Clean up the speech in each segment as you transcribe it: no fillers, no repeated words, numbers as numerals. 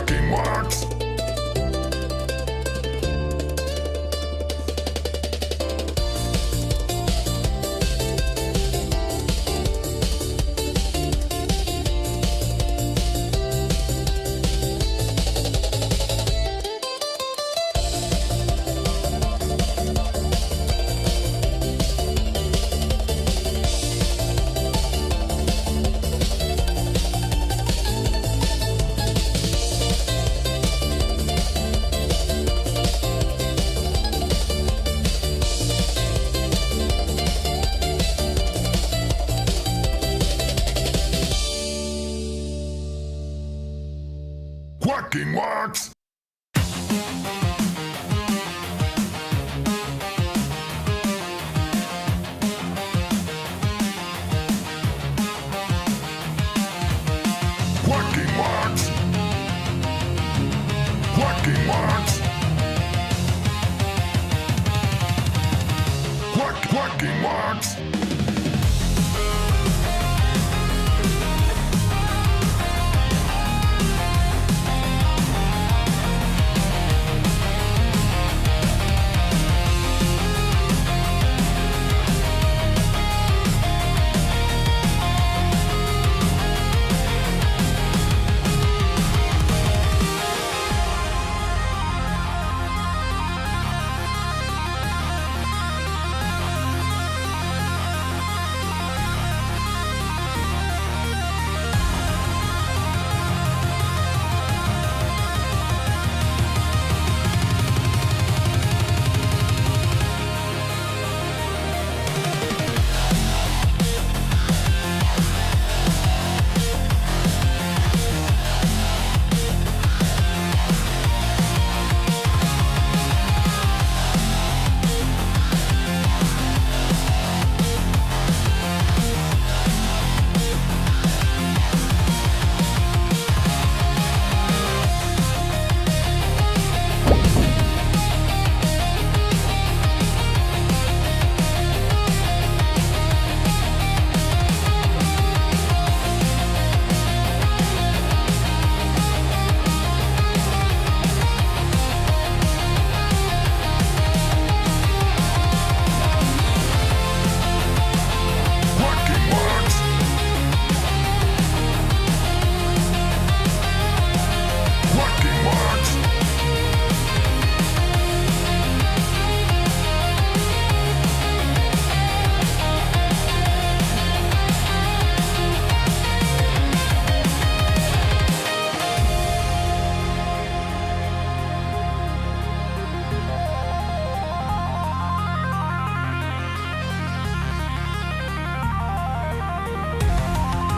Quacking works. Quacking works. Quacking works. Quacking works. Quacking works.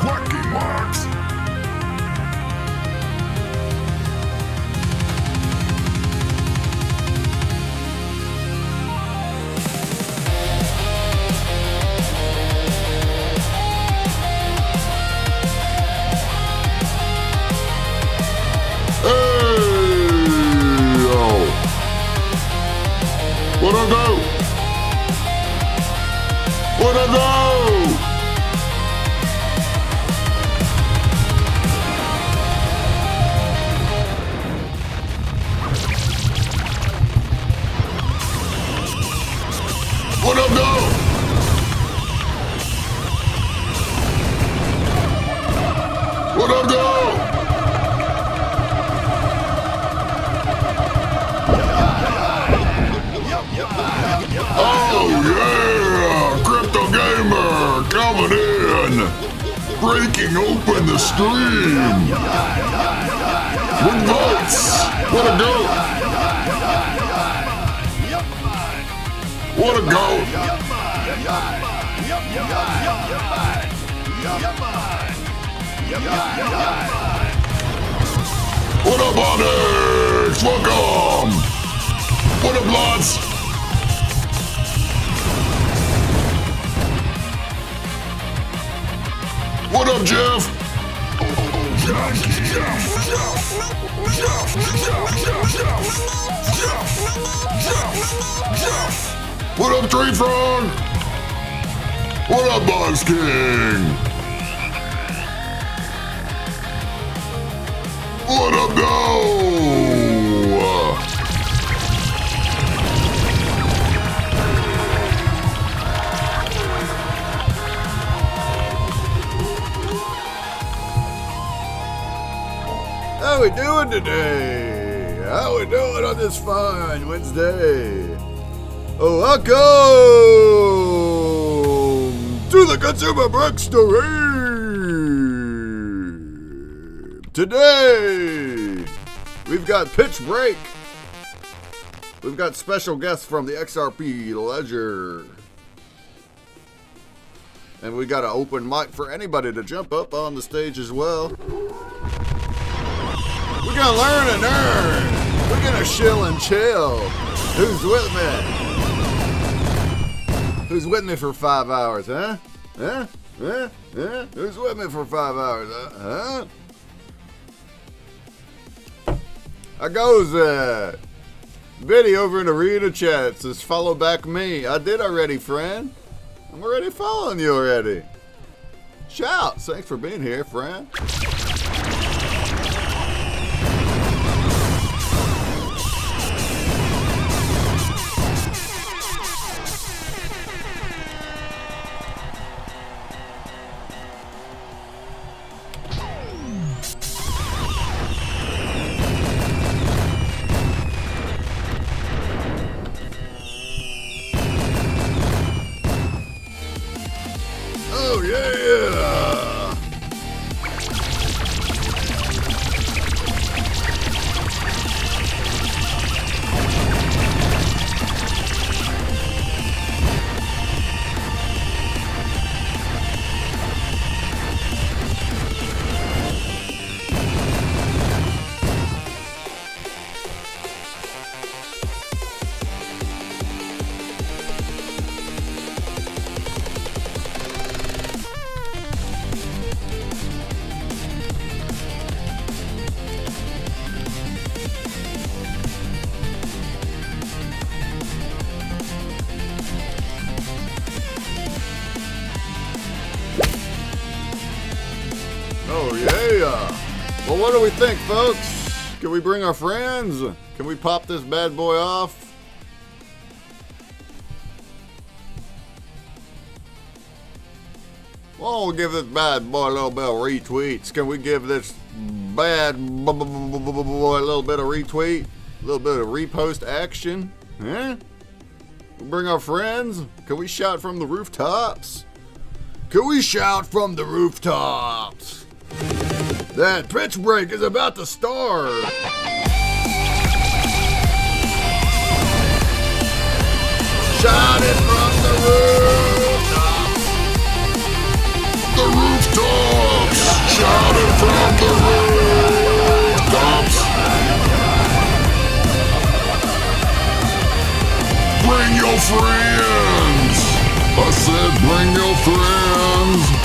Quacking works. What I do? What I do? What up, dog? What up, dog? Oh yeah, Crypto Gamer coming in, breaking open the stream with votes. What a goat! What a goat! What up, Onyx? Welcome! What up, lads? What up, Jeff? What up, Tree Frog? What up, Bugs King? What up, dog? How we doing today? How we doing on this fine Wednesday? Oh, welcome to the Consumer Bookstore. Today, we've got PitchBreak. We've got special guests from the XRP Ledger. And we got an open mic for anybody to jump up on the stage as well. We're gonna learn and earn. We're gonna chill and chill. Who's with me? Who's with me for 5 hours, huh? Huh? Huh? Huh? Who's with me for 5 hours, huh? How goes that? Biddy over in Arena Chat says, follow back me. I did already, friend. I'm already following you already. Shout! Thanks for being here, friend. Oh yeah! Oh yeah! Well, what do we think, folks? Can we bring our friends? Can we pop this bad boy off? Well, we'll give this bad boy a little bit of retweets. Can we give this bad boy a little bit of retweet? A little bit of repost action? Huh? We'll bring our friends? Can we shout from the rooftops? Can we shout from the rooftops? That PitchBreak is about to start. Shout it from the rooftops. The rooftops! Shout it from the rooftops! Bring your friends! I said bring your friends!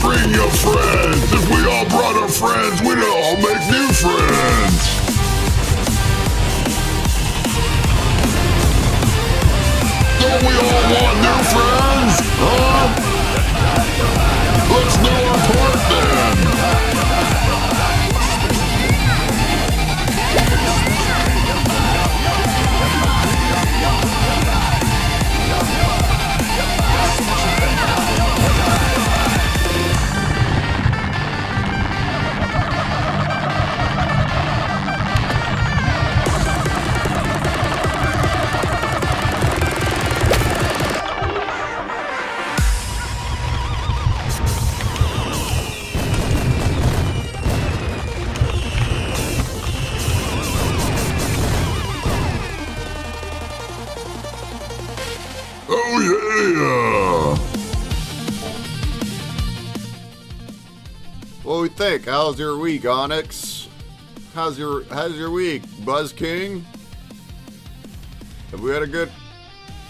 Bring your friends! If we all brought our friends, we'd all make new friends! Don't we all want new friends? Huh? Let's do our part then! Oh yeah! What do we think? How's your week, Onyx? How's your week, Buzz King? Have we had a good?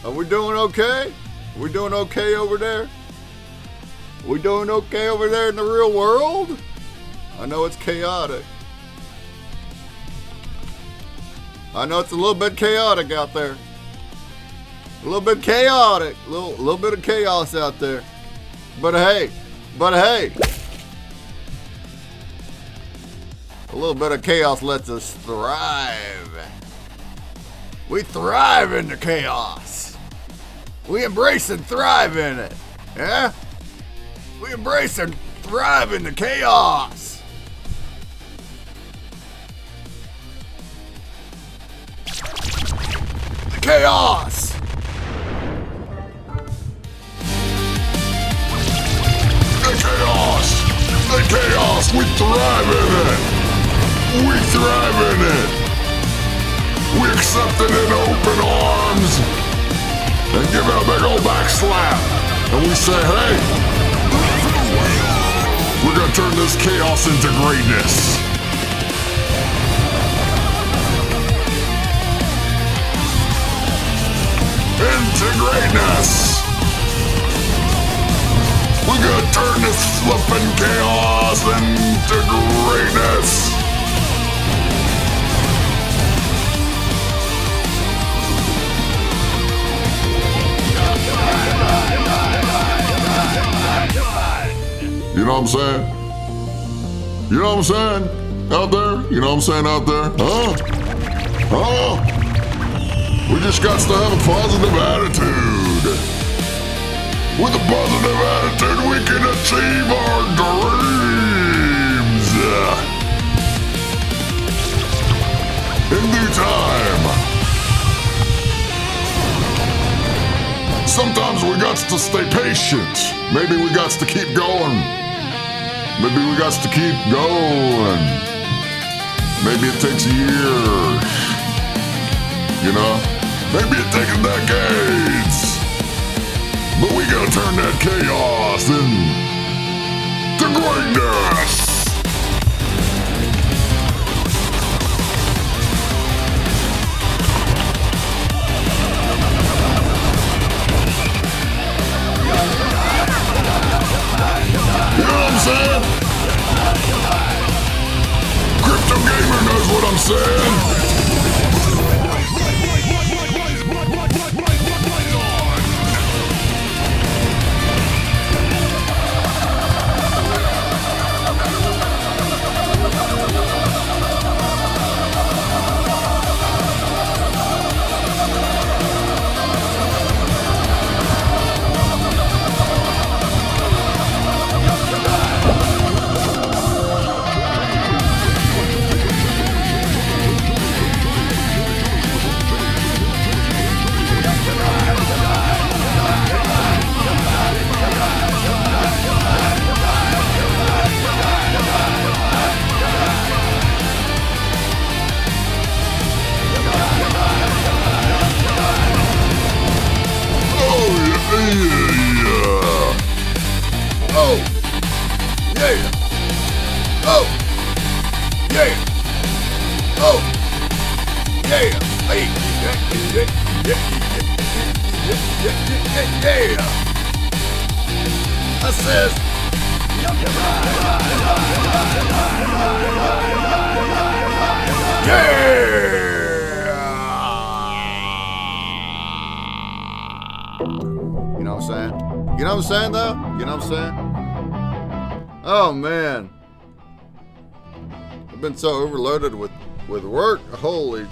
Are we doing okay? Are we doing okay over there? Are we doing okay over there in the real world? I know it's chaotic. I know it's a little bit chaotic out there. A little bit chaotic. A little bit of chaos out there. But hey. A little bit of chaos lets us thrive. We thrive in the chaos. We embrace and thrive in it. Yeah? We embrace and thrive in the chaos. The chaos. The chaos, we thrive in it. We thrive in it. We accept it in open arms and give it a big old back slap. And we say, hey, we're gonna turn this chaos into greatness. Into greatness. We're gonna turn this flippin' chaos into greatness. You know what I'm saying? You know what I'm saying? Out there? You know what I'm saying out there? Huh? Huh? We just got to have a positive attitude. With a positive attitude, we can achieve our dreams. In due time. Sometimes we got to stay patient. Maybe we got to keep going. Maybe we got to keep going. Maybe it takes years. You know? Maybe it takes decades. But we gotta turn that chaos into greatness! You know what I'm saying? Crypto Gamer knows what I'm saying! I says, you know what I'm saying? You know what I'm saying though? You know what I'm saying? Oh man. I've been so overloaded with work. Holy.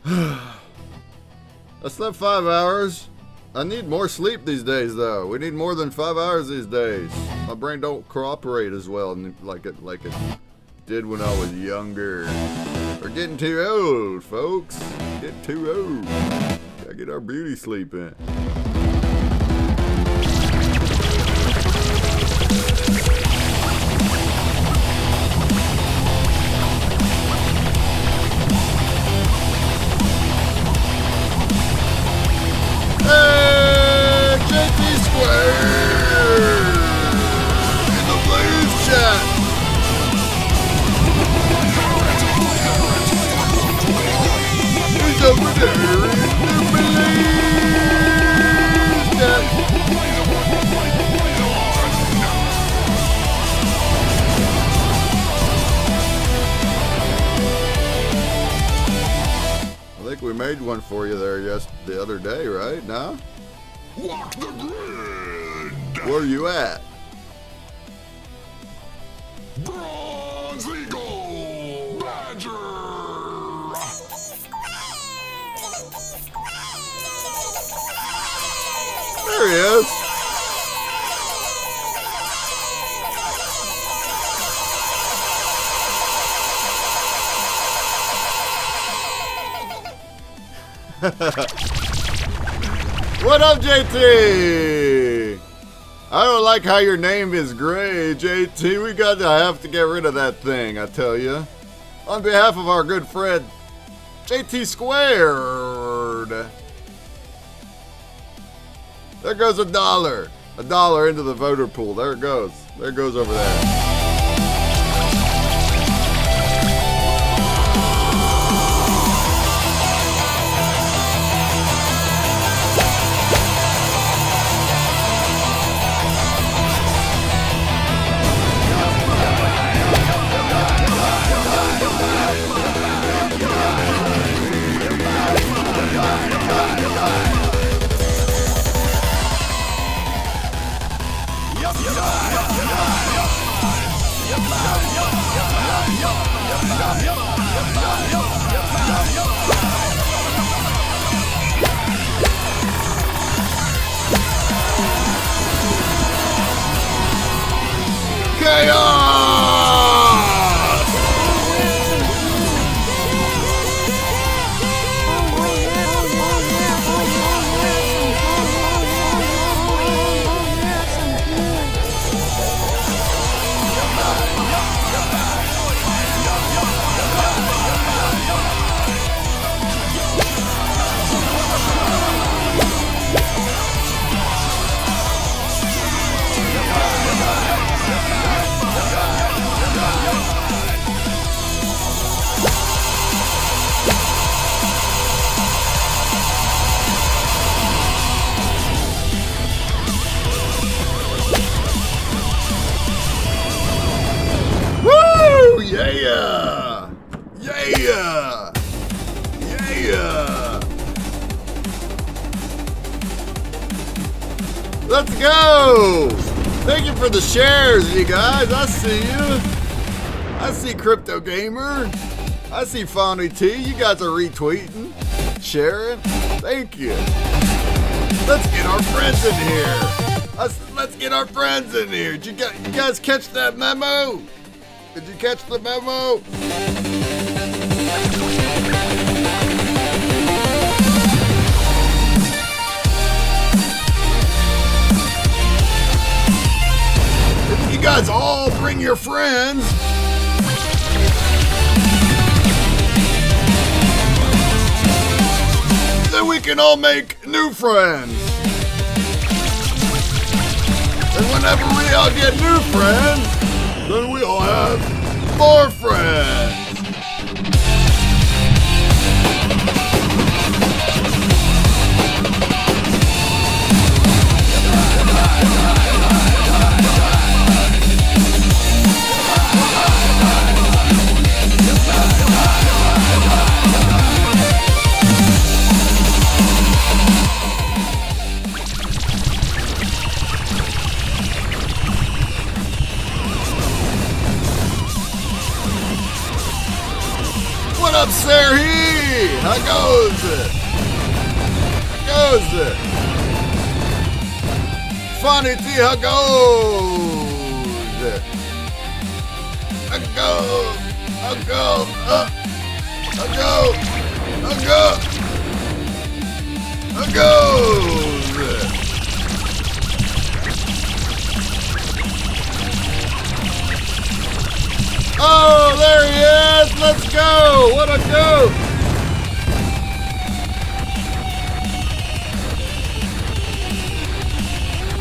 I slept 5 hours. I need more sleep these days though. We need more than 5 hours these days. My brain don't cooperate as well like it did when I was younger. We're getting too old, folks. Getting too old. Gotta get our beauty sleep in. one for you there the other day, right? No? Walk the grid. Where are you at? Bronze Eagle. Badger. There he is. What up, JT? I don't like how your name is gray, JT. We have to get rid of that thing, I tell you. On behalf of our good friend, JT Squared. There goes $1. $1 into the voter pool. There it goes. There it goes over there. Yeah! Yeah! Yeah! Let's go! Thank you for the shares, you guys. I see you. I see Crypto Gamer. I see Fonny T. You guys are retweeting, sharing. Thank you. Let's get our friends in here. Let's get our friends in here. Did you guys catch that memo? Did you catch the memo? If you guys all bring your friends, then we can all make new friends. And whenever we all get new friends, then we all have more friends. What up, Serhi? How goes it? How goes it? Funny T, how goes it? How go? How go? How go? How go? How goes it? Oh, there he is! Let's go! What a go!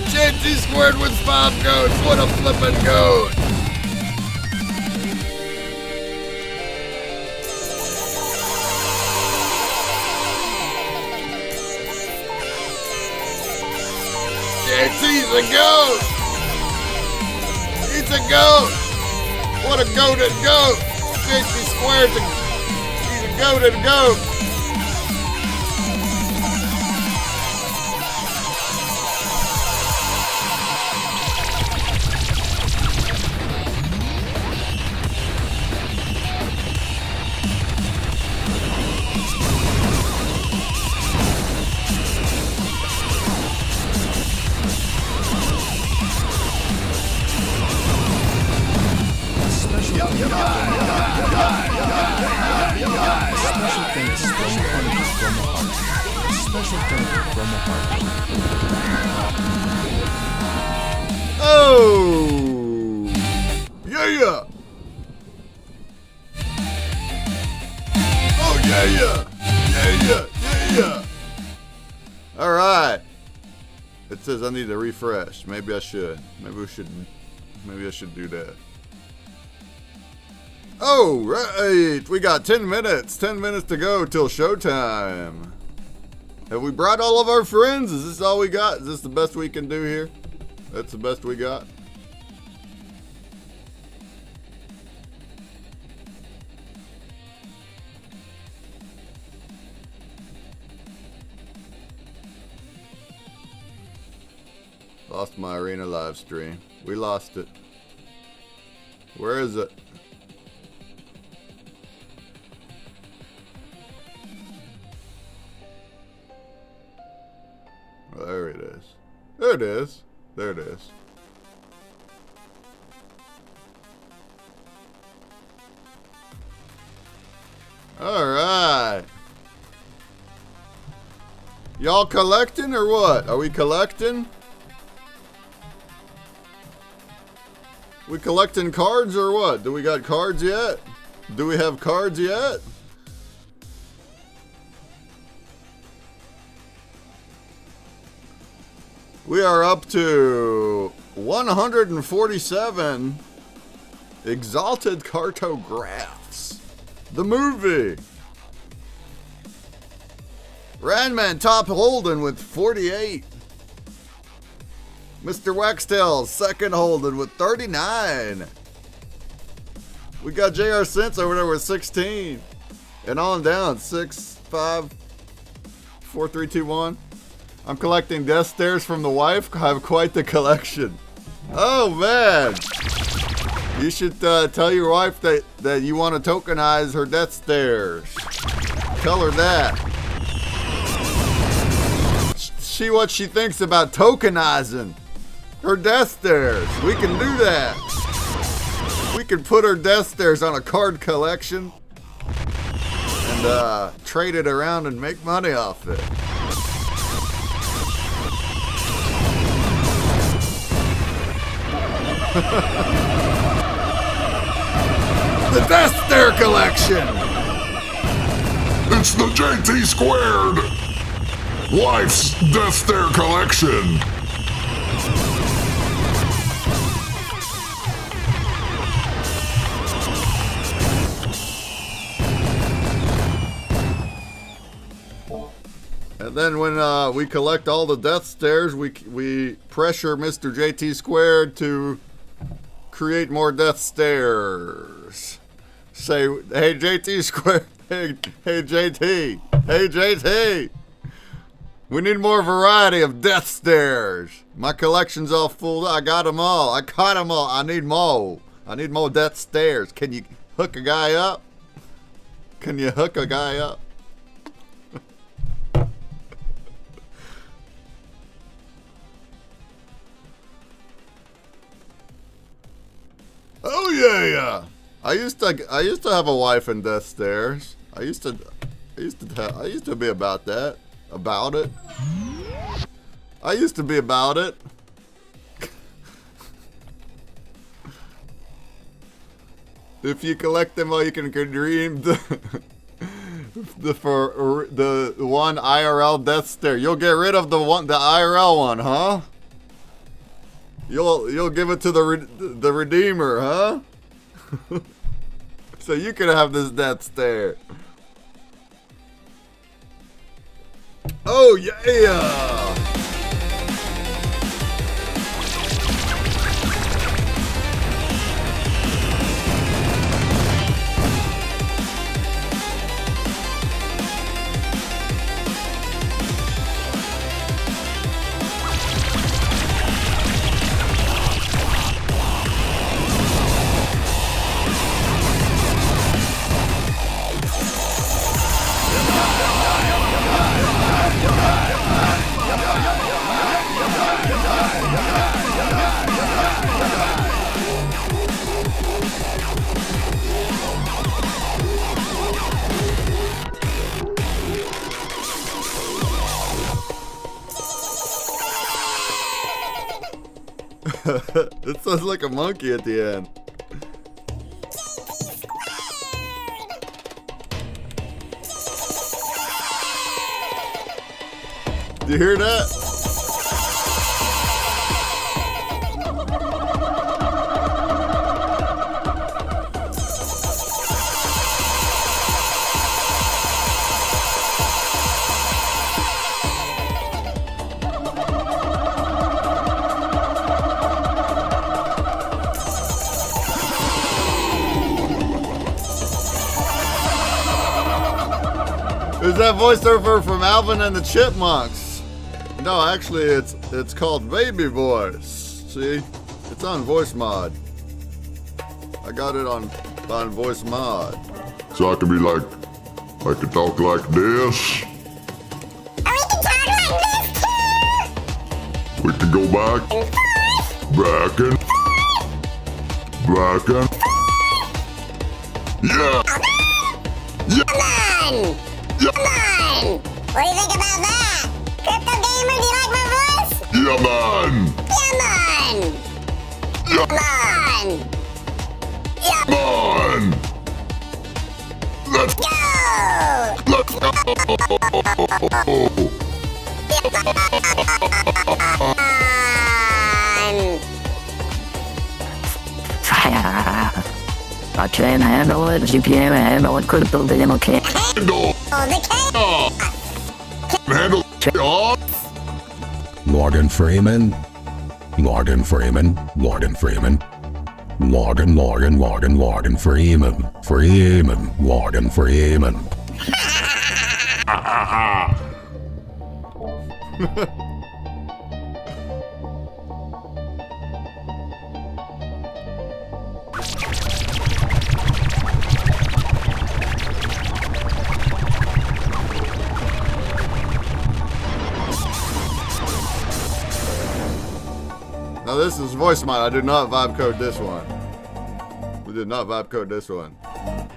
JT squared with 5 goats. What a flippin' goat! JT's a goat! He's a goat! What a goated goat! JT Squared's he's a goated goat! Special thanks from the heart. Oh! Yeah! Oh, yeah! Alright. It says I need to refresh. Maybe I should. Maybe I should do that. Oh, right. We got 10 minutes. 10 minutes to go till showtime. Have we brought all of our friends? Is this all we got? Is this the best we can do here? That's the best we got? Lost my arena live stream. We lost it. Where is it? Oh, there it is. There it is. There it is. Alright. Y'all collecting or what? Are we collecting? We collecting cards or what? Do we got cards yet? Do we have cards yet? We are up to 147 Exalted Cartographs. The movie. Randman top holding with 48. Mr. Waxtail second holding with 39. We got JR Sense over there with 16. And on down, 6, 5, 4, 3, 2, 1. I'm collecting death stares from the wife. I have quite the collection. Oh man. You should tell your wife that you want to tokenize her death stares. Tell her that. See what she thinks about tokenizing her death stares. We can do that. We can put her death stares on a card collection and trade it around and make money off it. The Death Stare collection. It's the JT Squared Wife's Death Stare collection. And then when we collect all the death stares, we pressure Mr. JT Squared to create more death stares. Say, hey JT Squared, hey JT, hey JT. We need more variety of death stares. My collection's all full. I got them all. I caught them all. I need more. I need more death stares. Can you hook a guy up? Can you hook a guy up? Oh yeah. I used to have a wife in death stares. I used to be about that. About it. I used to be about it. If you collect them all, you can redeem the one IRL death stare. You'll get rid of the IRL one, huh? You'll give it to the redeemer, huh? So you can have this death stare. Oh yeah! It sounds like a monkey at the end. Do you hear that? Is that voiceover from Alvin and the Chipmunks? No, actually, it's called Baby Voice. See, it's on Voice Mod. I got it on Voice Mod. So I can be like, I can talk like this. We can talk like this too! We can go back and back and yeah. Come on! Come on! What do you think about that? Crypto Gamer, do you like my voice? Yeah, man. Come on! Yeah, Come on! Yeah, man. Let's go! let's go. I can't handle it. You can't handle it. Crypto Gamer can't. Handle. Oh, the cat! Handle. Oh. Morgan Freeman. Morgan Freeman. Morgan Freeman. Morgan Freeman. Freeman. Morgan Freeman. Now this is voice mod. I did not vibe code this one. We did not vibe code this one.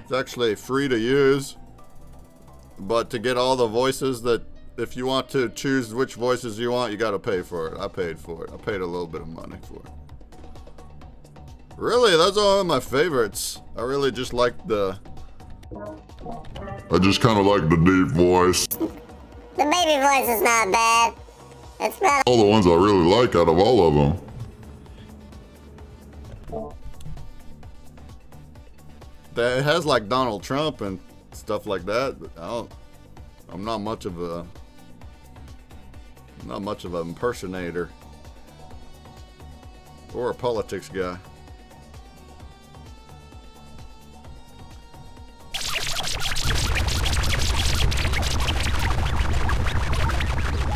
It's actually free to use, but to get all the voices that, if you want to choose which voices you want, you gotta pay for it. I paid for it. I paid a little bit of money for it. Really, those are all of my favorites. I really just like the... I just kind of like the deep voice. The baby voice is not bad. It's better. All the ones I really like out of all of them. It has like Donald Trump and stuff like that, but I'm not much of an impersonator or a politics guy.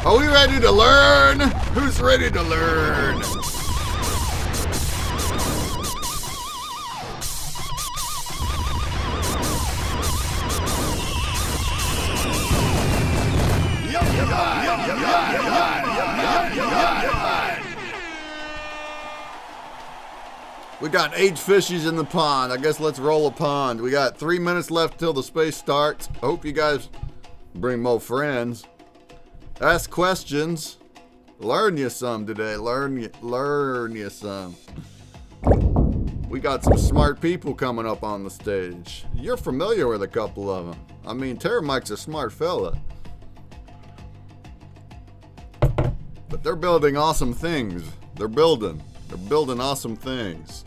Are we ready to learn? Who's ready to learn? We got 8 fishies in the pond. I guess let's roll a pond. We got 3 minutes left till the space starts. Hope you guys bring more friends. Ask questions. Learn you some today. Learn you some. We got some smart people coming up on the stage. You're familiar with a couple of them. I mean, Terramike's a smart fella. But they're building awesome things. They're building awesome things.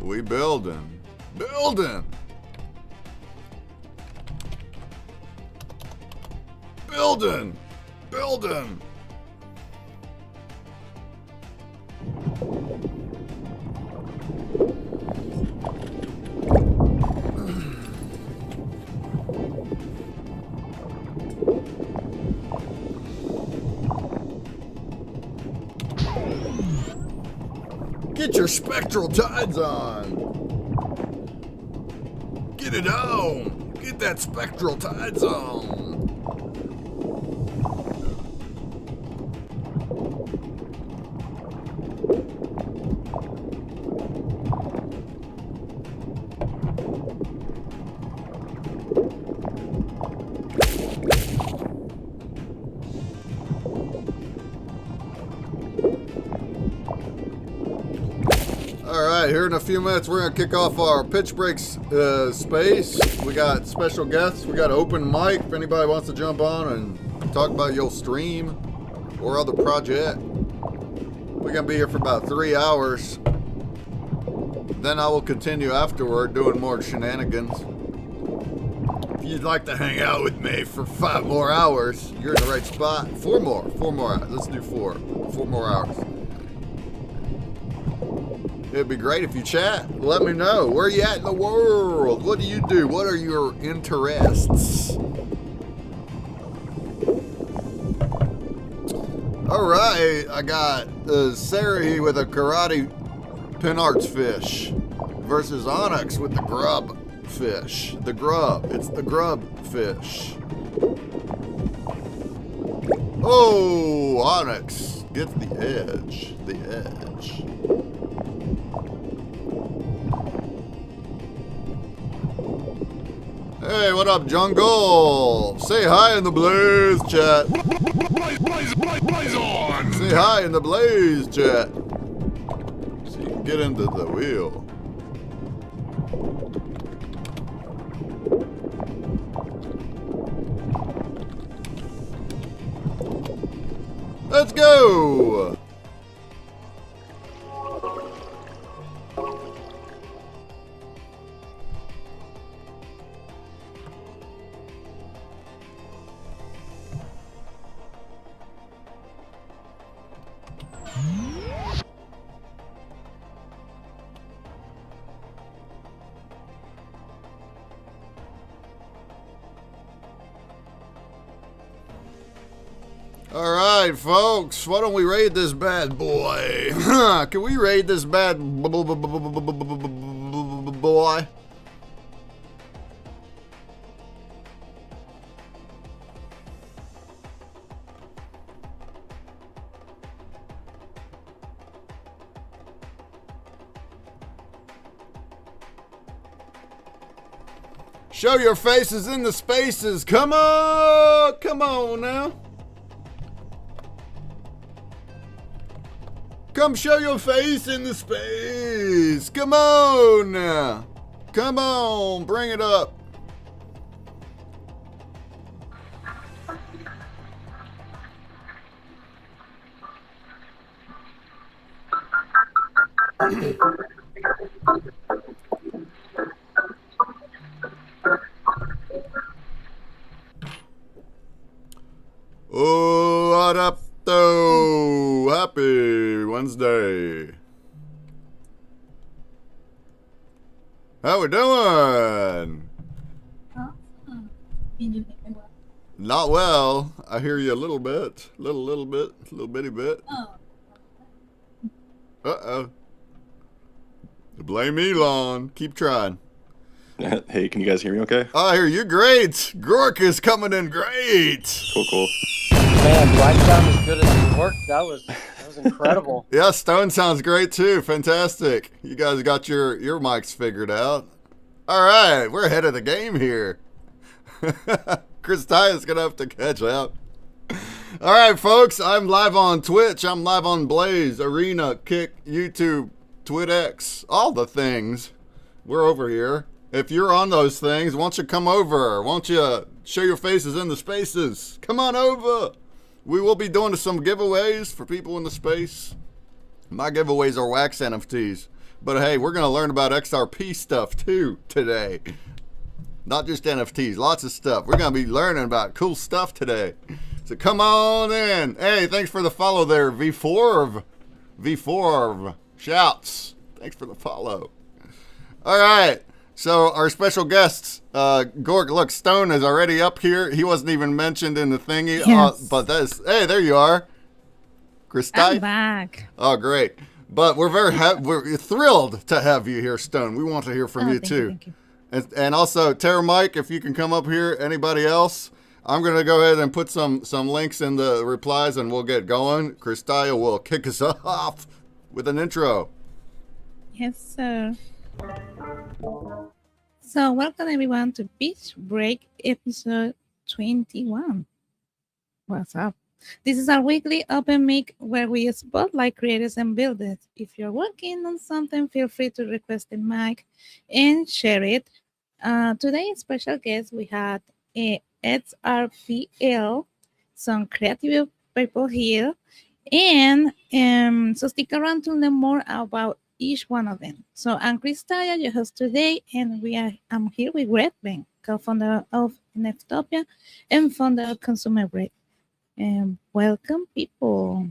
We building. Building. Get your spectral tides on. Get it on. Get that spectral tides on. right, here in a few minutes, we're going to kick off our PitchBreak space. We got special guests. We got open mic if anybody wants to jump on and talk about your stream or other project. We're going to be here for about 3 hours. Then I will continue afterward doing more shenanigans. If you'd like to hang out with me for 5 more hours, you're in the right spot. 4 more hours. Let's do 4 more hours. It'd be great if you chat. Let me know. Where are you at in the world? What do you do? What are your interests? Alright, I got Sari with a karate pin arts fish versus Onyx with the grub fish. The grub. It's the grub fish. Oh, Onyx gets the edge. The edge. Hey, what up, Jungle? Say hi in the Blaze chat. Blaze on! Say hi in the Blaze chat. So you can get into the wheel. Let's go! Alright, folks, why don't we raid this bad boy? Can we raid this bad boy? Show your faces in the spaces. Come on now. Come show your face in the space. Come on now. Come on, bring it up. Oh, what up, though? Happy Wednesday. How we doing? Not well. I hear you a little bit. Little bitty bit. Uh-oh. Blame Elon. Keep trying. Hey, can you guys hear me okay? I hear you great. Gork is coming in great. Cool. Man, do I sound as good as it worked? That was incredible. Yeah, Stone sounds great too. Fantastic. You guys got your mics figured out. All right, we're ahead of the game here. Chris Ty is gonna have to catch up. All right, folks, I'm live on Twitch. I'm live on Blaze, Arena, Kick, YouTube, TwitX, all the things. We're over here. If you're on those things, why don't you come over? Why don't you show your faces in the spaces? Come on over. We will be doing some giveaways for people in the space. My giveaways are wax NFTs. But hey, we're going to learn about XRP stuff too today. Not just NFTs, lots of stuff. We're going to be learning about cool stuff today. So come on in. Hey, thanks for the follow there, V4. Shouts. Thanks for the follow. All right. So our special guests, Gork, look, Stone is already up here. He wasn't even mentioned in the thingy. Yes. But that's, hey, there you are. Christy. I'm back. Oh, great. But we're we're thrilled to have you here, Stone. We want to hear from you too. Thank you. And also, Tara Mike, if you can come up here. Anybody else? I'm going to go ahead and put some links in the replies and we'll get going. Christia will kick us off with an intro. Yes, sir. So, welcome everyone to PitchBreak episode 21. What's up? This is our weekly open mic where we spotlight creators and builders. If you're working on something, feel free to request a mic and share it. Today, special guest, we had a XRPL, some creative people here, and so stick around to learn more about each one of them. So I'm Kristaya, your host today, and I'm here with Greg Ben, co-founder of Neftopia and founder of Consumer Break. And welcome, people.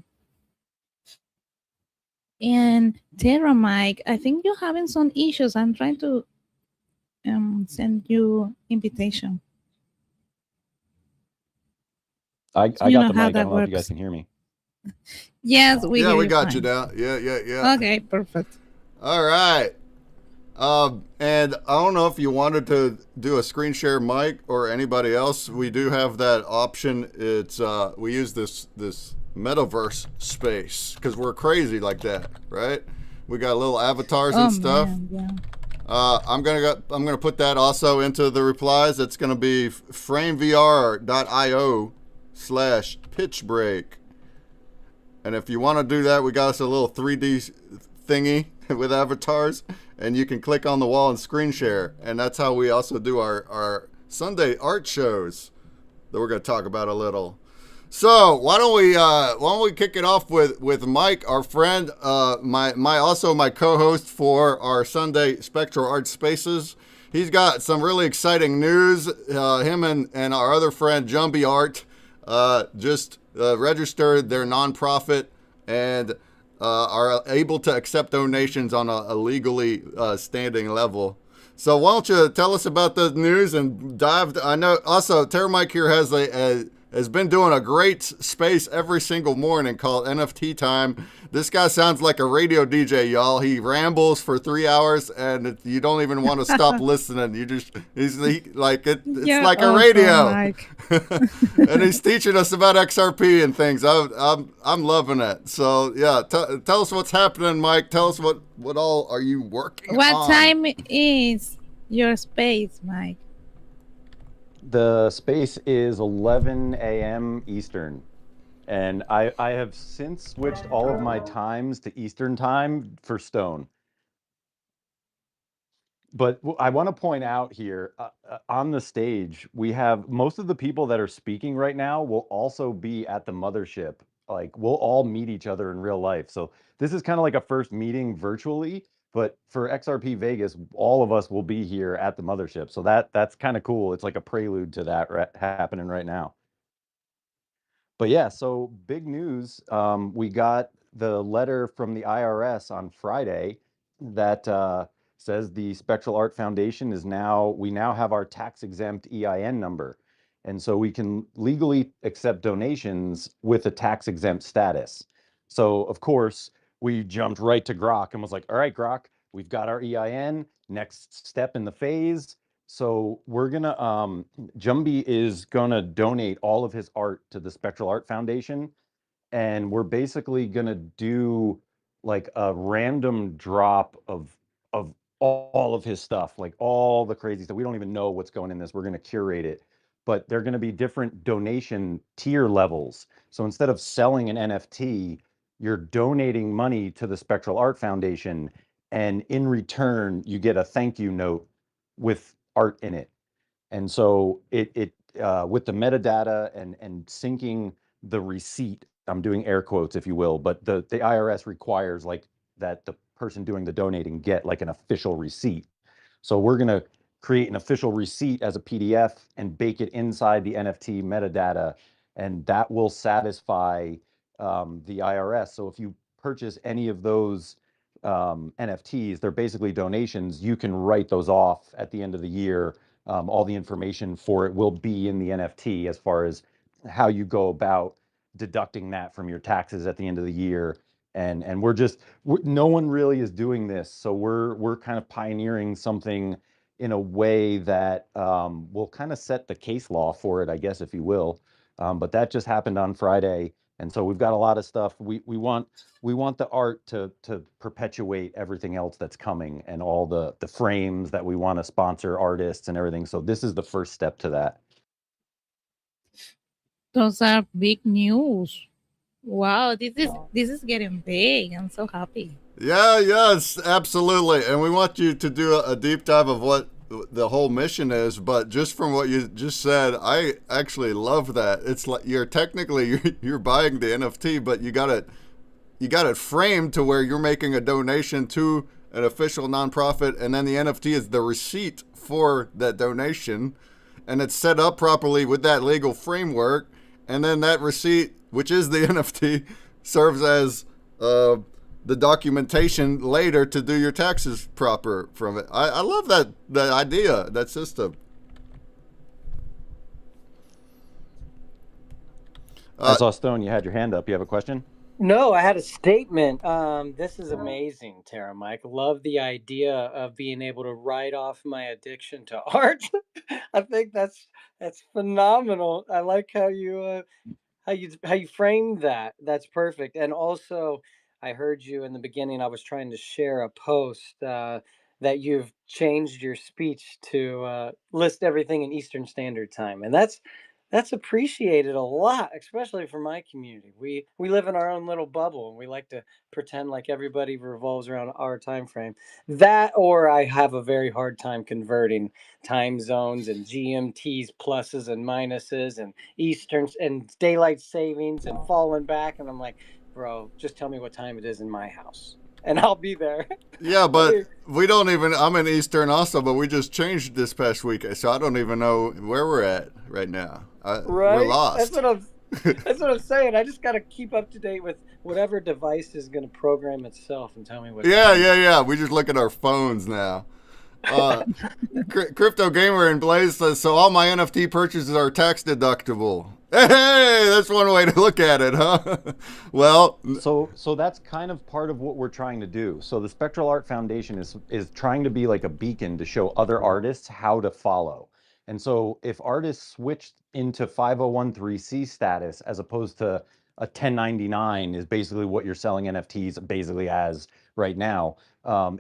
And Tara, Mike, I think you're having some issues. I'm trying to send you invitation. I You got know the how mic. I that don't know if you guys works. can hear me. Yes, we Yeah, hear we you got fine. you down. Yeah. Okay, perfect. All right. And I don't know if you wanted to do a screen share mic or anybody else. We do have that option. It's we use this metaverse space because we're crazy like that, right? We got little avatars and stuff. Man, yeah. I'm gonna put that also into the replies. It's gonna be framevr.io/pitchbreak. And if you want to do that, we got us a little 3D thingy with avatars, and you can click on the wall and screen share. And that's how we also do our Sunday art shows that we're going to talk about a little. So why don't we kick it off with Mike, our friend, my co-host for our Sunday Spectral Art Spaces. He's got some really exciting news. Him and our other friend Jumbie Art just registered their nonprofit and are able to accept donations on a legally standing level. So why don't you tell us about the news and dive? I know also Terra Mike here has been doing a great space every single morning called NFT Time. This guy sounds like a radio DJ, y'all. He rambles for 3 hours, and you don't even want to stop listening. It's like a awesome, radio. Mike. And he's teaching us about XRP and things. I'm loving it. So yeah, tell us what's happening, Mike. Tell us what all are you working on? What time is your space, Mike? The space is 11 a.m. Eastern. And I have since switched all of my times to Eastern time for Stone. But I want to point out here on the stage, we have most of the people that are speaking right now will also be at the mothership. Like we'll all meet each other in real life. So this is kind of like a first meeting virtually, but for XRP Vegas, all of us will be here at the mothership. So that's kind of cool. It's like a prelude to that happening right now. But yeah, so big news. We got the letter from the IRS on Friday that says the Spectral Art Foundation we now have our tax exempt EIN number. And so we can legally accept donations with a tax exempt status. So, of course, we jumped right to Grok and was like, all right, Grok, we've got our EIN. Next step in the phase. So we're gonna Jumbie is gonna donate all of his art to the Spectral Art Foundation, and we're basically gonna do like a random drop of all of his stuff, like all the crazy stuff. We don't even know what's going in this. We're gonna curate it, but they're gonna be different donation tier levels. So instead of selling an NFT, you're donating money to the Spectral Art Foundation, and in return, you get a thank you note with art in it. And so it with the metadata and syncing the receipt, I'm doing air quotes if you will, but the IRS requires like that the person doing the donating get like an official receipt. So we're going to create an official receipt as a PDF and bake it inside the NFT metadata, and that will satisfy the IRS. So if you purchase any of those NFTs, they're basically donations. You can write those off at the end of the year. All the information for it will be in the NFT as far as how you go about deducting that from your taxes at the end of the year. And no one really is doing this, so we're kind of pioneering something in a way that will kind of set the case law for it, I guess, if you will. But that just happened on Friday, and so we've got a lot of stuff. We want the art to perpetuate everything else that's coming and all the frames that we want to sponsor artists and everything. So this is the first step to that. Those are big news. Wow, this is getting big. I'm so happy. Yeah, yes, absolutely. And we want you to do a deep dive of what the whole mission is, but just from what you just said, I actually love that. It's like you're technically you're buying the NFT, but you got it framed to where you're making a donation to an official nonprofit, and then the NFT is the receipt for that donation, and it's set up properly with that legal framework, and then that receipt, which is the NFT, serves as the documentation later to do your taxes proper from it. I love that idea, that system. I saw Stone. You had your hand up. You have a question? No, I had a statement. This is amazing, Tara Mike. Love the idea of being able to write off my addiction to art. I think that's phenomenal. I like how you framed that. That's perfect. And also, I heard you in the beginning. I was trying to share a post that you've changed your speech to list everything in Eastern Standard Time, and that's appreciated a lot, especially for my community. We live in our own little bubble, and we like to pretend like everybody revolves around our time frame. That, or I have a very hard time converting time zones and GMTs, pluses and minuses, and Eastern and daylight savings and falling back. And I'm like, bro, just tell me what time it is in my house, and I'll be there. Yeah, But but we don't even. I'm in Eastern also, but we just changed this past week, so I don't even know where we're at right now. We're right, lost. that's what I'm saying. I just got to keep up to date with whatever device is going to program itself and tell me what Yeah, time. yeah, yeah. We just look at our phones now. Uh, Crypto Gamer and Blaze says, so all my NFT purchases are tax deductible. Hey, that's one way to look at it, huh? Well, So that's kind of part of what we're trying to do. So the Spectral Art Foundation is trying to be like a beacon to show other artists how to follow. And so if artists switched into 501(c) status as opposed to a 1099 is basically what you're selling NFTs basically as right now.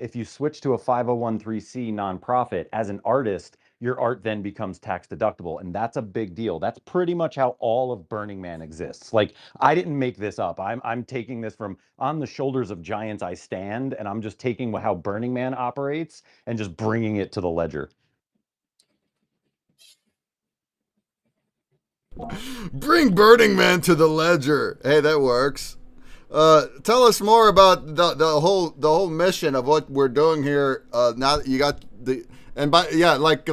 If you switch to a 501(c) nonprofit as an artist, your art then becomes tax deductible. And that's a big deal. That's pretty much how all of Burning Man exists. Like I didn't make this up. I'm taking this from on the shoulders of giants I stand, and I'm just taking how Burning Man operates and just bringing it to the ledger. bring Burning Man to the ledger. Hey, that works. Tell us more about the whole mission of what we're doing here. Now that you got the and by yeah, like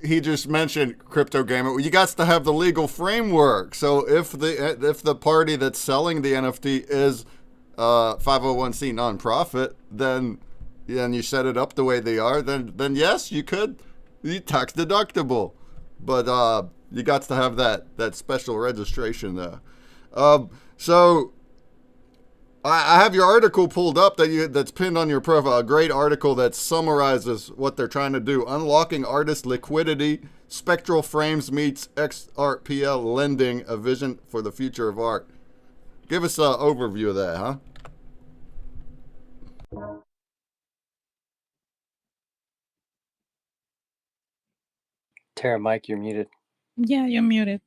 he just mentioned, Crypto Gamer, you got to have the legal framework. So if the party that's selling the NFT is 501(c) nonprofit, then you set it up the way they are. Then yes, you could, you tax deductible, but you got to have that special registration there. So I have your article pulled up that's pinned on your profile. A great article that summarizes what they're trying to do: unlocking artist liquidity. Spectral Frames meets XRPL lending, a vision for the future of art. Give us an overview of that, huh? Tara Mike, you're muted. Yeah, you're muted.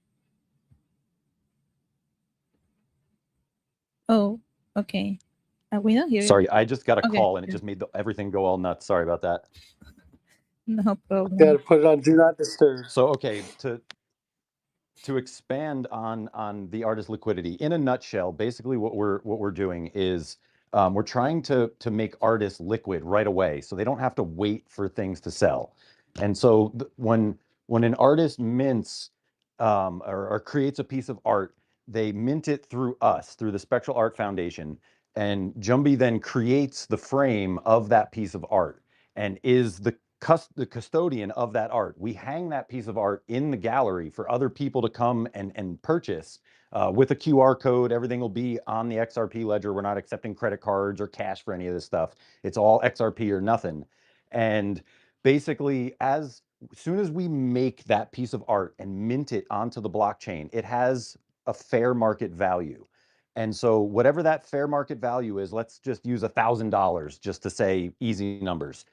Oh, okay. We don't hear you. Sorry, I just got a Okay, call and it good. just made everything go all nuts. Sorry about that. No Got to problem. put it on do not disturb. So okay, to expand on the artist liquidity in a nutshell, basically what we're doing is we're trying to make artists liquid right away, so they don't have to wait for things to sell. And so when an artist mints or creates a piece of art, they mint it through us, through the Spectral Art Foundation, and Jumby then creates the frame of that piece of art and is the custodian of that art. We hang that piece of art in the gallery for other people to come and purchase with a QR code. Everything will be on the XRP ledger. We're not accepting credit cards or cash for any of this stuff. It's all XRP or nothing. And basically, as soon as we make that piece of art and mint it onto the blockchain, it has a fair market value. And so whatever that fair market value is, let's just use $1,000 just to say easy numbers.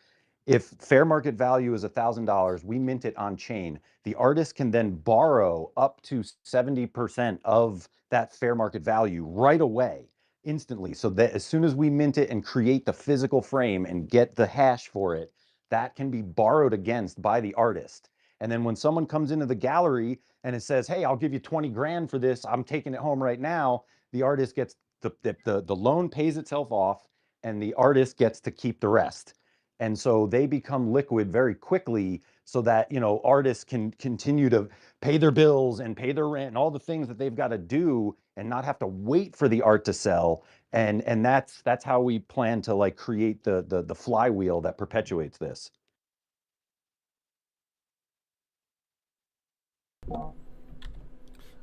If fair market value is $1,000, we mint it on chain. The artist can then borrow up to 70% of that fair market value right away, instantly. So that as soon as we mint it and create the physical frame and get the hash for it, that can be borrowed against by the artist. And then when someone comes into the gallery and it says, "Hey, I'll give you 20 grand for this. I'm taking it home right now," the artist gets the loan pays itself off and the artist gets to keep the rest. And so they become liquid very quickly so that, artists can continue to pay their bills and pay their rent and all the things that they've got to do and not have to wait for the art to sell. And that's how we plan to like create the flywheel that perpetuates this.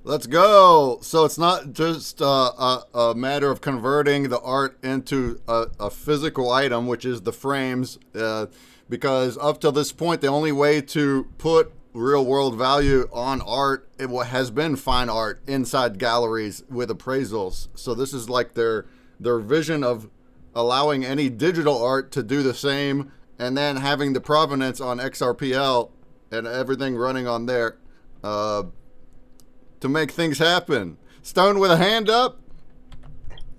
Let's go. So it's not just a matter of converting the art into a physical item, which is the frames, because up to this point, the only way to put real world value on art has been fine art inside galleries with appraisals. So this is like their vision of allowing any digital art to do the same, and then having the provenance on XRPL and everything running on there. To make things happen. Stone with a hand up.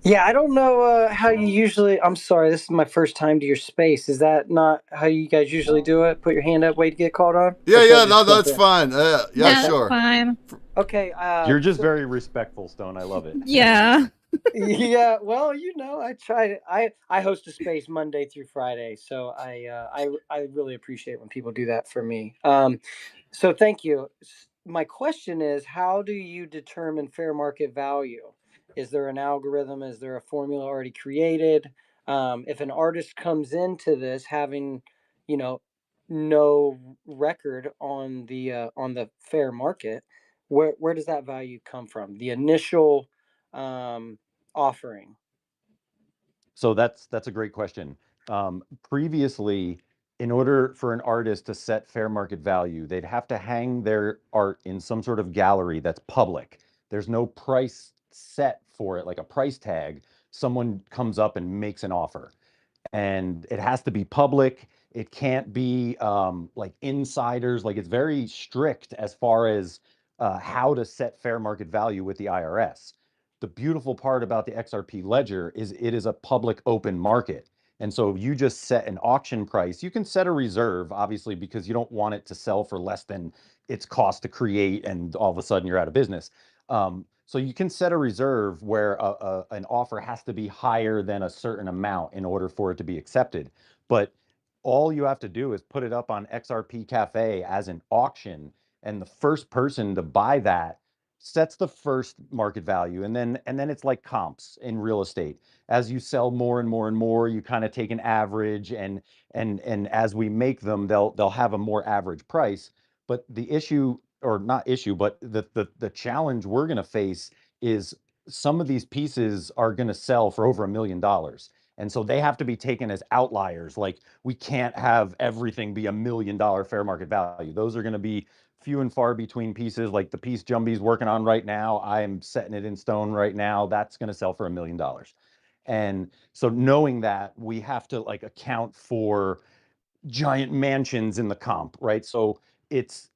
Yeah, I don't know how you usually. I'm sorry, this is my first time to your space. Is that not how you guys usually do it? Put your hand up, wait to get called on. Yeah, no, that's fine. Yeah, That's sure. fine. Okay. You're just very respectful, Stone. I love it. Yeah. Yeah, well, I try to. I host a space Monday through Friday, so I really appreciate when people do that for me. So thank you. My question is, how do you determine fair market value? Is there an algorithm? Is there a formula already created? If an artist comes into this having, you know, no record on the fair market, where does that value come from? The initial offering. So that's a great question. Previously, in order for an artist to set fair market value, they'd have to hang their art in some sort of gallery that's public. There's no price set for it, like a price tag. Someone comes up and makes an offer, and it has to be public. It can't be like insiders. Like it's very strict as far as how to set fair market value with the IRS. The beautiful part about the XRP ledger is it is a public open market. And so you just set an auction price. You can set a reserve, obviously, because you don't want it to sell for less than its cost to create, and all of a sudden you're out of business. So you can set a reserve where an offer has to be higher than a certain amount in order for it to be accepted. But all you have to do is put it up on XRP Cafe as an auction, and the first person to buy that sets the first market value. And then it's like comps in real estate. As you sell more and more and more, you kind of take an average, and as we make them, they'll have a more average price. But the issue, or not issue, but the challenge we're going to face is some of these pieces are going to sell for over $1 million. And so they have to be taken as outliers. Like we can't have everything be $1 million fair market value. Those are going to be few and far between pieces. Like the piece Jumbie's working on right now, I'm setting it in stone right now. That's going to sell for $1 million. And so knowing that, we have to like account for giant mansions in the comp, right? So it's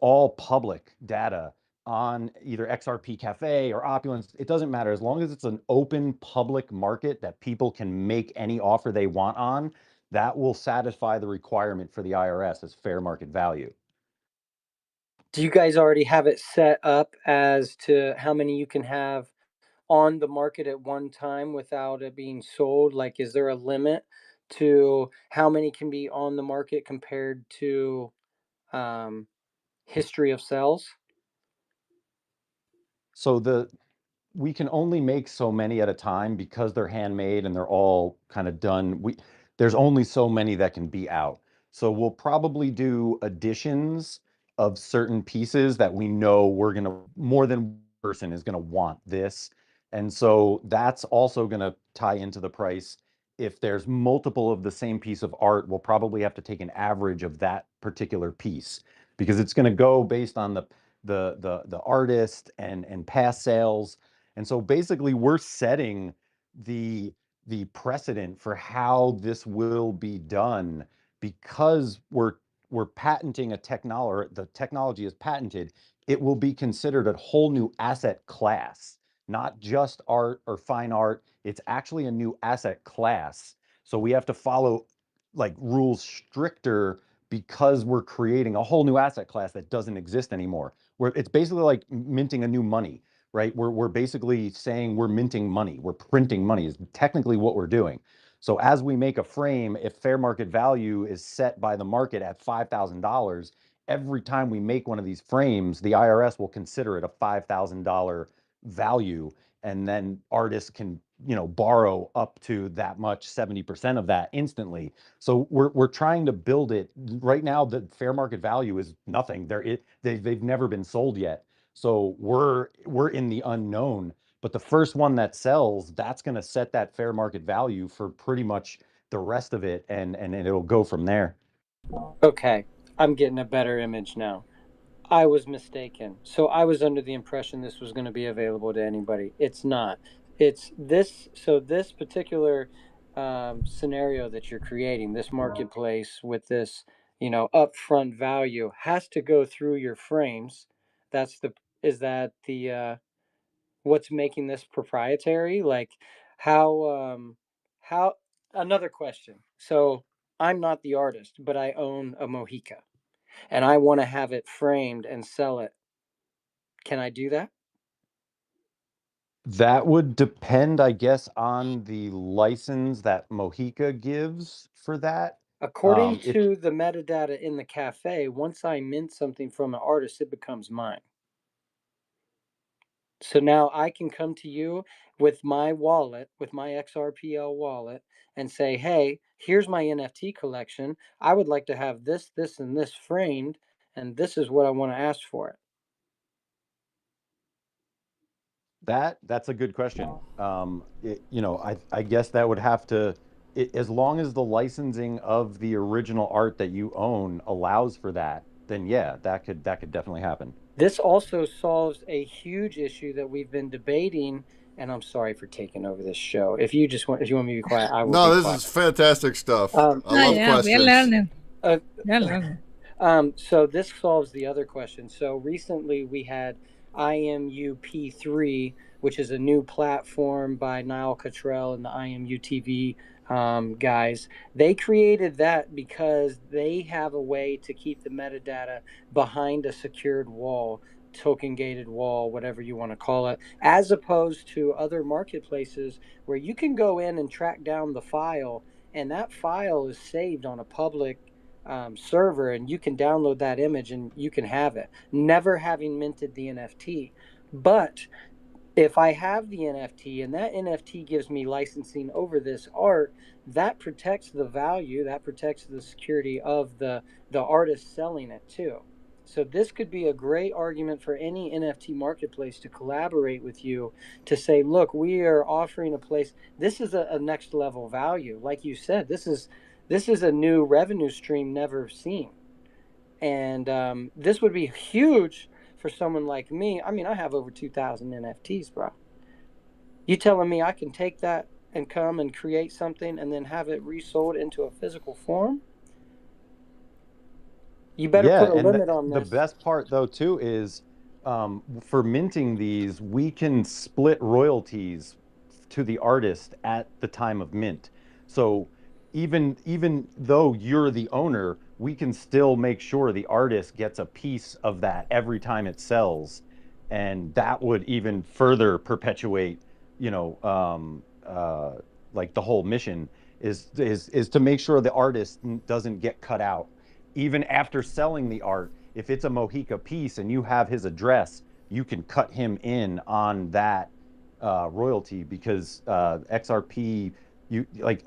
all public data on either XRP Cafe or Opulence. It doesn't matter, as long as it's an open public market that people can make any offer they want on. That will satisfy the requirement for the IRS as fair market value. Do you guys already have it set up as to how many you can have on the market at one time without it being sold? Like, is there a limit to how many can be on the market compared to um, history of sales? So we can only make so many at a time because they're handmade and they're all kind of done. There's only so many that can be out. So we'll probably do additions of certain pieces that we know we're going to, more than one person is going to want this. And so that's also going to tie into the price. If there's multiple of the same piece of art, we'll probably have to take an average of that particular piece, because it's going to go based on the artist and past sales. And so basically we're setting the precedent for how this will be done because we're patenting a technology, or the technology is patented, it will be considered a whole new asset class, not just art or fine art. It's actually a new asset class. So we have to follow like rules stricter because we're creating a whole new asset class that doesn't exist anymore. Where it's basically like minting a new money, right? We're basically saying we're minting money, we're printing money is technically what we're doing. So as we make a frame, if fair market value is set by the market at $5,000, every time we make one of these frames, the IRS will consider it a $5,000 value, and then artists can, borrow up to that much, 70% of that instantly. So we're trying to build it right now. The fair market value is nothing. They've never been sold yet. So we're in the unknown. But the first one that sells, that's going to set that fair market value for pretty much the rest of it, and it'll go from there. Okay, I'm getting a better image now. I was mistaken. So I was under the impression this was going to be available to anybody. It's not. It's this. So this particular scenario that you're creating, this marketplace with this, upfront value, has to go through your frames. That's the. Is that the what's making this proprietary? Like how? Another question. So I'm not the artist, but I own a Mohica and I want to have it framed and sell it. Can I do that? That would depend, I guess, on the license that Mohica gives for that. According If to the metadata in the cafe, once I mint something from an artist, it becomes mine. So now I can come to you with my wallet, with my XRPL wallet, and say, hey, here's my NFT collection. I would like to have this, this, and this framed, and this is what I want to ask for it. that's a good question. I guess that would have to, as long as the licensing of the original art that you own allows for that, then yeah, that could definitely happen. This also solves a huge issue that we've been debating, and I'm sorry for taking over this show. If you want me to be quiet, I will No, be this quiet. is fantastic stuff. I Oh, love yeah, we are questions. learning. Uh, We are learning. so this solves the other question. So recently we had IMUP3, which is a new platform by Niall Cottrell and the IMUTV guys. They created that because they have a way to keep the metadata behind a secured wall, token gated wall, whatever you want to call it, as opposed to other marketplaces where you can go in and track down the file, and that file is saved on a public server, and you can download that image and you can have it, never having minted the NFT. But if I have the NFT and that NFT gives me licensing over this art, that protects the value, that protects the security of the artist selling it too. So this could be a great argument for any NFT marketplace to collaborate with you to say, look, we are offering a place. This is a next level value. Like you said, this is a new revenue stream never seen. And this would be huge for someone like me. I mean, I have over 2,000 NFTs, bro. You telling me I can take that and come and create something and then have it resold into a physical form? You better Yeah, put a and limit on the this. best part though too is, for minting these, we can split royalties to the artist at the time of mint. So even though you're the owner, we can still make sure the artist gets a piece of that every time it sells, and that would even further perpetuate, you know, like the whole mission is to make sure the artist doesn't get cut out even after selling the art. If it's a Mohica piece and you have his address, you can cut him in on that royalty, because XRP, you like,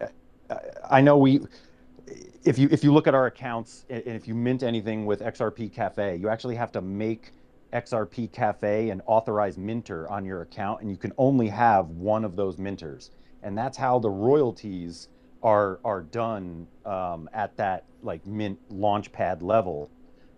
I know we, if you look at our accounts and if you mint anything with XRP Cafe, you actually have to make XRP Cafe an authorized minter on your account, and you can only have one of those minters, and that's how the royalties are done, at that like mint launchpad level.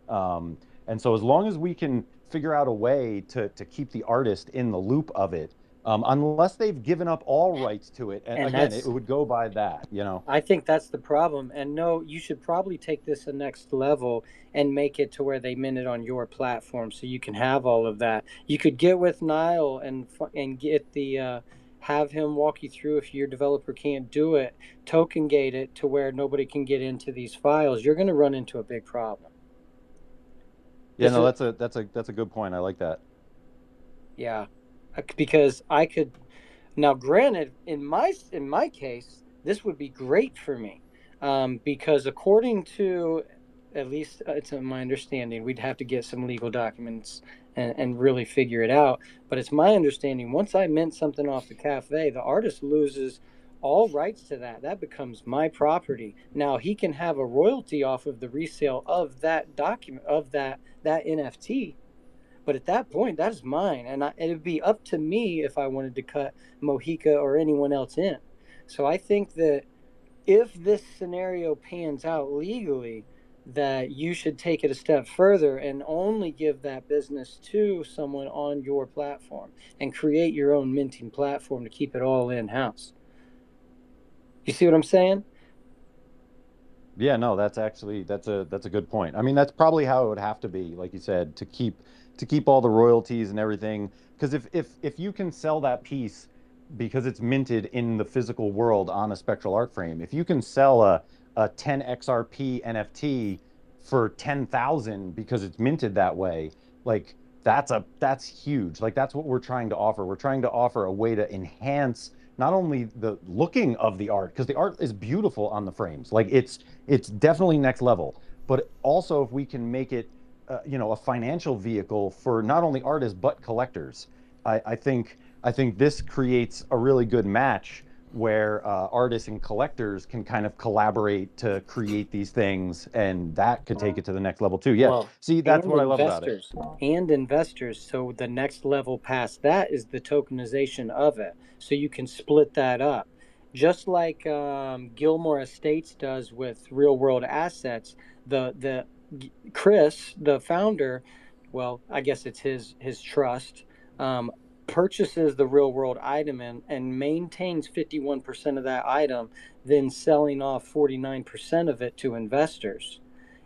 And so as long as we can figure out a way to keep the artist in the loop of it, unless they've given up all rights to it. And And again, it that's, would go by that, you know. I think that's the problem. And no, you should probably take this a next level and make it to where they mint it on your platform so you can have all of that. You could get with Niall and get the have him walk you through if your developer can't do it, token gate it to where nobody can get into these files. You're going to run into a big problem. Yeah, This no, is that's a good point. I like that. yeah, because I could now. Granted, in my case, this would be great for me, because according to, at least it's my understanding, we'd have to get some legal documents and really figure it out. But it's my understanding once I mint something off the cafe, the artist loses all rights to that. That becomes my property. Now he can have a royalty off of the resale of that document of that NFT, but at that point, that is mine, and it'd be up to me if I wanted to cut Mojica or anyone else in. So I think that if this scenario pans out legally, that you should take it a step further and only give that business to someone on your platform and create your own minting platform to keep it all in house. You see what I'm saying? Yeah, no, that's a good point. I mean, that's probably how it would have to be, like you said, to keep all the royalties and everything. Because if you can sell that piece because it's minted in the physical world on a spectral art frame, if you can sell a 10 XRP NFT for 10,000 because it's minted that way, like that's huge. Like that's what we're trying to offer. We're trying to offer a way to enhance not only the looking of the art, because the art is beautiful on the frames. Like it's definitely next level. But also, if we can make it, a financial vehicle for not only artists but collectors, I think this creates a really good match where artists and collectors can kind of collaborate to create these things, and that could take it to the next level too. Yeah, Well, see, that's and what I love about it. investors. So the next level past that is the tokenization of it. So you can split that up, just like Gilmore Estates does with real world assets. The Chris, the founder, well, I guess it's his trust. Um, Purchases the real world item and maintains 51% of that item, then selling off 49% of it to investors.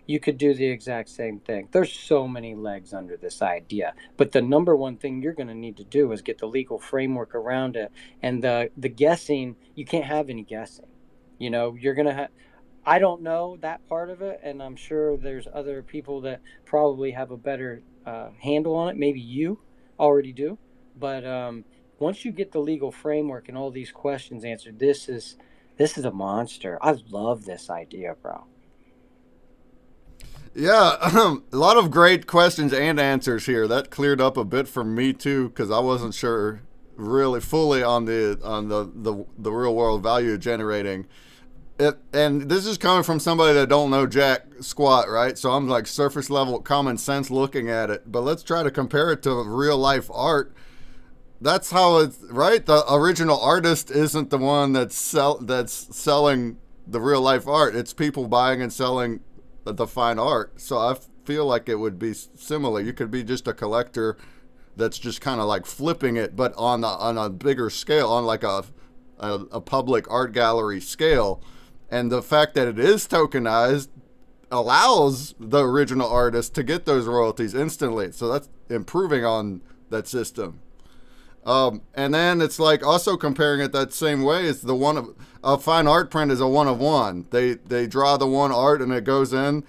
You could do the exact same thing. There's so many legs under this idea, but the number one thing you're going to need to do is get the legal framework around it. And the guessing, you can't have any guessing. You're going to have, I don't know that part of it, and I'm sure there's other people that probably have a better handle on it. Maybe you already do, but once you get the legal framework and all these questions answered, this is a monster. I love this idea, bro. Yeah, a lot of great questions and answers here. That cleared up a bit for me too, because I wasn't sure really fully on the real world value generating. And this is coming from somebody that don't know jack squat, right? So I'm like surface level common sense looking at it. But let's try to compare it to real life art. That's how it's right. The original artist isn't the one that's selling the real life art. It's people buying and selling the fine art. So I feel like it would be similar. You could be just a collector that's just kind of like flipping it, but on a bigger scale, on like a public art gallery scale. And the fact that it is tokenized allows the original artist to get those royalties instantly. So that's improving on that system. And then it's like also comparing it that same way. It's the one of a fine art print is a one of one. They draw the one art and it goes in.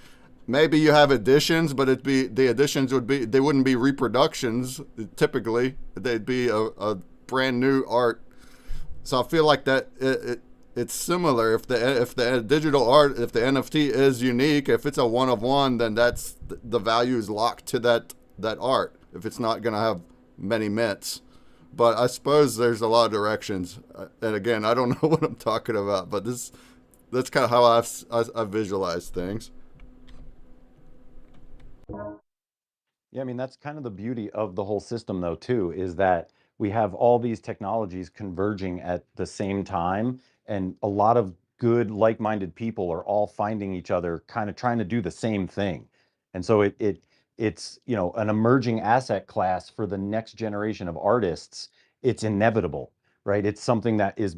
Maybe you have additions, but the additions they wouldn't be reproductions typically. They'd be a brand new art. So I feel like that it's similar. If the digital art, if the NFT is unique, if it's a one of one, then that's the value is locked to that art. If it's not gonna have many mints. But I suppose there's a lot of directions, and again, I don't know what I'm talking about. But that's kind of how I've visualized things. Yeah, I mean, that's kind of the beauty of the whole system, though, too, is that we have all these technologies converging at the same time, and a lot of good, like-minded people are all finding each other, kind of trying to do the same thing. And so it's an emerging asset class for the next generation of artists. it's inevitable, right? It's something that is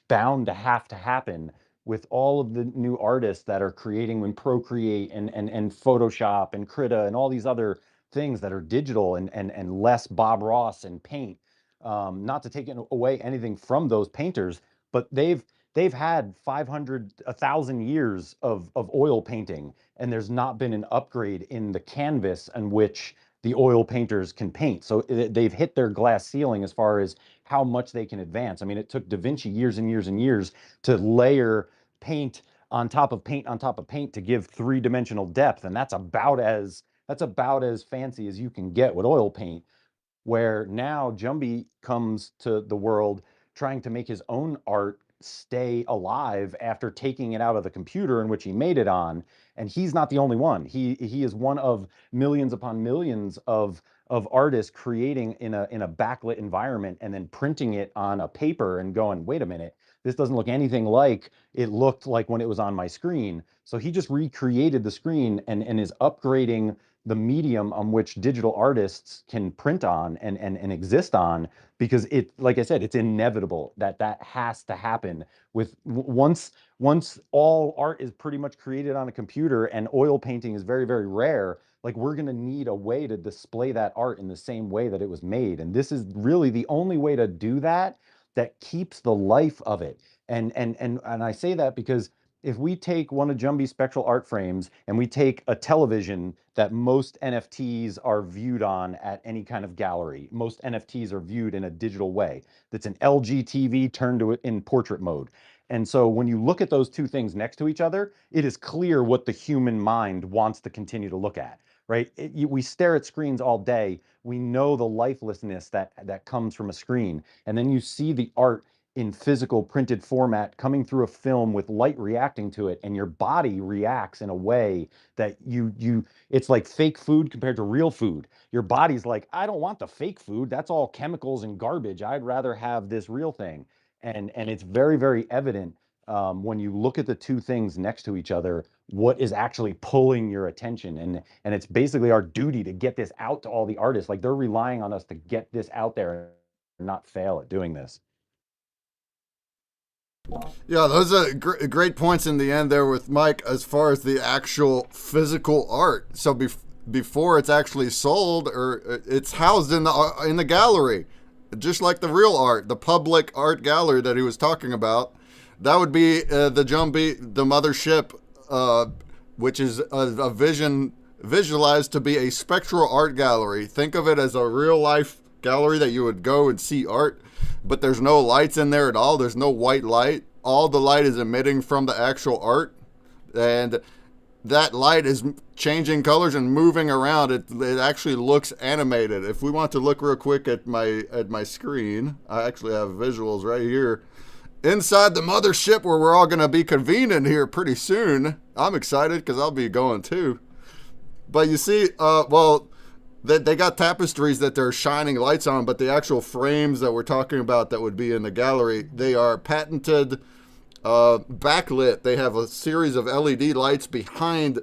bound to happen with all of the new artists that are creating in Procreate and Photoshop and Krita and all these other things that are digital and less Bob Ross and paint. Not to take away anything from those painters, but they've had 500, 1,000 years of oil painting, and there's not been an upgrade in the canvas on which the oil painters can paint. So they've hit their glass ceiling as far as how much they can advance. I mean, it took Da Vinci years and years and years to layer paint on top of paint on top of paint to give three-dimensional depth, and that's about as fancy as you can get with oil paint. Where now Jumbie comes to the world trying to make his own art stay alive after taking it out of the computer in which he made it on. And he's not the only one. He is one of millions upon millions of artists creating in a backlit environment and then printing it on a paper and going, wait a minute, this doesn't look anything like it looked like when it was on my screen. So he just recreated the screen and is upgrading the medium on which digital artists can print on and exist on, because it, like I said, it's inevitable that has to happen with once all art is pretty much created on a computer and oil painting is very, very rare. Like, we're going to need a way to display that art in the same way that it was made, and this is really the only way to do that keeps the life of it. And I say that because if we take one of Jumbie's spectral art frames and we take a television that most NFTs are viewed on at any kind of gallery, most NFTs are viewed in a digital way. That's an LG TV turned to it in portrait mode. And so when you look at those two things next to each other, it is clear what the human mind wants to continue to look at, right? We stare at screens all day. We know the lifelessness that comes from a screen. And then you see the art in physical printed format coming through a film with light reacting to it, and your body reacts in a way that it's like fake food compared to real food. Your body's like, I don't want the fake food, that's all chemicals and garbage, I'd rather have this real thing. And it's very, very evident when you look at the two things next to each other, what is actually pulling your attention. And it's basically our duty to get this out to all the artists. Like, they're relying on us to get this out there and not fail at doing this. Yeah, those are great points in the end there with Mike as far as the actual physical art. So before it's actually sold, or it's housed in the gallery, just like the real art, the public art gallery that he was talking about. That would be the mothership, which is a vision visualized to be a spectral art gallery. Think of it as a real life gallery that you would go and see art, but there's no lights in there at all. There's no white light. All the light is emitting from the actual art, and that light is changing colors and moving around. It actually looks animated. If we want to look real quick at my screen, I actually have visuals right here. Inside the mothership, where we're all going to be convening here pretty soon. I'm excited because I'll be going too. But you see, they got tapestries that they're shining lights on, but the actual frames that we're talking about that would be in the gallery, they are patented backlit. They have a series of LED lights behind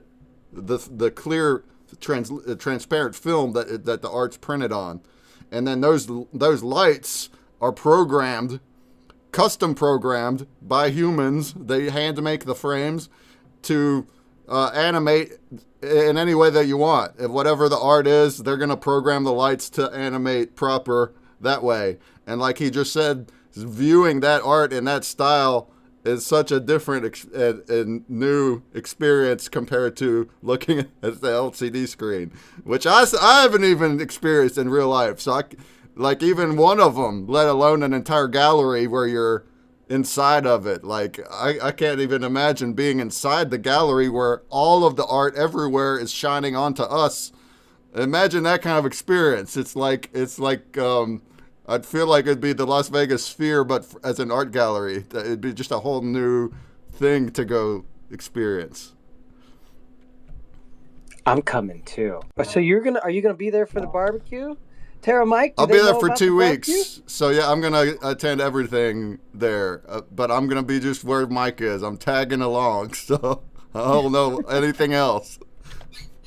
the clear transparent film that the art's printed on. And then those lights are custom programmed by humans. They hand make the frames to animate in any way that you want. If whatever the art is, they're going to program the lights to animate proper that way. And like he just said, viewing that art in that style is such a different and new experience compared to looking at the LCD screen, which I haven't even experienced in real life. So like even one of them, let alone an entire gallery where you're inside of it. Like I can't even imagine being inside the gallery where all of the art everywhere is shining onto us. Imagine that kind of experience. It's like I'd feel like it'd be the Las Vegas Sphere, but as an art gallery. It'd be just a whole new thing to go experience. I'm coming too. So are you gonna be there for the barbecue? Tara, Mike, I'll be there for 2 weeks. So yeah, I'm going to attend everything there. But I'm going to be just where Mike is. I'm tagging along, so I don't know anything else.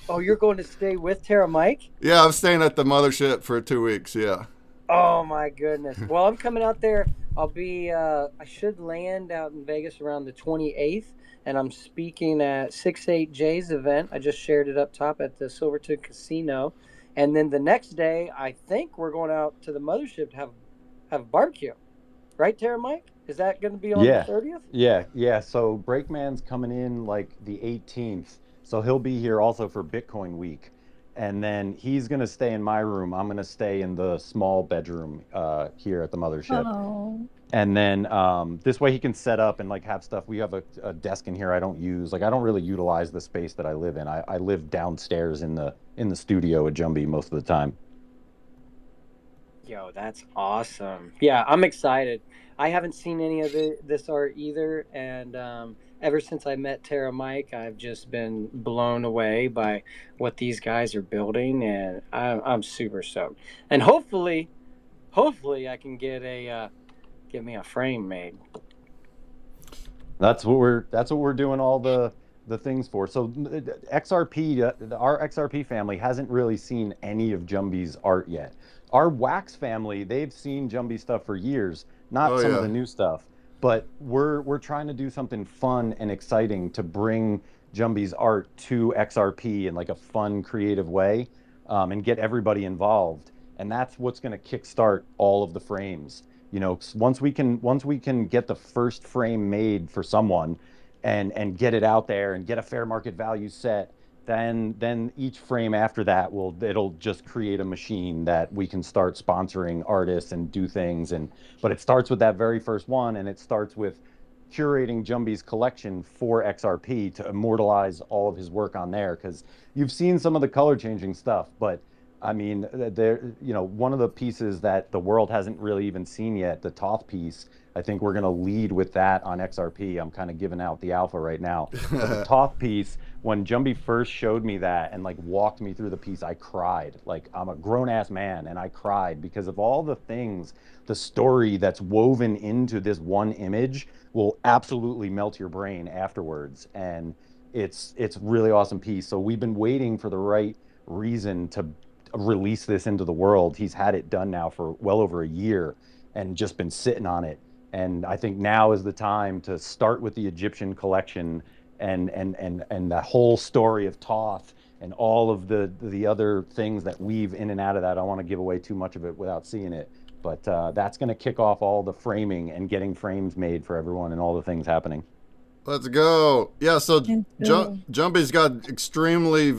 Oh, you're going to stay with Tara, Mike? Yeah, I'm staying at the mothership for 2 weeks, yeah. Oh my goodness. Well, I'm coming out there. I'll be I should land out in Vegas around the 28th, and I'm speaking at 68J's event. I just shared it up top at the Silverton Casino. And then the next day, I think we're going out to the mothership to have a barbecue. Right, Tara Mike? Is that going to be on the Yeah, 30th? yeah. So Breakman's coming in like the 18th, so he'll be here also for Bitcoin week, and then he's gonna stay in my room. I'm gonna stay in the small bedroom here at the mothership, Oh, and then this way he can set up and like have stuff. We have a desk in here I don't use. Like I don't really utilize the space that I live in. I live downstairs in the studio at Jumbie most of the time. Yo, that's awesome. Yeah, I'm excited. I haven't seen any of this art either, and ever since I met Tara Mike, I've just been blown away by what these guys are building, and I'm super stoked. And hopefully, I can get me a frame made. That's what we're doing all the things for. So XRP, our XRP family hasn't really seen any of Jumbie's art yet. Our Wax family, they've seen Jumbie stuff for years, not Oh some of yeah. the new stuff, but we're trying to do something fun and exciting to bring Jumbie's art to XRP in like a fun, creative way, and get everybody involved. And that's what's going to kickstart all of the frames. Once we can get the first frame made for someone and get it out there and get a fair market value set, then each frame after that it'll just create a machine that we can start sponsoring artists and do things. But it starts with that very first one, and it starts with curating Jumbie's collection for XRP to immortalize all of his work on there, because you've seen some of the color changing stuff, but I mean, one of the pieces that the world hasn't really even seen yet, the Toth piece, I think we're going to lead with that on XRP. I'm kind of giving out the alpha right now. But the Toth piece, when Jumbie first showed me that and like walked me through the piece, I cried. Like I'm a grown ass man and I cried because of all the things, the story that's woven into this one image will absolutely melt your brain afterwards. And it's really awesome piece. So we've been waiting for the right reason to release this into the world. He's had it done now for well over a year and just been sitting on it. And I think now is the time to start with the Egyptian collection and the whole story of Thoth and all of the other things that weave in and out of that. I don't want to give away too much of it without seeing it, but that's going to kick off all the framing and getting frames made for everyone and all the things happening. Let's go. Yeah, so let's go. Jumbie's got extremely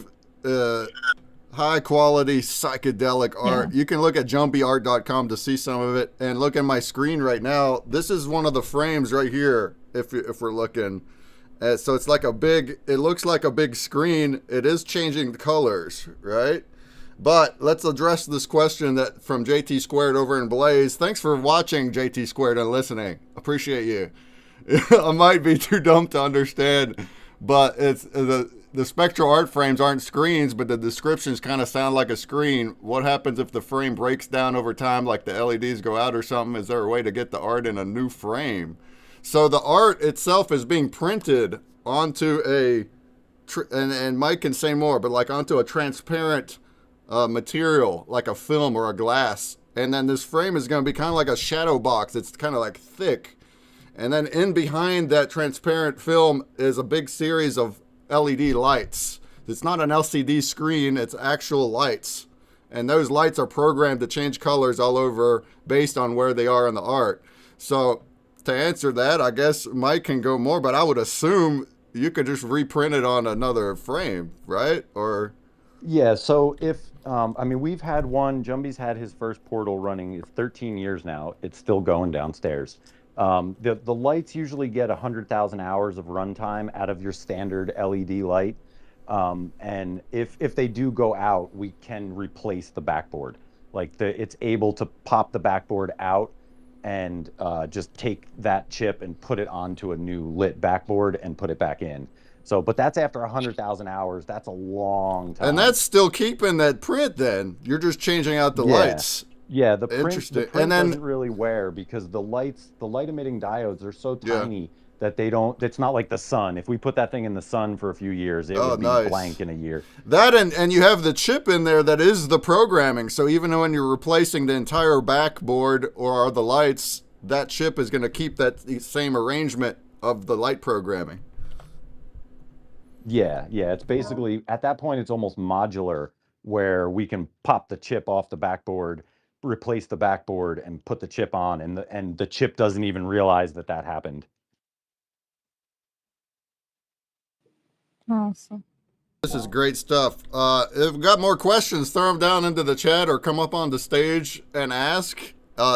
high quality psychedelic art. Yeah. You can look at jumbieart.com to see some of it, and look at my screen right now. This is one of the frames right here. If we're looking, so it's like it looks like a big screen. It is changing the colors, right? But let's address this question that from JT Squared over in Blaze. Thanks for watching, JT Squared, and listening. Appreciate you. I might be too dumb to understand, but it's the spectral art frames aren't screens, but the descriptions kind of sound like a screen. What happens if the frame breaks down over time, like the LEDs go out or something? Is there a way to get the art in a new frame? So the art itself is being printed onto and Mike can say more, but like onto a transparent material, like a film or a glass. And then this frame is going to be kind of like a shadow box. It's kind of like thick. And then in behind that transparent film is a big series of LED lights. It's not an LCD screen, it's actual lights. And those lights are programmed to change colors all over based on where they are in the art. So to answer that, I guess Mike can go more, but I would assume you could just reprint it on another frame, right? Or Yeah, so we've had one, Jumbie's had his first portal running, it's 13 years now. It's still going downstairs. The lights usually get 100,000 hours of runtime out of your standard LED light. And if they do go out, we can replace the backboard. Like it's able to pop the backboard out and just take that chip and put it onto a new lit backboard and put it back in. So, but that's after 100,000 hours. That's a long time. and that's still keeping that print then. You're just changing out the Yeah. lights. Yeah, the print Interesting. the print And then- doesn't really wear because the light emitting diodes are so Yeah. tiny that they don't. It's not like the sun. If we put that thing in the sun for a few years, it would be nice. blank in a year. That and you have the chip in there that is the programming. So even when you're replacing the entire backboard or the lights, that chip is going to keep that same arrangement of the light programming. Yeah, it's basically at that point it's almost modular where we can pop the chip off the backboard, replace the backboard, and put the chip on, and the chip doesn't even realize that happened. Awesome. This is great stuff. If you've got more questions, throw them down into the chat or come up on the stage and ask.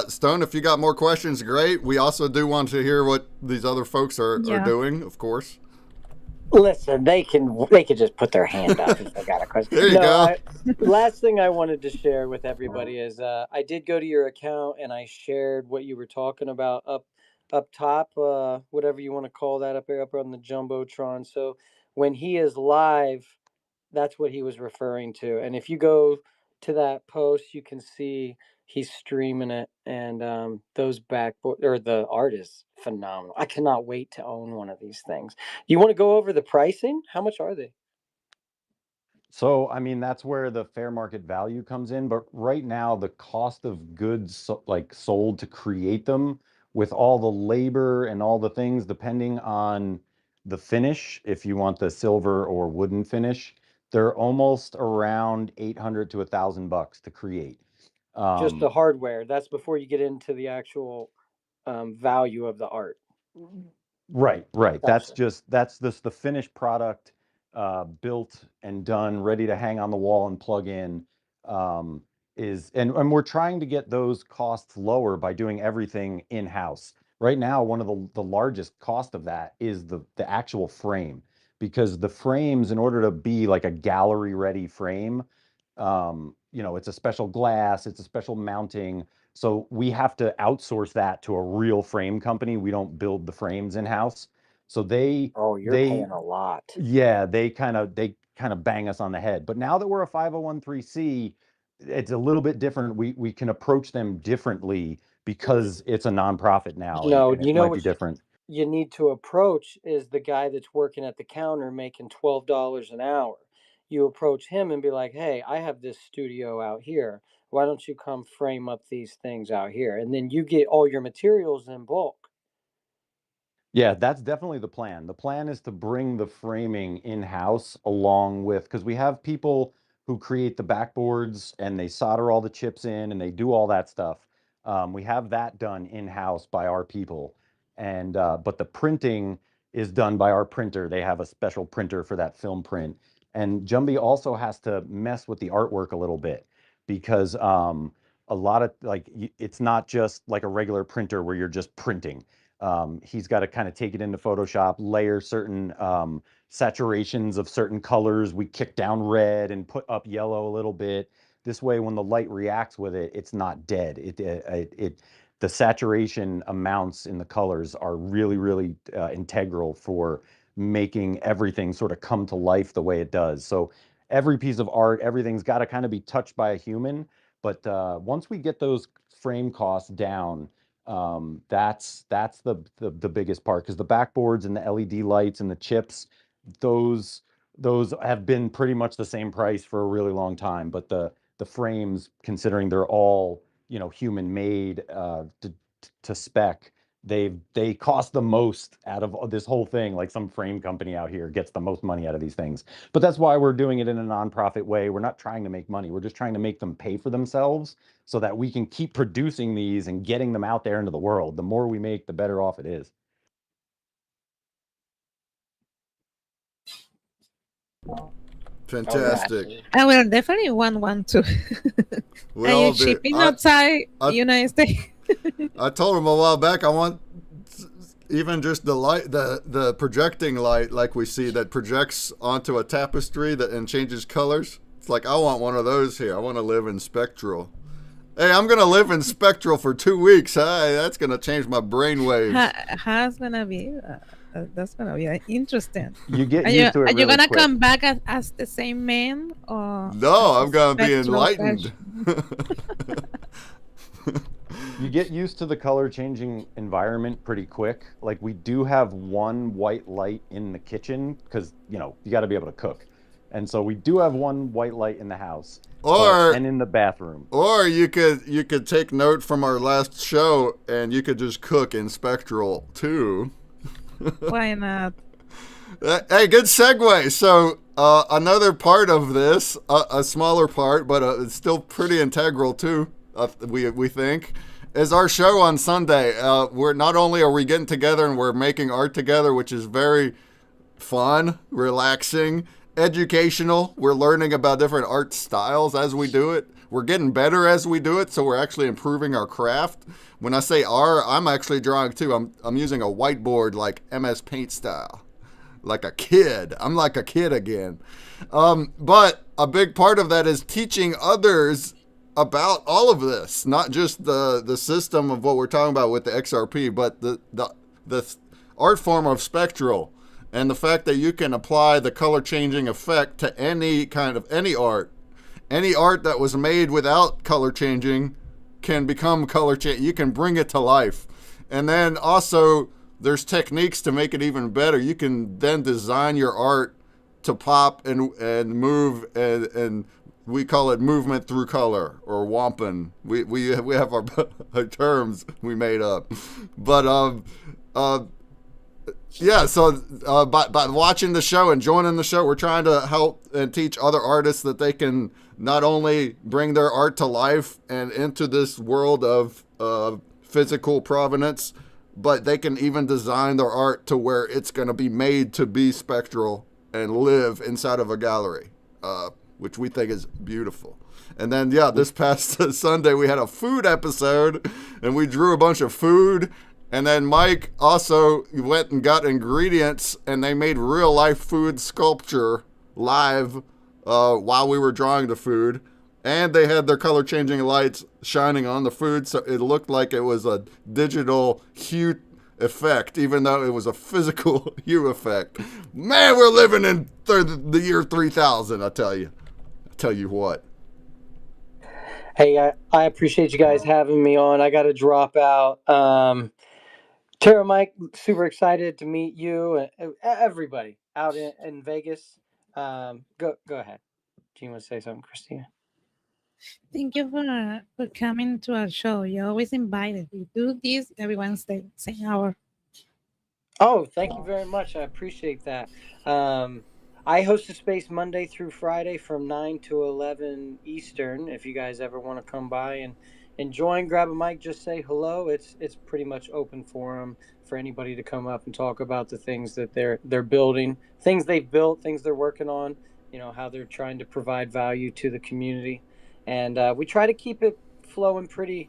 Stone, if you got more questions, great. We also do want to hear what these other folks are doing, of course. Listen, they can just put their hand up if they got a question. There you go. Last thing I wanted to share with everybody is I did go to your account and I shared what you were talking about up top, whatever you want to call that, up on the Jumbotron. So when he is live, that's what he was referring to. And if you go to that post, you can see he's streaming it, and those backboard or the art is phenomenal. I cannot wait to own one of these things. You want to go over the pricing? How much are they? So, I mean, that's where the fair market value comes in. But right now, the cost of goods like sold to create them, with all the labor and all the things, depending on the finish, if you want the silver or wooden finish, they're almost around 800 to $1,000 to create. Just the hardware. That's before you get into the actual value of the art. Right. Gotcha. That's the finished product, built and done, ready to hang on the wall and plug in. And we're trying to get those costs lower by doing everything in-house. Right now, one of the largest cost of that is the actual frame, because the frames, in order to be like a gallery ready frame, it's a special glass, it's a special mounting. So we have to outsource that to a real frame company. We don't build the frames in-house. So you're paying a lot. Yeah, they kind of bang us on the head. But now that we're a 501(c), it's a little bit different. We can approach them differently because it's a nonprofit now. No, and you it know might what be different. you need to approach is the guy that's working at the counter making $12 an hour. You approach him and be like, hey, I have this studio out here. Why don't you come frame up these things out here? And then you get all your materials in bulk. Yeah, that's definitely the plan. The plan is to bring the framing in-house along with, because we have people who create the backboards and they solder all the chips in and they do all that stuff. We have that done in-house by our people. And but the printing is done by our printer. They have a special printer for that film print. And Jumby also has to mess with the artwork a little bit, because a lot of it's not just like a regular printer where you're just printing. He's got to kind of take it into Photoshop, layer certain saturations of certain colors. We kick down red and put up yellow a little bit. This way, when the light reacts with it, it's not dead. The saturation amounts in the colors are really, really integral for making everything sort of come to life the way it does. So every piece of art, everything's got to kind of be touched by a human. But once we get those frame costs down, that's the biggest part, because the backboards and the LED lights and the chips, those have been pretty much the same price for a really long time. But the frames, considering they're all human made to spec, they cost the most out of this whole thing. Like, some frame company out here gets the most money out of these things. But that's why we're doing it in a nonprofit way. We're not trying to make money. We're just trying to make them pay for themselves so that we can keep producing these and getting them out there into the world. The more we make, the better off it is. Fantastic. I will definitely want one too. We Are all you do. shipping outside United States? I told him a while back I want even just the light, the projecting light, like we see, that projects onto a tapestry and changes colors. It's like, I want one of those here. I want to live in spectral. Hey, I'm gonna live in spectral for 2 weeks. Hey, that's gonna change my brain waves. How's gonna be? That's gonna be interesting. You get used to it. Are you really gonna quick. come back as the same man, or No, I'm gonna be enlightened. You get used to the color changing environment pretty quick. Like we do have one white light in the kitchen because, you got to be able to cook. And so we do have one white light in the house and in the bathroom. Or you could take note from our last show and you could just cook in Spectral too. Why not? Hey, good segue. So another part of this, a smaller part, but it's still pretty integral too. We think is our show on Sunday. We're not only are we getting together and we're making art together, which is very fun, relaxing, educational. We're learning about different art styles as we do it. We're getting better as we do it, so we're actually improving our craft. When I say I'm actually drawing too. I'm using a whiteboard like MS Paint style. Like a kid. I'm like a kid again. But a big part of that is teaching others about all of this, not just the system of what we're talking about with the XRP, but the art form of Spectral and the fact that you can apply the color changing effect to any art. Any art that was made without color changing can become color change. You can bring it to life. And then also there's techniques to make it even better. You can then design your art to pop and move and we call it movement through color or wampin. We have our terms we made up. But yeah, so by watching the show and joining the show, we're trying to help and teach other artists that they can not only bring their art to life and into this world of physical provenance, but they can even design their art to where it's going to be made to be spectral and live inside of a gallery, which we think is beautiful. And then, yeah, this past Sunday, we had a food episode, and we drew a bunch of food. And then Mike also went and got ingredients, and they made real-life food sculpture live while we were drawing the food. And they had their color-changing lights shining on the food, so it looked like it was a digital hue effect, even though it was a physical hue effect. Man, we're living in the year 3000, I tell you. I tell you what. Hey, I appreciate you guys having me on. I got to drop out. Tara, Mike, super excited to meet you and everybody out in Vegas. Go ahead. Do you want to say something, Christina? Thank you for coming to our show. You're always invited. We do this every Wednesday, same hour. Oh, thank you very much. I appreciate that. I host a space Monday through Friday from 9 to 11 Eastern. If you guys ever want to come by and join, grab a mic, just say hello. It's pretty much open forum for anybody to come up and talk about the things that they're building, things they've built, things they're working on, how they're trying to provide value to the community. And we try to keep it flowing pretty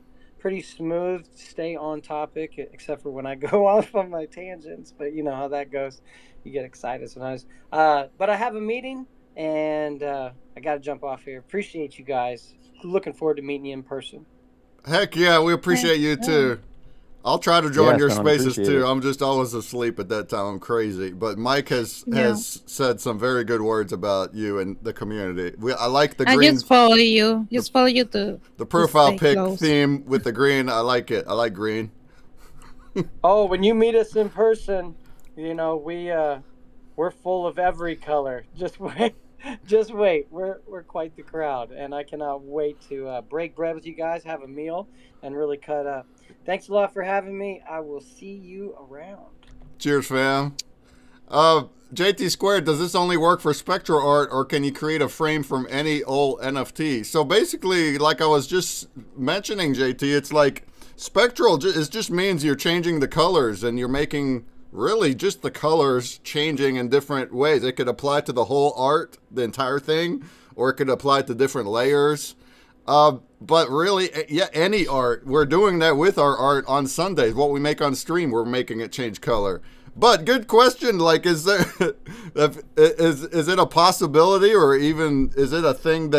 smooth, stay on topic, except for when I go off on my tangents. But you know how that goes. You get excited sometimes. But I have a meeting, and I got to jump off here. Appreciate you guys. Looking forward to meeting you in person. Heck yeah, we appreciate you too. I'll try to join your spaces too. It. I'm just always asleep at that time. I'm crazy. But Mike has said some very good words about you and the community. I like the green. I just follow you. Just follow you too. The profile pic theme with the green. I like it. I like green. Oh, when you meet us in person, we're full of every color. Just wait. Just wait. We're quite the crowd, and I cannot wait to break bread with you guys, have a meal, and really cut up. Thanks a lot for having me. I will see you around. Cheers, fam. JT Squared, does this only work for spectral art, or can you create a frame from any old NFT? So basically, like I was just mentioning, JT, it's like spectral just means you're changing the colors, and you're making really just the colors changing in different ways. It could apply to the whole art, the entire thing, or it could apply to different layers. But really, yeah, any art. We're doing that with our art on Sundays. What we make on stream, we're making it change color. But good question. Like, is there is it a possibility, or even is it a thing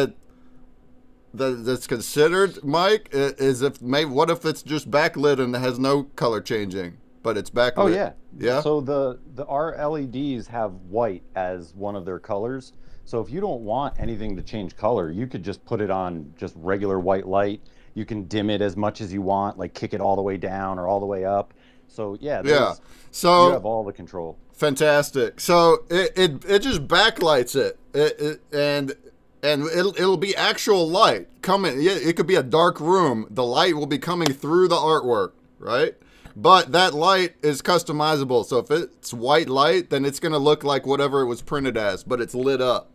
that's considered, Mike? What if it's just backlit and it has no color changing, but it's backlit? Oh yeah, yeah. So our LEDs have white as one of their colors. So if you don't want anything to change color, you could just put it on just regular white light. You can dim it as much as you want, like kick it all the way down or all the way up. So yeah, Yeah. you have So all the control. fantastic. So it just backlights and it'll be actual light coming. Yeah, it could be a dark room. The light will be coming through the artwork, right? But that light is customizable. So if it's white light, then it's going to look like whatever it was printed as, but it's lit up.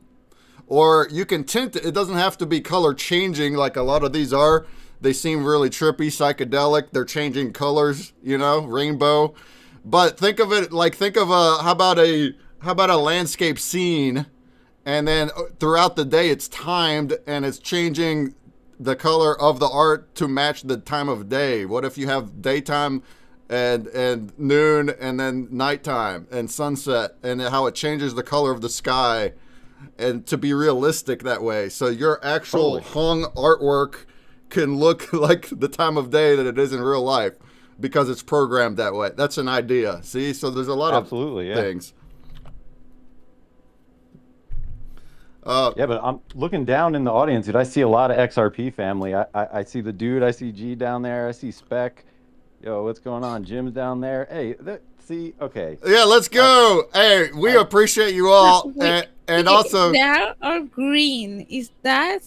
Or you can tint it. It doesn't have to be color changing like a lot of these are. They seem really trippy, psychedelic. They're changing colors, rainbow. But think of it like how about a landscape scene, and then throughout the day it's timed and it's changing the color of the art to match the time of day. What if you have daytime and noon and then nighttime and sunset, and how it changes the color of the sky, and to be realistic that way. So your actual hung artwork can look like the time of day that it is in real life because it's programmed that way. That's an idea. See? So there's a lot of things. Yeah, but I'm looking down in the audience, dude. I see a lot of XRP family. I see the dude. I see G down there. I see Spec. Yo, what's going on? Jim's down there. Hey, see, okay. Yeah, let's go. Hey, we appreciate you all. And also... That or green. Is that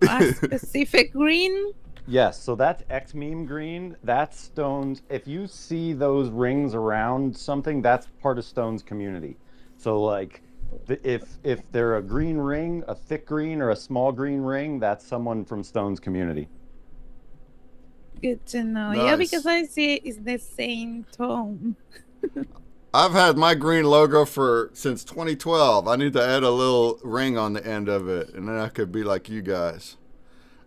a specific green? Yes, so that's X meme green. That's Stone's. If you see those rings around something, that's part of Stone's community. So like, if they're a green ring, a thick green or a small green ring, that's someone from Stone's community. Good to know. Nice. Yeah, because I see it's the same tone. I've had my green logo since 2012. I need to add a little ring on the end of it, and then I could be like you guys.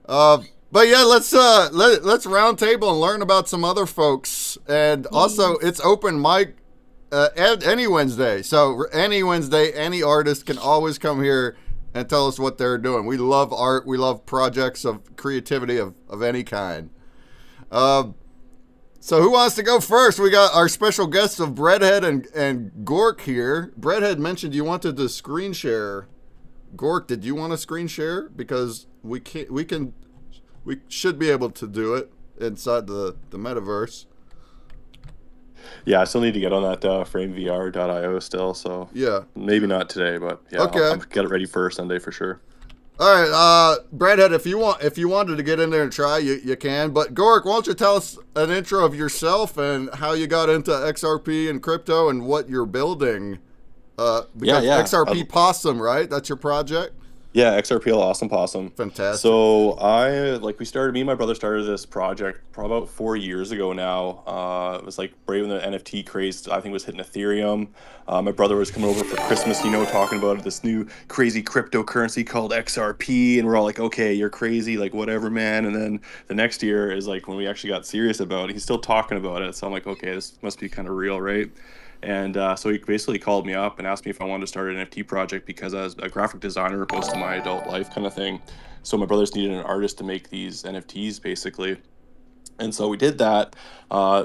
But yeah, let's round table and learn about some other folks. And also, it's open mic any Wednesday. So any Wednesday, any artist can always come here and tell us what they're doing. We love art. We love projects of creativity of any kind. So who wants to go first? We got our special guests of Breadhead and Gork here. Breadhead mentioned you wanted to screen share. Gork, did you want to screen share? Because we should be able to do it inside the metaverse. Yeah, I still need to get on that framevr.io still, so yeah, maybe not today, but yeah, okay. I'll get it ready for Sunday for sure. All right, Breadhead, if you wanted to get in there and try, you can. But Gork, why don't you tell us an intro of yourself and how you got into XRP and crypto and what you're building? Because XRP Possum, right? That's your project? Yeah, XRP Awesome Possum. Fantastic. So me and my brother started this project probably about 4 years ago now. It was like right when the NFT craze, I think, was hitting Ethereum. My brother was coming over for Christmas, talking about this new crazy cryptocurrency called XRP. And we're all like, okay, you're crazy, like whatever, man. And then the next year is like when we actually got serious about it. He's still talking about it. So I'm like, okay, this must be kind of real, right? And so he basically called me up and asked me if I wanted to start an NFT project because I was a graphic designer most of my adult life kind of thing. So my brothers needed an artist to make these NFTs basically. And so we did that.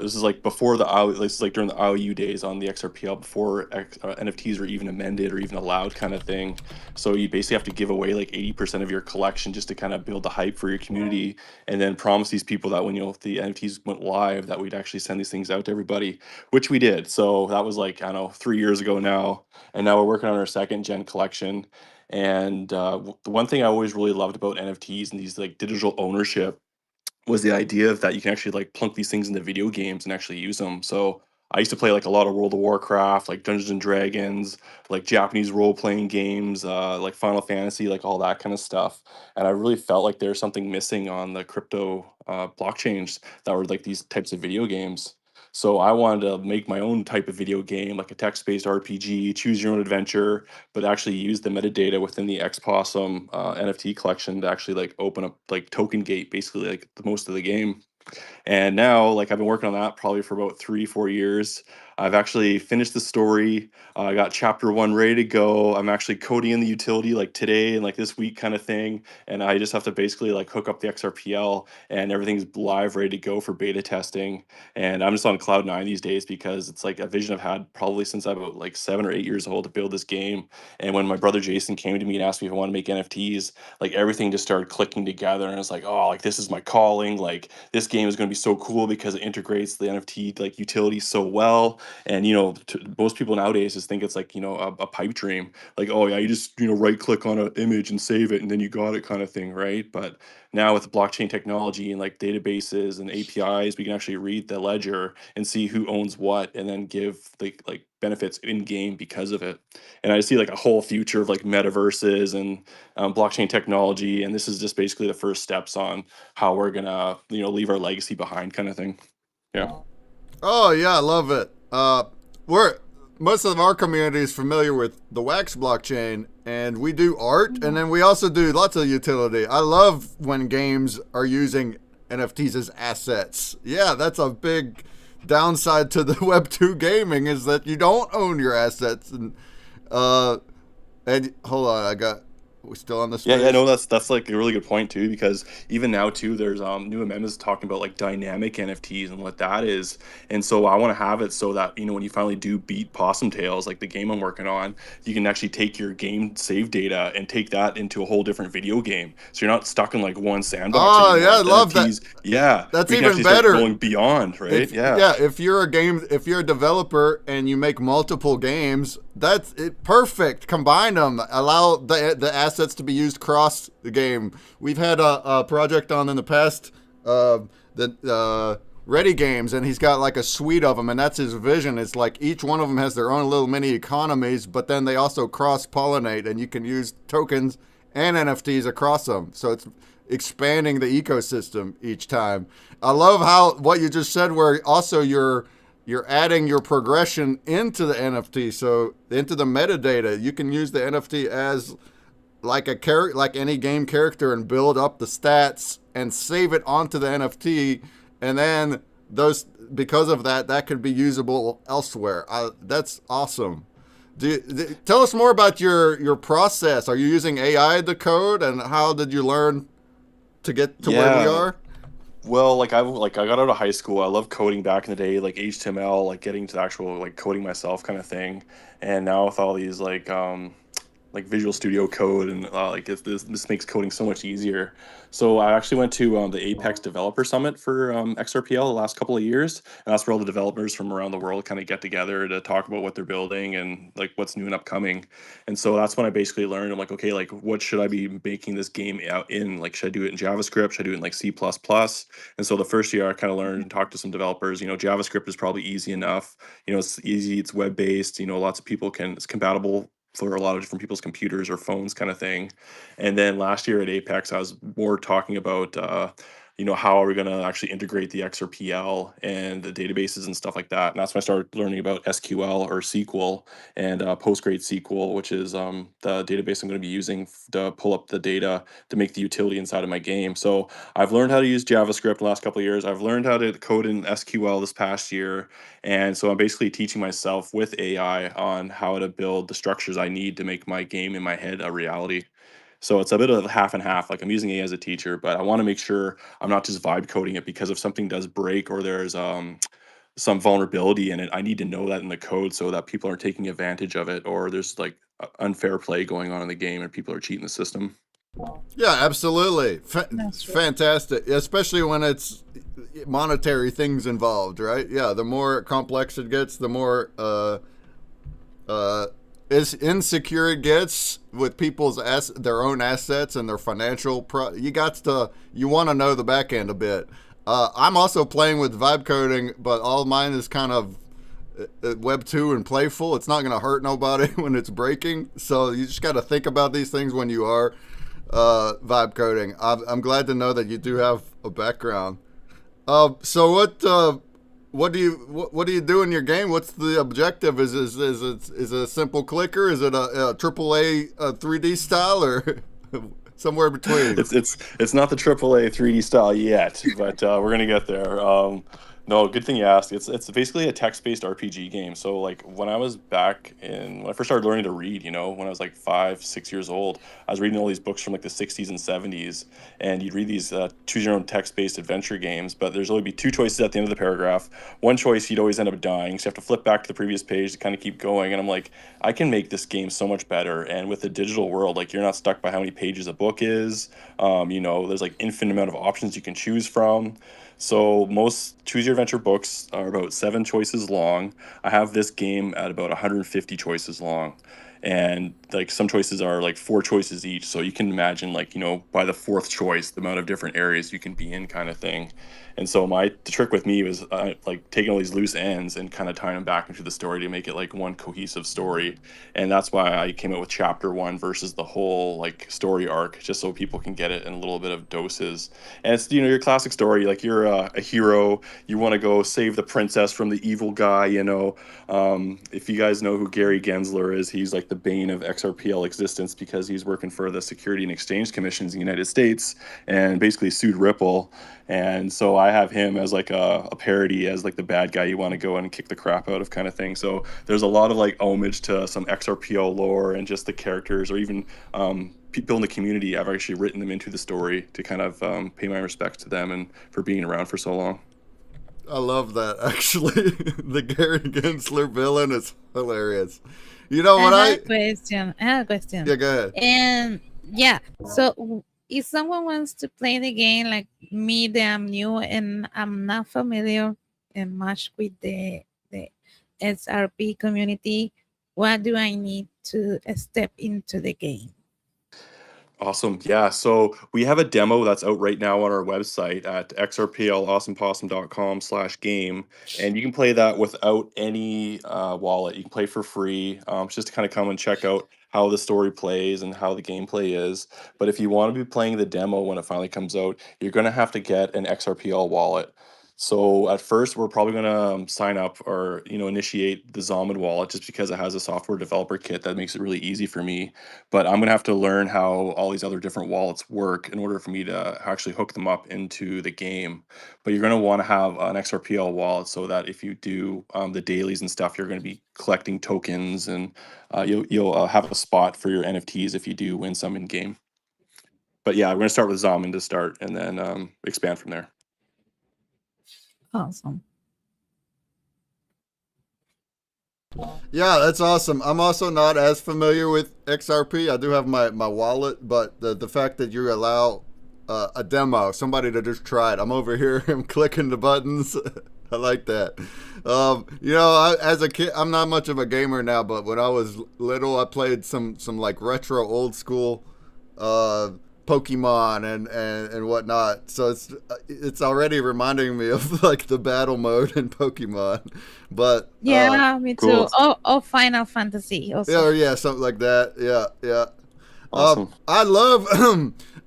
This is like before this is like during the IOU days on the XRPL, before NFTs were even amended or even allowed kind of thing. So you basically have to give away like 80% of your collection just to kind of build the hype for your community, and then promise these people that when the NFTs went live that we'd actually send these things out to everybody, which we did. So that was like, I don't know, 3 years ago now. And now we're working on our second gen collection. And the one thing I always really loved about NFTs and these like digital ownership was the idea of that you can actually like plunk these things into video games and actually use them. So I used to play like a lot of World of Warcraft, like Dungeons and Dragons, like Japanese role-playing games, like Final Fantasy, like all that kind of stuff. And I really felt like there's something missing on the crypto blockchains that were like these types of video games. So I wanted to make my own type of video game, like a text-based RPG, choose your own adventure, but actually use the metadata within the XPossum NFT collection to actually like open up like token gate, basically like the most of the game. And now, like I've been working on that probably for about 3-4 years. I've actually finished the story. I got chapter 1 ready to go. I'm actually coding in the utility like today and like this week kind of thing. And I just have to basically like hook up the XRPL and everything's live, ready to go for beta testing. And I'm just on cloud 9 these days because it's like a vision I've had probably since I was like 7 or 8 years old to build this game. And when my brother Jason came to me and asked me if I want to make NFTs, like everything just started clicking together. And it's like, oh, like this is my calling. Like this game is going to be so cool because it integrates the NFT like utility so well. And most people nowadays just think it's like a pipe dream, like, oh yeah, you just right click on an image and save it and then you got it kind of thing, right? But now with blockchain technology and like databases and APIs, we can actually read the ledger and see who owns what and then give like benefits in game because of it. And I see like a whole future of like metaverses and blockchain technology, and this is just basically the first steps on how we're gonna leave our legacy behind kind of thing. Yeah. Oh yeah, I love it. We're most of our community is familiar with the Wax blockchain, and we do art, and then we also do lots of utility. I love when games are using NFTs as assets. Yeah, that's a big downside to the Web 2 gaming is that you don't own your assets. And hold on, we still on this? Yeah, no, that's like a really good point too, because even now too, there's new amendments talking about like dynamic NFTs and what that is. And so I want to have it so that when you finally do beat Possum Tails, like the game I'm working on, you can actually take your game save data and take that into a whole different video game. So you're not stuck in like one sandbox. Oh anymore. yeah, I love NFTs, that. Yeah, That's we can even actually start better. going beyond, right? If you're a developer and you make multiple games, that's it. Perfect. Combine them. Allow the assets to be used across the game. We've had a project on in the past, Ready Games, and he's got like a suite of them, and that's his vision. It's like each one of them has their own little mini economies, but then they also cross-pollinate, and you can use tokens and NFTs across them. So it's expanding the ecosystem each time. I love what you just said, where also you're adding your progression into the NFT, so into the metadata. You can use the NFT as like a character, like any game character, and build up the stats and save it onto the NFT, and then because of that could be usable elsewhere. That's awesome. Tell us more about your process. Are you using AI to code, and how did you learn to get to where we are? Well, I got out of high school. I loved coding back in the day, like HTML, like getting to the actual like coding myself kind of thing. And now with all these like Visual Studio Code and this makes coding so much easier. So I actually went to the Apex Developer Summit for XRPL the last couple of years, and that's where all the developers from around the world kind of get together to talk about what they're building and like what's new and upcoming. And so that's when I basically learned, I'm like, okay, like what should I be making this game out in? Like, should I do it in JavaScript? Should I do it in like C++? And so the first year I kind of learned and talked to some developers. JavaScript is probably easy enough. It's easy, it's web based. Lots of people it's compatible for a lot of different people's computers or phones kind of thing. And then last year at Apex, I was more talking about, how are we going to actually integrate the XRPL and the databases and stuff like that. And that's when I started learning about SQL or SQL and PostgreSQL, which is the database I'm going to be using to pull up the data to make the utility inside of my game. So I've learned how to use JavaScript the last couple of years. I've learned how to code in SQL this past year. And so I'm basically teaching myself with AI on how to build the structures I need to make my game in my head a reality. So it's a bit of half and half. Like I'm using AI as a teacher, but I want to make sure I'm not just vibe coding it, because if something does break or there's some vulnerability in it, I need to know that in the code so that people aren't taking advantage of it, or there's like unfair play going on in the game and people are cheating the system. Yeah, absolutely. Fantastic, especially when it's monetary things involved, right? Yeah, the more complex it gets, the more insecure it gets with people's their own assets and their financial you want to know the back end a bit. I'm also playing with vibe coding, but all mine is kind of Web 2 and playful. It's not going to hurt nobody when it's breaking, so you just got to think about these things when you are vibe coding. I'm glad to know that you do have a background. So what do you do in your game? What's the objective? Is it a simple clicker? Is it a AAA 3D style, or somewhere between? It's not the AAA 3D style yet, but we're gonna get there. No, good thing you asked. It's basically a text-based RPG game. So like when I was when I first started learning to read, when I was like 5, 6 years old, I was reading all these books from like the 60s and 70s, and you'd read these choose your own text-based adventure games, but there's only be two choices at the end of the paragraph. One choice you'd always end up dying, so you have to flip back to the previous page to kind of keep going. And I'm like, I can make this game so much better. And with the digital world, like you're not stuck by how many pages a book is. There's like infinite amount of options you can choose from. So most choose your adventure books are about 7 choices long. I have this game at about 150 choices long. And like some choices are like 4 choices each. So you can imagine like, by the fourth choice, the amount of different areas you can be in kind of thing. And so the trick with me was like taking all these loose ends and kind of tying them back into the story to make it like one cohesive story. And that's why I came out with chapter 1 versus the whole like story arc, just so people can get it in a little bit of doses. And it's, your classic story, like you're a hero, you want to go save the princess from the evil guy, If you guys know who Gary Gensler is, he's like the bane of XRPL existence because he's working for the Security and Exchange Commissions in the United States and basically sued Ripple. And so I have him as like a parody, as like the bad guy you want to go and kick the crap out of kind of thing. So there's a lot of like homage to some XRPL lore and just the characters, or even people in the community. I've actually written them into the story to kind of pay my respects to them and for being around for so long. I love that, actually. The Gary Gensler villain is hilarious. You know what I have a question. Yeah, go ahead. And yeah, so if someone wants to play the game like me, that I'm new and I'm not familiar and much with the SRP community, what do I need to step into the game? Awesome. Yeah. So we have a demo that's out right now on our website at xrplawesomepossum.com/game. And you can play that without any wallet. You can play for free, just to kind of come and check out how the story plays and how the gameplay is. But if you want to be playing the demo when it finally comes out, you're going to have to get an XRPL wallet. So at first, we're probably going to sign up or initiate the Zomid wallet, just because it has a software developer kit that makes it really easy for me. But I'm going to have to learn how all these other different wallets work in order for me to actually hook them up into the game. But you're going to want to have an XRPL wallet so that if you do the dailies and stuff, you're going to be collecting tokens, and you'll have a spot for your NFTs if you do win some in game. But yeah, we're going to start with Zomin to start, and then expand from there. Awesome. Yeah, that's awesome. I'm also not as familiar with XRP. I do have my wallet, but the fact that you allow a demo, somebody to just try it. I'm over here, I'm clicking the buttons. I like that. As a kid, I'm not much of a gamer now, but when I was little, I played some like retro old school Pokemon and whatnot. So it's already reminding me of like the battle mode in Pokemon. But yeah, me too. Cool. Oh, Final Fantasy also. Yeah, something like that. Yeah. Awesome. I love.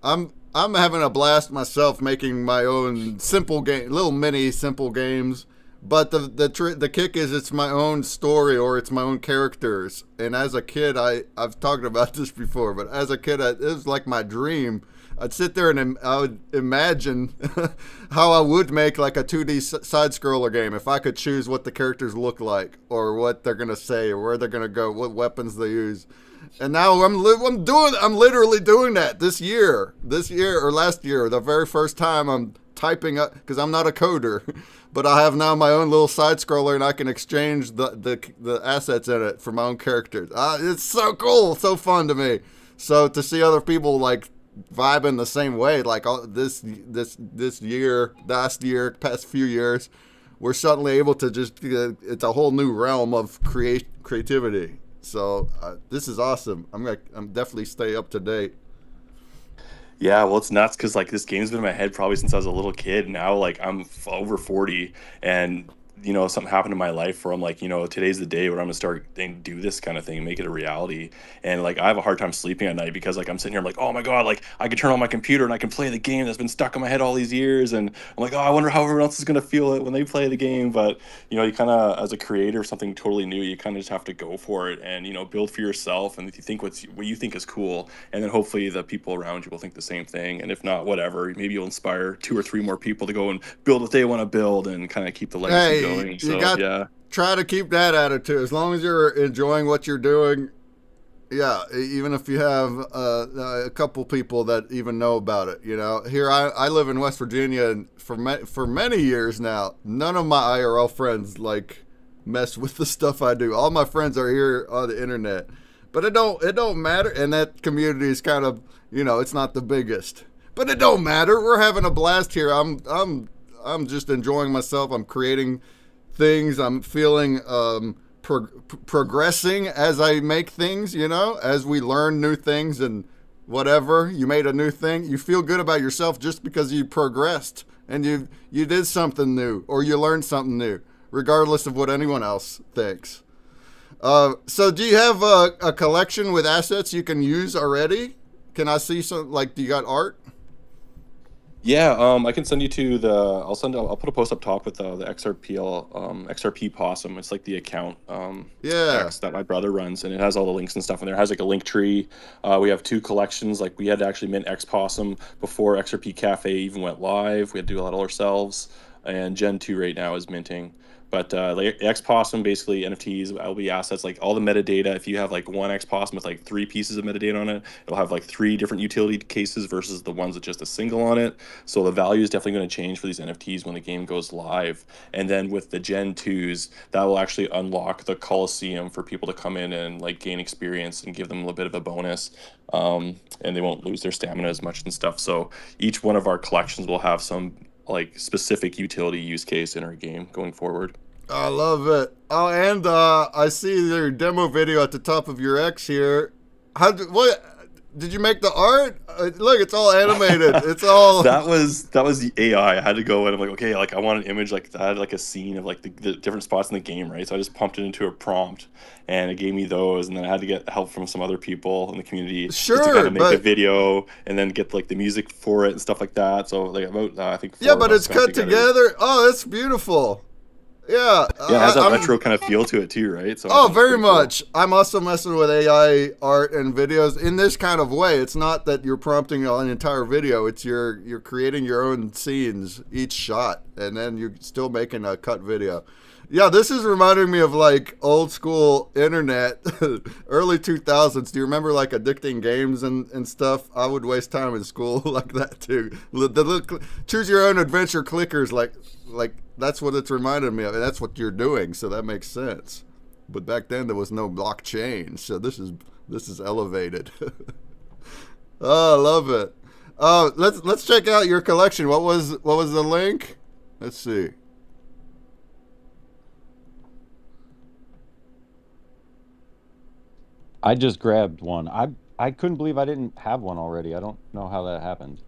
I'm having a blast myself making my own simple game, little mini simple games. But the kick is it's my own story, or it's my own characters. And as a kid, I've talked about this before, but as a kid, it was like my dream. I'd sit there and I would imagine how I would make like a 2D side-scroller game if I could choose what the characters look like, or what they're gonna say, or where they're gonna go, what weapons they use. And now I'm literally doing that this year or last year, the very first time I'm typing up, because I'm not a coder, but I have now my own little side scroller, and I can exchange the assets in it for my own characters. It's so cool, so fun to me. So to see other people like vibing the same way, like this year, last year, past few years, we're suddenly able to just it's a whole new realm of creativity. So this is awesome. I'm definitely stay up to date. Yeah, well, it's nuts because like this game's been in my head probably since I was a little kid. Now like I'm over 40, and something happened in my life where I'm like, today's the day where I'm gonna start and do this kind of thing, make it a reality. And like, I have a hard time sleeping at night because like I'm sitting here, I'm like, oh my god, like I can turn on my computer and I can play the game that's been stuck in my head all these years, and I'm like, oh, I wonder how everyone else is gonna feel it when they play the game. But you kind of, as a creator of something totally new, you kind of just have to go for it and build for yourself, and if you think what you think is cool, and then hopefully the people around you will think the same thing, and if not, whatever, maybe you'll inspire 2 or 3 more people to go and build what they want to build and kind of keep the legacy going. You So got yeah. Try to keep that attitude. As long as you're enjoying what you're doing, yeah, even if you have a couple people that even know about it. Here I live in West Virginia, and for many years now, none of my IRL friends like mess with the stuff I do. All my friends are here on the internet, but it don't matter. And that community is kind of, it's not the biggest, but it don't matter. We're having a blast here. I'm just enjoying myself. I'm creating things. I'm feeling progressing as I make things, as we learn new things, and whatever, you made a new thing, you feel good about yourself just because you progressed and you did something new, or you learned something new, regardless of what anyone else thinks. So do you have a collection with assets you can use already? Can I see some, like, do you got art? Yeah, I can send you to I'll put a post up top with the XRP Possum. It's like the account Yeah. X that my brother runs, and it has all the links and stuff in there. It has like a link tree. We have 2 collections. Like, we had to actually mint X Possum before XRP Cafe even went live. We had to do a lot all ourselves, and Gen 2 right now is minting. But like X Possum, basically NFTs, LB assets, like all the metadata. If you have like one X Possum with like 3 pieces of metadata on it, it'll have like 3 different utility cases versus the ones with just a single on it. So the value is definitely going to change for these NFTs when the game goes live. And then with the Gen 2s, that will actually unlock the Coliseum for people to come in and like gain experience and give them a little bit of a bonus. And they won't lose their stamina as much and stuff. So each one of our collections will have some like specific utility use case in our game going forward. I love it. Oh, and I see your demo video at the top of your X here. What did you make the art? Look, it's all animated. It's all that was the AI. I had to go in. I'm like, okay, like I want an image like that, had like a scene of like the different spots in the game, right? So I just pumped it into a prompt, and it gave me those, and then I had to get help from some other people in the community just to kind of make a video and then get like the music for it and stuff like that. So like about I think 4 yeah, of but us it's got cut together. Oh, that's beautiful. Yeah, yeah, it has that retro kind of feel to it too, right? So oh, very much. Cool. I'm also messing with AI art and videos in this kind of way. It's not that you're prompting an entire video. It's you're creating your own scenes each shot, and then you're still making a cut video. Yeah, this is reminding me of like old school internet, early 2000s. Do you remember like addicting games and stuff? I would waste time in school like that too. The choose your own adventure clickers, like that's what it's reminded me of, and that's what you're doing. So that makes sense. But back then there was no blockchain, so this is elevated. Oh, I love it. Let's check out your collection. What was the link? Let's see. I just grabbed one. I couldn't believe I didn't have one already. I don't know how that happened.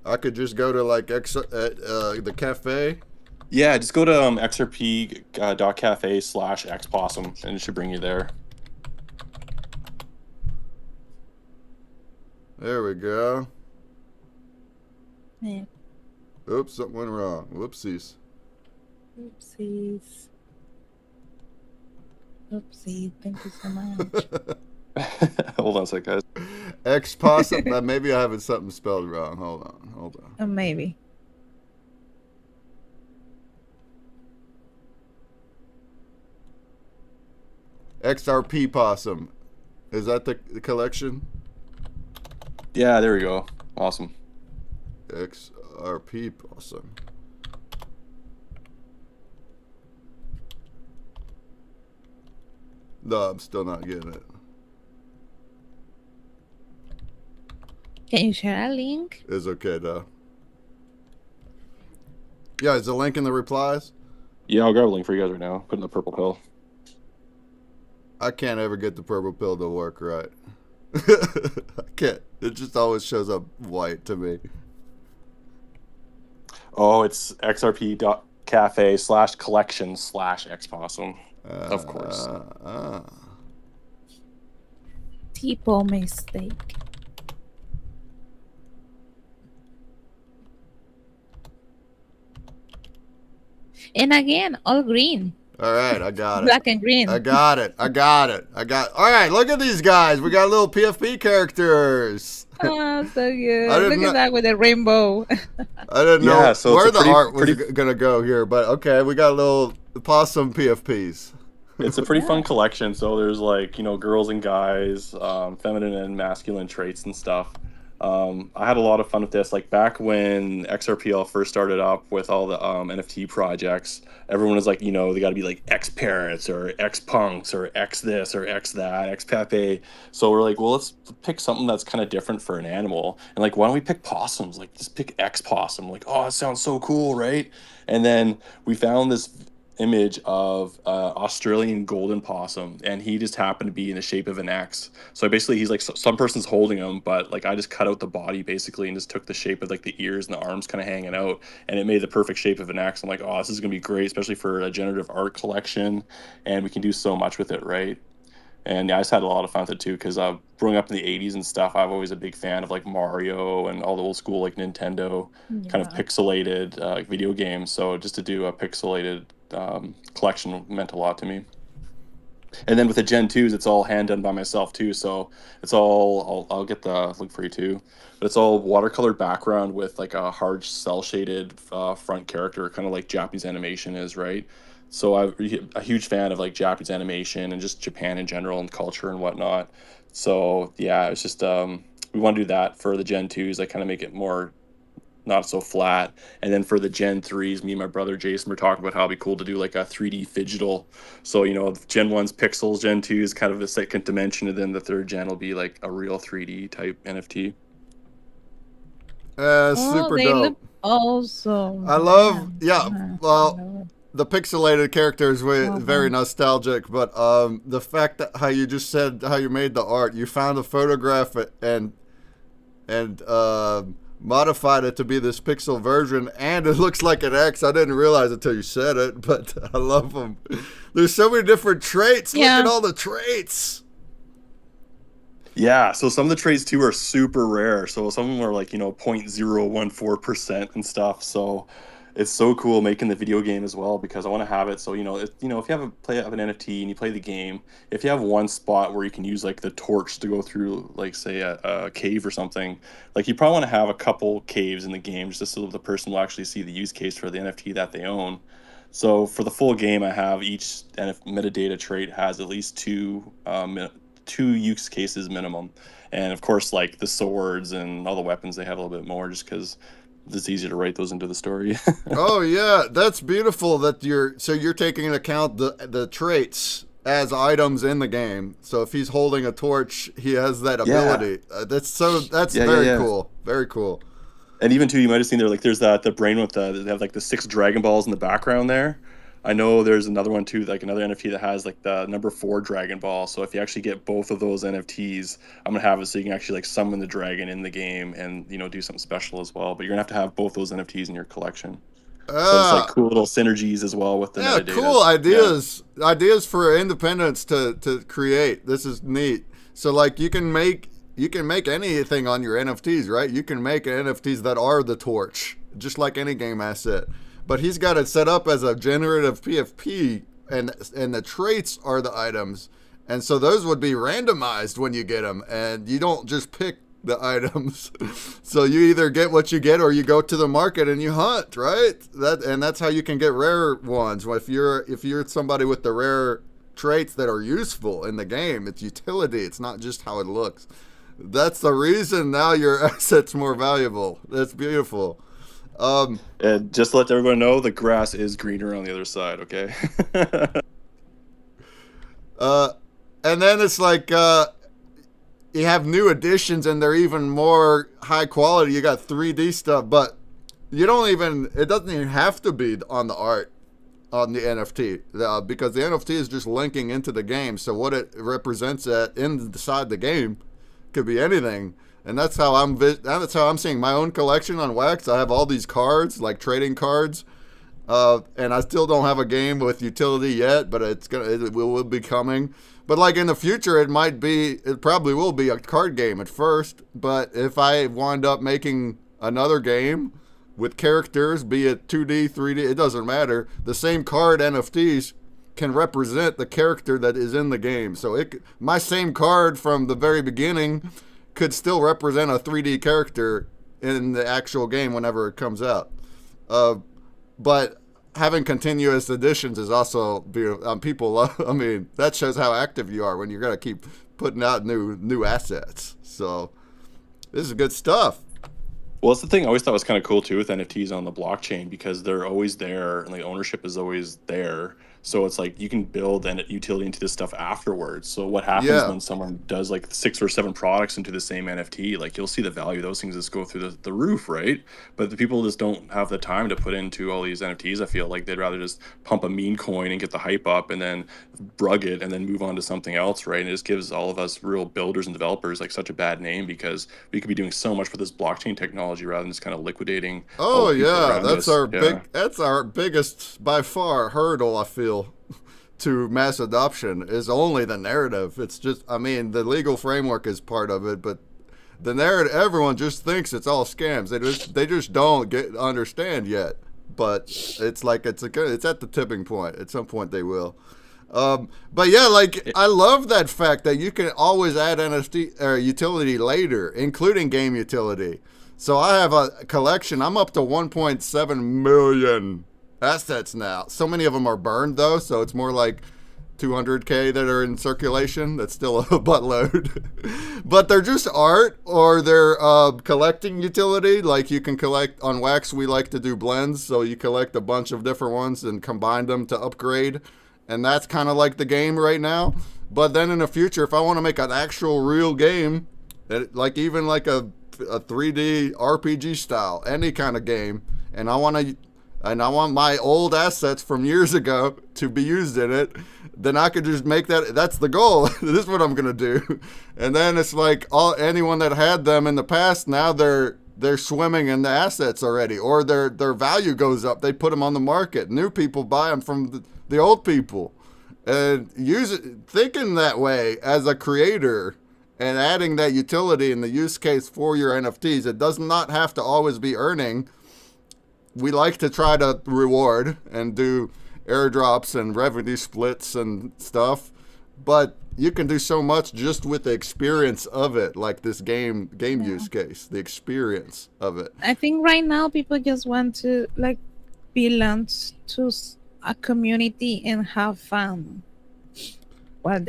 I could just go to like the cafe. Yeah, just go to xrp.cafe/xpossum, and it should bring you there. There we go. Yeah. Oops, something went wrong. Whoopsies. Oopsies. Oopsie. Thank you so much. Hold on a sec, guys. X Possum. Maybe I have something spelled wrong. Hold on. Maybe. XRP Possum. Is that the collection? Yeah, there we go. Awesome. XRP Possum. No, I'm still not getting it. Can you share a link? It's okay though. Yeah, is the link in the replies? Yeah, I'll grab a link for you guys right now. Put in the purple pill. I can't ever get the purple pill to work right. I can't. It just always shows up white to me. Oh, it's xrp.cafe/collection/xpossum. Of course. Tipo mistake. And again, all green. All right, I got it. Black and green. I got it. All right, look at these guys. We got little PFP characters. Oh, so good. I didn't Look know- at that with the rainbow. I didn't know Yeah, so where it's the a art was pretty- gonna go here, but okay, we got little possum PFPs. It's a pretty fun collection. So there's like, girls and guys, feminine and masculine traits and stuff. I had a lot of fun with this. Like back when XRPL first started up with all the NFT projects, everyone was like, they got to be like X parents or X punks or X this or X that, X Pepe. So we're like, well, let's pick something that's kind of different for an animal. And like, why don't we pick possums? Like, just pick X possum. Like, oh, that sounds so cool, right? And then we found this image of Australian golden possum, and he just happened to be in the shape of an X. So basically he's like some person's holding him, but like I just cut out the body basically and just took the shape of like the ears and the arms kind of hanging out, and it made the perfect shape of an X. I'm like, oh, this is gonna be great, especially for a generative art collection, and we can do so much with it, right? And yeah, I just had a lot of fun with it too, because growing up in the 80s and stuff, I'm always a big fan of like Mario and all the old school like Nintendo kind of pixelated video games. So just to do a pixelated collection meant a lot to me. And then with the Gen 2s, it's all hand done by myself too. So it's all, I'll get the link for you too. But it's all watercolored background with like a hard cell shaded front character, kind of like Japanese animation is, right? So I'm a huge fan of like Japanese animation and just Japan in general and culture and whatnot. So yeah, it's just we want to do that for the Gen 2s. I kind of make it more not so flat. And then for the Gen 3s, me and my brother Jason were talking about how it'd be cool to do like a 3D digital. So, Gen 1's pixels, Gen 2 is kind of the second dimension, and then the third gen will be like a real 3D type NFT. Super they dope. look awesome. I love, well, the pixelated characters were very nostalgic, but the fact that how you just said how you made the art, you found a photograph and modified it to be this pixel version, and it looks like an X. I didn't realize it until you said it, but I love them. There's so many different traits. Yeah. Look at all the traits. Yeah, so some of the traits too are super rare. So some of them are like, 0.014% and stuff. So it's so cool making the video game as well, because I want to have it so, if you have an NFT and you play the game, if you have one spot where you can use like the torch to go through, like say a cave or something, like you probably want to have a couple caves in the game just so the person will actually see the use case for the NFT that they own. So for the full game, I have each metadata trait has at least two use cases minimum. And of course, like the swords and all the weapons, they have a little bit more just because it's easier to write those into the story. Oh yeah, that's beautiful that you're taking into account the traits as items in the game. So if he's holding a torch, he has that ability. That's very cool. Very cool. And even too, you might have seen there, like there's the brain with they have like the 6 Dragon Balls in the background there. I know there's another one too, like another NFT that has like the number 4 Dragon Ball. So if you actually get both of those NFTs, I'm gonna have it so you can actually like summon the dragon in the game and do something special as well. But you're gonna have to have both those NFTs in your collection. So it's like cool little synergies as well with the metadata. Cool ideas. Yeah. Ideas for independents to create. This is neat. So like you can make anything on your NFTs, right? You can make NFTs that are the torch, just like any game asset. But he's got it set up as a generative PFP, and the traits are the items. And so those would be randomized when you get them, and you don't just pick the items. So you either get what you get or you go to the market and you hunt, right? That's how you can get rare ones. If you're somebody with the rare traits that are useful in the game, it's utility, it's not just how it looks. That's the reason now your asset's more valuable. That's beautiful. And just to let everyone know, the grass is greener on the other side, okay? And then it's like you have new additions and they're even more high quality. You got 3D stuff, but it doesn't even have to be on the art on the NFT because the NFT is just linking into the game. So what it represents inside the game could be anything. And that's how I'm seeing my own collection on Wax. I have all these cards, like trading cards, and I still don't have a game with utility yet, but it will be coming. But like in the future, it probably will be a card game at first. But if I wind up making another game with characters, be it 2D, 3D, it doesn't matter. The same card NFTs can represent the character that is in the game. So my same card from the very beginning could still represent a 3D character in the actual game whenever it comes out. But having continuous editions is also people love. I mean, that shows how active you are when you're gonna keep putting out new assets. So this is good stuff. Well, that's the thing I always thought was kind of cool too with NFTs on the blockchain, because they're always there and the ownership is always there. So it's like you can build a utility into this stuff afterwards. So what happens when someone does like 6 or 7 products into the same NFT? Like you'll see the value of those things just go through the roof, right? But the people just don't have the time to put into all these NFTs. I feel like they'd rather just pump a meme coin and get the hype up and then brug it and then move on to something else, right? And it just gives all of us real builders and developers like such a bad name, because we could be doing so much with this blockchain technology rather than just kind of liquidating. Oh yeah, that's our biggest by far hurdle, I feel, to mass adoption is only the narrative. It's just, I mean, the legal framework is part of it, but the narrative, everyone just thinks it's all scams. They just don't understand yet. But it's like it's at the tipping point. At some point they will. But yeah, like I love that fact that you can always add NFT or utility later, including game utility. So I have a collection. I'm up to 1.7 million assets now. So many of them are burned though, so it's more like 200K that are in circulation. That's still a buttload. But they're just art, or they're collecting utility. Like you can collect on Wax. We like to do blends, so you collect a bunch of different ones and combine them to upgrade. And that's kind of like the game right now. But then in the future, if I want to make an actual real game, like even like a 3D RPG style, any kind of game, and I want my old assets from years ago to be used in it, then I could just make that. That's the goal. This is what I'm gonna do. And then it's like anyone that had them in the past, now they're swimming in the assets already, or their value goes up. They put them on the market. New people buy them from the old people, and thinking that way as a creator. And adding that utility in the use case for your NFTs, it does not have to always be earning. We like to try to reward and do airdrops and revenue splits and stuff, but you can do so much just with the experience of it, like this game use case, the experience of it. I think right now people just want to like belong to a community and have fun. Well,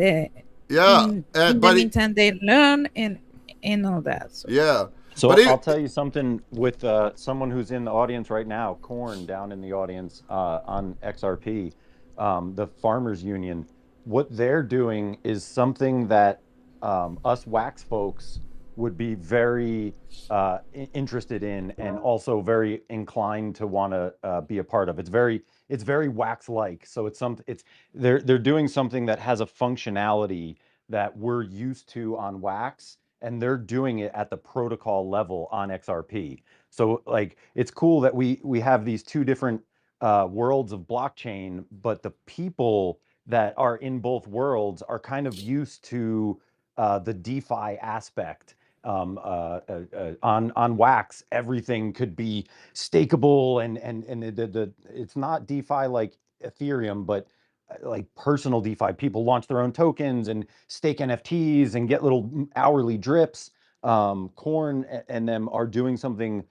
in the meantime, they learn and all that. So. Yeah. So I'll tell you something with someone who's in the audience right now, Corn down in the audience on XRP, the Farmers Union. What they're doing is something that us Wax folks would be very interested in, and also very inclined to want to be a part of. It's very Wax-like. So they're doing something that has a functionality that we're used to on Wax, and they're doing it at the protocol level on XRP. So like it's cool that we have these two different worlds of blockchain, but the people that are in both worlds are kind of used to the DeFi aspect. On Wax, everything could be stakeable, and it's not DeFi like Ethereum, but like personal DeFi. People launch their own tokens and stake NFTs and get little hourly drips. Corn and them are doing something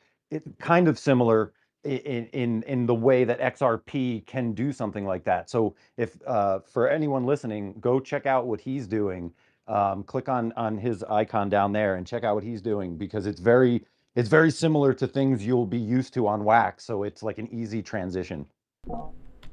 kind of similar in the way that XRP can do something like that. So if for anyone listening, go check out what he's doing. Click on his icon down there and check out what he's doing, because it's very similar to things you'll be used to on Wax. So it's like an easy transition.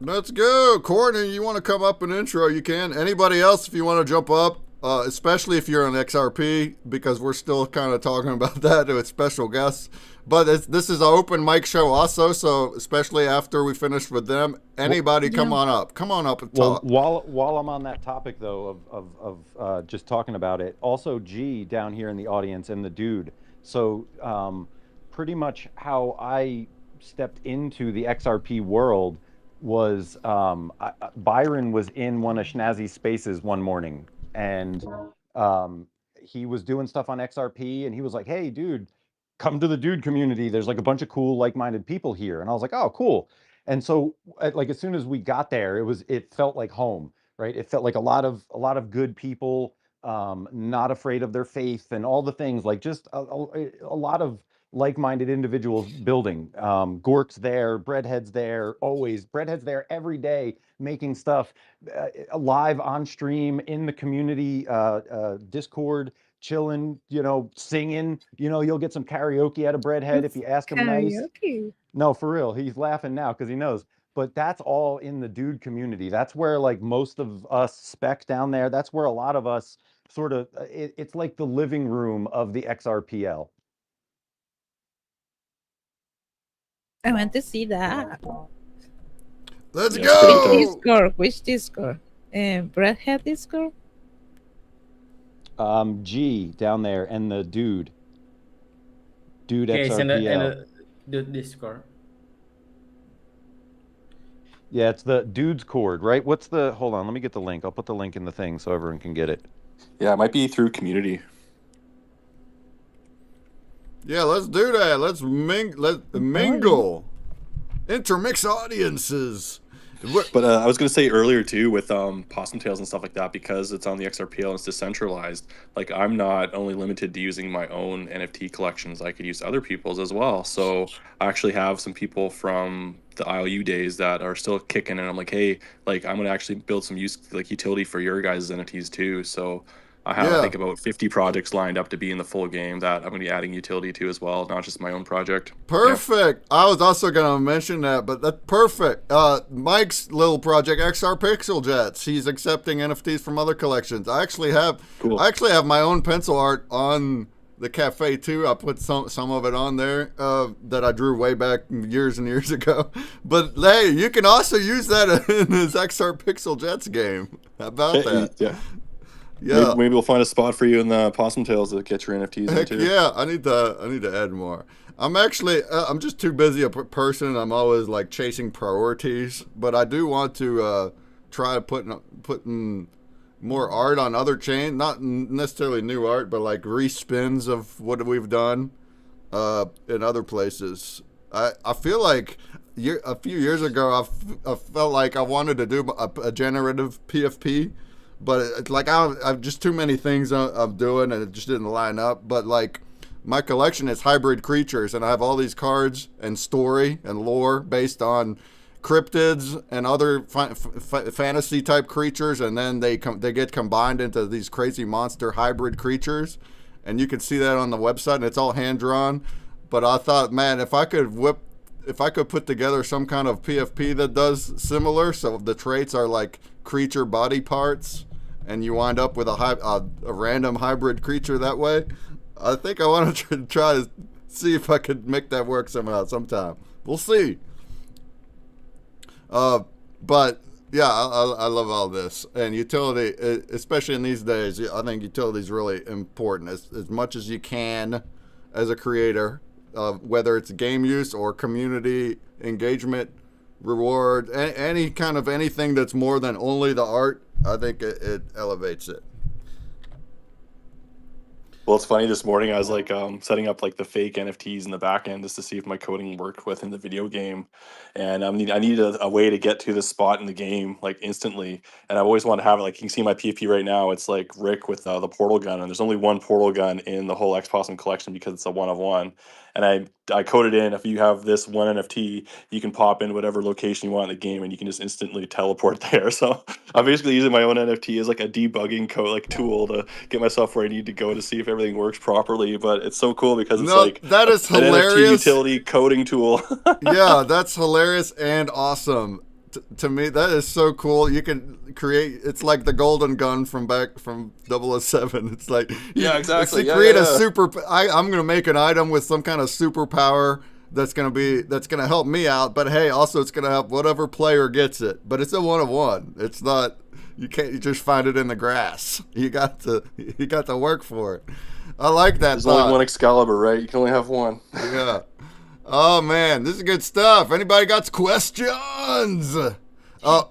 Let's go. Courtney, you want to come up and intro, you can. Anybody else, if you want to jump up, especially if you're on XRP, because we're still kind of talking about that with special guests. But this is an open mic show also, so especially after we finish with them, anybody come on up. Come on up and talk. While I'm on that topic, though, of just talking about it, also G down here in the audience and the dude, So pretty much how I stepped into the XRP world was Byron was in one of Schnazzy's spaces one morning, and um, he was doing stuff on XRP, and he was like, "Hey, dude, come to the dude community. There's like a bunch of cool, like-minded people here." And I was like, "Oh, cool." And so, like as soon as we got there, it felt like home, right? It felt like a lot of good people, not afraid of their faith and all the things, like just a lot of like-minded individuals building. Gork's there, Breadhead's there, always. Breadhead's there every day making stuff live on stream in the community Discord, chilling, singing. You'll get some karaoke out of Breadhead if you ask him nice. Karaoke. No, for real. He's laughing now because he knows. But that's all in the dude community. That's where like most of us spec down there. That's where a lot of us sort of. It's like the living room of the XRPL. I want to see that. Let's Yeah, it's pretty go. intense. Discord. Which Discord? Breadhead Discord? G down there and the dude Okay, it's in XRPL. the Discord. Yeah, it's the dude's cord, right? Hold on, let me get the link. I'll put the link in the thing so everyone can get it. Yeah, it might be through community. Yeah, let's do that. Let's mingle. Intermix audiences. But I was going to say earlier too, with Possum Tails and stuff like that, because it's on the XRPL and it's decentralized. Like I'm not only limited to using my own NFT collections; I could use other people's as well. So I actually have some people from the IOU days that are still kicking, and I'm like, hey, like I'm going to actually build some utility for your guys' NFTs too. So I have I think about 50 projects lined up to be in the full game that I'm going to be adding utility to as well, not just my own project. Perfect. Yeah. I was also going to mention that, but that's perfect. Mike's little project, XR Pixel Jets, he's accepting NFTs from other collections. I actually have my own pencil art on the cafe too. I put some of it on there that I drew way back years and years ago. But hey, you can also use that in this XR Pixel Jets game. How about that? Yeah. Yeah, maybe we'll find a spot for you in the Possum Tails to get your NFTs Heck in too. yeah, I need to add more. I'm actually I'm just too busy a person. I'm always like chasing priorities, but I do want to try putting more art on other chains, not necessarily new art, but like respins of what we've done in other places. I feel like a few years ago I felt like I wanted to do a generative PFP. But it's like I've just too many things I'm doing, and it just didn't line up. But like my collection is hybrid creatures, and I have all these cards and story and lore based on cryptids and other fantasy type creatures, and then they get combined into these crazy monster hybrid creatures, and you can see that on the website, and it's all hand drawn. But I thought, man, if I could put together some kind of PFP that does similar, so the traits are like creature body parts, and you wind up with a random hybrid creature that way. I think I want to try to see if I could make that work sometime. We'll see. But yeah, I love all this, and utility, especially in these days. I think utility is really important as much as you can as a creator, whether it's game use or community engagement, reward, any kind of anything that's more than only the art. I think it elevates it. Well, it's funny. This morning I was like setting up like the fake NFTs in the back end just to see if my coding worked within the video game, and I needed a way to get to this spot in the game like instantly. And I've always wanted to have it. Like you can see my PFP right now. It's like Rick with the portal gun, and there's only one portal gun in the whole X Possum collection because it's a 1 of 1. And I coded in, if you have this one NFT, you can pop in whatever location you want in the game, and you can just instantly teleport there. So I'm basically using my own NFT as like a debugging tool to get myself where I need to go to see if everything works properly. But it's so cool because it's like that is an hilarious NFT utility coding tool. Yeah, that's hilarious and awesome. To me, that is so cool. You can create, it's like the golden gun from 007. It's like, yeah, exactly. Create a super, I'm going to make an item with some kind of superpower that's going to help me out. But hey, also it's going to help whatever player gets it. But it's a 1 of 1. It's not You can't just find it in the grass. You got to work for it. I like that. There's only one Excalibur, right? You can only have one. Yeah. Oh man, this is good stuff. Anybody got questions?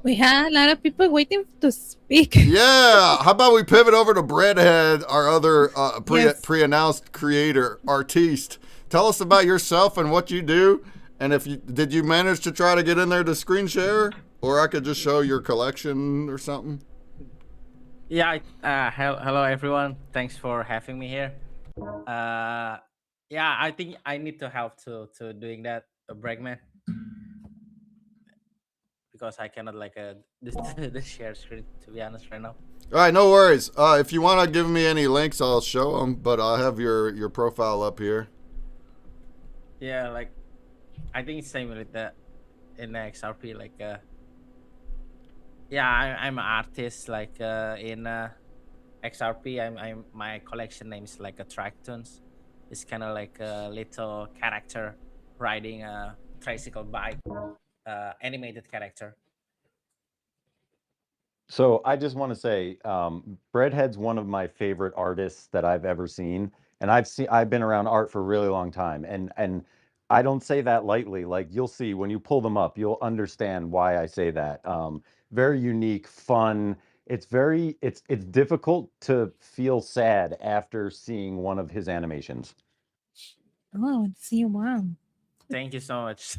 We had a lot of people waiting to speak. Yeah. How about we pivot over to Breadhead, our other Yes. pre-announced creator, artiste. Tell us about yourself and what you do. And did you manage to try to get in there to screen share? Or I could just show your collection or something? Yeah, hello everyone. Thanks for having me here. Yeah, I think I need to help to doing that, Bregman, because I cannot like the share screen, to be honest, right now. All right, no worries. If you want to give me any links, I'll show them. But I'll have your profile up here. Yeah, like I think it's same with the in the XRP. Like, yeah, I'm an artist. Like in XRP, I'm my collection name is like a Tractoons. It's kind of like a little character riding a tricycle bike, animated character. So I just want to say, Breadhead's one of my favorite artists that I've ever seen, and I've been around art for a really long time, and I don't say that lightly. Like you'll see when you pull them up, you'll understand why I say that. Very unique, fun. It's difficult to feel sad after seeing one of his animations. Oh, see one. Thank you so much,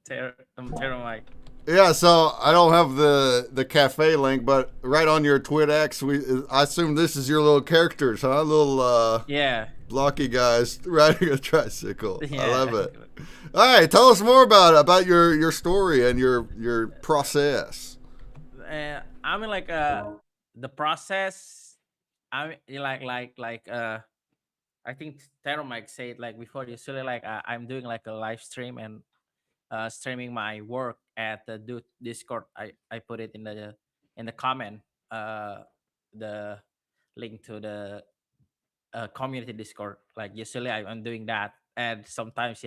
Terra Mike. Yeah, so I don't have the cafe link, but right on your TwitX, I assume this is your little characters, huh? Little Yeah. blocky guys riding a tricycle. Yeah. I love it. All right, tell us more about your story and your process. I mean, like the process. I mean, I think Terra Mike said like before. Usually, like I'm doing like a live stream and streaming my work at the Discord. I put it in the comment, the link to the community Discord. Like usually I'm doing that, and sometimes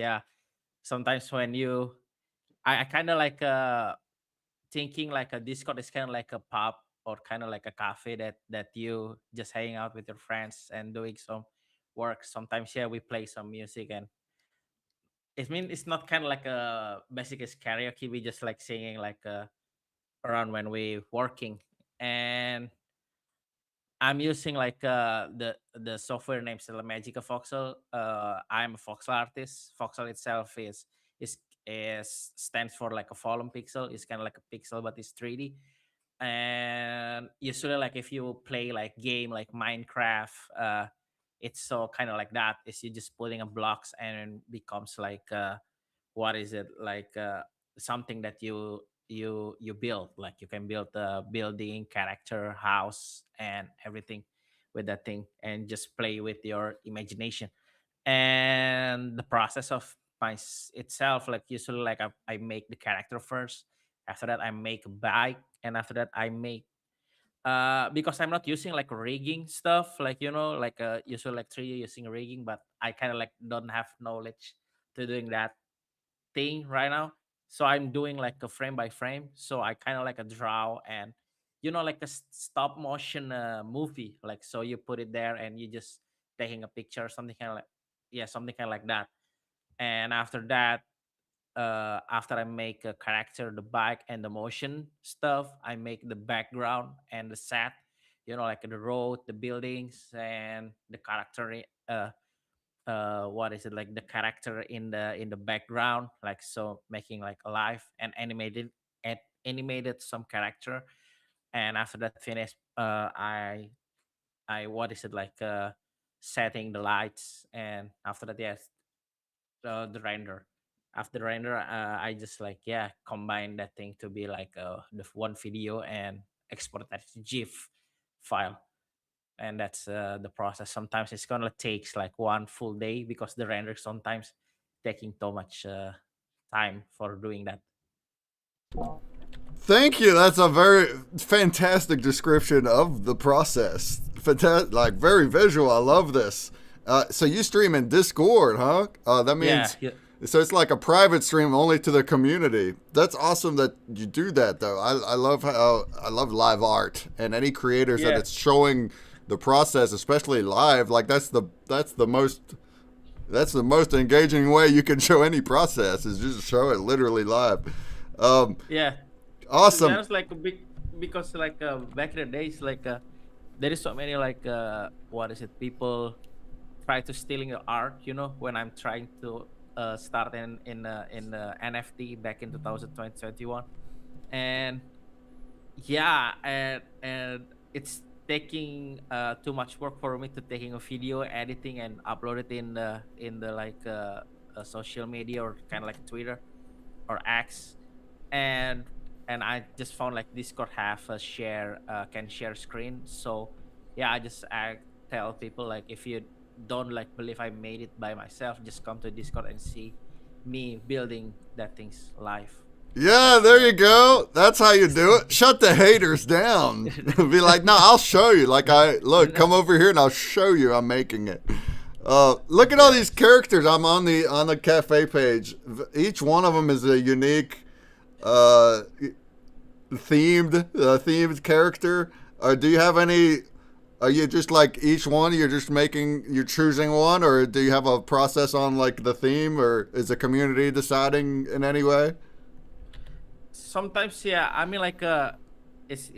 sometimes when I kind of like thinking like a Discord is kind of like a pub or kind of like a cafe that you just hang out with your friends and doing some work. Sometimes we play some music, and it's not kind of like a basic as karaoke. We just like singing like around when we working. And I'm using like the software named Magica Voxel. I'm a voxel artist. Voxel itself is stands for like a volume pixel. It's kind of like a pixel, but it's 3D. And usually, like if you play like game like Minecraft, it's so kind of like that. Is you just putting a blocks and it becomes like what is it like something that you build. Like you can build a building, character, house, and everything with that thing, and just play with your imagination. And the process of itself, like usually like I make the character first. After that I make a bike, and after that I make because I'm not using like rigging stuff, like like usually like 3D using rigging, but I kind of like don't have knowledge to doing that thing right now. So I'm doing like a frame by frame. So I kind of like a draw and like a stop motion movie. Like so you put it there and you just taking a picture, something kind of like something kind of like that. And after that, after I make a character, the bike and the motion stuff, I make the background and the set. Like the road, the buildings, and the character. What is it like the character in the background, like so making like alive and animated some character. And after that finish, I what is it like setting the lights. And after that, yes, the render. After the render, I just like combine that thing to be like the one video and export that GIF file. And that's the process. Sometimes it's gonna takes like one full day because the render sometimes taking so much time for doing that. Thank you. That's a very fantastic description of the process. Fantastic, like very visual. I love this. So you stream in Discord, huh? That means So it's like a private stream only to the community. That's awesome that you do that though. I love how I love live art and any creators that Yeah. it's showing the process, especially live. Like that's the most engaging way you can show any process is just show it literally live. Yeah. To be Awesome. honest, like a big because like back in the days, like there is so many like what is it? People try to stealing your art. You know, when I'm trying to start in NFT back in 2021, and yeah, and it's taking too much work for me to taking a video, editing, and upload it in the like social media or kind of like Twitter or X, and I just found like Discord have a share can share screen. So yeah, I tell people like if you don't like believe I made it by myself, just come to Discord and see me building that things live. Yeah, That's there you go. That's how you do it. Shut the haters down. Be like, no, I'll show you. Like, come over here and I'll show you I'm making it. Look at all these characters. I'm on the cafe page. Each one of them is a unique, themed character. Do you have any? Are you just like each one? You're choosing one, or do you have a process on like the theme, or is the community deciding in any way? Sometimes yeah, I mean like it's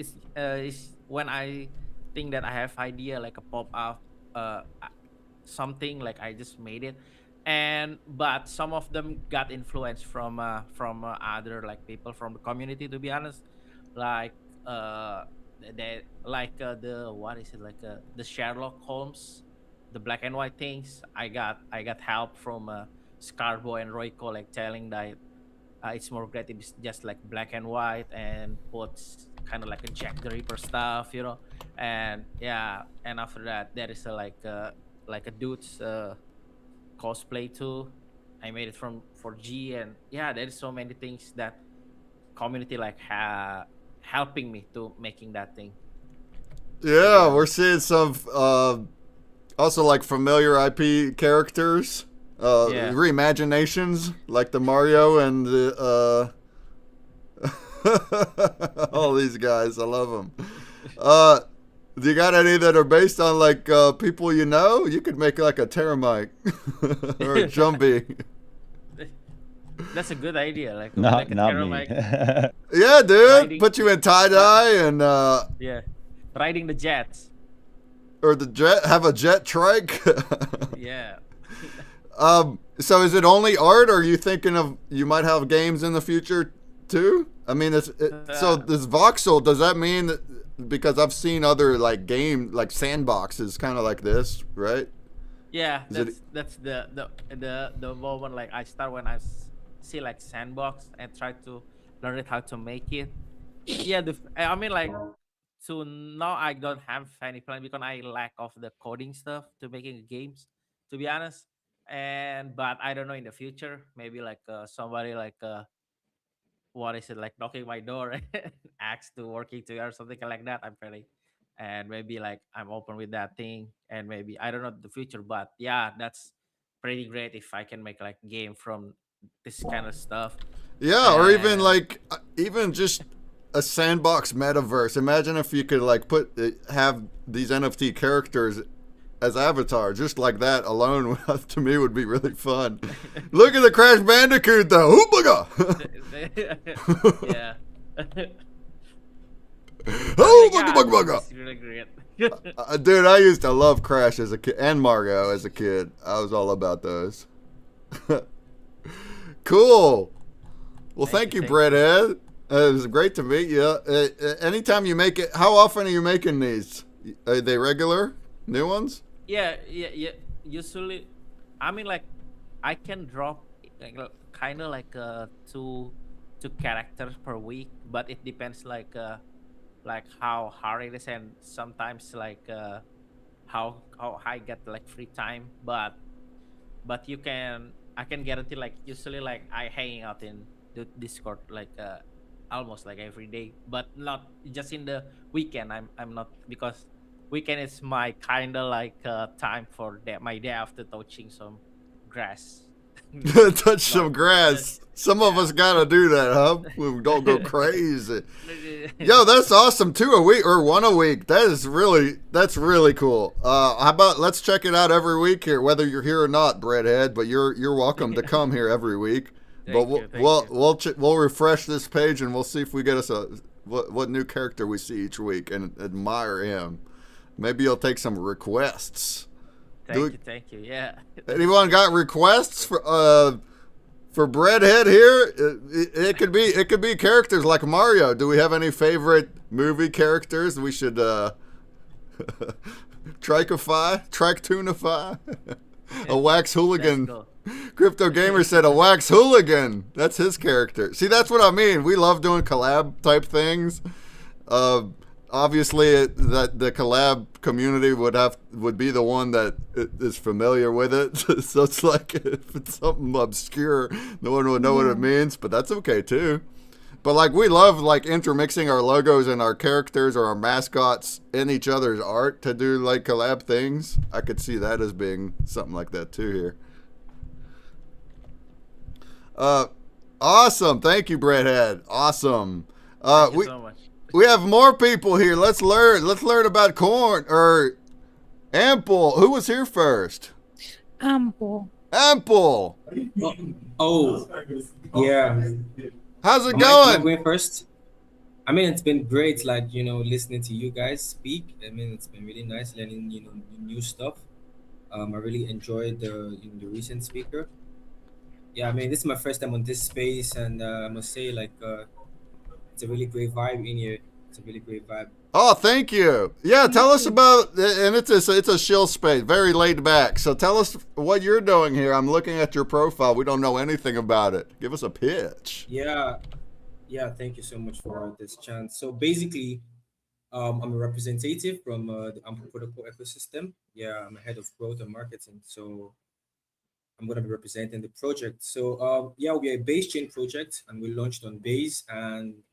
when I think that I have idea like a pop up something like I just made it, and but some of them got influence from other like people from the community, to be honest, like they like the what is it like the Sherlock Holmes, the black and white things. I got help from Scarborough and Royco, like telling that it's more great if it's just like black and white and puts kind of like a Jack the Ripper stuff, you know. And yeah, and after that there is a like a dude's cosplay too. I made it from for G, and yeah, there's so many things that community like helping me to making that thing. Yeah, we're seeing some also like familiar IP characters, Yeah. reimaginations like the Mario and the all these guys. I love them. Do you got any that are based on like people you know? You could make like a Terramite or a Jumbie. That's a good idea. Like Not a not terror, me. like Yeah, dude. riding, Put you in tie dye and yeah, riding the jets. or the jet have a jet trike. Yeah. So is it only art, or are you thinking of you might have games in the future too? I mean, so this voxel, does that mean that because I've seen other like game like sandboxes kind of like this, right? Yeah, Is that's the moment like I start when see like sandbox and try to learn it how to make it. Yeah, I mean like so now I don't have any plan because I lack of the coding stuff to making games, to be honest. And but I don't know in the future maybe like somebody like what is it like knocking my door and ask to working together or something like that. I'm pretty and maybe like I'm open with that thing, and maybe I don't know the future, but yeah, that's pretty great if I can make like game from this kind of stuff. Yeah, or even And like even just a sandbox metaverse. Imagine if you could like have these NFT characters as avatar, just like that alone to me would be really fun. Look at the Crash Bandicoot though. Hoobaga! yeah. Oh, Yeah, bugga, bugga, bugga. it's really great. Dude, I used to love Crash as a kid and Mario as a kid. I was all about those. Cool. Well, thank you, thank Breadhead. It was great to meet you. Anytime you make it, how often are you making these? Are they regular? New ones? Yeah. Usually, I mean, like, I can drop like, kind of like two characters per week, but it depends like how hard it is, and sometimes like how I get like free time. But I can guarantee like usually like I hanging out in the Discord like almost like every day, but not just in the weekend. I'm not, because weekend is my kind of like time for my day after touching some grass. Touch some Lord, grass. Some of yeah. us gotta do that, huh? We don't go crazy. Yo, that's awesome. 2 a week or 1 a week. That's really cool. How about let's check it out every week here, whether you're here or not, Breadhead. But you're welcome to come here every week. But Thank you, thank you. we'll refresh this page and we'll see if we get us what new character we see each week and admire him. Maybe you'll take some requests. Thank you. Yeah. Anyone got requests for Breadhead here? It could be characters like Mario. Do we have any favorite movie characters we should triketunify? A wax hooligan. Let's go. Crypto Gamer said a wax hooligan. That's his character. See, that's what I mean. We love doing collab type things. Obviously, that the collab community would be the one that is familiar with it. So it's like if it's something obscure, no one would know what it means. But that's okay too. But like we love like intermixing our logos and our characters or our mascots in each other's art to do like collab things. I could see that as being something like that too here. Awesome. Thank you, Breadhead. Awesome. Thank you so much. We have more people here. Let's learn about corn or Ample. Who was here first? Ample. Ample. Oh, yeah. How's it Am I going? going first? I mean, it's been great, like, listening to you guys speak. I mean, it's been really nice learning, new stuff. I really enjoyed the recent speaker. Yeah, I mean, this is my first time on this space, and I must say, like, it's a really great vibe in here. It's a really great vibe. Oh, thank you. Yeah, tell us about, and it's a chill space, very laid back. So tell us what you're doing here. I'm looking at your profile. We don't know anything about it. Give us a pitch. Yeah, yeah. Thank you so much for this chance. So basically, I'm a representative from the Ample Protocol ecosystem. Yeah, I'm a head of growth and marketing. So I'm going to be representing the project. So yeah, we are a base chain project, and we launched on Base, and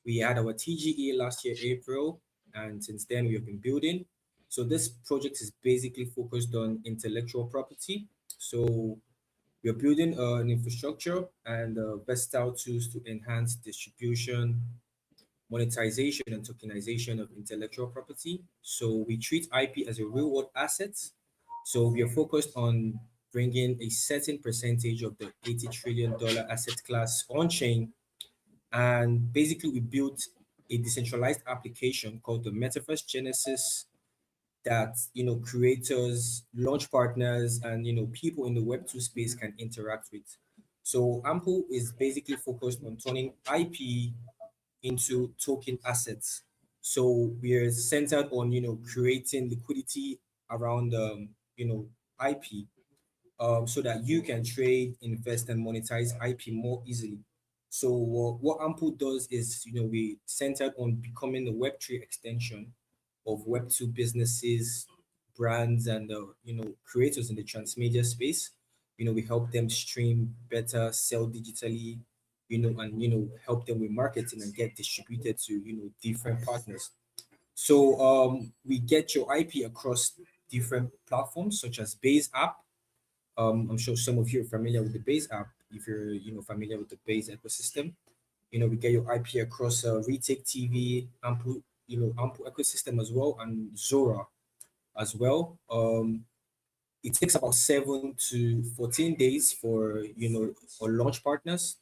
we had our TGE last year, April, and since then we have been building. So this project is basically focused on intellectual property. So we are building an infrastructure and versatile tools to enhance distribution, monetization, and tokenization of intellectual property. So we treat IP as a real world asset. So we are focused on bringing a certain percentage of the $80 trillion asset class on chain. And basically, we built a decentralized application called the Metaverse Genesis that creators, launch partners, and people in the Web2 space can interact with. So Ample is basically focused on turning IP into token assets. So we're centered on creating liquidity around IP, so that you can trade, invest, and monetize IP more easily. So what Ample does is, we centered on becoming the Web3 extension of Web2 businesses, brands, and creators in the transmedia space. We help them stream better, sell digitally, and help them with marketing and get distributed to different partners. So we get your IP across different platforms such as Base app. I'm sure some of you are familiar with the Base app. If you're familiar with the Base ecosystem, we get your IP across Retake TV, Ample, Ample ecosystem as well, and Zora as well. It takes about 7 to 14 days for our launch partners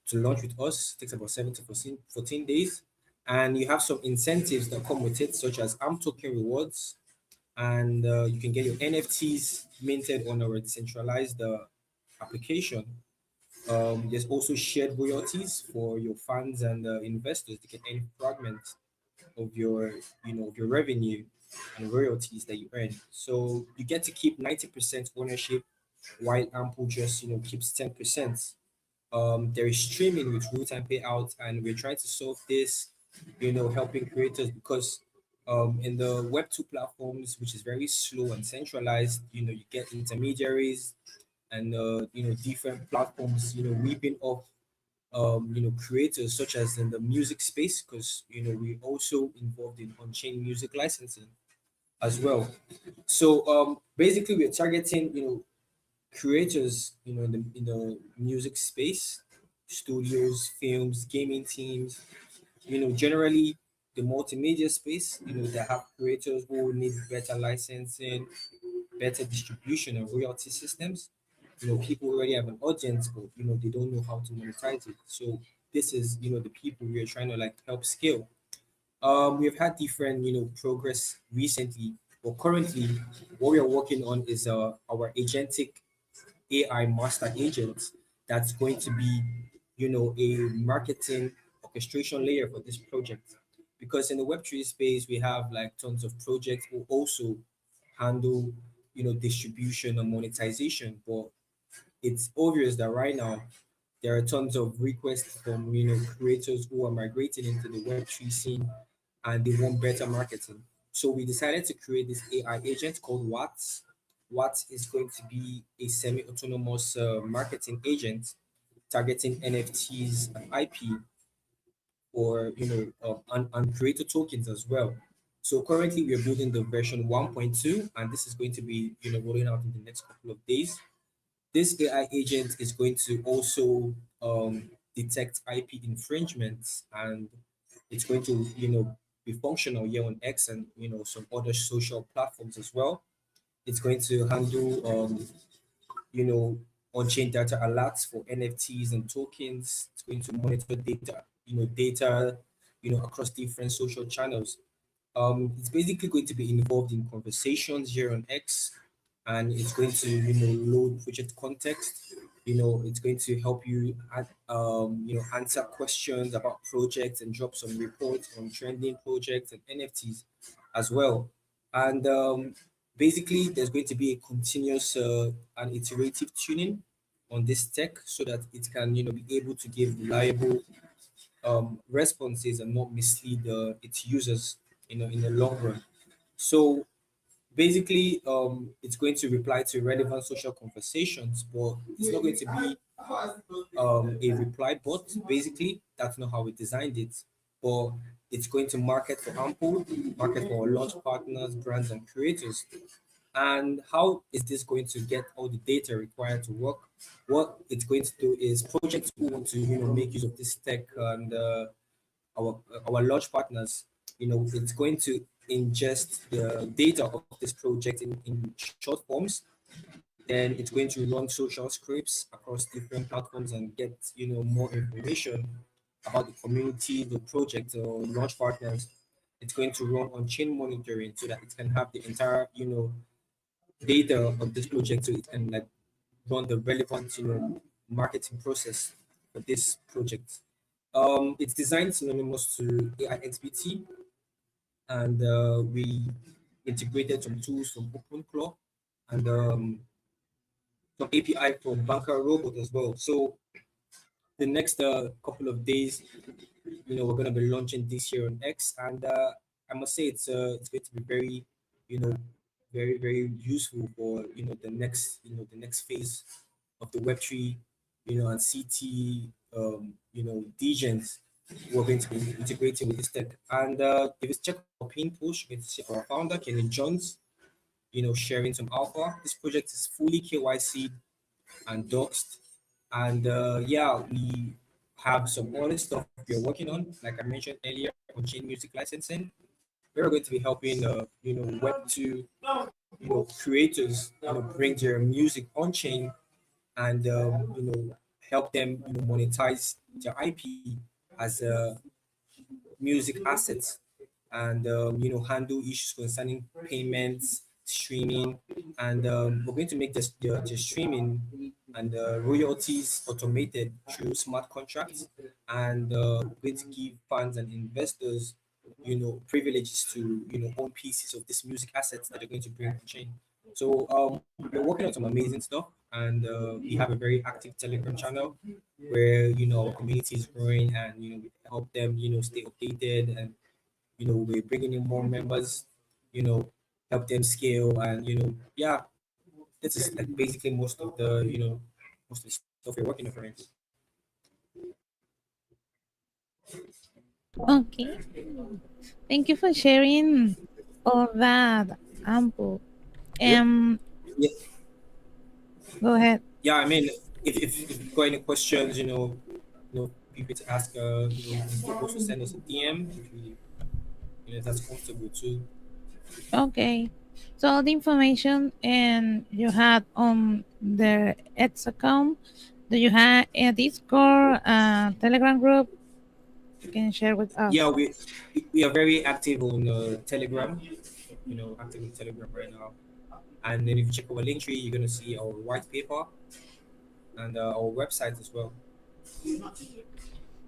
to launch with us. It takes about 7 to 14 days, and you have some incentives that come with it, such as AMP token rewards, and you can get your NFTs minted on our decentralized application. There's also shared royalties for your fans and investors. They can earn fragments of your, of your revenue and royalties that you earn. So you get to keep 90% ownership, while Ample just, keeps 10%. There is streaming with real-time payouts, and we're trying to solve this, helping creators because in the Web2 platforms, which is very slow and centralized, you get intermediaries and different platforms, weeping off creators such as in the music space, because we also involved in on-chain music licensing as well. So basically we're targeting creators, in the music space, studios, films, gaming teams, generally the multimedia space, they have creators who need better licensing, better distribution and royalty systems. People already have an audience, but they don't know how to monetize it. So this is, the people we are trying to like help scale. We've had different, progress recently, but currently what we are working on is our agentic AI master agent that's going to be, a marketing orchestration layer for this project. Because in the Web3 space, we have like tons of projects who also handle, distribution and monetization. But it's obvious that right now there are tons of requests from, creators who are migrating into the Web3 scene and they want better marketing. So we decided to create this AI agent called Watts. Watts is going to be a semi-autonomous marketing agent targeting NFTs and IP or and creator tokens as well. So currently we are building the version 1.2, and this is going to be rolling out in the next couple of days. This AI agent is going to also detect IP infringements, and it's going to be functional here on X and some other social platforms as well. It's going to handle you know on-chain data alerts for NFTs and tokens. It's going to monitor data across different social channels. It's basically going to be involved in conversations here on X, and it's going to load project context. It's going to help you answer questions about projects and drop some reports on trending projects and NFTs as well. And basically, there's going to be a continuous and iterative tuning on this tech so that it can be able to give reliable responses and not mislead its users in the long run. So basically, it's going to reply to relevant social conversations, but it's not going to be a reply bot. Basically, that's not how we designed it. But it's going to market for Ample, market for our launch partners, brands, and creators. And how is this going to get all the data required to work? What it's going to do is projects who want to make use of this tech and our launch partners, it's going to ingest the data of this project in short forms. Then it's going to run social scripts across different platforms and get more information about the community, the project, or launch partners. It's going to run on chain monitoring so that it can have the entire data of this project so it can like run the relevant marketing process for this project. It's designed synonymous to AIXBT, and we integrated some tools from OpenClaw and some API from Banker Robot as well. So the next couple of days, we're going to be launching this year on X, and I must say it's going to be very, very useful for the next phase of the Web3, and CT, DGens. We're going to be integrating with this tech. And if you check our pin push, you can see our founder, Kenny Jones, sharing some alpha. This project is fully KYC and doxed. And yeah, we have some other stuff we are working on, like I mentioned earlier, on chain music licensing. We're going to be helping, Web2, creators, bring their music on chain and, help them, monetize their IP as music assets and handle issues concerning payments, streaming, and we're going to make the streaming and royalties automated through smart contracts, and we're going to give fans and investors privileges to own pieces of this music assets that they're going to bring on chain. So we're working on some amazing stuff, and we have a very active Telegram channel where our community is growing, and we help them stay updated, and we're bringing in more members, help them scale, and yeah, this is like basically most of the most of the stuff we're working on. Okay. Thank you for sharing all that, Ample. Yep. Um, Yeah. Go ahead. Yeah, I mean, if you've got any questions, feel free to ask. You can also send us a DM if if that's comfortable too. Okay. So all the information and you had on the X account, do you have a Discord, Telegram group? You can share with us. Yeah, we are very active on Telegram. Active on Telegram right now. And then if you check our link tree, you're gonna see our white paper and our website as well.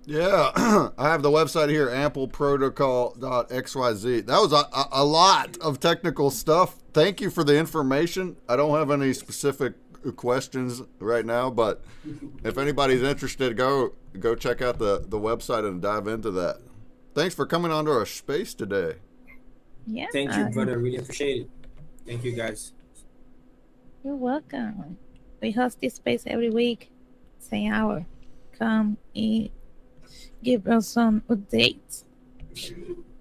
Yeah, I have the website here, ampleprotocol.xyz. That was a lot of technical stuff. Thank you for the information. I don't have any specific questions right now, but if anybody's interested, go check out the website and dive into that. Thanks for coming onto our space today. Yeah. Thank you, brother. Really appreciate it. Thank you, guys. You're welcome. We host this space every week, same hour. Come and give us some updates.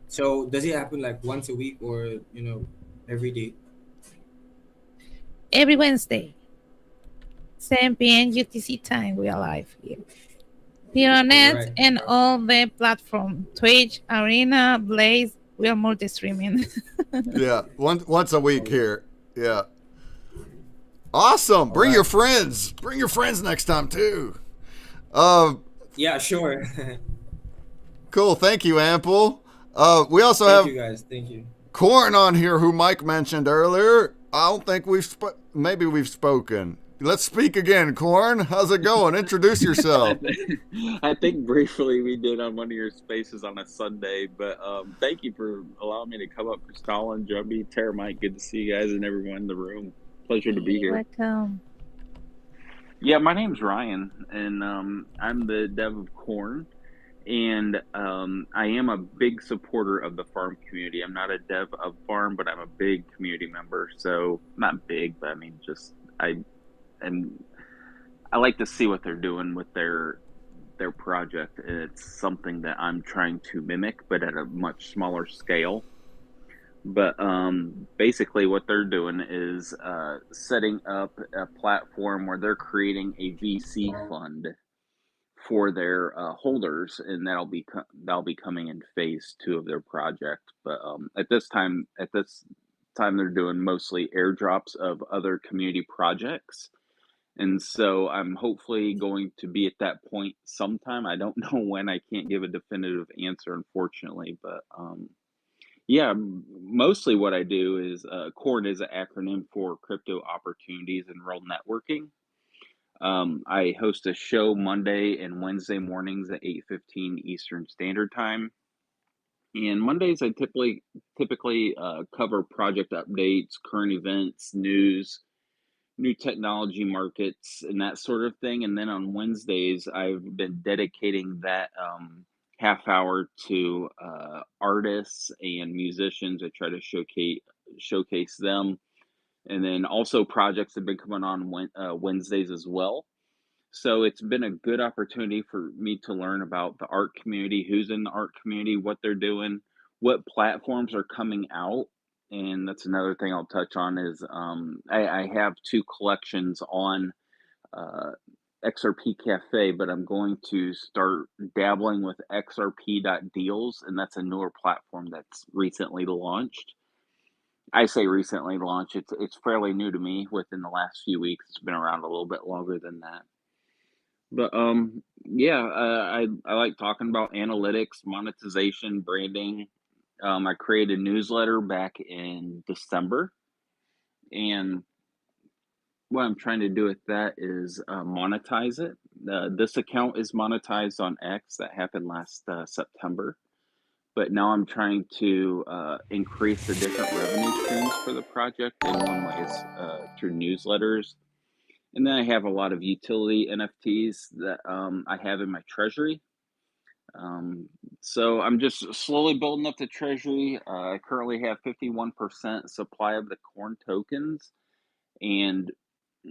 So does it happen like once a week or every day? Every Wednesday, 7 p.m. UTC time. We are live here on net Alright. and all the platform, Twitch, Arena, Blaze. We are multi-streaming. Yeah, once a week here. Yeah. Awesome. Bring your friends. Bring your friends next time too. Yeah, sure. Cool. Thank you, Ample. We also Thank have you, guys. Thank you. Corn on here, who Mike mentioned earlier. I don't think maybe we've spoken. Let's speak again, Corn. How's it going? Introduce yourself. I think briefly we did on one of your spaces on a Sunday, but thank you for allowing me to come up for Stalin, Joby, Tara, Mike. Good to see you guys and everyone in the room. Pleasure to be here. Welcome. Yeah, my name's Ryan, and I'm the dev of Corn, and I am a big supporter of the farm community. I'm not a dev of farm, but I'm a big community member. So not big, but I mean, just I like to see what they're doing with their project. It's something that I'm trying to mimic, but at a much smaller scale. But basically what they're doing is setting up a platform where they're creating a VC fund for their holders, and that'll be coming in phase 2 of their project. But at this time they're doing mostly airdrops of other community projects. And so I'm hopefully going to be at that point sometime. I don't know when. I can't give a definitive answer, unfortunately. But yeah, mostly what I do is CORN is an acronym for Crypto Opportunities and World Networking. I host a show Monday and Wednesday mornings at 8:15 Eastern Standard Time. And Mondays I typically cover project updates, current events, news, new technology markets, and that sort of thing. And then on Wednesdays, I've been dedicating that half hour to artists and musicians. I try to showcase them, and then also projects have been coming on Wednesdays as well. So it's been a good opportunity for me to learn about the art community, who's in the art community, what they're doing, what platforms are coming out. And that's another thing I'll touch on is I have 2 collections on XRP Cafe, but I'm going to start dabbling with XRP.deals, and that's a newer platform that's recently launched. I say recently launched, it's fairly new to me within the last few weeks. It's been around a little bit longer than that. But yeah, I like talking about analytics, monetization, branding. I created a newsletter back in December, and what I'm trying to do with that is monetize it. This account is monetized on X. That happened last September, but now I'm trying to increase the different revenue streams for the project. And one way is through newsletters. And then I have a lot of utility NFTs that I have in my treasury. So I'm just slowly building up the treasury. I currently have 51% supply of the corn tokens, and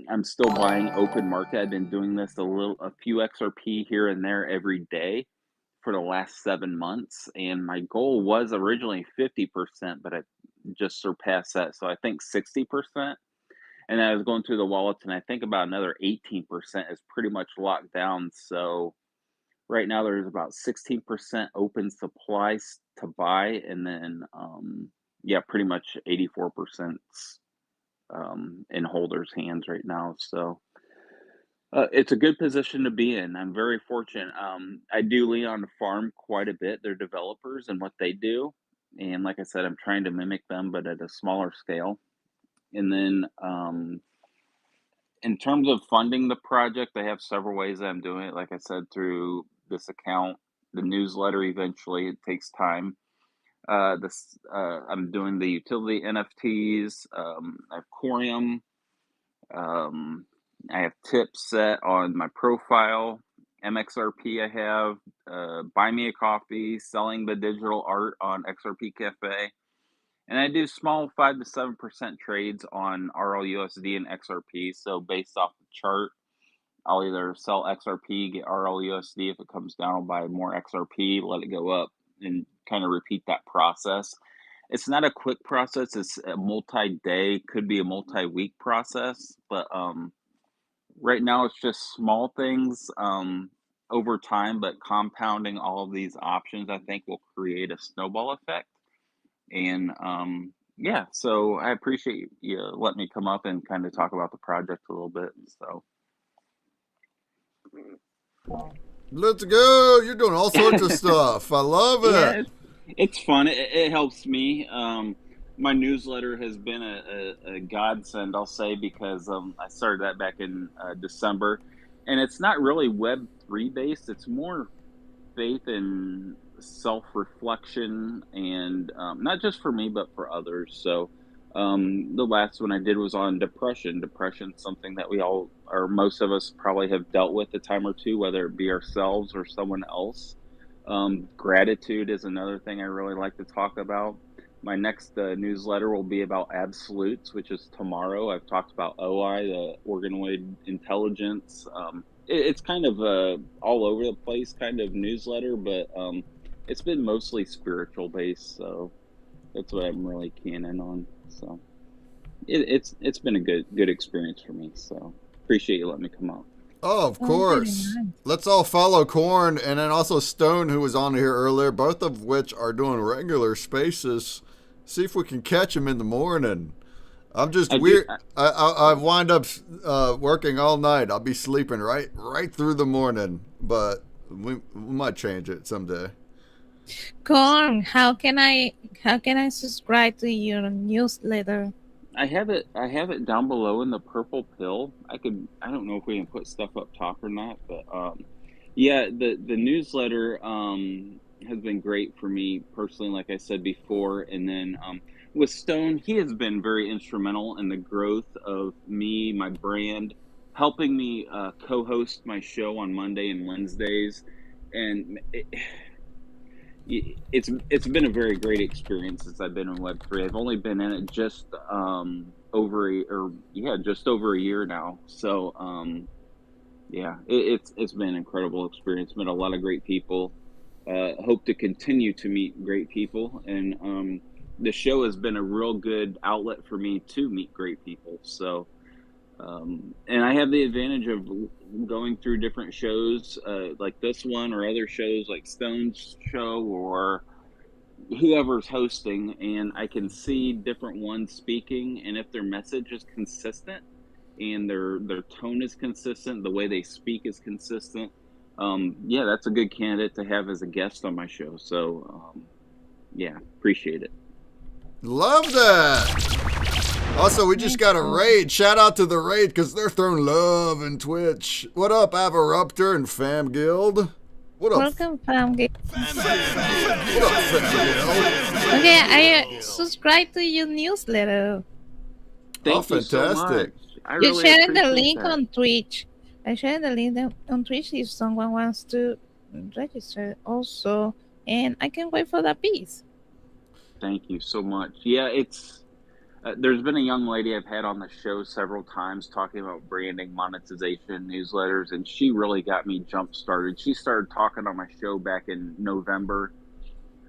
I'm still buying open market. I've been doing this a few XRP here and there every day for the last 7 months. And my goal was originally 50%, but I just surpassed that. So I think 60%. And I was going through the wallets, and I think about another 18% is pretty much locked down. So right now there's about 16% open supplies to buy, and then yeah, pretty much 84% in holders' hands right now. So it's a good position to be in. I'm very fortunate. I do lean on the farm quite a bit. They're developers and what they do, and like I said, I'm trying to mimic them, but at a smaller scale. And then in terms of funding the project, I have several ways that I'm doing it. Like I said, through this account, the newsletter. Eventually, it takes time. I'm doing the utility NFTs. I have Corium. Um, I have tips set on my profile. MXRP. I have Buy Me a Coffee, selling the digital art on XRP Cafe. And I do small 5 to 7% trades on RLUSD and XRP. So based off the chart, I'll either sell XRP, get RLUSD. If it comes down, I'll buy more XRP, let it go up, and kind of repeat that process. It's not a quick process. It's a multi-day, could be a multi-week process. But right now, it's just small things over time, but compounding all of these options, I think, will create a snowball effect. And yeah, so I appreciate you letting me come up and kind of talk about the project a little bit. So Let's go. You're doing all sorts of stuff. I love it. yeah, it's fun. It helps me. My newsletter has been a godsend, I'll say, because I started that back in December, and it's not really Web3 based. It's more faith and self-reflection, and not just for me but for others. So the last one I did was on depression. Depression's something that we all, or most of us, probably have dealt with a time or two, whether it be ourselves or someone else. Gratitude is another thing I really like to talk about. My next newsletter will be about absolutes, which is tomorrow. I've talked about OI, the organoid intelligence. It's kind of all over the place kind of newsletter, but it's been mostly spiritual based, so that's what I'm really keen in on. So it's been a good experience for me. So appreciate you letting me come out. Oh, of Oh, very course. nice. Let's all follow Corn and then also Stone, who was on here earlier, both of which are doing regular spaces. See if we can catch them in the morning. I'm just weird. I've wind up working all night. I'll be sleeping right through the morning, but we might change it someday. Corn, how can I subscribe to your newsletter? I have it down below in the purple pill. I don't know if we can put stuff up top or not, but yeah, the newsletter has been great for me personally, like I said before. And then with Stone, he has been very instrumental in the growth of me, my brand, helping me co-host my show on Monday and Wednesdays. And it's been a very great experience since I've been in Web3. I've only been in it just just over a year now. So yeah, it's been an incredible experience. Met a lot of great people. Hope to continue to meet great people, and the show has been a real good outlet for me to meet great people. So and I have the advantage of going through different shows like this one, or other shows like Stone's show, or whoever's hosting, and I can see different ones speaking, and if their message is consistent and their tone is consistent, the way they speak is consistent, yeah, that's a good candidate to have as a guest on my show. So yeah, appreciate it. Love that. Also, we just got a raid. Shout out to the raid because they're throwing love in Twitch. What up, Avaruptor and Fam Guild? What up? Welcome, Fam Guild. What up, Fam Guild? Okay, I subscribe to your newsletter. Thank you so fantastic. much. I You really shared the appreciate link that. on Twitch. I shared the link on Twitch if someone wants to register also, and I can wait for that piece. Thank you so much. Yeah, it's there's been a young lady I've had on the show several times talking about branding, monetization, newsletters, and she really got me jump started. She started talking on my show back in November.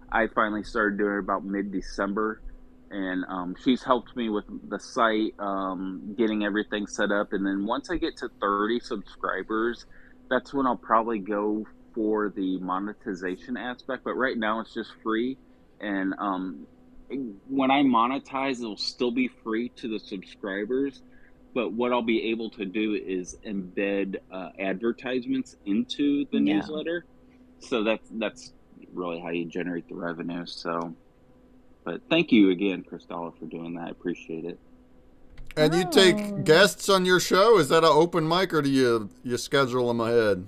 I finally started doing it about mid-December, and she's helped me with the site, getting everything set up. And then once I get to 30 subscribers, that's when I'll probably go for the monetization aspect. But right now it's just free, and when I monetize, it'll still be free to the subscribers. But what I'll be able to do is embed advertisements into the Yeah. newsletter. So that's really how you generate the revenue. So, but thank you again, Christella, for doing that. I appreciate it. And you take guests on your show? Is that an open mic, or do you schedule them ahead?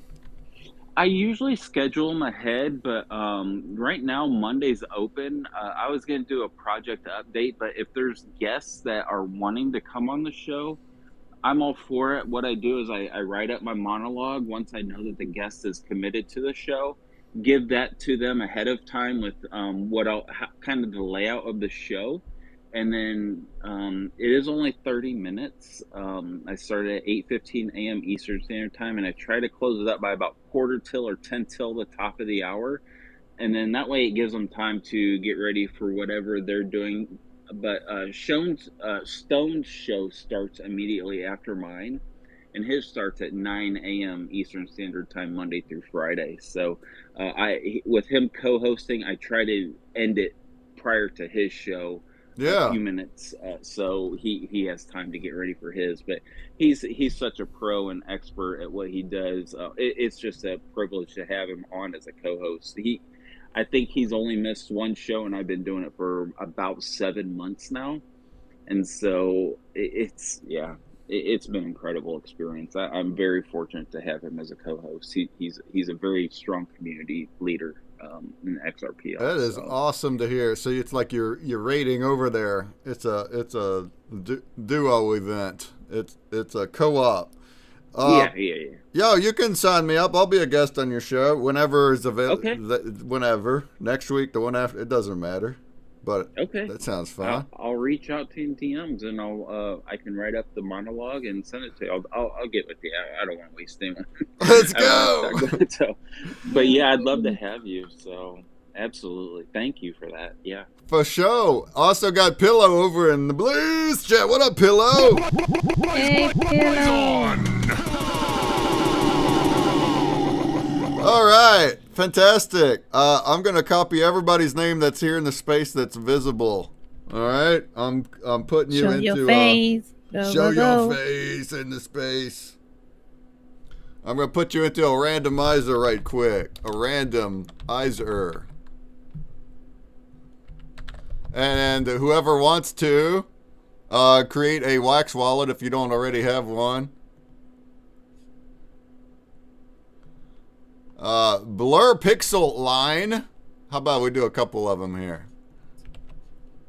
I usually schedule them ahead, but right now Monday's open. I was going to do a project update, but if there's guests that are wanting to come on the show, I'm all for it. What I do is I write up my monologue once I know that the guest is committed to the show, give that to them ahead of time with kind of the layout of the show. And then it is only 30 minutes. I started at 8:15 a.m. Eastern Standard Time, and I try to close it up by about quarter till or 10 till the top of the hour. And then that way it gives them time to get ready for whatever they're doing. But Stone's show starts immediately after mine, and his starts at 9 a.m. Eastern Standard Time, Monday through Friday. So with him co-hosting, I try to end it prior to his show. Yeah. A few minutes, so he has time to get ready for his. But he's such a pro and expert at what he does. It's just a privilege to have him on as a co-host. I think he's only missed one show, and I've been doing it for about 7 months now. And so it's been an incredible experience. I'm very fortunate to have him as a co-host. He's a very strong community leader in XRP. That is awesome to hear. So it's like you're rating over there. It's a duo event. It's a co-op. Yeah. Yo, you can sign me up. I'll be a guest on your show whenever is available. Okay. Whenever. Next week, the one after. It doesn't matter. But okay, that sounds fun. I'll reach out to you in DMs, and I can write up the monologue and send it to you. I'll get with you. I don't want to waste anyone. Let's go. But yeah, I'd love to have you. So absolutely, thank you for that. Yeah. For sure. Also got Pillow over in the Blues chat. What up, Pillow? Hey, Pillow. All right, fantastic. I'm gonna copy everybody's name that's here in the space that's visible. All right, I'm putting you Show into your face. show your face in the space. I'm gonna put you into a randomizer right quick. A randomizer. And whoever wants to create a Wax wallet if you don't already have one. Blur Pixel Line. How about we do a couple of them here?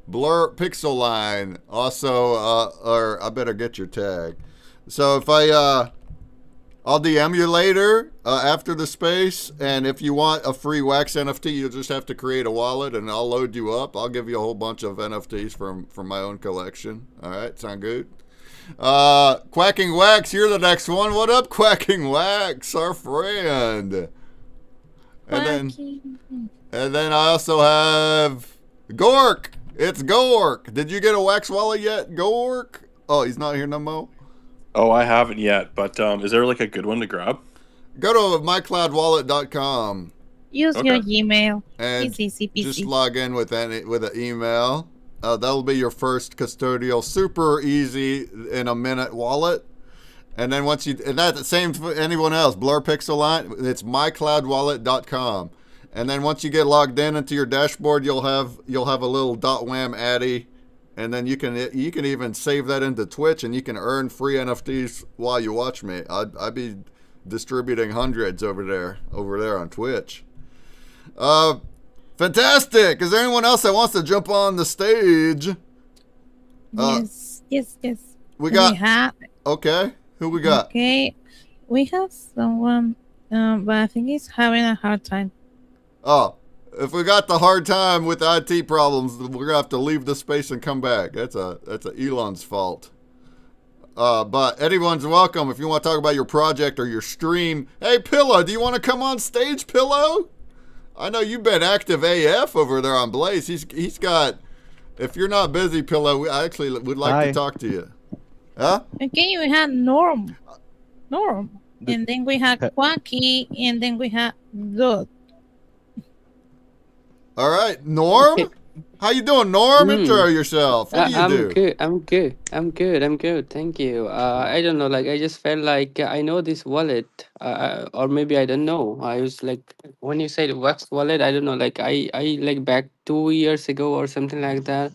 Blur Pixel Line. Also, or I better get your tag. So if I'll DM you later after the space, and if you want a free Wax NFT, you'll just have to create a wallet, and I'll load you up. I'll give you a whole bunch of NFTs from my own collection. All right, sound good? Quacking Wax, you're the next one. What up, Quacking Wax, our friend? And then I also have Gork. It's Gork. Did you get a Wax wallet yet, Gork? Oh, he's not here no more. Oh, I haven't yet, but is there like a good one to grab? Go to mycloudwallet.com. Use your Gmail. And easy peasy. just log in with an email. That'll be your first custodial, super easy in a minute wallet. And then once you, and that's the same for anyone else, Blur Pixel Line, it's mycloudwallet.com. And then once you get logged in into your dashboard, you'll have a little .wham addy, and then you can even save that into Twitch, and you can earn free NFTs while you watch me. I'd be distributing hundreds over there on Twitch. Fantastic! Is there anyone else that wants to jump on the stage? Yes. Okay. Who we got? Okay, we have someone, but I think he's having a hard time. Oh, if we got the hard time with IT problems, we're gonna have to leave the space and come back. That's Elon's fault. But anyone's welcome if you want to talk about your project or your stream. Hey, Pillow, do you want to come on stage, Pillow? I know you've been active AF over there on Blaze. He's got If you're not busy, Pillow, I actually would like to Hi. talk to you. Huh? Okay, we had Norm. And then we had Quacky, and then we had Dot. All right, Norm. How you doing, Norm? Intro Mm. yourself. What do you I'm do? good. I'm good. I'm good. I'm good. Thank you. I don't know. Like, I just felt like I know this wallet, or maybe I don't know. I was like, when you said Wax wallet, I don't know. Like, I like back 2 years ago or something like that.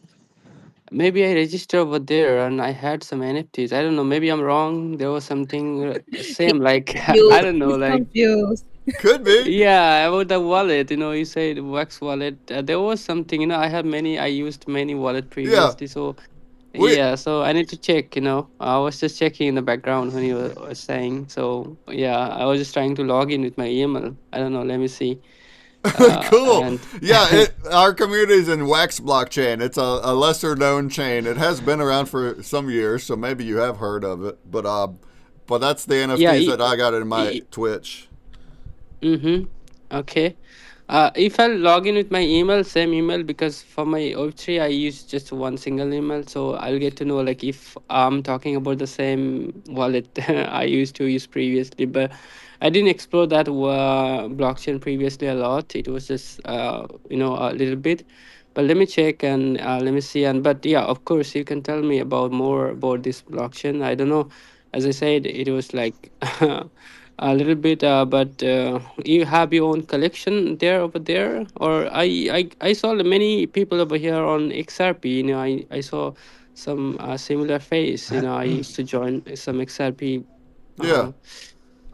Maybe I registered over there and I had some NFTs. I don't know. Maybe I'm wrong. There was something same. Like, I don't know. He's Like, confused. Could be. yeah, about the wallet, you said Wax wallet. There was something, I had many, I used many wallet Yeah. previously. So, We yeah, so I need to check. I was just checking in the background when you were saying. So, yeah, I was just trying to log in with my email. I don't know, let me see. cool. And Yeah, our community is in Wax blockchain. It's a lesser known chain. It has been around for some years, so maybe you have heard of it. But that's the yeah, NFTs that I got in my Twitch. mm-hmm. Okay. If I log in with my email, same email, because for my Web3 I use just one single email, so I'll get to know like if I'm talking about the same wallet I used to use previously. But I didn't explore that blockchain previously a lot. It was just a little bit. But let me check and let me see. And but yeah, of course you can tell me about more about this blockchain. I don't know. As I said, it was like a little bit, but you have your own collection there over there, or I saw many people over here on XRP. I saw some similar face. I used to join some XRP. Yeah.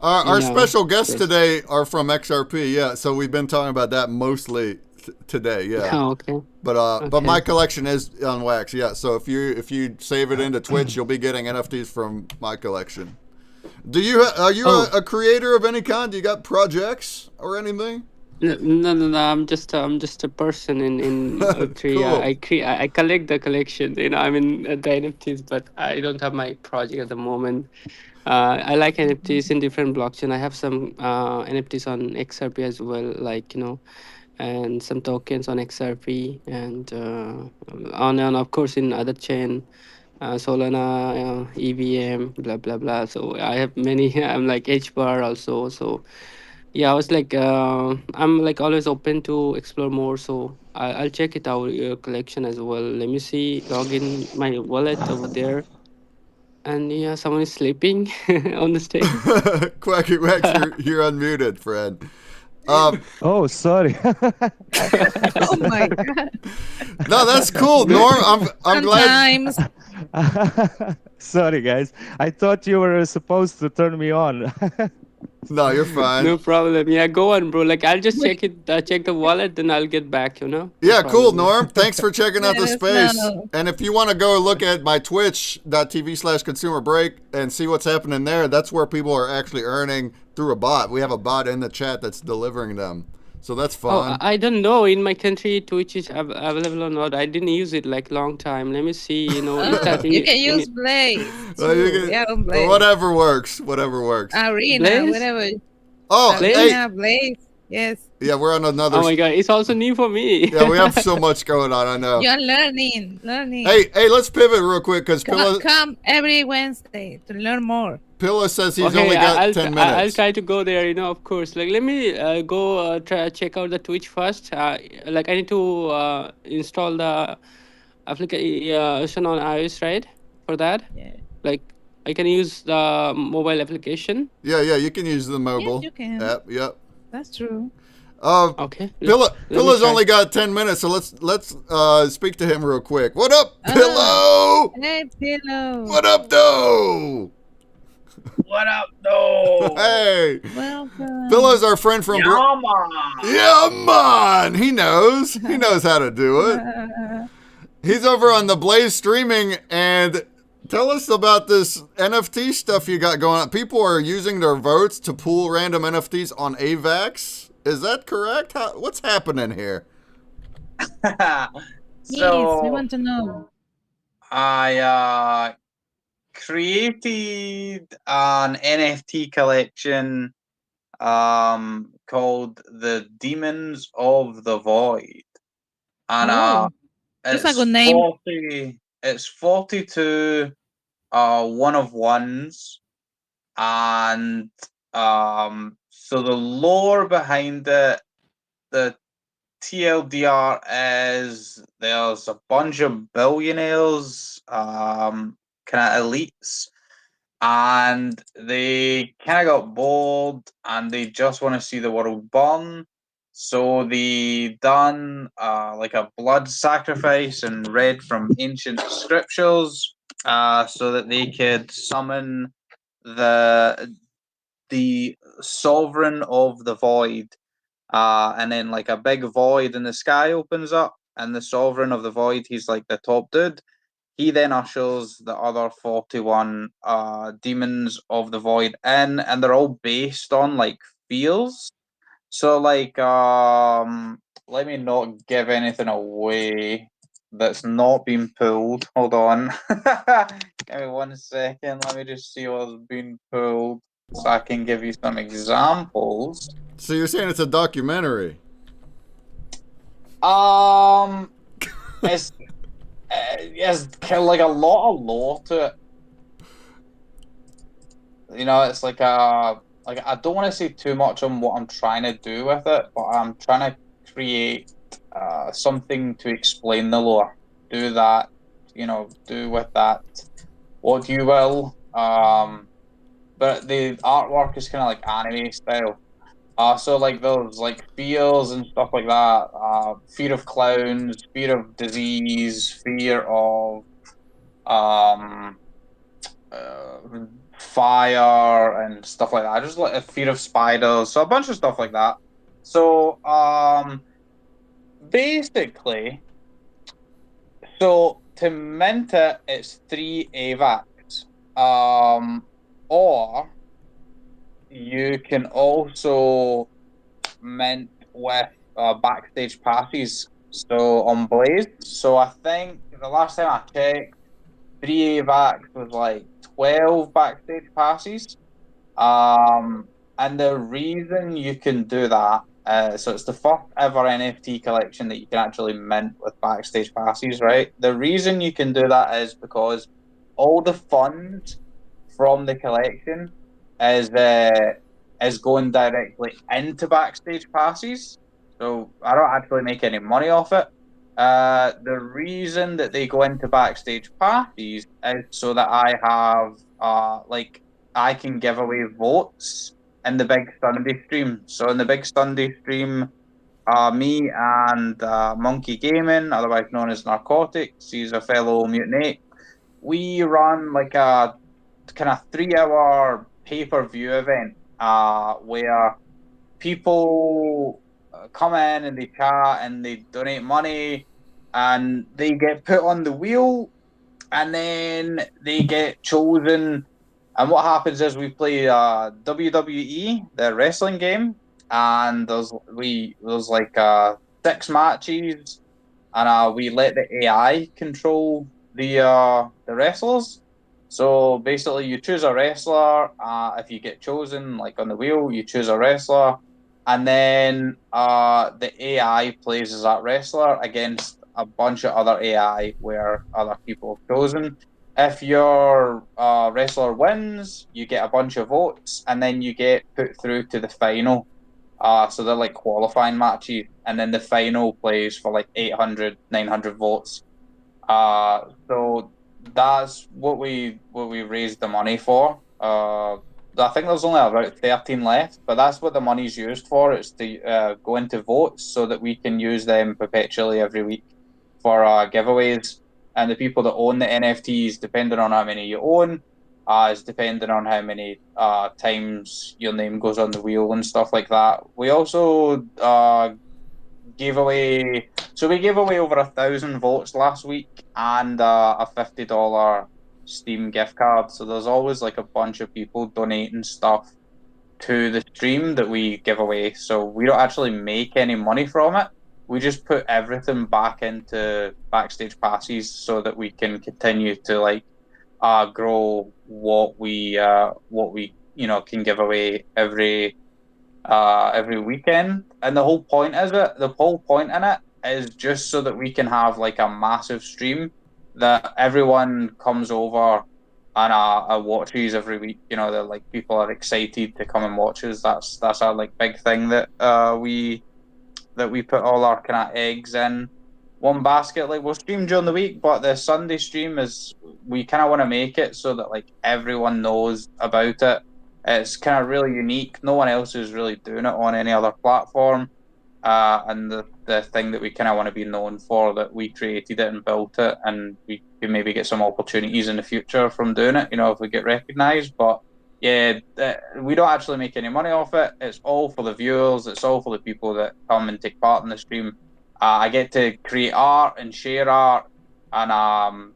Uh, Our special guests yes. today are from XRP. Yeah, so we've been talking about that mostly today. Yeah. Okay. But my Okay. collection is on Wax. Yeah. So if you save it into Twitch, you'll be getting NFTs from my collection. Are you Oh. a creator of any kind? Do you got projects or anything? No. I'm just a person in Web3. Cool. I collect the collection. I mean the NFTs, but I don't have my project at the moment. I like NFTs in different blockchain. I have some NFTs on XRP as well, like and some tokens on XRP and on of course in other chain, Solana, EVM, blah blah blah. So I have many. I'm like HBAR also. So yeah, I was like, I'm like always open to explore more. So I'll check it out your collection as well. Let me see. Log in my wallet over there. And yeah, someone is sleeping on the stage. Quacky Wax, you're unmuted, friend. Oh, sorry. Oh my god. No, that's cool, Norm. I'm glad. Sometimes. Sorry, guys. I thought you were supposed to turn me on. No, you're fine. No problem. Yeah, go on, bro. Like I'll just Wait, check it, check the wallet, then I'll get back. No Yeah, cool, problem. Norm. Thanks for checking out let the us space. know. And if you want to go look at my twitch.tv/consumer break and see what's happening there, that's where people are actually earning through a bot. We have a bot in the chat that's delivering them. So that's Oh, fun. I don't know in my country Twitch is available or not. I didn't use it like long time. Let me see. Is that You can use Blaze Well, you too. We are on can, Blaze. whatever works. Whatever works. Arena, Blaze? whatever. Oh, Blaze? hey. Arena, Blaze. Yes. Yeah, we're on another. Oh my god, it's also new for me. Yeah, we have so much going on. I know. You're learning. Hey, let's pivot real quick because Come every Wednesday to learn more. Pillow says he's Okay, only got 10 I'll minutes. try to go there. Of course. Like, let me go try check out the Twitch first. Like, I need to install the application on iOS, right? For that, Yeah. like, I can use the mobile application. Yeah, you can use the mobile Yes, you can. app. Yep. That's true. Okay. Pillow's try. only got 10 minutes, so let's speak to him real quick. What up, Oh. Pillow? Hey, Pillow. What up, though? What up, though? Hey. Welcome. Pillow's our friend from Yeah, man. Yeah, man. He knows. He knows how to do it. He's over on the Blaze streaming, and tell us about this NFT stuff you got going on. People are using their votes to pool random NFTs on AVAX. Is that correct? What's happening here? Yes, we want to know. I created an NFT collection called the Demons of the Void. And Oh. It's a good name. 40. It's 42 one of ones, and so the lore behind it, the TLDR is there's a bunch of billionaires, kind of elites, and they kind of got bored and they just want to see the world burn. So they done like a blood sacrifice and read from ancient scriptures, so that they could summon the sovereign of the void, and then like a big void in the sky opens up, and the sovereign of the void, he's like the top dude. He then ushers the other 41 demons of the void in, and they're all based on like fears. So like let me not give anything away that's not been pulled. Hold on. Give me 1 second. Let me just see what's been pulled so I can give you some examples. So you're saying it's a documentary? It's kind of like a lot of lore to it. You know, it's like I don't want to say too much on what I'm trying to do with it, but I'm trying to create something to explain the lore. Do that, do with that what you will. But the artwork is kind of like anime style. So like those like fears and stuff like that. Fear of clowns, fear of disease, fear of um fire and stuff like that. Just like a fear of spiders, so a bunch of stuff like that. So basically, so to mint it, it's 3 AVAX. Or you can also mint with backstage passes. So on Blaze. So I think the last time I checked, 3 AVAX was like 12 backstage passes. And the reason you can do that, so it's the first ever NFT collection that you can actually mint with backstage passes, right? The reason you can do that is because all the funds from the collection is going directly into backstage passes. So I don't actually make any money off it. The reason that they go into backstage parties is so that I have like I can give away votes in the big Sunday stream. So in the big Sunday stream, me and Monkey Gaming, otherwise known as Narcotics, he's a fellow mutant ape. We run like a kind of 3 hour pay-per-view event where people come in and they chat and they donate money and they get put on the wheel and then they get chosen. And what happens is we play WWE, the wrestling game, and there's like 6 matches, and we let the AI control the wrestlers. So basically, you choose a wrestler. If you get chosen, like on the wheel, you choose a wrestler, and then the AI plays as that wrestler against a bunch of other AI where other people have chosen. If your wrestler wins, you get a bunch of votes, and then you get put through to the final. So they're like qualifying matches, and then the final plays for like 800, 900 votes. So that's what we raised the money for. I think there's only about 13 left, but that's what the money's used for. It's to go into votes so that we can use them perpetually every week for giveaways. And the people that own the NFTs, depending on how many you own, is depending on how many times your name goes on the wheel and stuff like that. We also gave away, so we gave away over 1,000 votes last week and a $50 Steam gift card. So there's always like a bunch of people donating stuff to the stream that we give away. So we don't actually make any money from it. We just put everything back into backstage passes so that we can continue to like grow what we can give away every weekend. And the whole point in it is just so that we can have like a massive stream that everyone comes over and watches every week. You know, that like people are excited to come and watch us. That's our like big thing that we put all our kind of eggs in one basket. Like we'll stream during the week, but the Sunday stream is we kind of want to make it so that like everyone knows about it. It's kind of really unique. No one else is really doing it on any other platform. And the thing that we kind of want to be known for, that we created it and built it, and we can maybe get some opportunities in the future from doing it, you know, if we get recognized. But yeah, we don't actually make any money off it. It's all for the viewers. It's all for the people that come and take part in the stream. I get to create art and share art, and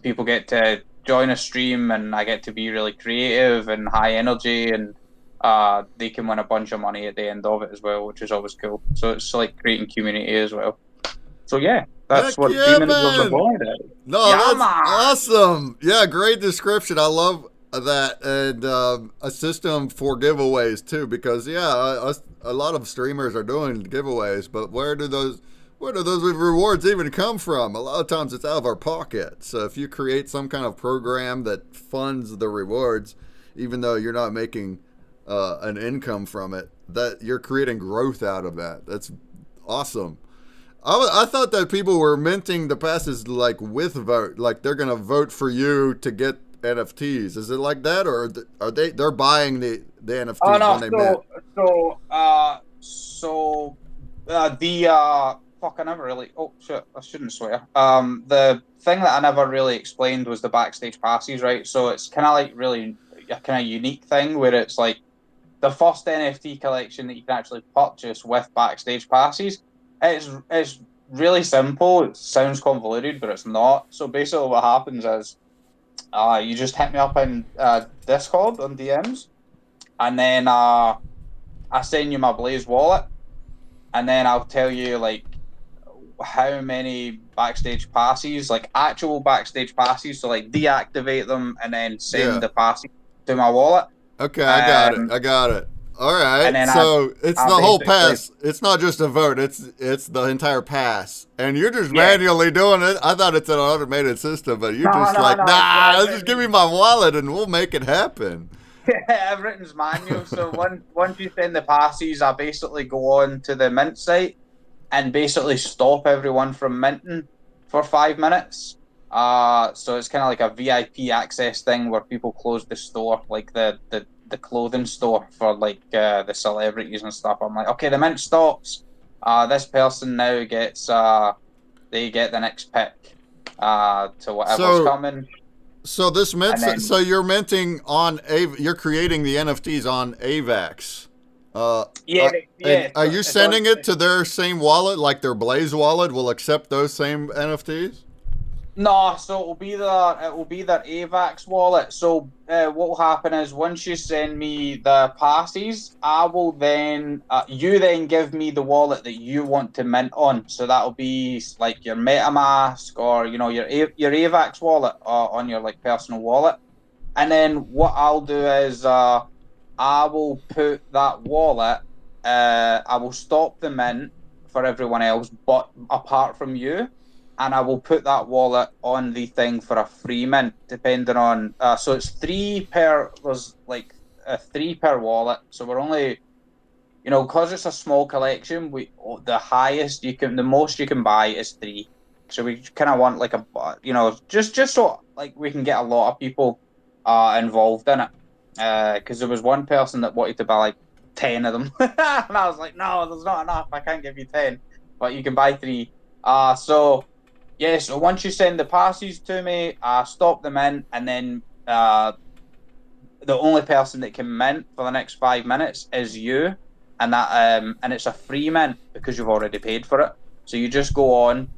people get to join a stream, and I get to be really creative and high energy, and they can win a bunch of money at the end of it as well, which is always cool. So it's like creating community as well. So yeah, that's Heck what yeah, 3 minutes of the man. void is. No, Yeah, that's man. awesome. Yeah, great description. I love that, and a system for giveaways too, because yeah, a lot of streamers are doing giveaways, but where do those rewards even come from? A lot of times it's out of our pocket. So if you create some kind of program that funds the rewards, even though you're not making an income from it, that you're creating growth out of that. That's awesome. I thought that people were minting the passes like with vote, like they're gonna vote for you to get NFTs. Is it like that, or are they're buying the NFTs Oh no, when they mint? Fuck, I never really. Oh shit, I shouldn't swear. The thing that I never really explained was the backstage passes, right? So it's kind of like really a kind of unique thing where it's like the first NFT collection that you can actually purchase with backstage passes. It's really simple. It sounds convoluted, but it's not. So basically, what happens is, you just hit me up in Discord on DMs, and then I send you my Blaze wallet, and then I'll tell you like how many backstage passes, like actual backstage passes, so like deactivate them and then send Yeah. the passes to my wallet. Okay, I got it. All right. And then So it's I the whole basically- pass. It's not just a vote. It's the entire pass, and you're just Yeah. manually doing it. I thought it's an automated system, but you're No, just no, like, no, nah, it's- just give me my wallet and we'll make it happen. Everything's manual. So once you send the passes, I basically go on to the mint site and basically stop everyone from minting for 5 minutes. So it's kind of like a VIP access thing where people close the store, like the clothing store for like the celebrities and stuff. I'm like, okay, the mint stops. This person now gets they get the next pick to whatever's coming. So this mint, And then- so you're minting on you're creating the NFTs on AVAX. Yeah. Are you sending it to their same wallet, like their Blaze wallet will accept those same NFTs? No, so it will be their AVAX wallet. So what will happen is once you send me the passes, I will then you then give me the wallet that you want to mint on. So that'll be like your MetaMask or your AVAX wallet on your like personal wallet. And then what I'll do is I will put that wallet. I will stop the mint for everyone else, but apart from you. And I will put that wallet on the thing for a free mint, depending on. So it's 3 per. There's like 3 per wallet. So we're only, because it's a small collection. The most you can buy is 3. So we kind of want like just so like we can get a lot of people involved in it. Because there was one person that wanted to buy like 10 of them, and I was like, no, there's not enough. I can't give you 10, but you can buy 3. Yeah, so once you send the passes to me, I stop them in, and then the only person that can mint for the next 5 minutes is you, and it's a free mint because you've already paid for it. So you just go on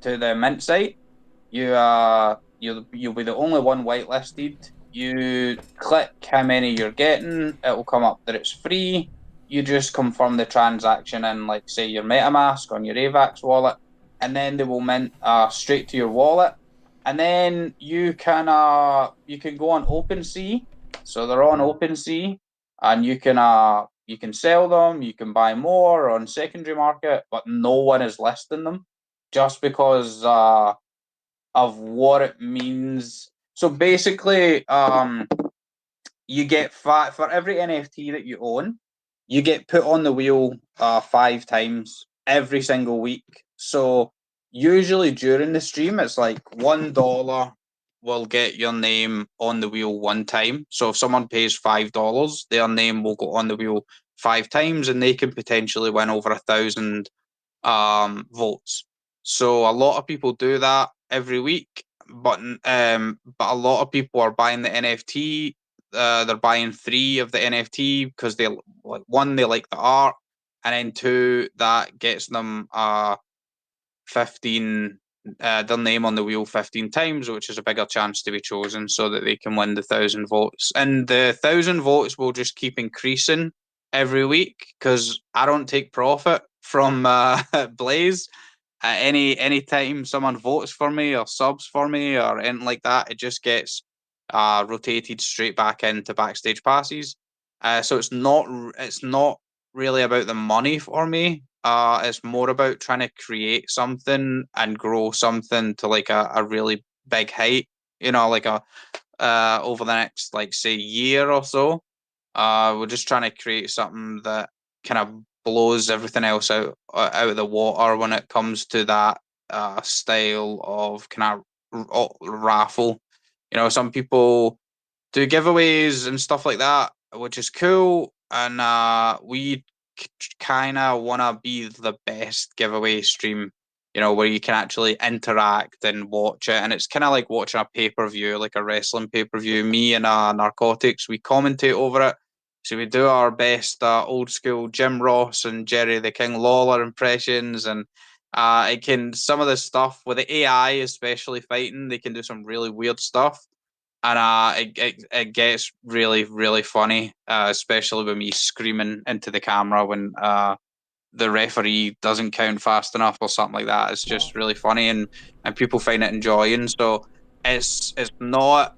to the mint site. You'll be the only one whitelisted. You click how many you're getting. It will come up that it's free. You just confirm the transaction in, like, say, your MetaMask on your AVAX wallet. And then they will mint straight to your wallet, and then you can go on OpenSea. So they're on OpenSea, and you can You can sell them, you can buy more on secondary market, but no one is listing them just because of what it means. So basically, you get for every NFT that you own, you get put on the wheel 5 times every single week. So usually during the stream, it's like $1 will get your name on the wheel 1 time. So if someone pays $5, their name will go on the wheel 5 times, and they can potentially win over 1,000 votes. So a lot of people do that every week, but a lot of people are buying the NFT. They're buying 3 of the NFT because they like, 1, they like the art, and then 2, that gets them 15 their name on the wheel 15 times, which is a bigger chance to be chosen, so that they can win the 1,000 votes. And the 1,000 votes will just keep increasing every week because I don't take profit from Blaze. Any time someone votes for me or subs for me or anything like that, it just gets rotated straight back into backstage passes. So it's not really about the money for me. It's more about trying to create something and grow something to like a really big height. You know, like over the next like say year or so. We're just trying to create something that kind of blows everything else out of the water when it comes to that style of kind of raffle. You know, some people do giveaways and stuff like that, which is cool, and we kind of want to be the best giveaway stream. You know, where you can actually interact and watch it, and it's kind of like watching a pay-per-view, like a wrestling pay-per-view. Me and Narcotics, we commentate over it. So we do our best old school Jim Ross and Jerry the King Lawler impressions, and it can some of the stuff with the AI, especially fighting, they can do some really weird stuff, and it gets really funny, especially with me screaming into the camera when the referee doesn't count fast enough or something like that. It's just really funny, and people find it enjoying. So it's not.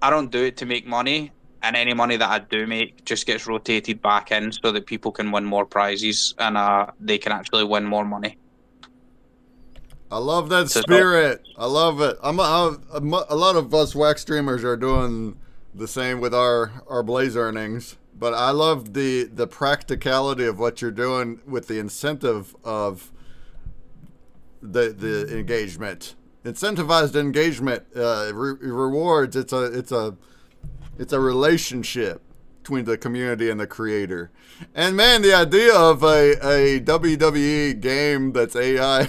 I don't do it to make money, and any money that I do make just gets rotated back in so that people can win more prizes and they can actually win more money. I love that spirit. I love it. A lot of us wax streamers are doing the same with our Blaze earnings, but I love the practicality of what you're doing with the incentive of the engagement, incentivized engagement, rewards. It's a relationship between the community and the creator. And man, the idea of a WWE game that's AI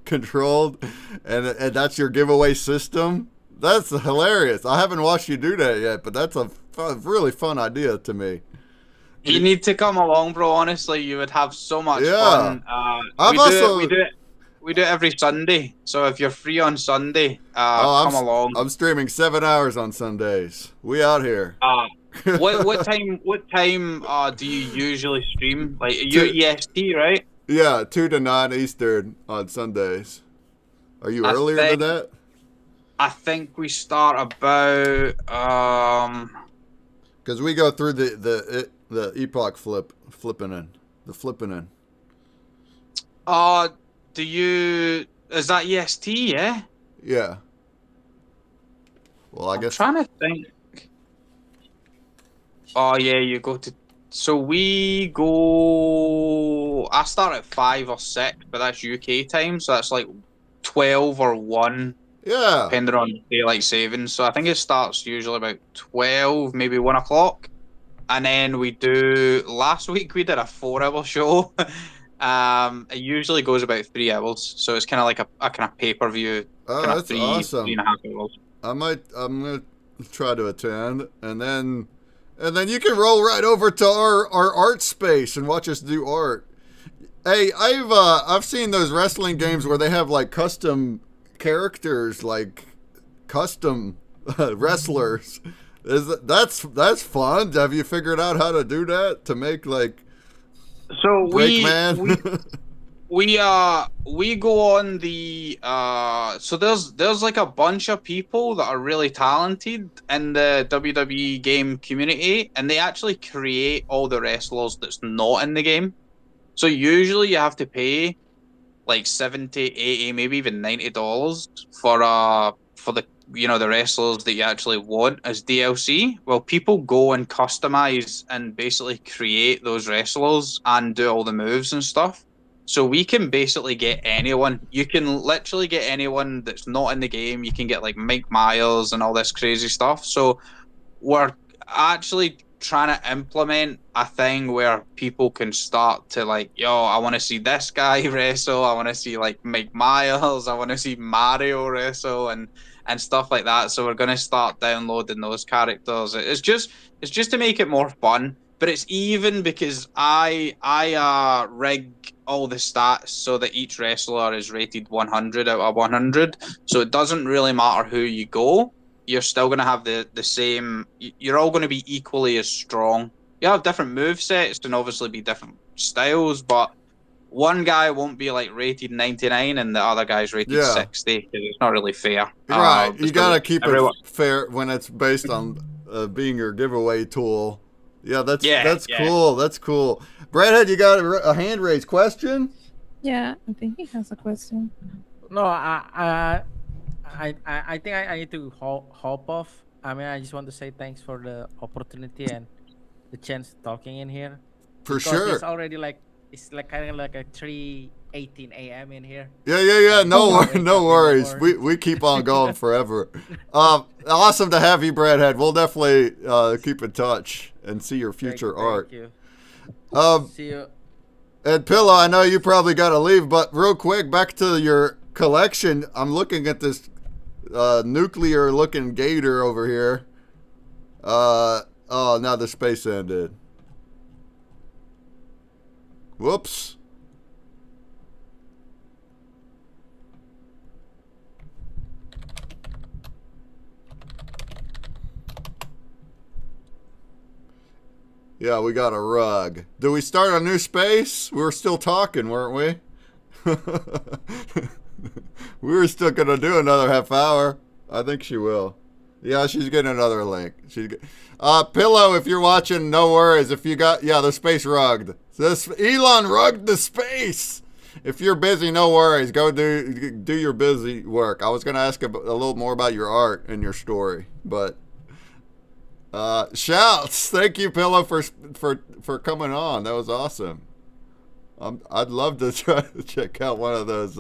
controlled and that's your giveaway system, that's hilarious. I haven't watched you do that yet, but that's a really fun idea to me. You need to come along, bro. Honestly, you would have so much fun. We do it every Sunday. So if you're free on Sunday, come along. I'm streaming 7 hours on Sundays. We out here. What time do you usually stream? Like you're EST, right? Yeah, 2 to 9 Eastern on Sundays. Are you earlier than that? I think we start about because we go through the epoch flipping in. Is that EST, yeah? Yeah. Well, I guess I'm trying to think. Oh yeah, you go to. So we go. I start at 5 or 6, but that's UK time, so that's like 12 or 1. Yeah. Depending on daylight savings. So I think it starts usually about 12, maybe 1 o'clock, and then we do. Last week we did a 4-hour show. It usually goes about 3 hours, so it's kind of like a kind of pay-per-view. Oh, that's awesome. 3.5 hours. I'm gonna try to attend, and then you can roll right over to our art space and watch us do art. Hey, I've seen those wrestling games where they have like custom characters, like custom wrestlers. That's fun. Have you figured out how to do that to make like so Breakman? we go on the so there's like a bunch of people that are really talented in the WWE game community, and they actually create all the wrestlers that's not in the game. So usually you have to pay like 70, 80, maybe even $90 for the the wrestlers that you actually want as DLC. Well, people go and customize and basically create those wrestlers and do all the moves and stuff. So we can basically get anyone. You can literally get anyone that's not in the game. You can get like Mike Myers and all this crazy stuff. So we're actually trying to implement a thing where people can start to like, yo, I want to see this guy wrestle. I want to see like Mike Myers. I want to see Mario wrestle and stuff like that. So we're going to start downloading those characters. It's just to make it more fun. But it's even because I rig all the stats so that each wrestler is rated 100 out of 100. So it doesn't really matter who you go, you're still going to have the same. You're all going to be equally as strong. You have different move sets and obviously be different styles, but one guy won't be like rated 99 and the other guy's rated 60 because it's not really fair. Right. You got to keep everyone... it fair when it's based on being your giveaway tool. Yeah, that's cool. That's cool. Bradhead, you got a hand raised question? Yeah, I think he has a question. No, I think I need to hop off. I mean, I just want to say thanks for the opportunity and the chance talking in here. For because sure. It's already like kind of like a 3:18 a.m. in here. Yeah. No worries. We keep on going forever. Awesome to have you, Bradhead. We'll definitely keep in touch and see your future art. Thank you. See you. And Pillow, I know you probably got to leave, but real quick, back to your collection. I'm looking at this nuclear-looking gator over here. Oh, now the space ended. Whoops. Yeah, we got a rug. Do we start a new space? We were still talking, weren't we? We were still going to do another half hour. I think she will. Yeah, she's getting another link. Pillow, if you're watching, no worries. If you got, the space rugged. This Elon rugged the space. If you're busy, no worries. Go do your busy work. I was going to ask a little more about your art and your story, but shouts. Thank you, Pillow, for coming on. That was awesome. I'd love to try to check out one of those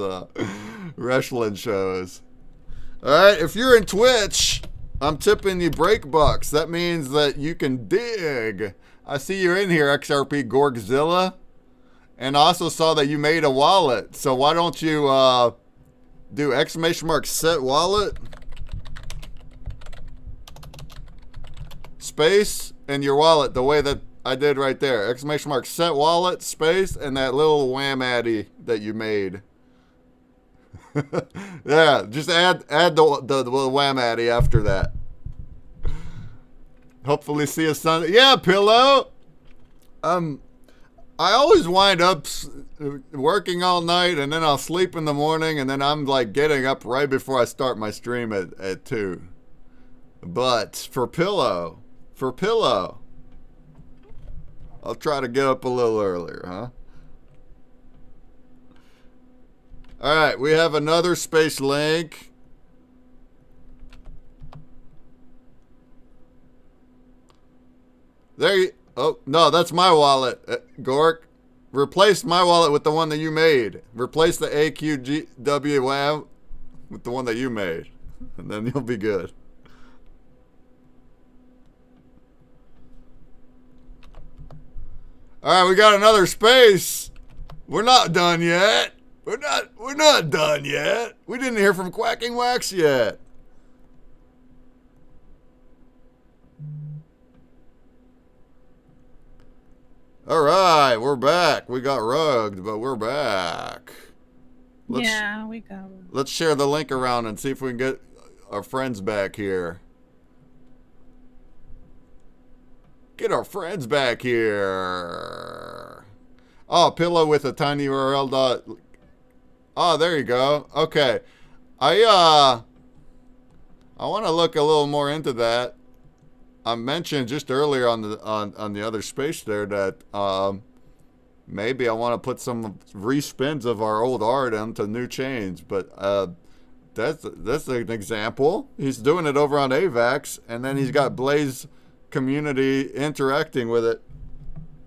wrestling shows. All right, if you're in Twitch, I'm tipping you break bucks. That means that you can dig. I see you're in here, XRP Gorgzilla. And I also saw that you made a wallet. So why don't you do ! set wallet? Space and your wallet the way that I did right there. ! set wallet, space, and that little wham-addy that you made. Yeah, just add the wham-addy after that. Hopefully see a Sunday. Yeah, Pillow. I always wind up working all night, and then I'll sleep in the morning, and then I'm like getting up right before I start my stream at 2. But for Pillow, I'll try to get up a little earlier, huh? All right, we have another space link. Oh, no, that's my wallet, Gork. Replace my wallet with the one that you made. Replace the AQGWM with the one that you made. And then you'll be good. All right, we got another space. We're not done yet. We're not done yet. We didn't hear from Quacking Wax yet. All right, we're back. We got rugged, but we're back. We got rugged. Let's share the link around and see if we can get our friends back here. Get our friends back here. Oh, pillow with a tiny URL dot. Oh, there you go. Okay. I want to look a little more into that. I mentioned just earlier on the other space there that maybe I want to put some respins of our old art into new chains, but that's an example. He's doing it over on AVAX, and then he's got Blaze community interacting with it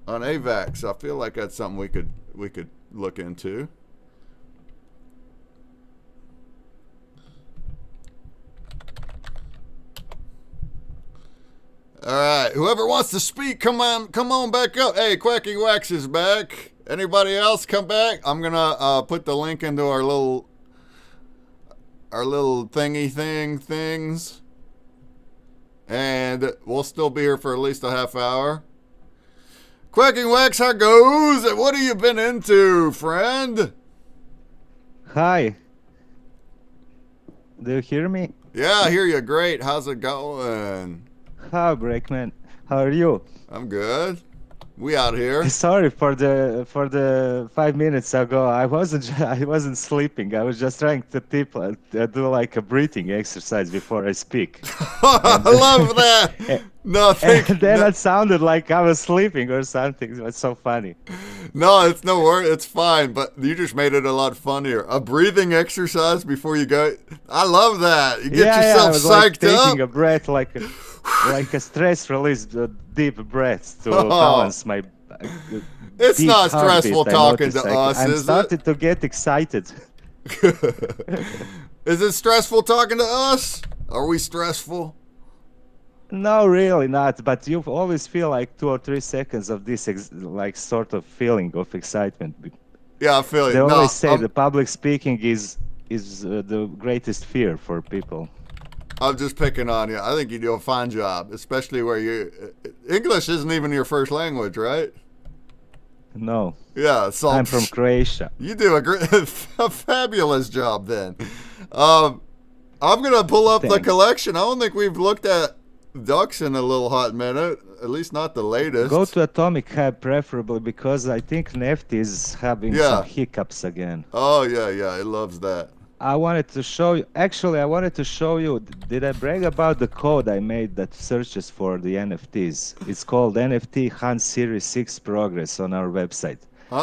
on AVAX. I feel like that's something we could look into. All right, whoever wants to speak, come on back up. Hey, Quacky Wax is back. Anybody else come back? I'm gonna put the link into our little things, and we'll still be here for at least a half hour. Quacking Wax, how goes? What have you been into, friend? Hi. Do you hear me? Yeah, I hear you. Great. How's it going? Hi, Breakman. How are you? I'm good. We out here. Sorry for the 5 minutes ago. I wasn't sleeping. I was just trying to do like a breathing exercise before I speak. I love that. No, thank you. And then it sounded like I was sleeping or something. It was so funny. No, it's no worry. It's fine. But you just made it a lot funnier. A breathing exercise before you go. I love that. You get yourself I was psyched like up. taking a breath, like a stress release, deep breath to balance my. It's deep not heartbeat. stressful I talking noticed, to us, I'm is starting to get excited. Is it stressful talking to us? Are we stressful? No, really not. But you always feel like 2 or 3 seconds of this, like sort of feeling of excitement. Yeah, I feel it. They No, always say the public speaking is the greatest fear for people. I'm just picking on you. I think you do a fine job, especially where English isn't even your first language, right? No. Yeah, so I'm from Croatia. You do a fabulous job then. I'm gonna pull up the collection. I don't think we've looked at ducks in a little hot minute, at least not the latest. Go to Atomic Hab preferably, because I think Nefty is having some hiccups again. Oh yeah, it loves that. I wanted to show you. Actually, I wanted to show you. Did I brag about the code I made that searches for the NFTs? It's called NFT Hunt Series 6 Progress on our website. So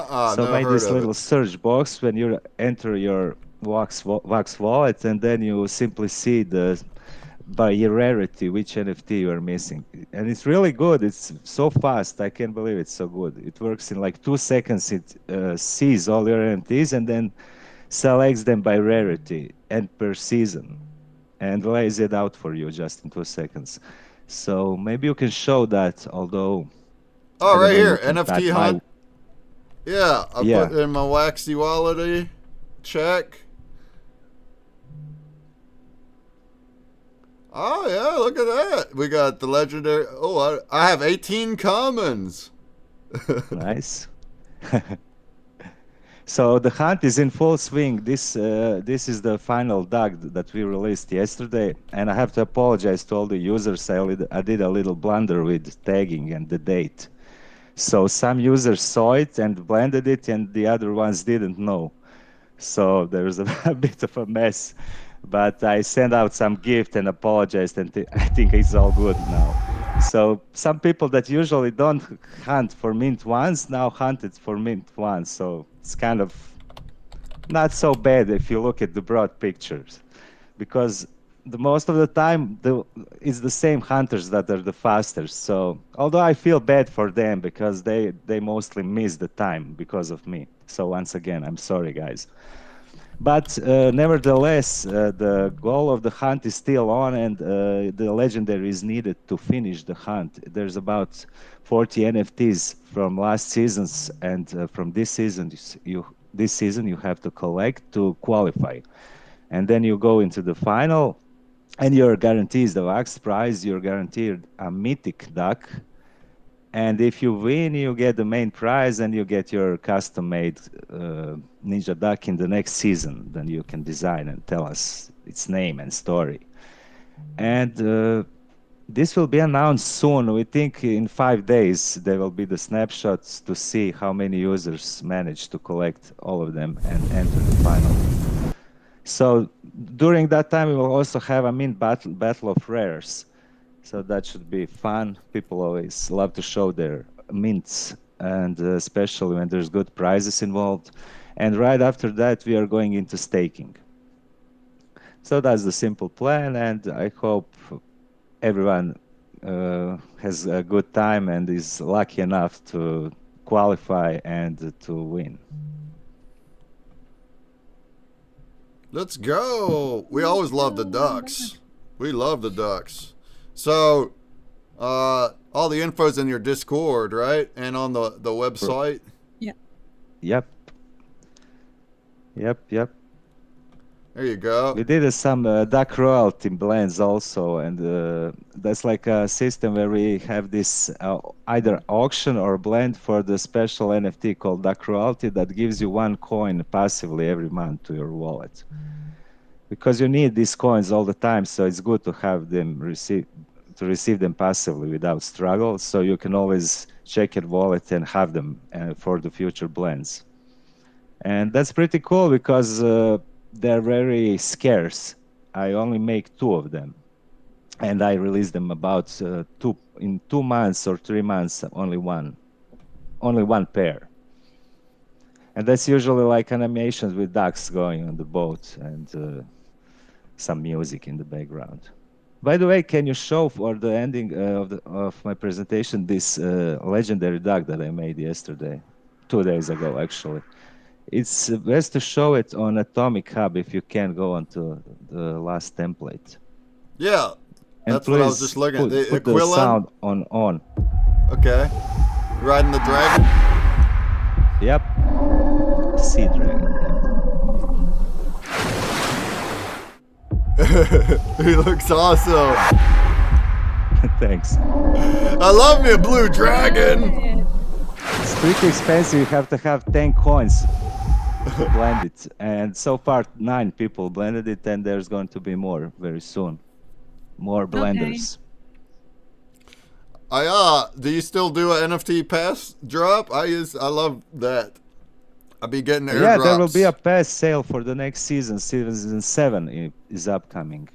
I made this little search box when you enter your Wax wallet, and then you simply see by rarity which NFT you are missing. And it's really good. It's so fast. I can't believe it's so good. It works in like 2 seconds. It sees all your NFTs and then selects them by rarity and per season and lays it out for you just in 2 seconds. So maybe you can show that, although... Oh, right here, NFT Hunt. Yeah, I put in my Waxy wallet. Check. Oh, yeah, look at that. We got the legendary... Oh, I have 18 commons. Nice. So the hunt is in full swing. This is the final dog that we released yesterday, and I have to apologize to all the users. I did a little blunder with tagging and the date. So some users saw it and blended it, and the other ones didn't know. So there's a bit of a mess. But I sent out some gift and apologized, and I think it's all good now. So some people that usually don't hunt for mint ones now hunted for mint ones. So it's kind of not so bad if you look at the broad pictures, because most of the time it's the same hunters that are the fastest. So although I feel bad for them because they mostly miss the time because of me. So once again, I'm sorry, guys. But nevertheless, the goal of the hunt is still on, and the legendary is needed to finish the hunt. There's about 40 NFTs from last seasons, and from this season, you have to collect to qualify. And then you go into the final, and you're guaranteed the wax prize. You're guaranteed a mythic duck. And if you win, you get the main prize, and you get your custom-made ninja duck in the next season. Then you can design and tell us its name and story. And This will be announced soon. We think in 5 days there will be the snapshots to see how many users managed to collect all of them and enter the final. So during that time, we will also have a mint battle of rares. So that should be fun. People always love to show their mints, and especially when there's good prizes involved. And right after that, we are going into staking. So that's the simple plan, and I hope everyone has a good time and is lucky enough to qualify and to win. Let's go. We always love the ducks. We love the ducks. So, all the info's in your Discord, right? And on the website? Yeah. Yep. There you go. We did some duck royalty blends also, and that's like a system where we have this either auction or blend for the special NFT called duck royalty that gives you 1 coin passively every month to your wallet. Because you need these coins all the time, so it's good to have them receive them passively without struggle, so you can always check your wallet and have them for the future blends. And that's pretty cool because they're very scarce. I only make 2 of them, and I release them about in 2 months or 3 months, only one pair. And that's usually like animations with ducks going on the boat and some music in the background. By the way, can you show for the ending of my presentation this legendary duck that I made yesterday, 2 days ago actually? It's best to show it on Atomic Hub if you can go onto the last template. Yeah, And that's what I was just looking at. put the sound on. Okay. Riding the dragon? Yep. Sea dragon. He looks awesome. Thanks. I love me a blue dragon. It's pretty expensive. You have to have 10 coins to blend it. And so far, 9 people blended it, and there's going to be more very soon. More blenders. Do you still do an NFT pass drop? I love that. I'll be getting airdrops. Yeah, there will be a pass sale for the next season. Season 7 is upcoming.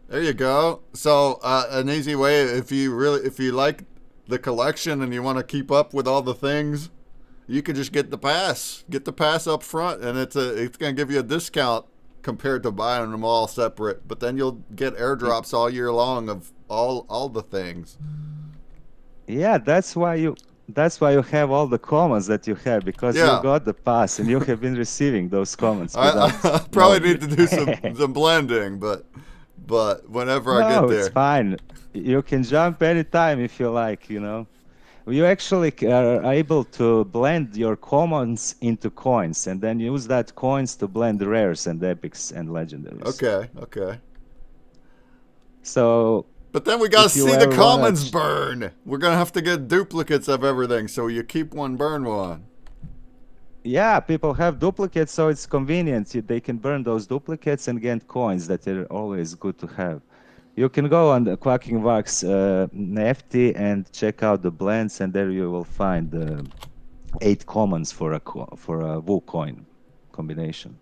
There you go. So an easy way, if you like the collection and you want to keep up with all the things, you can just get the pass. Get the pass up front, and it's gonna give you a discount compared to buying them all separate. But then you'll get airdrops all year long of all the things. Yeah, that's why you have all the comments that you have, because you got the pass and you have been receiving those comments. I probably need to do some blending, but whenever I get there. It's fine. You can jump anytime if you like, you know. You actually are able to blend your commons into coins and then use that coins to blend rares and epics and legendaries. Okay. So... But then we gotta see the commons burn. We're gonna have to get duplicates of everything, so you keep one, burn one. Yeah, people have duplicates, so it's convenient. They can burn those duplicates and get coins that are always good to have. You can go on the Quacking Wax NFT and check out the blends, and there you will find 8 commons for a Wu coin combination.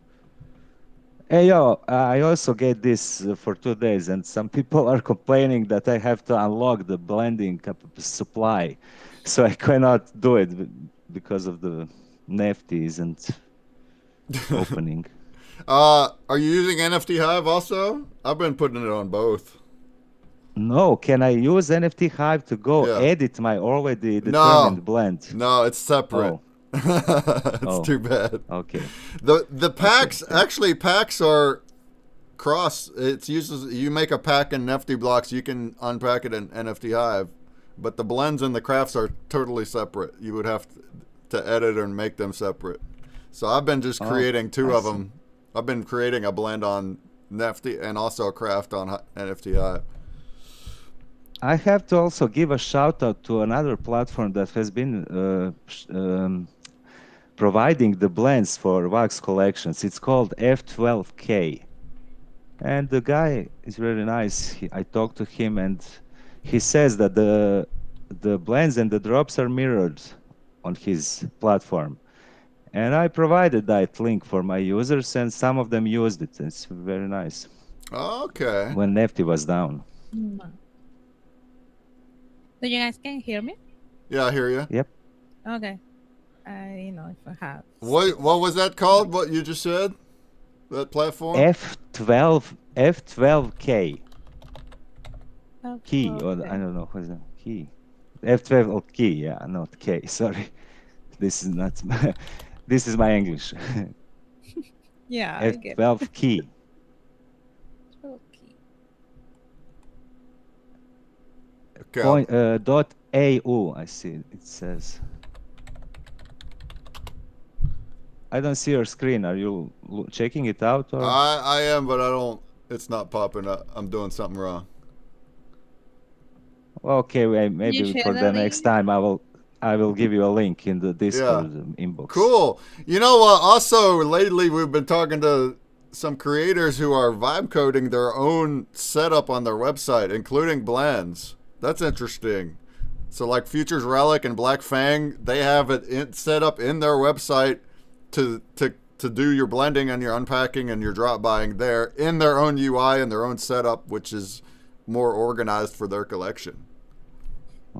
Hey, yo, I also get this for 2 days, and some people are complaining that I have to unlock the blending supply, so I cannot do it because of the NFT isn't opening. Are you using NFT Hive also? I've been putting it on both. No, can I use NFT Hive to go edit my already determined blend? No, it's separate. Oh. It's too bad. Okay. The packs packs are cross. It's you make a pack in NFT blocks, you can unpack it in NFT Hive, but the blends and the crafts are totally separate. You would have to edit and make them separate. So I've been just creating 2 of them. I've been creating a blend on NFT and also a craft on NFT Hive. I have to also give a shout out to another platform that has been providing the blends for wax collections. It's called F12K. And the guy is very nice. I talked to him, and he says that the blends and the drops are mirrored on his platform. And I provided that link for my users, and some of them used it. It's very nice. Okay. When Nefty was down. So you guys can hear me? Yeah, I hear you. Yep. Okay. I know if I have. What was that called? What you just said? That platform? F12K. Key, or Okay. I don't know what's the key. F12 key, yeah, not K. Sorry, this is not. This is my English. Yeah, I get it. F12 key. Okay. Okay. Point, dot AU. I see it says. I don't see your screen. Are you checking it out or? I am, but I don't. It's not popping up. I'm doing something wrong. Okay, maybe share for the the next time I will give you a link in the Discord inbox. Cool. You know, also lately we've been talking to some creators who are vibe coding their own setup on their website, including blends. That's interesting. So like Futures Relic and Black Fang, they have it set up in their website to do your blending and your unpacking and your drop buying there in their own UI and their own setup, which is more organized for their collection.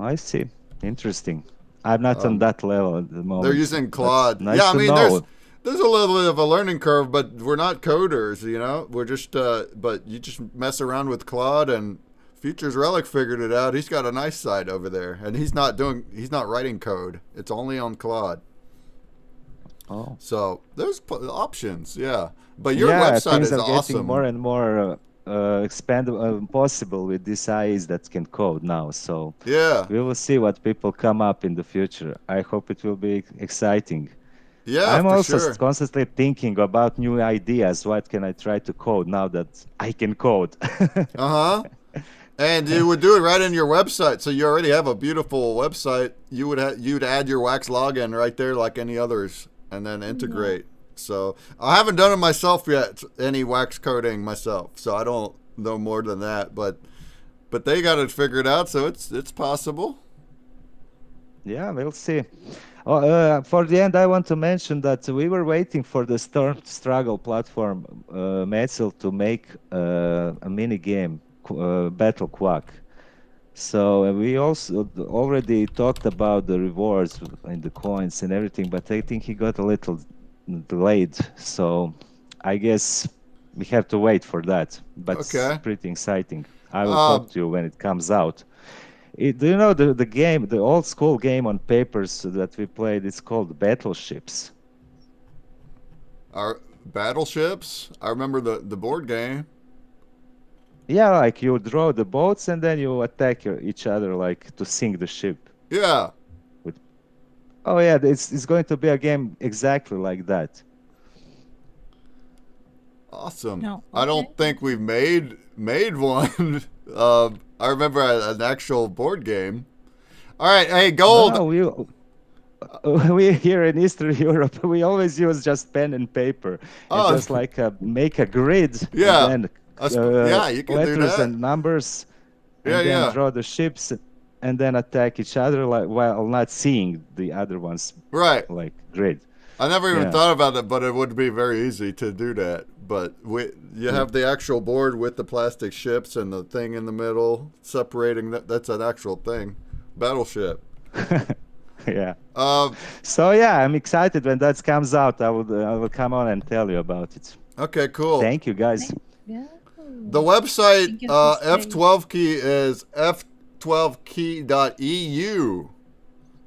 I see. Interesting. I'm not on that level at the moment. They're using Claude. Nice yeah, I to mean, know. there's a little bit of a learning curve, but we're not coders, you know. We're just, but you just mess around with Claude, and Futures Relic figured it out. He's got a nice site over there, and he's not writing code. It's only on Claude. Oh. So there's options, yeah. But your yeah, website things is are awesome. getting more and more expandable, possible with these AIs that can code now. So yeah, we will see what people come up in the future. I hope it will be exciting. Yeah, I'm for also sure. constantly thinking about new ideas. What can I try to code now that I can code? And you would do it right in your website. So you already have a beautiful website. You'd add your Wax login right there like any others and then integrate. So I haven't done it myself yet, any wax coding myself. So I don't know more than that, but they got it figured out, so it's possible. Yeah, we'll see. For the end, I want to mention that we were waiting for the Storm Struggle platform, Metzel, to make a mini game, Battle Quack. So we also already talked about the rewards and the coins and everything, but I think he got a little delayed. So I guess we have to wait for that. But it's pretty exciting. I will talk to you when it comes out. Do you know the game, the old school game on papers that we played? It's called Battleships. Our Battleships? I remember the board game. Yeah, like you draw the boats and then you attack each other, like to sink the ship. Yeah. Oh yeah, it's going to be a game exactly like that. Awesome. No, I don't think we've made one. I remember an actual board game. All right, hey, Gold. No, we here in Eastern Europe, we always use just pen and paper and just like make a grid. Yeah. And then you can letters do that. and numbers. And then draw the ships and then attack each other while not seeing the other ones. Right. Like grid. I never even thought about it, but it would be very easy to do that. But you have the actual board with the plastic ships and the thing in the middle separating. That's an actual thing. Battleship. Yeah. So yeah, I'm excited when that comes out. I will come on and tell you about it. Okay, cool. Thank you, guys. The website F12 key is f12key.eu.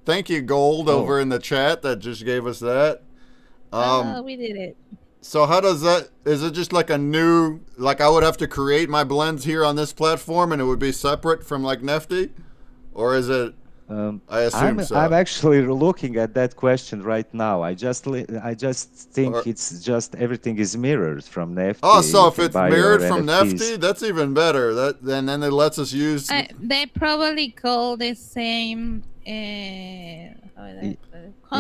Thank you, Gold, over in the chat that just gave us that. We did it. So how does that? Is it just like a new? Like I would have to create my blends here on this platform, and it would be separate from like Nefty, or is it? I assume so. I'm actually looking at that question right now. I just think it's just everything is mirrored from Nefty. Oh, so if it's mirrored from Nefty, that's even better. Then it lets us use. They probably call the same.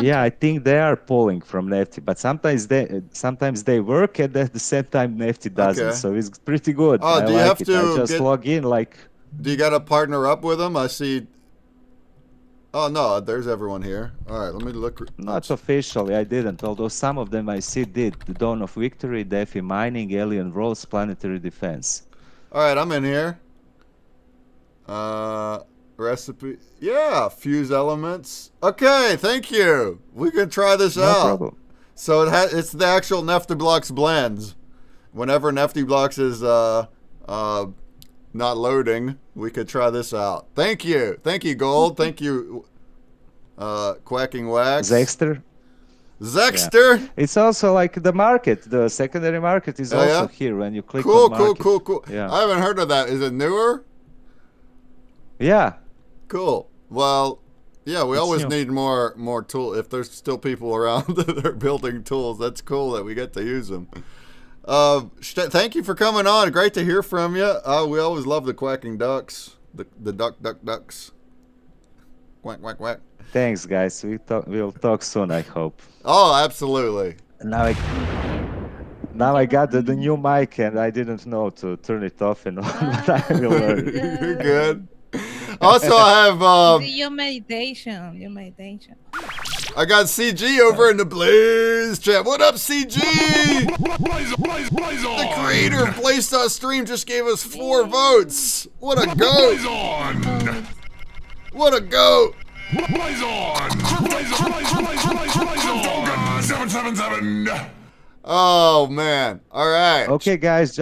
Yeah, I think they are pulling from Nifty, but sometimes they work and at the same time Nifty doesn't. Okay. So it's pretty good. Oh, I do you like have it. I to just get? log in like. Do you got to partner up with them? I see. Oh no, there's everyone here. All right, let me look. Not officially, I didn't. Although some of them I see did. The Dawn of Victory, DeFi Mining, Alien Worlds, Planetary Defense. All right, I'm in here. Recipe. Yeah, fuse elements. Okay, thank you. We can try this No out. problem. So it's the actual Nefty Blocks blends. Whenever Nefty Blocks is not loading, we could try this out. Thank you. Thank you, Gold. Thank you, Quacking Wax. Zexter. Zexter. Yeah. It's also like the market. The secondary market is also here when you click on market. Cool. Yeah. I haven't heard of that. Is it newer? Yeah. Cool. Well, yeah, we It's always new. need more tool. If there's still people around that are building tools, that's cool that we get to use them. Thank you for coming on. Great to hear from you. We always love the quacking ducks. The ducks. Quack, quack, quack. Thanks, guys. We'll talk soon, I hope. Oh, absolutely. Now I got the new mic and I didn't know to turn it off and on, but I will learn. You're good. Also, I have your meditation. I got CG over in the Blaze chat. What up, CG? The creator of Blaze.stream just gave us 4 votes. What a goat. What a goat. Blaze on! Blaze on! 777! Oh, man. All right. Okay, guys,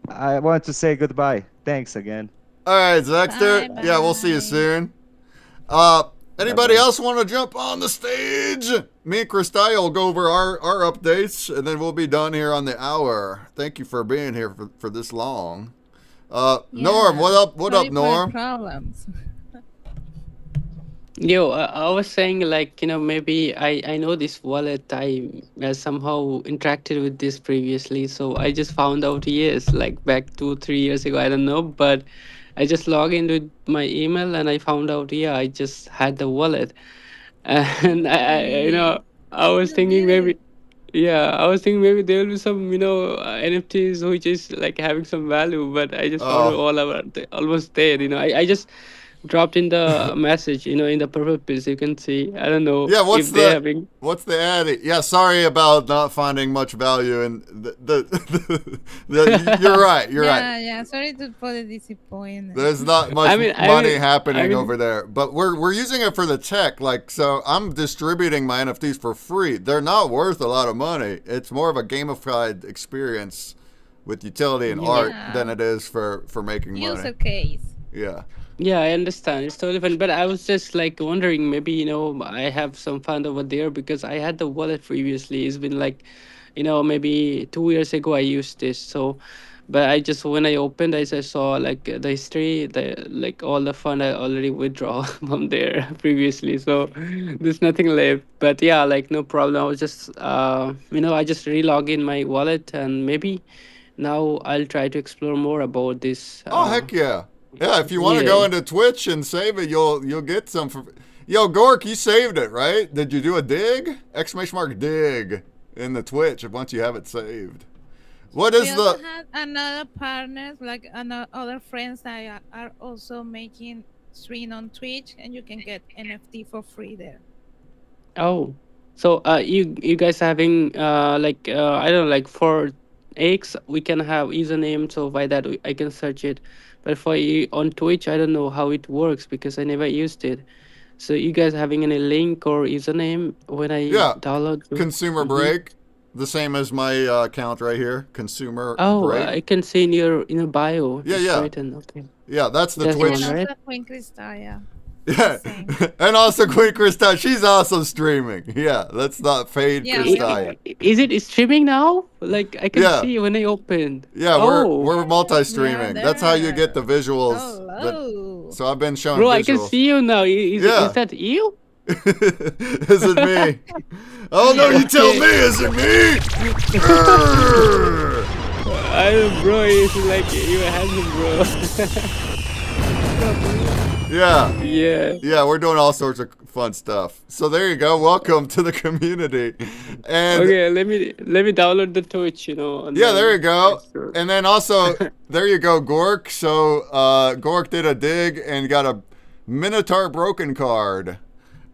I want to say goodbye. Thanks again. All right, Zexter. Bye, Yeah, we'll see you soon. Anybody else want to jump on the stage? Me and Kristai will go over our updates, and then we'll be done here on the hour. Thank you for being here for this long. Norm, what up? What up, Norm? Problems. Yo, I was saying like, maybe I know this wallet. I somehow interacted with this previously. So I just found out, yes, like back 2-3 years ago, I don't know. But I just logged into my email and I found out, yeah, I just had the wallet. And I was thinking maybe, yeah, I was thinking maybe there will be some, NFTs which is like having some value. But I just found out all about almost there. I just dropped in the message, in the purple piece. You can see. I don't know. Yeah, what's if they're having. What's the ad? Yeah, sorry about not finding much value in you're right. You're right. Yeah. Sorry to put a disappointment. There's not much money happening over there, but we're using it for the tech. Like, so I'm distributing my NFTs for free. They're not worth a lot of money. It's more of a gamified experience with utility and art than it is for making money. User case. Yeah. Yeah, I understand. It's totally fine. But I was just like wondering, maybe, I have some fun over there because I had the wallet previously. It's been like, maybe 2 years ago I used this. So, but when I opened, I just saw like the history, like all the fund I already withdraw from there previously. So there's nothing left. But yeah, like no problem. I was just, I just relog in my wallet and maybe now I'll try to explore more about this. Heck yeah. Yeah, if you want to go into Twitch and save it, you'll get some. Yo, Gork, you saved it, right? Did you do a dig? ! dig in the Twitch once you have it saved. What is we also had another partners, like other friends that are also making stream on Twitch, and you can get NFT for free there. Oh, so you guys having I don't know, like for X we can have username, so by that I can search it. But for you on Twitch, I don't know how it works because I never used it. So you guys having any link or username when I download? Consumer Break, the same as my account right here. Consumer Break. I can see in your bio. Yeah. Written. Okay. Yeah, that's the Twitch. One, right? Queen Kristai, yeah, and also Queen Kristai, she's also streaming. Yeah, let's not fade Kristai. Is it streaming now? Like I can see when I open. Yeah, we're multi-streaming. That's how you get the visuals. So I've been showing. Bro, visuals. I can see you now. Is that you? Is it me? Oh no, you tell me, is it me? I don't, bro. It's like you handsome, bro. Yeah, we're doing all sorts of fun stuff. So there you go. Welcome to the community. And Okay, let me download the Twitch, and yeah, there you then go. extra. And then also, there you go, Gork. So Gork did a dig and got a Minotaur broken card.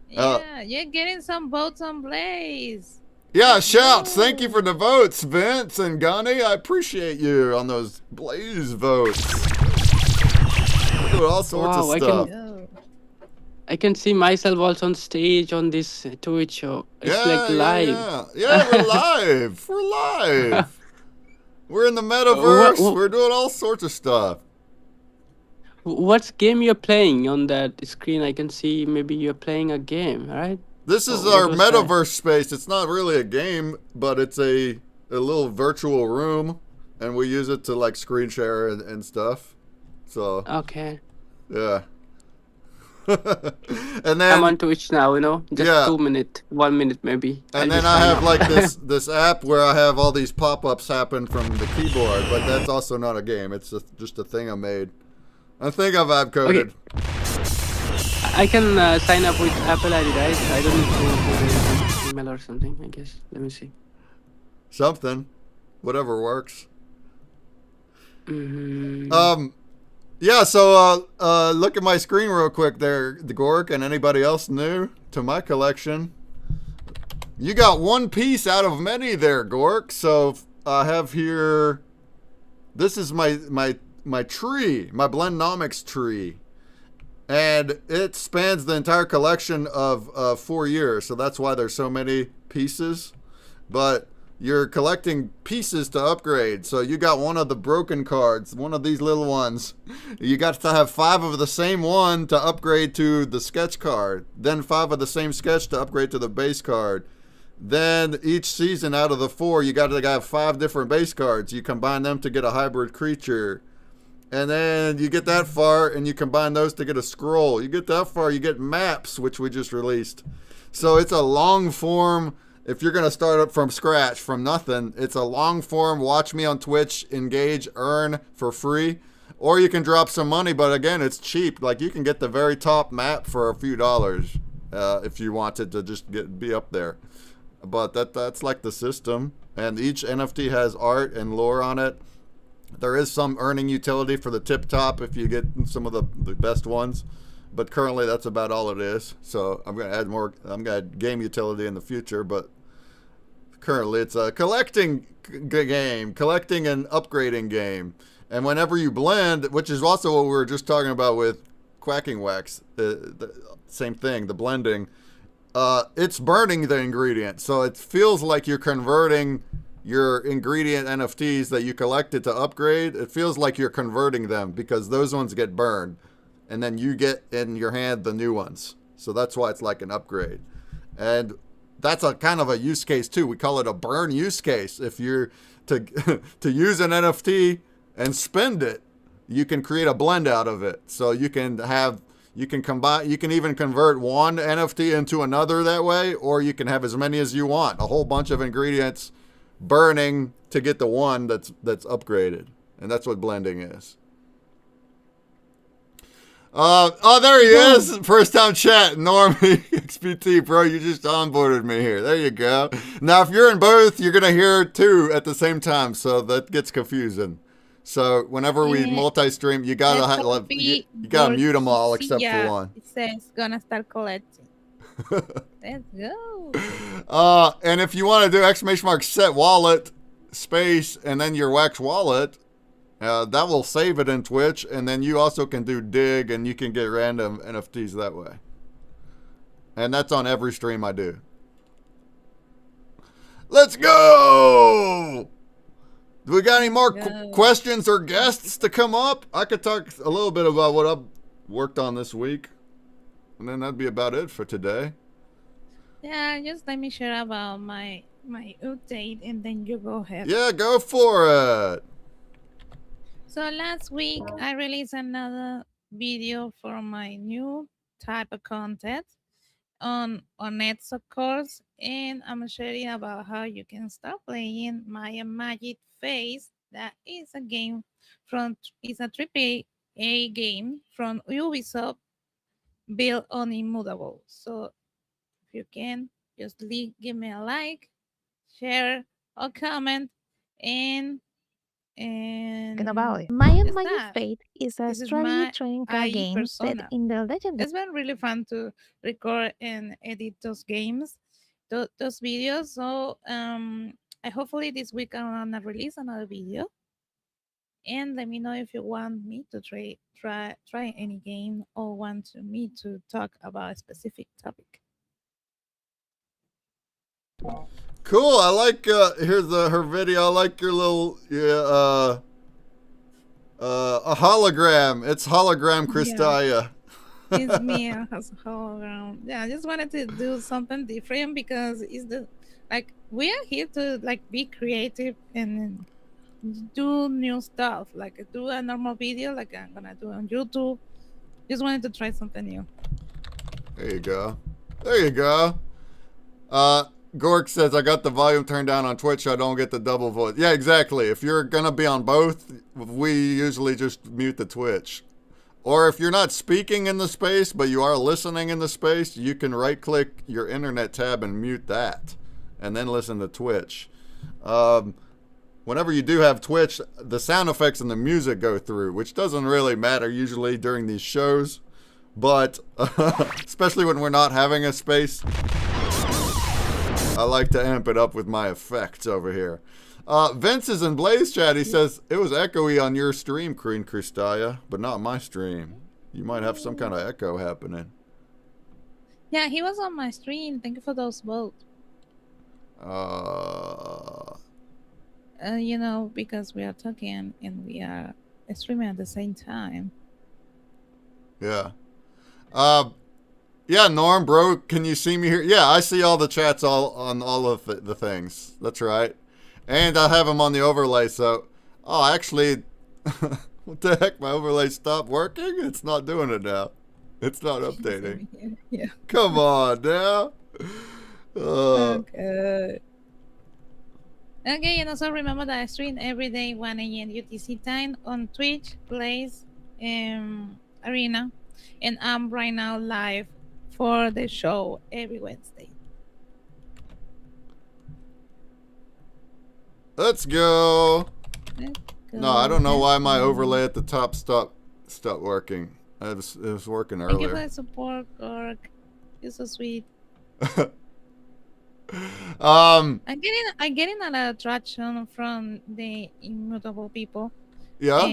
Yeah, you're getting some votes on Blaze. Yeah, shouts. Thank you for the votes, Vince and Gunny. I appreciate you on those Blaze votes. Doing all sorts Wow, of stuff. I can see myself also on stage on this Twitch show. It's like Yeah, live. we're live. We're live. We're in the What, metaverse. We're doing all sorts of stuff. what's game you're playing on that screen? I can see maybe you're playing a game, right? This is What our was that? metaverse space. It's not really a game, but it's a little virtual room, and we use it to like screen share and stuff. So Okay. yeah. And then I'm on Twitch now, just Yeah. 2 minutes, 1 minute maybe. And I'll then just I sign have up. like this app where I have all these pop-ups happen from the keyboard, but that's also not a game. It's just a thing I made. I think I've coded. I can sign up with Apple ID, right? I don't need to put an email or something, I guess. Let me see. Something, whatever works. Mhm. Yeah. So look at my screen real quick there, the Gork, and anybody else new to my collection. You got one piece out of many there, Gork. So I have here. This is my tree, my Blendnomics tree. And it spans the entire collection of 4 years, so that's why there's so many pieces. But you're collecting pieces to upgrade. So you got one of the broken cards, one of these little ones. You got to have 5 of the same one to upgrade to the sketch card. Then 5 of the same sketch to upgrade to the base card. Then each season out of the 4, you got to have 5 different base cards. You combine them to get a hybrid creature. And then you get that far and you combine those to get a scroll. You get that far, you get maps, which we just released. So it's a long form. If you're going to start up from scratch, from nothing, it's a long form. Watch me on Twitch, engage, earn for free. Or you can drop some money, but again, it's cheap. Like you can get the very top map for a few dollars if you wanted to just be up there. But that's like the system. And each NFT has art and lore on it. There is some earning utility for the tip top if you get some of the best ones, but currently that's about all it is. So I'm going to add more. I'm going to add game utility in the future, but currently it's a collecting game, collecting and upgrading game. And whenever you blend, which is also what we were just talking about with Quacking Wax, the same thing, the blending, it's burning the ingredient. So it feels like you're converting your ingredient NFTs that you collected to upgrade. It feels like you're converting them because those ones get burned and then you get in your hand the new ones. So that's why it's like an upgrade. And that's a kind of a use case too. We call it a burn use case. If you're to use an NFT and spend it, you can create a blend out of it. So you can combine, you can even convert one NFT into another that way, or you can have as many as you want, a whole bunch of ingredients burning to get the one that's upgraded. And that's what blending is. Oh, there he is. First time chat. Normie XPT, bro, you just onboarded me here. There you go. Now, if you're in both, you're going to hear 2 at the same time. So that gets confusing. So whenever we multi-stream, you got to you got to mute them all except for one. It says gonna start collecting. Let's go. And if you want to do ! set wallet space and then your Wax wallet, that will save it in Twitch, and then you also can do dig and you can get random NFTs that way. And that's on every stream I do. Let's go! Do we got any more questions or guests to come up? I could talk a little bit about what I've worked on this week. And then that'd be about it for today. Yeah, just let me share about my update and then you go ahead. Yeah, go for it. So last week I released another video for my new type of content on Nets, of course, and I'm sharing about how you can start playing Maya Magic Face. That is a game it's a AAA game from Ubisoft, build on Immutable. So if you can, just give me a like, share, or comment, and Maya just Magic that. Fate is a This is strategy my trading card IE game set persona. in the legendary. It's been really fun to record and edit those games, those videos. So I hopefully this week I'm gonna release another video. And let me know if you want me to try any game or want me to talk about a specific topic. Cool. I like here's her video. I like your little a hologram. It's hologram Kristaya. It's me as a hologram. Yeah, I just wanted to do something different because it's we are here to be creative and do new stuff. Like do a normal video like I'm gonna do on YouTube. Just wanted to try something new. There you go. There you go. Gork says, I got the volume turned down on Twitch so I don't get the double voice. Yeah, exactly. If you're going to be on both, we usually just mute the Twitch. Or if you're not speaking in the space, but you are listening in the space, you can right-click your internet tab and mute that. And then listen to Twitch. Whenever you do have Twitch, the sound effects and the music go through, which doesn't really matter usually during these shows. But, especially when we're not having a space, I like to amp it up with my effects over here. Vince is in Blaze chat. He says, it was echoey on your stream, Queen Kristaya, but not my stream. You might have some kind of echo happening. Yeah, he was on my stream. Thank you for those votes. Because we are talking and we are streaming at the same time. Yeah. Yeah, Norm, bro, can you see me here? Yeah, I see all the chats on all of the things. That's right. And I have them on the overlay, so... Oh, actually... what the heck? My overlay stopped working? It's not doing it now. It's not updating. Yeah. Come on, now. Okay. Okay, and also remember that I stream every day 1 a.m. UTC time on Twitch, Blaze, Arena. And I'm right now live for the show every Wednesday. Let's go. No, I don't know why my overlay at the top stopped working. It was working Thank you earlier. for the support, Gork. You're so sweet. I'm getting a lot of traction from the Immutable people. Yeah?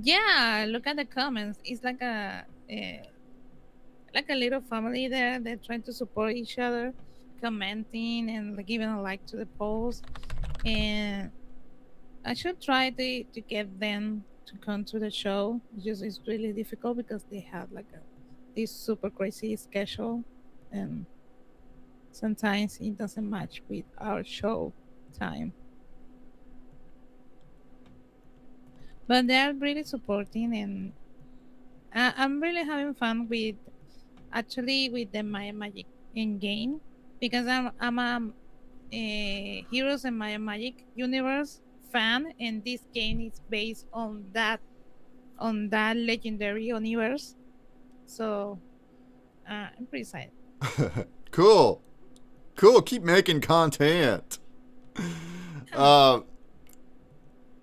Yeah, look at the comments. It's like a little family there. They're trying to support each other, commenting and giving a like to the post. And I should try to get them to come to the show. It's really difficult because they have this super crazy schedule, and sometimes it doesn't match with our show time. But they are really supporting, and I'm really having fun with the Maya Magic in game because I'm a Heroes and Maya Magic universe fan, and this game is based on that legendary universe. So I'm pretty excited. Cool. Keep making content.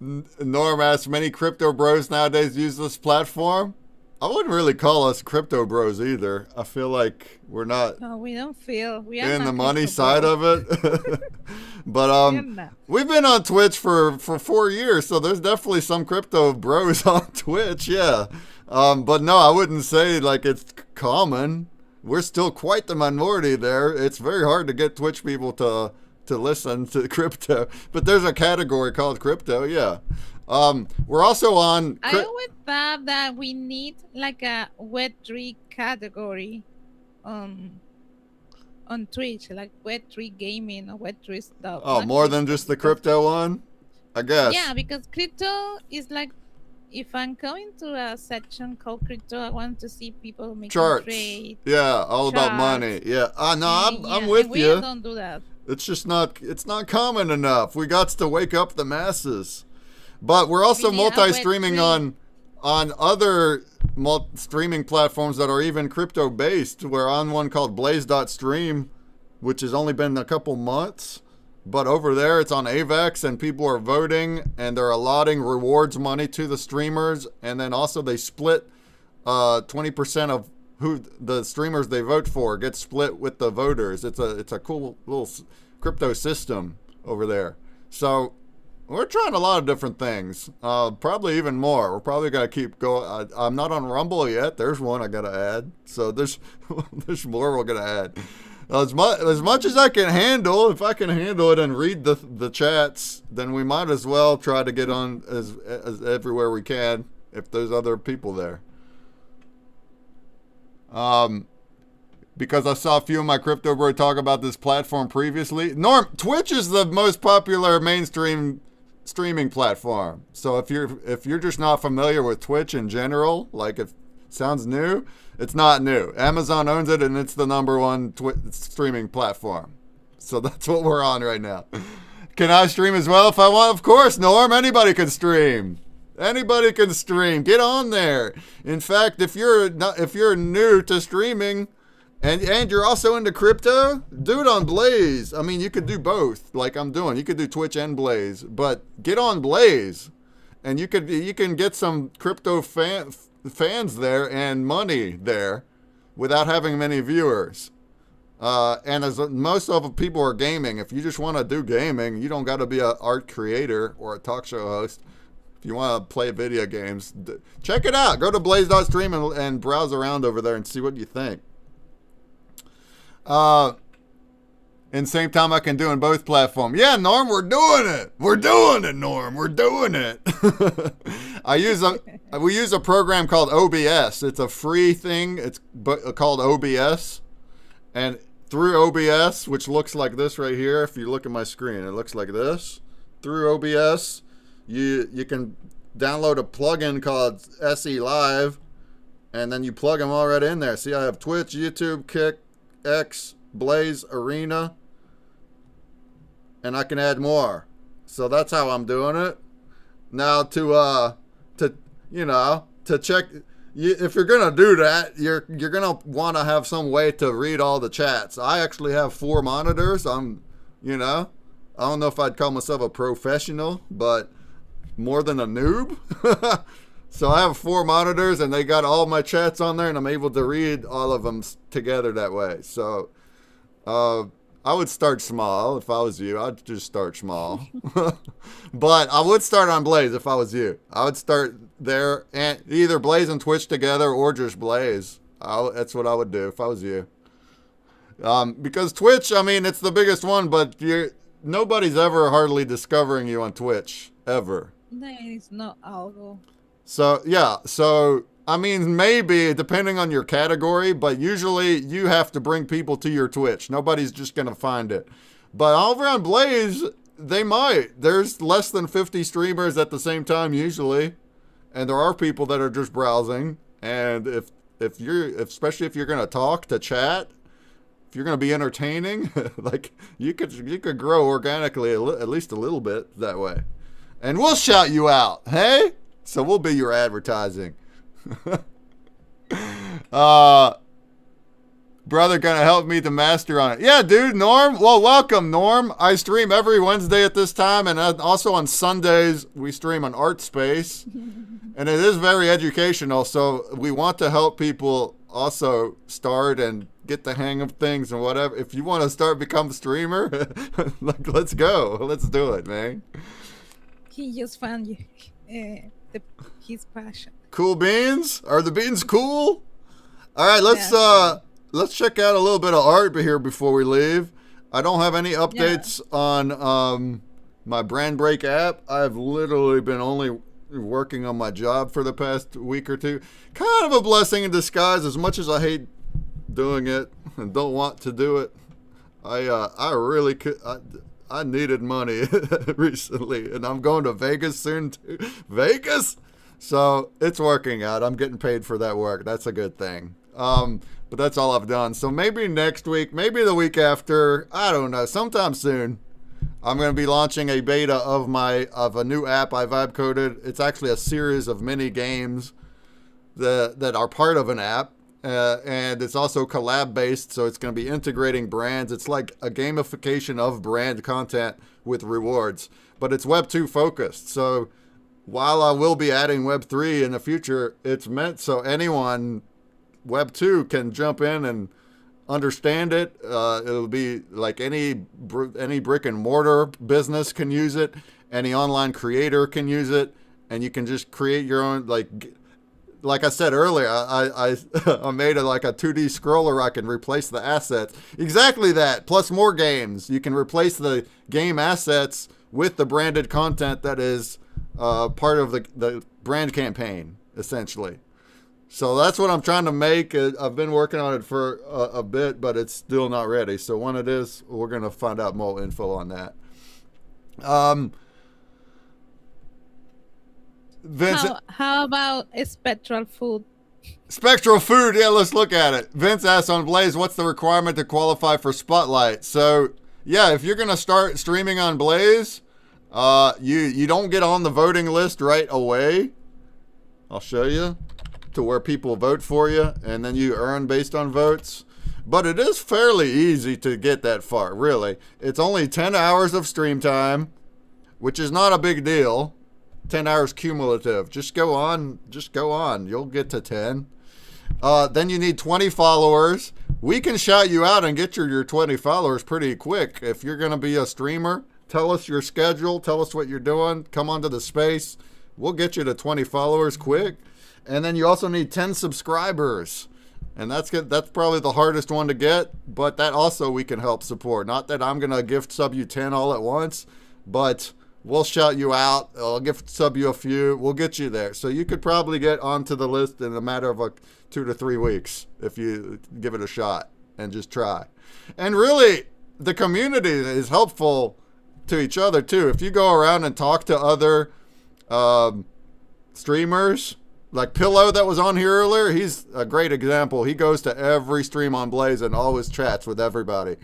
Norm asks, many crypto bros nowadays use this platform? I wouldn't really call us crypto bros either. I feel like we're not we don't feel we are in not the money crypto side bros. of it. But we've been on Twitch for 4 years, so there's definitely some crypto bros on Twitch, yeah. But no, I wouldn't say like it's common. We're still quite the minority there. It's very hard to get Twitch people to listen to crypto, but there's a category called crypto, yeah. We're also on... I always thought that we need like a Web3 category on Twitch, like Web3 gaming or Web3 stuff. Oh, more than just the crypto one? I guess. Yeah, because crypto is like, if I'm going to a section called crypto, I want to see people making Charts. trades. Yeah, all about money. Yeah. No, I'm with we you. don't do that. It's just not common enough. We got to wake up the masses. But we're also multi-streaming on other streaming platforms that are even crypto based. We're on one called Blaze.stream, which has only been a couple months, but over there it's on AVAX and people are voting and they're allotting rewards money to the streamers, and then also they split 20% of who the streamers they vote for gets split with the voters. It's a cool little crypto system over there. So we're trying a lot of different things, probably even more. We're probably going to keep going. I'm not on Rumble yet. There's one I got to add. So there's more we're going to add. As much as I can handle, if I can handle it and read the chats, then we might as well try to get on as everywhere we can if there's other people there. Because I saw a few of my crypto bro talk about this platform previously. Norm, Twitch is the most popular mainstream streaming platform. So if you're just not familiar with Twitch in general, like if it sounds new, it's not new. Amazon owns it and it's the #1 streaming platform. So that's what we're on right now. Can I stream as well if I want? Of course, Norm. Anybody can stream. Anybody can stream. Get on there. In fact, if you're new to streaming and you're also into crypto, do it on Blaze. I mean, you could do both, like I'm doing. You could do Twitch and Blaze, but get on Blaze, and you can get some crypto fans there and money there without having many viewers. And as most of the people are gaming, if you just want to do gaming, you don't got to be an art creator or a talk show host. If you want to play video games, check it out. Go to blaze.stream and browse around over there and see what you think. And same time I can do in both platforms. Yeah, Norm, we're doing it. We're doing it, Norm. We're doing it. We use a program called OBS. It's a free thing. It's called OBS. And through OBS, which looks like this right here, if you look at my screen, it looks like this. Through OBS, you can download a plugin called SE Live, and then you plug them all right in there. See, I have Twitch, YouTube, Kick, X, Blaze, Arena, and I can add more. So that's how I'm doing it. Now to check, if you're gonna do that, you're gonna want to have some way to read all the chats. I actually have 4 monitors. I don't know if I'd call myself a professional, but more than a noob. So I have 4 monitors and they got all my chats on there and I'm able to read all of them together that way. So I would start small if I was you. I'd just start small. But I would start on Blaze if I was you. I would start there and either Blaze and Twitch together or just Blaze. That's what I would do if I was you. Because Twitch, I mean, it's the biggest one, but nobody's ever hardly discovering you on Twitch, ever. There is no algo. So, yeah. So, I mean, maybe, depending on your category, but usually you have to bring people to your Twitch. Nobody's just going to find it. But over on Blaze, they might. There's less than 50 streamers at the same time, usually. And there are people that are just browsing. And especially if you're going to talk, to chat, if you're going to be entertaining, like, you could grow organically at least a little bit that way. And we'll shout you out, hey? So we'll be your advertising. Brother gonna help me to master on it. Yeah, dude, Norm. Well, welcome, Norm. I stream every Wednesday at this time, and also on Sundays we stream on Art Space. And it is very educational, so we want to help people also start and get the hang of things and whatever. If you want to become a streamer, let's go. Let's do it, man. He just found his passion. Cool beans? Are the beans cool? All right, let's check out a little bit of art here before we leave. I don't have any updates on my PitchBreak app. I've literally been only working on my job for the past week or two. Kind of a blessing in disguise, as much as I hate doing it and don't want to do it. I really could. I needed money recently, and I'm going to Vegas soon too. Vegas? So it's working out. I'm getting paid for that work. That's a good thing. But that's all I've done. So maybe next week, maybe the week after, I don't know, sometime soon, I'm going to be launching a beta of a new app I vibe coded. It's actually a series of mini games that are part of an app. And it's also collab based, so it's going to be integrating brands. It's like a gamification of brand content with rewards, but it's Web 2 focused. So while I will be adding Web 3 in the future, it's meant so anyone Web 2 can jump in and understand it. It'll be like any brick and mortar business can use it. Any online creator can use it, and you can just create your own, like I said earlier, I made a 2D scroller where I can replace the assets. Exactly that, plus more games. You can replace the game assets with the branded content that is part of the brand campaign, essentially. So that's what I'm trying to make. I've been working on it for a bit, but it's still not ready. So when it is, we're going to find out more info on that. Vince, how about a spectral food? Spectral food, yeah, let's look at it. Vince asks on Blaze, what's the requirement to qualify for Spotlight? So, yeah, if you're going to start streaming on Blaze, you don't get on the voting list right away. I'll show you to where people vote for you, and then you earn based on votes. But it is fairly easy to get that far, really. It's only 10 hours of stream time, which is not a big deal. 10 hours cumulative. Just go on. You'll get to 10. Then you need 20 followers. We can shout you out and get your 20 followers pretty quick. If you're going to be a streamer, tell us your schedule. Tell us what you're doing. Come onto the space. We'll get you to 20 followers quick. And then you also need 10 subscribers. And that's probably the hardest one to get. But that also we can help support. Not that I'm going to gift sub you 10 all at once. But we'll shout you out. I'll gift sub you a few. We'll get you there. So you could probably get onto the list in a matter of 2 to 3 weeks if you give it a shot and just try. And really, the community is helpful to each other too. If you go around and talk to other streamers, like Pillow that was on here earlier, he's a great example. He goes to every stream on Blaze and always chats with everybody.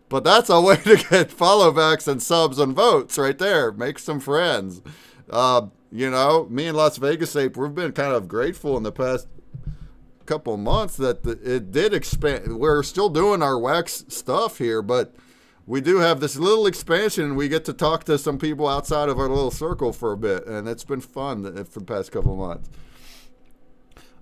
But that's a way to get follow backs and subs and votes right there. Make some friends. Me and Las Vegas Ape, we've been kind of grateful in the past couple months that it did expand. We're still doing our wax stuff here, but we do have this little expansion. We get to talk to some people outside of our little circle for a bit, and it's been fun for the past couple of months.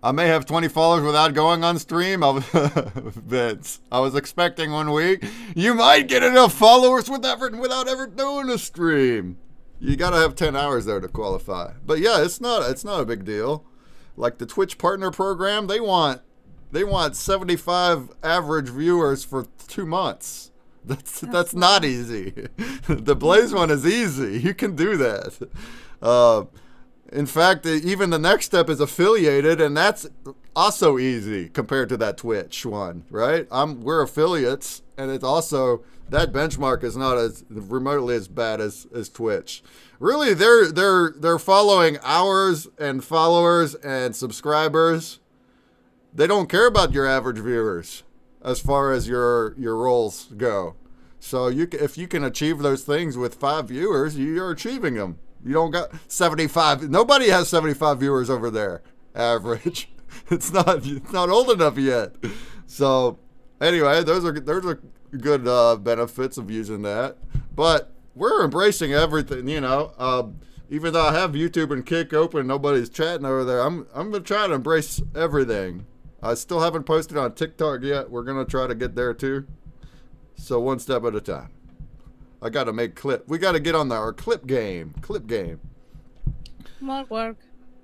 I may have 20 followers without going on stream. Vince, I was expecting 1 week. You might get enough followers without ever doing a stream. You got to have 10 hours there to qualify. But yeah, it's not a big deal. Like the Twitch Partner Program, they want 75 average viewers for 2 months. That's not easy. The Blaze one is easy. You can do that. In fact, even the next step is affiliated, and that's also easy compared to that Twitch one, right? We're affiliates, and it's also, that benchmark is not as remotely as bad as Twitch. Really, they're following hours and followers and subscribers. They don't care about your average viewers as far as your roles go. So if you can achieve those things with 5 viewers, you're achieving them. You don't got 75. Nobody has 75 viewers over there, average. It's not old enough yet. So anyway, those are good benefits of using that. But we're embracing everything, Even though I have YouTube and Kick open, nobody's chatting over there. I'm gonna try to embrace everything. I still haven't posted on TikTok yet. We're gonna try to get there too. So one step at a time. I got to make clip. We got to get on our clip game. More work.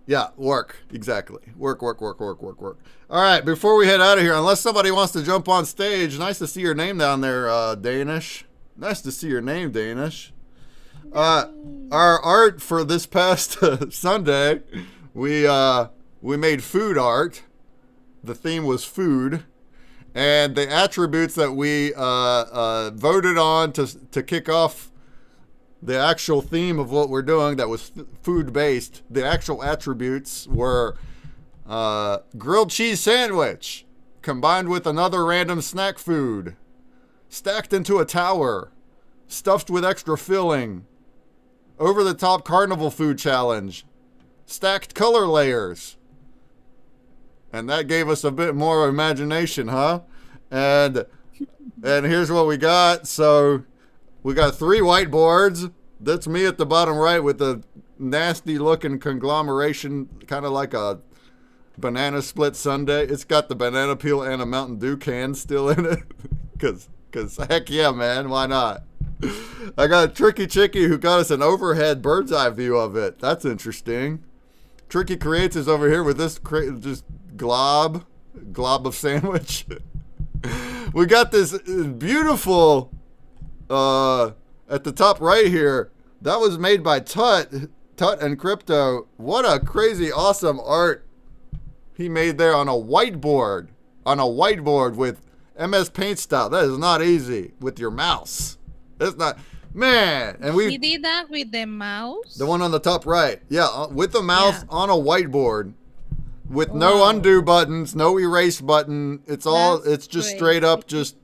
Yeah, work. Exactly. Work. All right, before we head out of here, unless somebody wants to jump on stage, nice to see your name down there, Danish. Nice to see your name, Danish. Our art for this past Sunday, we made food art. The theme was food. And the attributes that we voted on to kick off the actual theme of what we're doing that was food-based, the actual attributes were grilled cheese sandwich combined with another random snack food, stacked into a tower, stuffed with extra filling, over-the-top carnival food challenge, stacked color layers, And that gave us a bit more imagination, huh? And here's what we got. So we got 3 whiteboards. That's me at the bottom right with the nasty looking conglomeration, kind of like a banana split sundae. It's got the banana peel and a Mountain Dew can still in it. Cause heck yeah, man, why not? I got Tricky Chicky who got us an overhead bird's eye view of it. That's interesting. Tricky Creates is over here with this just glob of sandwich. We got this beautiful at the top right here. That was made by Tut and Crypto. What a crazy awesome art he made there on a whiteboard with MS Paint style. That is not easy with your mouse. That's not, man. And he did that with the mouse. The one on the top right, yeah, with the mouse on a whiteboard, with no undo buttons, no erase button. It's just straight up just.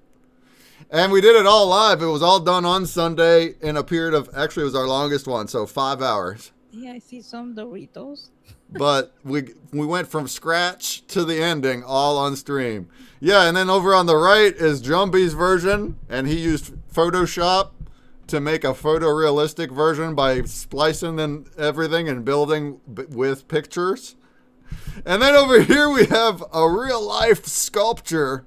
And we did it all live. It was all done on Sunday in a period of, actually it was our longest one, so 5 hours. Yeah, I see some Doritos. But we went from scratch to the ending all on stream. Yeah, and then over on the right is Jumbie's version, and he used Photoshop to make a photorealistic version by splicing and everything and building with pictures. And then over here we have a real life sculpture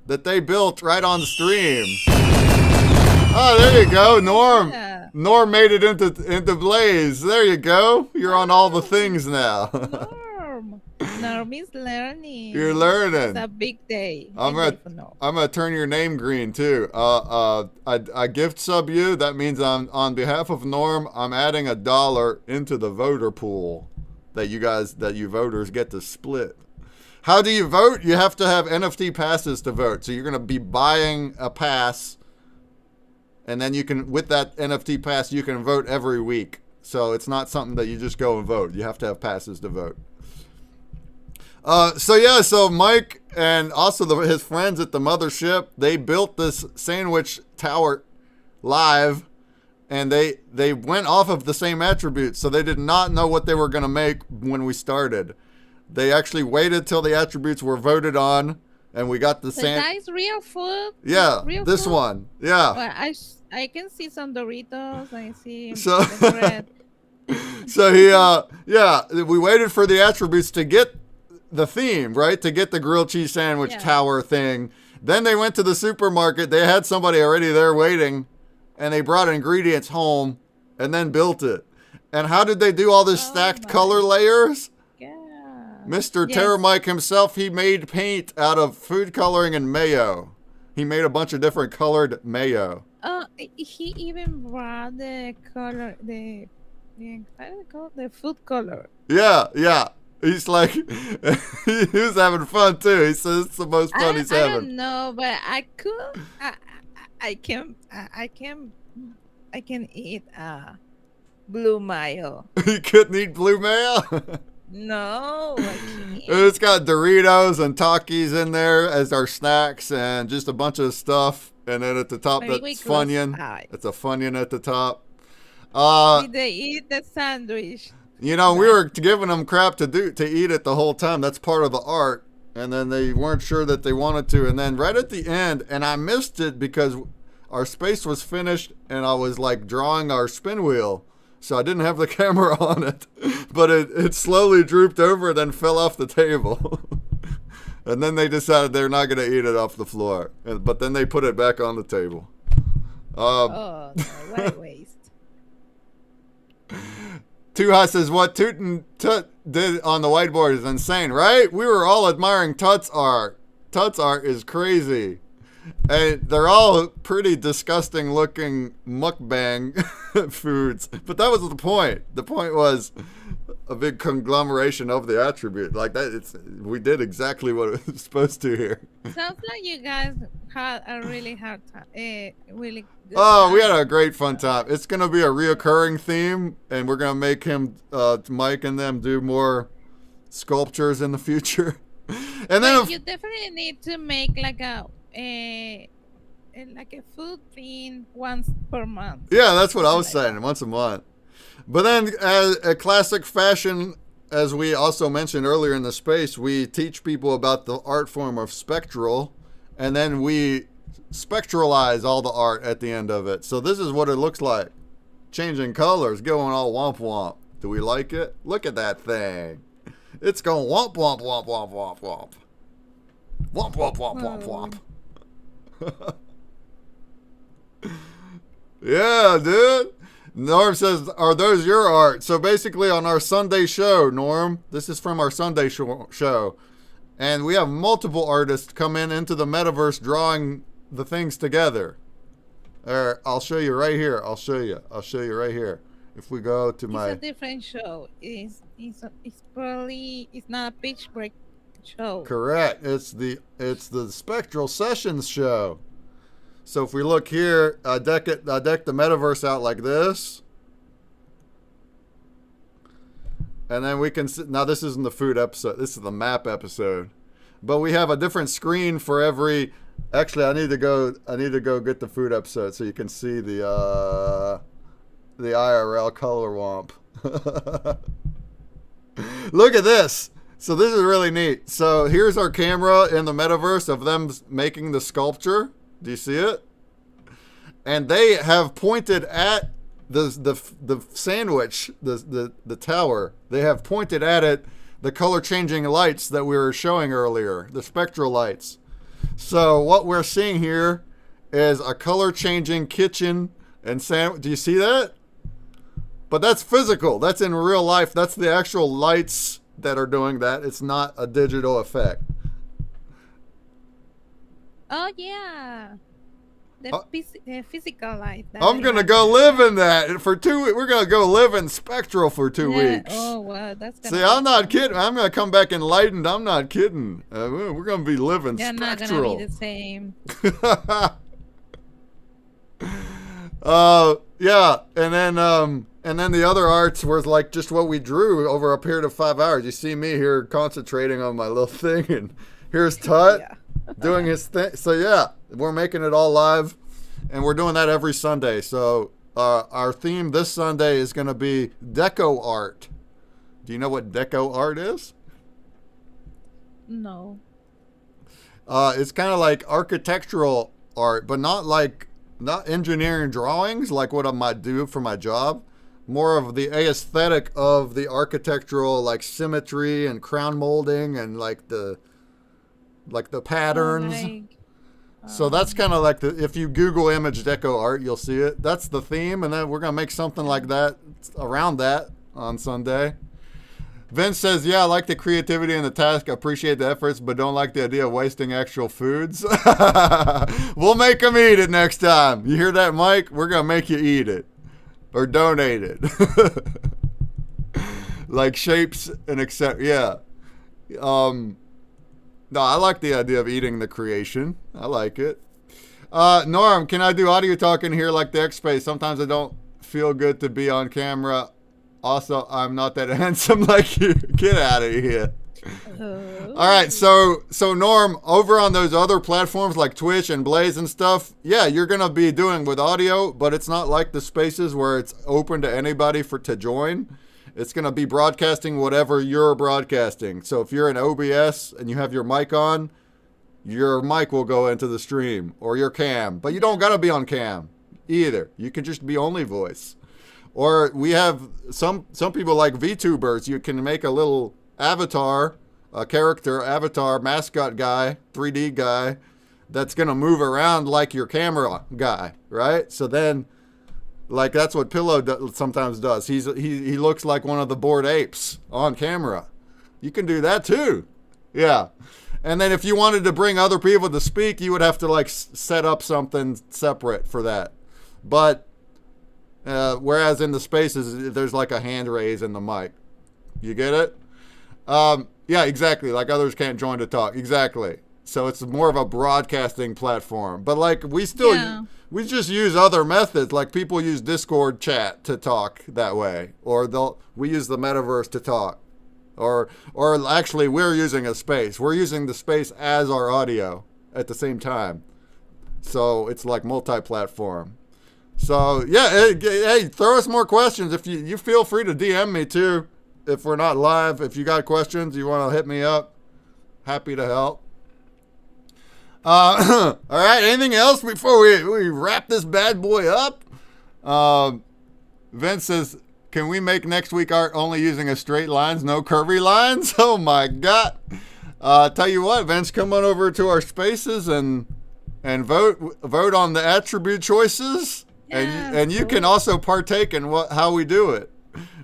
that they built right on stream. Oh, there you go, Norm. Yeah. Norm made it into Blaze. There you go. You're on all the things now. Norm is learning. You're learning. It's a big day. I'm gonna turn your name green too. I gift sub you. That means on behalf of Norm, I'm adding $1 into the voter pool that you voters get to split. How do you vote? You have to have NFT passes to vote. So you're going to be buying a pass, and then you can, with that NFT pass, you can vote every week. So it's not something that you just go and vote. You have to have passes to vote. So Mike and also his friends at the mothership, they built this sandwich tower live, and they went off of the same attributes. So they did not know what they were going to make when we started. They actually waited till the attributes were voted on, and we got the same. That is real food. Yeah, real this food? one. Yeah. Well, I can see some Doritos. I see So, bread. So we waited for the attributes to get the theme, right? To get the grilled cheese sandwich tower thing. Then they went to the supermarket. They had somebody already there waiting, and they brought ingredients home and then built it. And how did they do all this stacked color layers? Mr. Terror Mike himself, he made paint out of food coloring and mayo. He made a bunch of different colored mayo. He even brought the color, the food color. Yeah. He's like, he was having fun too. He says it's the most fun he's having. I don't know, but I can eat blue mayo. You couldn't eat blue mayo? No, I can't. It's got Doritos and Takis in there as our snacks and just a bunch of stuff. And then at the top, that's Funyun. It's a Funyun at the top. Did they eat the sandwich? You know, we were giving them crap to eat it the whole time. That's part of the art. And then they weren't sure that they wanted to. And then right at the end, and I missed it because our space was finished and I was like drawing our spin wheel. So I didn't have the camera on it, but it slowly drooped over and then fell off the table. And then they decided they're not going to eat it off the floor. But then they put it back on the table. No, what waste. Tuha says, what Toot and Tut did on the whiteboard is insane, right? We were all admiring Tut's art. Tut's art is crazy. And they're all pretty disgusting looking mukbang foods. But that was the point. The point was a big conglomeration of the attribute. Like that, we did exactly what it was supposed to here. Sounds like you guys had a really hard time. Really good time. We had a great fun time. It's going to be a reoccurring theme, and we're going to make him, Mike and them do more sculptures in the future. And then you definitely need to make like a food theme once per month. Yeah, that's what I was saying, once a month. But then, as a classic fashion, as we also mentioned earlier in the space, we teach people about the art form of spectral, and then we spectralize all the art at the end of it. So this is what it looks like. Changing colors, going all womp womp. Do we like it? Look at that thing. It's going womp womp womp womp womp womp. Womp womp womp womp womp. Yeah, dude. Norm says, are those your art? So basically on our Sunday show, Norm, this is from our Sunday show. And we have multiple artists come into the metaverse drawing the things together. I'll show you right here. I'll show you right here. If we go to my... It's a different show. It's probably, it's not a PitchBreak show. Correct. It's the Spectral Sessions show. So if we look here, I deck the metaverse out like this. And then we can, now this isn't the food episode, this is the map episode. But we have a different screen for every, actually I need to go get the food episode so you can see the IRL color womp. Look at this. So this is really neat. So here's our camera in the metaverse of them making the sculpture. Do you see it? And they have pointed at the sandwich, the tower. They have pointed at it the color changing lights that we were showing earlier, the spectral lights. So what we're seeing here is a color changing kitchen and sandwich. Do you see that? But that's physical. That's in real life. That's the actual lights that are doing that. It's not a digital effect. Oh yeah, the physical light. I'm gonna go live in that for 2 weeks. We're gonna go live in Spectral for 2 weeks. Oh wow, that's gonna see. I'm not kidding. I'm gonna come back enlightened. I'm not kidding. We're gonna be living They're Spectral. not gonna be the same. Yeah, and then the other arts was like just what we drew over a period of 5 hours. You see me here concentrating on my little thing, and here's Tut. Yeah. Doing his thing. So yeah, we're making it all live, and we're doing that every Sunday. So our theme this Sunday is going to be deco art. Do you know what deco art is? No. It's kind of like architectural art, but not engineering drawings like what I might do for my job. More of the aesthetic of the architectural, like symmetry and crown molding and like the patterns. So that's kind of like if you Google image deco art, you'll see it. That's the theme, and then we're gonna make something like that around that on Sunday. Vince says, yeah, I like the creativity and the task. I appreciate the efforts, but don't like the idea of wasting actual foods. We'll make them eat it next time. You hear that, Mike? We're gonna make you eat it or donate it. Like shapes and etc. Yeah. No, I like the idea of eating the creation. I like it. Norm, can I do audio talking here like the X-Space? Sometimes I don't feel good to be on camera. Also, I'm not that handsome like you. Get out of here. All right, so Norm, over on those other platforms like Twitch and Blaze and stuff, yeah, you're going to be doing with audio, but it's not like the spaces where it's open to anybody to join. It's going to be broadcasting whatever you're broadcasting. So if you're in OBS and you have your mic on, your mic will go into the stream or your cam. But you don't got to be on cam either. You can just be only voice. Or we have some people like VTubers. You can make a little avatar, a character, avatar, mascot guy, 3D guy that's going to move around like your camera guy, right? So then... like that's what Pillow sometimes does. He looks like one of the Bored Apes on camera. You can do that too. Yeah. And then if you wanted to bring other people to speak, you would have to like set up something separate for that. But whereas in the spaces, there's like a hand raise in the mic. You get it? Yeah, exactly. Like others can't join to talk. Exactly. So it's more of a broadcasting platform. But like we still... yeah. We just use other methods, like people use Discord chat to talk that way, or we use the metaverse to talk, or actually we're using a space. We're using the space as our audio at the same time, so it's like multi-platform. So yeah, hey, throw us more questions if you feel free to DM me too. if we're not live, if you got questions, you want to hit me up, happy to help. All right, anything else before we wrap this bad boy up? Vince says, can we make next week art only using a straight lines, no curvy lines? Oh my God. Tell you what, Vince, come on over to our spaces and vote on the attribute choices. And you can also partake in how we do it.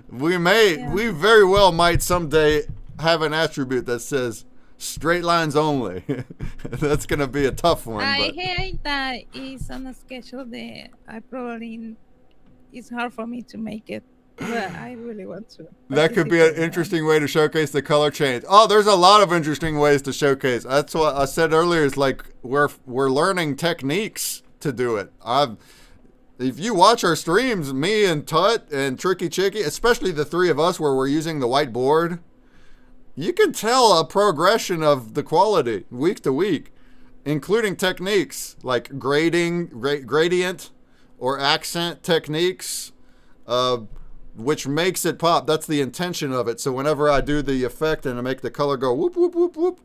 We very well might someday have an attribute that says straight lines only. That's gonna be a tough one. I But hate that it's on a schedule that it's hard for me to make it, but I really want to. that could be an interesting way to showcase the color change. Oh, there's a lot of interesting ways to showcase. That's what I said earlier. Is like we're learning techniques to do it. If you watch our streams, me and Tut and Tricky Chicky, especially the three of us where we're using the whiteboard, you can tell a progression of the quality week to week, including techniques like gradient or accent techniques, which makes it pop. That's the intention of it. So whenever I do the effect and I make the color go whoop, whoop, whoop, whoop,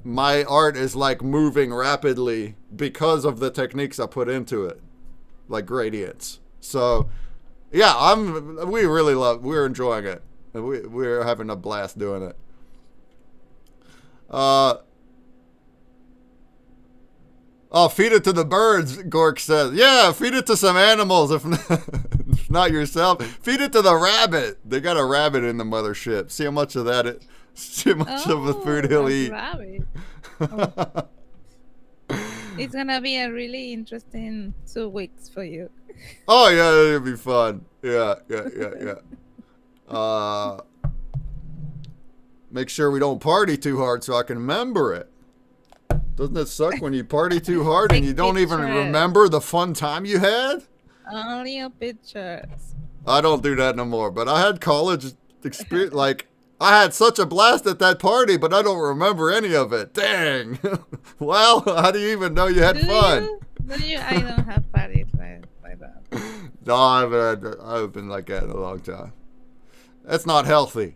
my art is like moving rapidly because of the techniques I put into it, like gradients. So yeah, we're enjoying it. We're having a blast doing it. Feed it to the birds, Gork says. Yeah, feed it to some animals, if not yourself. Feed it to the rabbit. They got a rabbit in the mothership. See how much of that see how much of the food he'll eat. Rabbit. Oh. It's gonna be a really interesting 2 weeks for you. Oh yeah, it'll be fun. Yeah. Make sure we don't party too hard so I can remember it. Doesn't it suck when you party too hard and you don't even remember the fun time you had? Only your pictures. I don't do that no more, but I had college experience. Like, I had such a blast at that party, but I don't remember any of it. Dang. Well, how do you even know you had fun? I don't have parties like that. No, I haven't been like that in a long time. That's not healthy.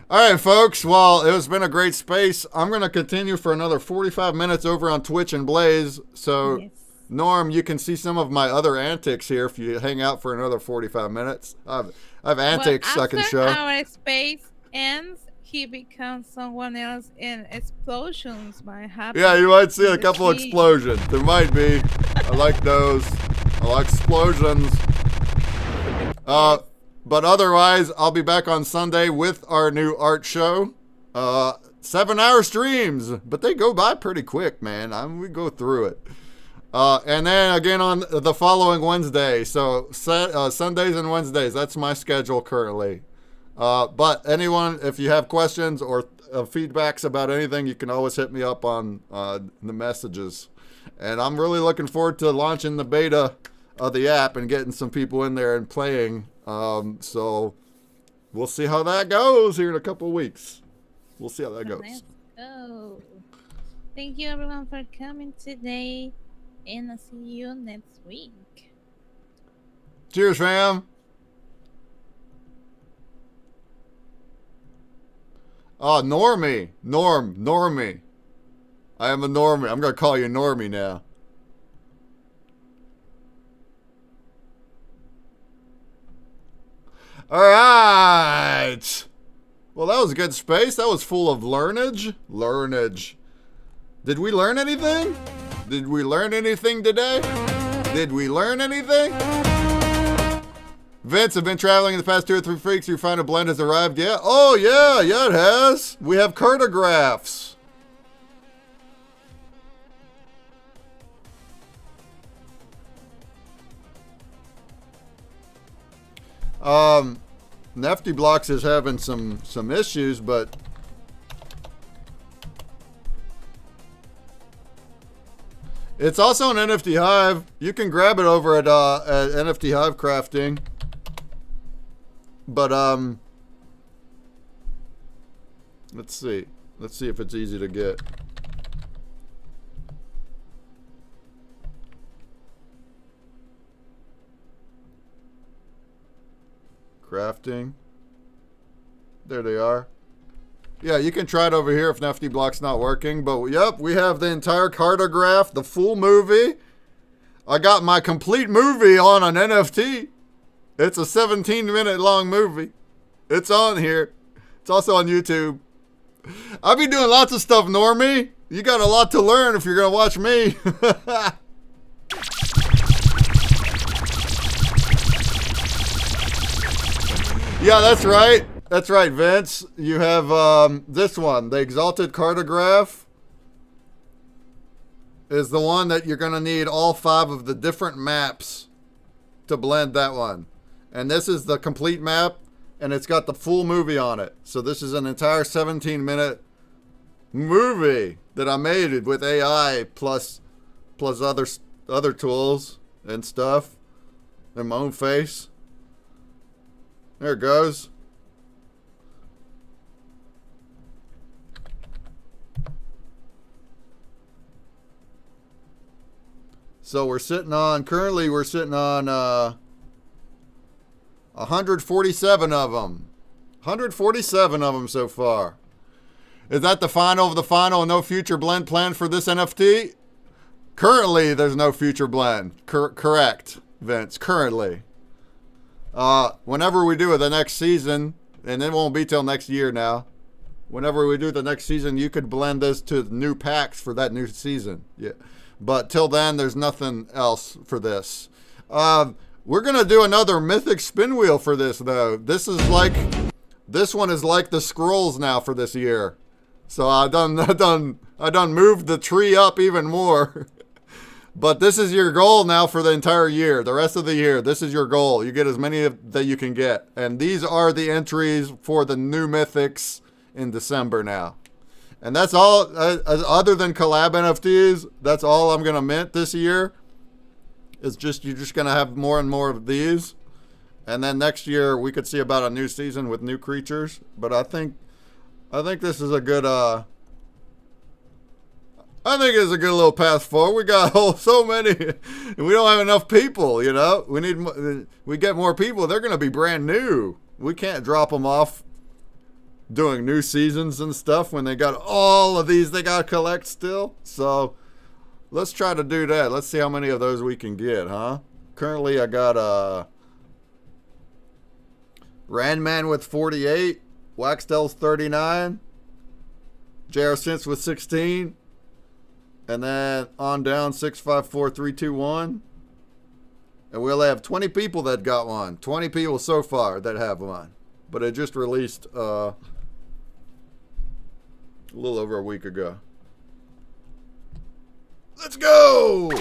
All right, folks. Well, it has been a great space. I'm going to continue for another 45 minutes over on Twitch and Blaze. So, yes. Norm, you can see some of my other antics here if you hang out for another 45 minutes. I have antics I can show. After our space ends, he becomes someone else and explosions might happen. Yeah, you might see a couple explosions. There might be. I like those. I like explosions. But otherwise, I'll be back on Sunday with our new art show. 7-hour streams, but they go by pretty quick, man. we go through it. And then again on the following Wednesday. So Sundays and Wednesdays, that's my schedule currently. But anyone, if you have questions or feedbacks about anything, you can always hit me up on the messages. And I'm really looking forward to launching the beta of the app and getting some people in there and playing. So we'll see how that goes here in a couple of weeks. We'll see how that goes. Let's go. Thank you everyone for coming today, and I'll see you next week. Cheers, fam. Oh, Normie. Normie. I am a Normie. I'm going to call you Normie now. All right. Well, that was a good space. That was full of learnage. Did we learn anything? Did we learn anything today? Did we learn anything? Vince, have been traveling in the past 2 or 3 weeks. Your final blend has arrived. Yeah. Oh, yeah, it has. We have cartographs. Nefty Blocks is having some issues, but it's also an NFT Hive. You can grab it over at NFT Hive Crafting. But let's see if it's easy to get. Crafting. There they are. Yeah, you can try it over here if Nifty Block's not working. But, yep, we have the entire cartograph, the full movie. I got my complete movie on an NFT. It's a 17-minute long movie. It's on here. It's also on YouTube. I've been doing lots of stuff, Normie. You got a lot to learn if you're going to watch me. Yeah, that's right. That's right, Vince. You have this one. The Exalted Cartograph is the one that you're going to need all 5 of the different maps to blend that one. And this is the complete map, and it's got the full movie on it. So this is an entire 17-minute movie that I made with AI plus other tools and stuff and my own face. There it goes. So currently we're sitting on 147 of them. 147 of them so far. Is that the final of the final and no future blend planned for this NFT? Currently, there's no future blend. Correct, Vince. Currently. Whenever we do it the next season, and it won't be till next year now. Whenever we do the next season, you could blend this to new packs for that new season. Yeah. But till then, there's nothing else for this. We're going to do another Mythic Spin Wheel for this, though. This one is like the scrolls now for this year. So I done moved the tree up even more. But this is your goal now for the entire year. The rest of the year, this is your goal. You get as many that you can get. And these are the entries for the new Mythics in December now. And that's all, other than collab NFTs, that's all I'm going to mint this year. It's just, you're just going to have more and more of these. And then next year, we could see about a new season with new creatures. But I think this is a good, I think it's a good little path forward. We got so many, and we don't have enough people, you know? We get more people, they're going to be brand new. We can't drop them off doing new seasons and stuff when they got all of these they got to collect still. So let's try to do that. Let's see how many of those we can get, huh? Currently, I got Randman with 48, Waxdel's 39, JR Sense with 16, and then on down 654321. And we'll have 20 people that got one. 20 people so far that have one. But it just released a little over a week ago. Let's go!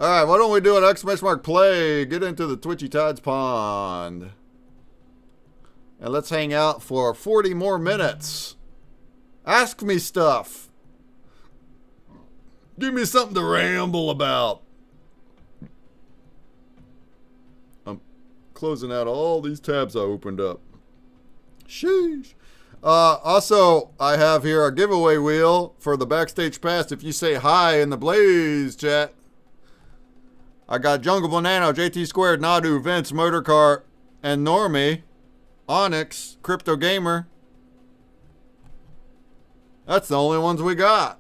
All right, why don't we do an exclamation play? Get into the Twitchy Tides pond. And let's hang out for 40 more minutes. Ask me stuff. Give me something to ramble about. I'm closing out all these tabs I opened up. Sheesh. Also, I have here a giveaway wheel for the Backstage Pass. If you say hi in the Blaze chat. I got Jungle Banana, JT Squared, Nadu, Vince, Motorcar, and Normie. Onyx, Crypto Gamer. That's the only ones we got.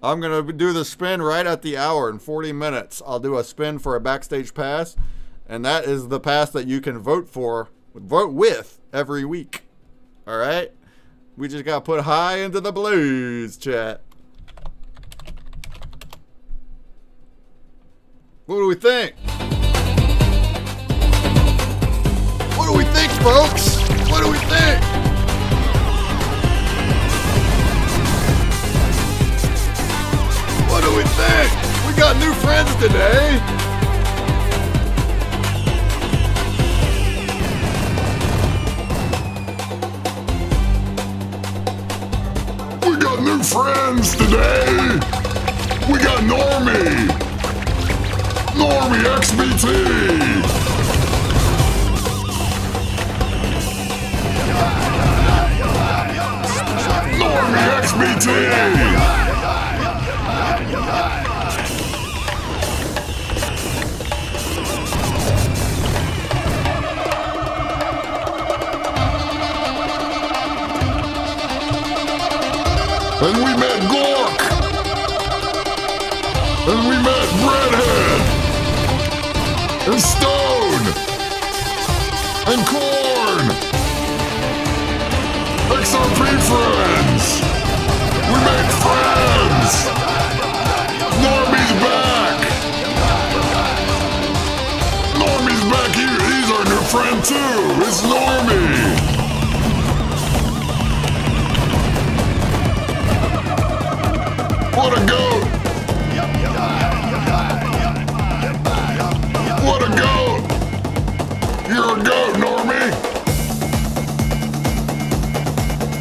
I'm going to do the spin right at the hour in 40 minutes. I'll do a spin for a Backstage Pass. And that is the pass that you can vote with every week. All right? We just got to put hi into the Blues chat. What do we think? What do we think, folks? What do we think? What do we think? We got new friends today. We got new friends today. We got Normie. Normie XBT! Normie XBT! And we met Redhead and Stone and Corn. XRP friends. We made friends. Normie's back. Normie's back. He's our new friend too. It's Normie. What a goat. What a goat. You're a goat, Normie.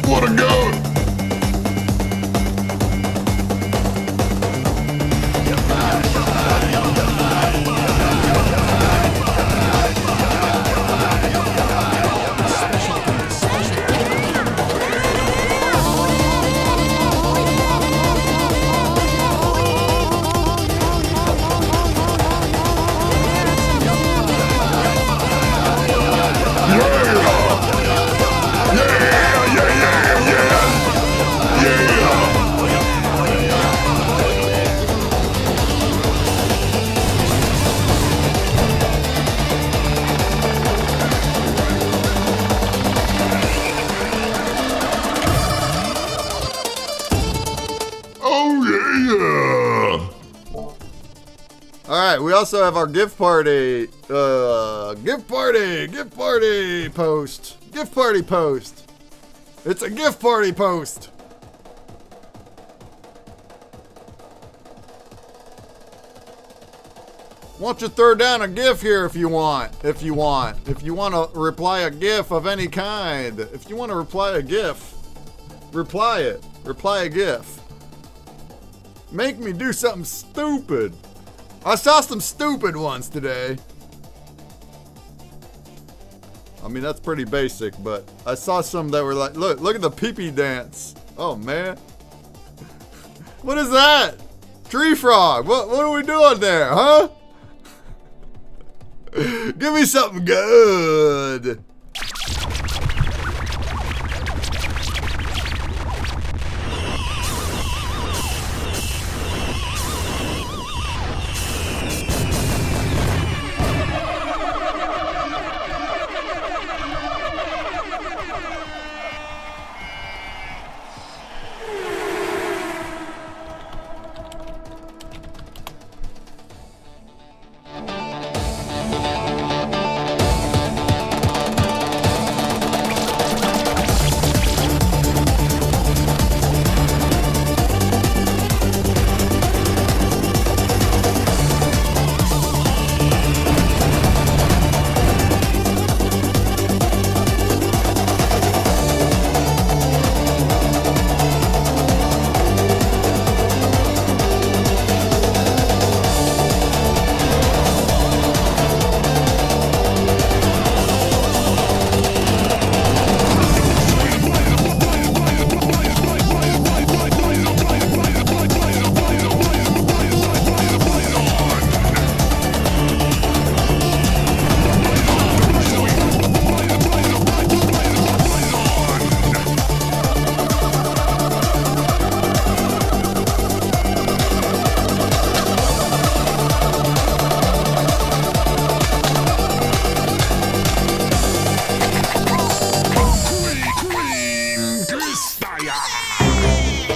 What a goat. Alright, we also have our gift party. Gift party post. Gift party post. It's a gift party post. Why don't you throw down a GIF here if you want. If you want to reply a GIF of any kind. If you want to reply a GIF, reply it. Reply a GIF. Make me do something stupid. I saw some stupid ones today. I mean, that's pretty basic, but I saw some that were like, look at the pee-pee dance. Oh, man. What is that? Tree frog. What are we doing there, huh? Give me something good.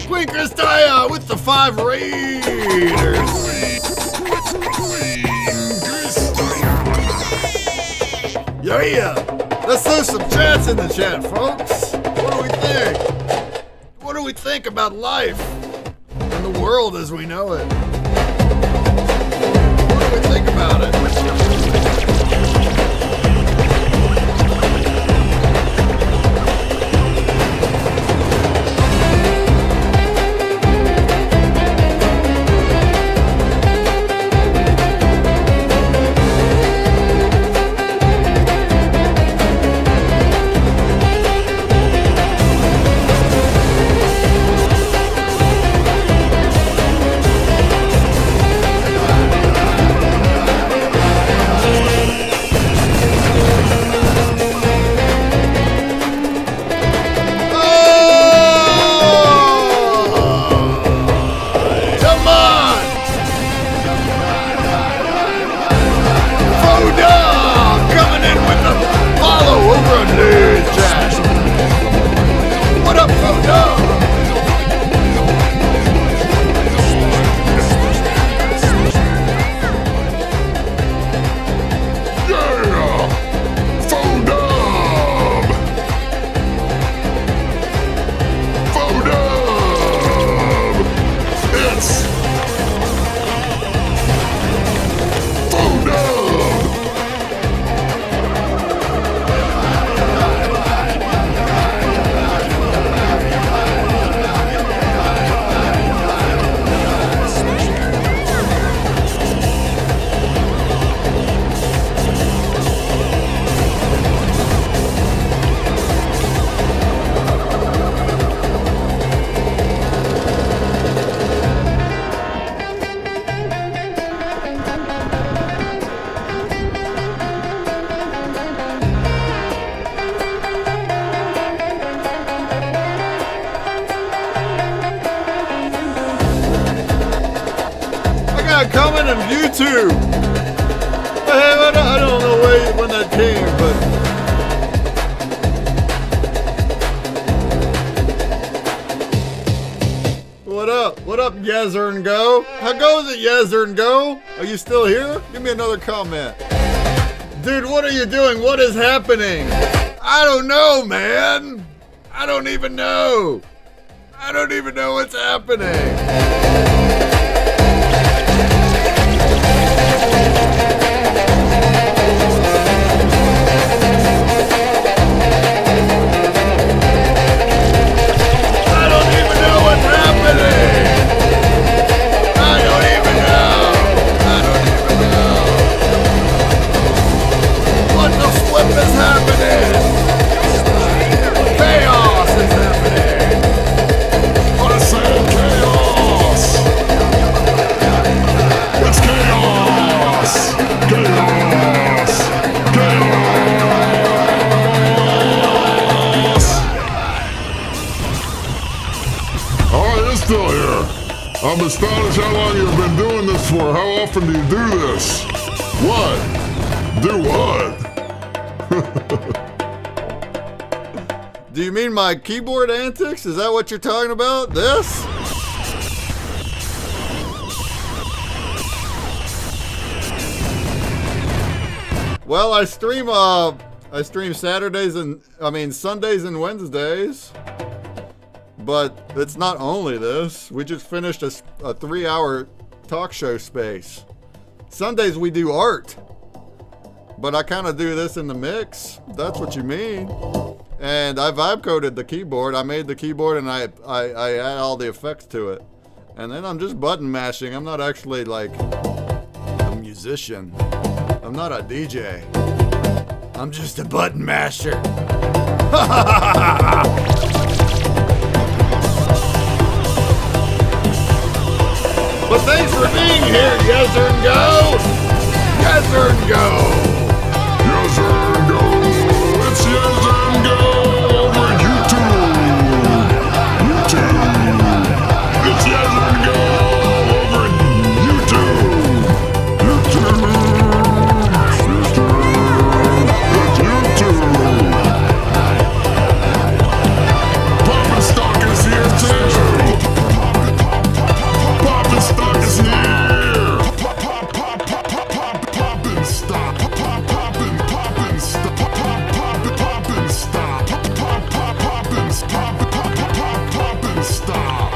Queen Christia with the 5 Raiders. Yeah, let's throw some chats in the chat, folks. What do we think? What do we think about life and the world as we know it? What do we think about it? got coming on YouTube. I don't know when that came, but what up? What up, Yezer and Go? How goes it, Yezer and Go? Are you still here? Give me another comment. Dude, what are you doing? What is happening? I don't know, man. I don't even know. I don't even know what's happening. I'm astonished how long you've been doing this for. How often do you do this? What? Do what? Do you mean my keyboard antics? Is that what you're talking about? This? Well, I stream Sundays and Wednesdays. But it's not only this. We just finished a 3-hour talk show space. Sundays we do art. But I kind of do this in the mix. That's what you mean. And I vibe coded the keyboard. I made the keyboard and I add all the effects to it. And then I'm just button mashing. I'm not actually like a musician. I'm not a DJ. I'm just a button masher. But thanks for being here, Yezer and Go! Yezer and Go! Yezer and Go! It's Yezer and Go over YouTube! It's Yezer and Go over YouTube! It's YouTube! Papa Stock is here too! Stock is here! Poppin' stop! Poppin' stop! Poppin' stop! Poppin' stop! Poppin' stop!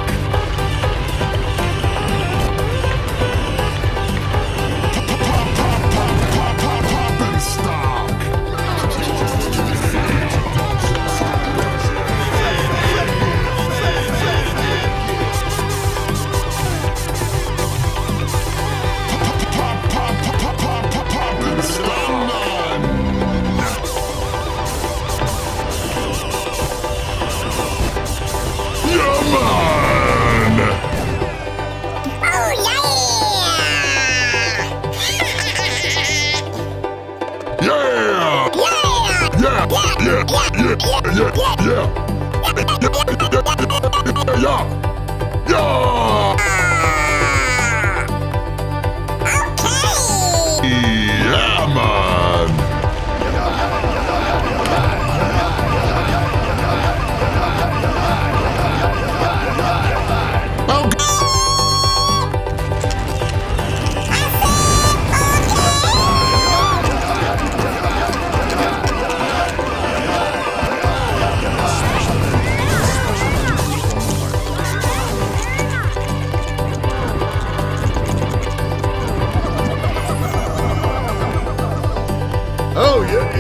Oh yeah!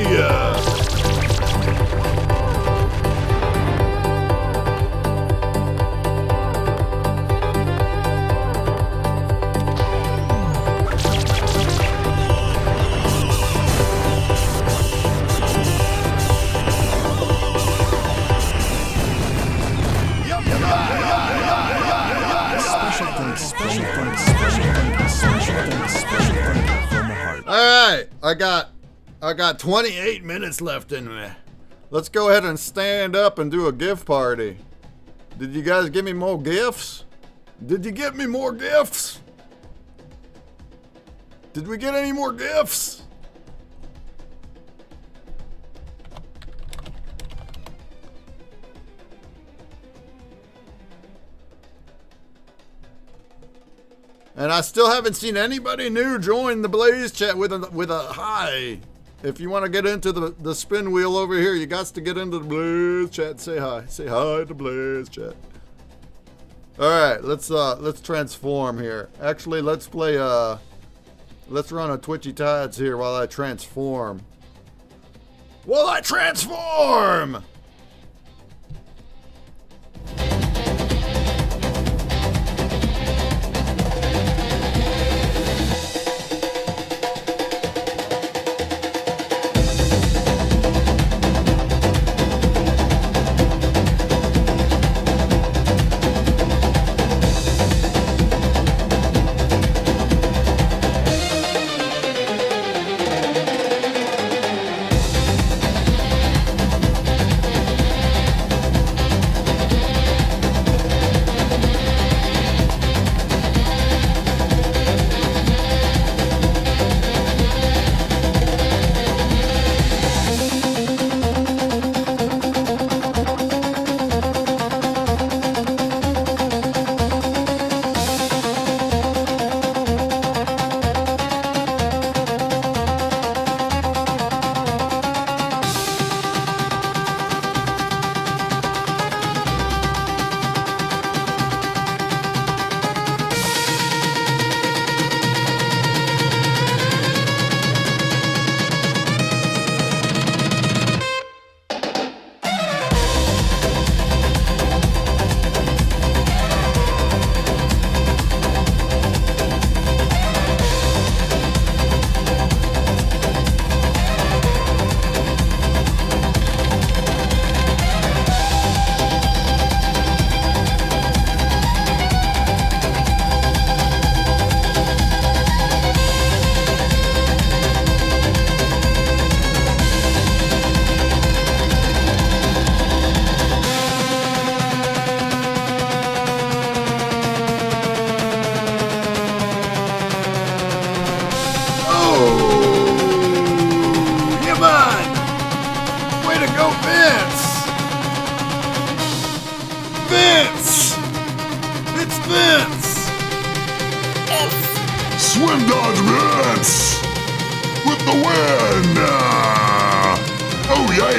Yeah! Alright, I got 28 minutes left in me. Let's go ahead and stand up and do a gift party. Did you guys give me more gifts? Did you get me more gifts? Did we get any more gifts? And I still haven't seen anybody new join the Blaze chat with a hi. If you want to get into the spin wheel over here, you got to get into the Blaze chat and say hi. Say hi to Blaze chat. All right, let's transform here. Actually, let's play let's run a Twitchy Tides here while I transform. While I transform! Swim Dodge Vince with the win! Oh yeah!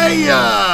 Yeah!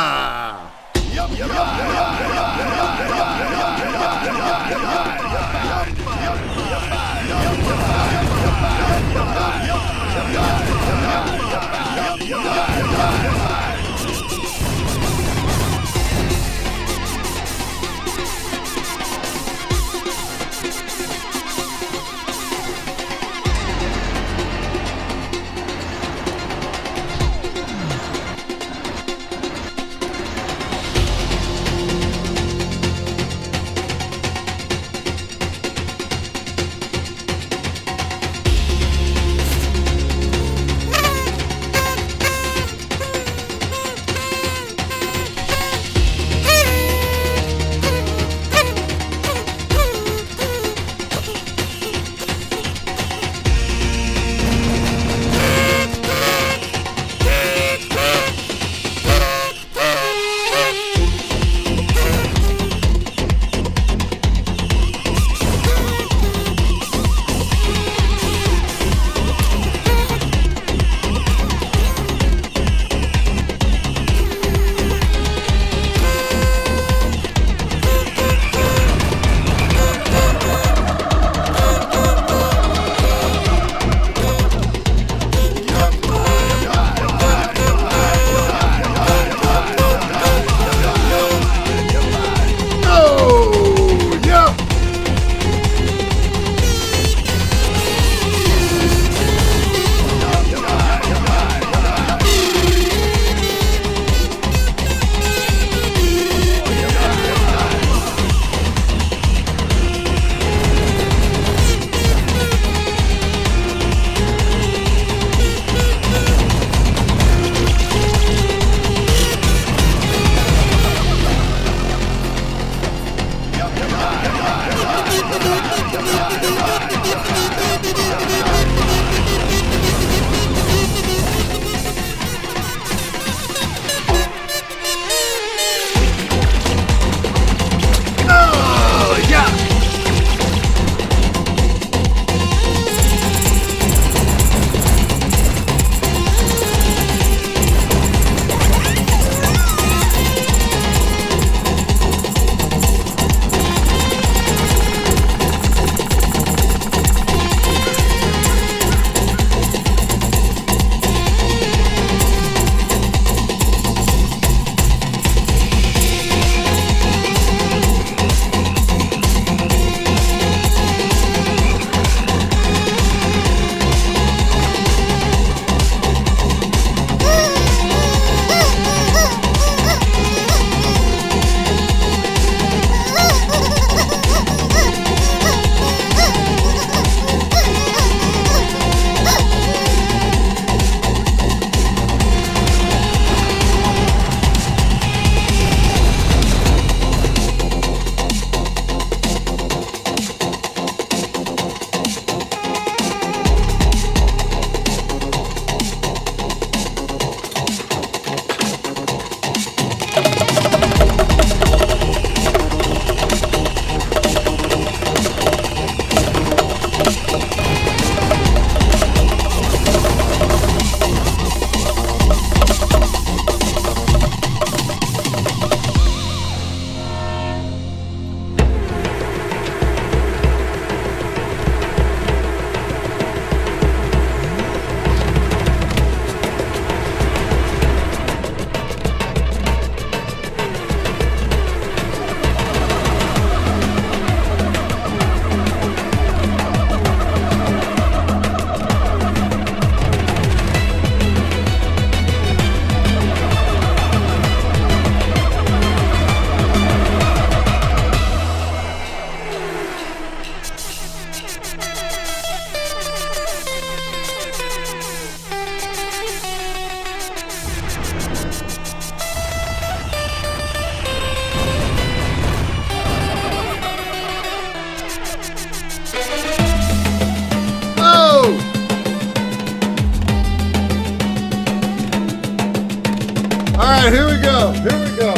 right, here we go. Here we go.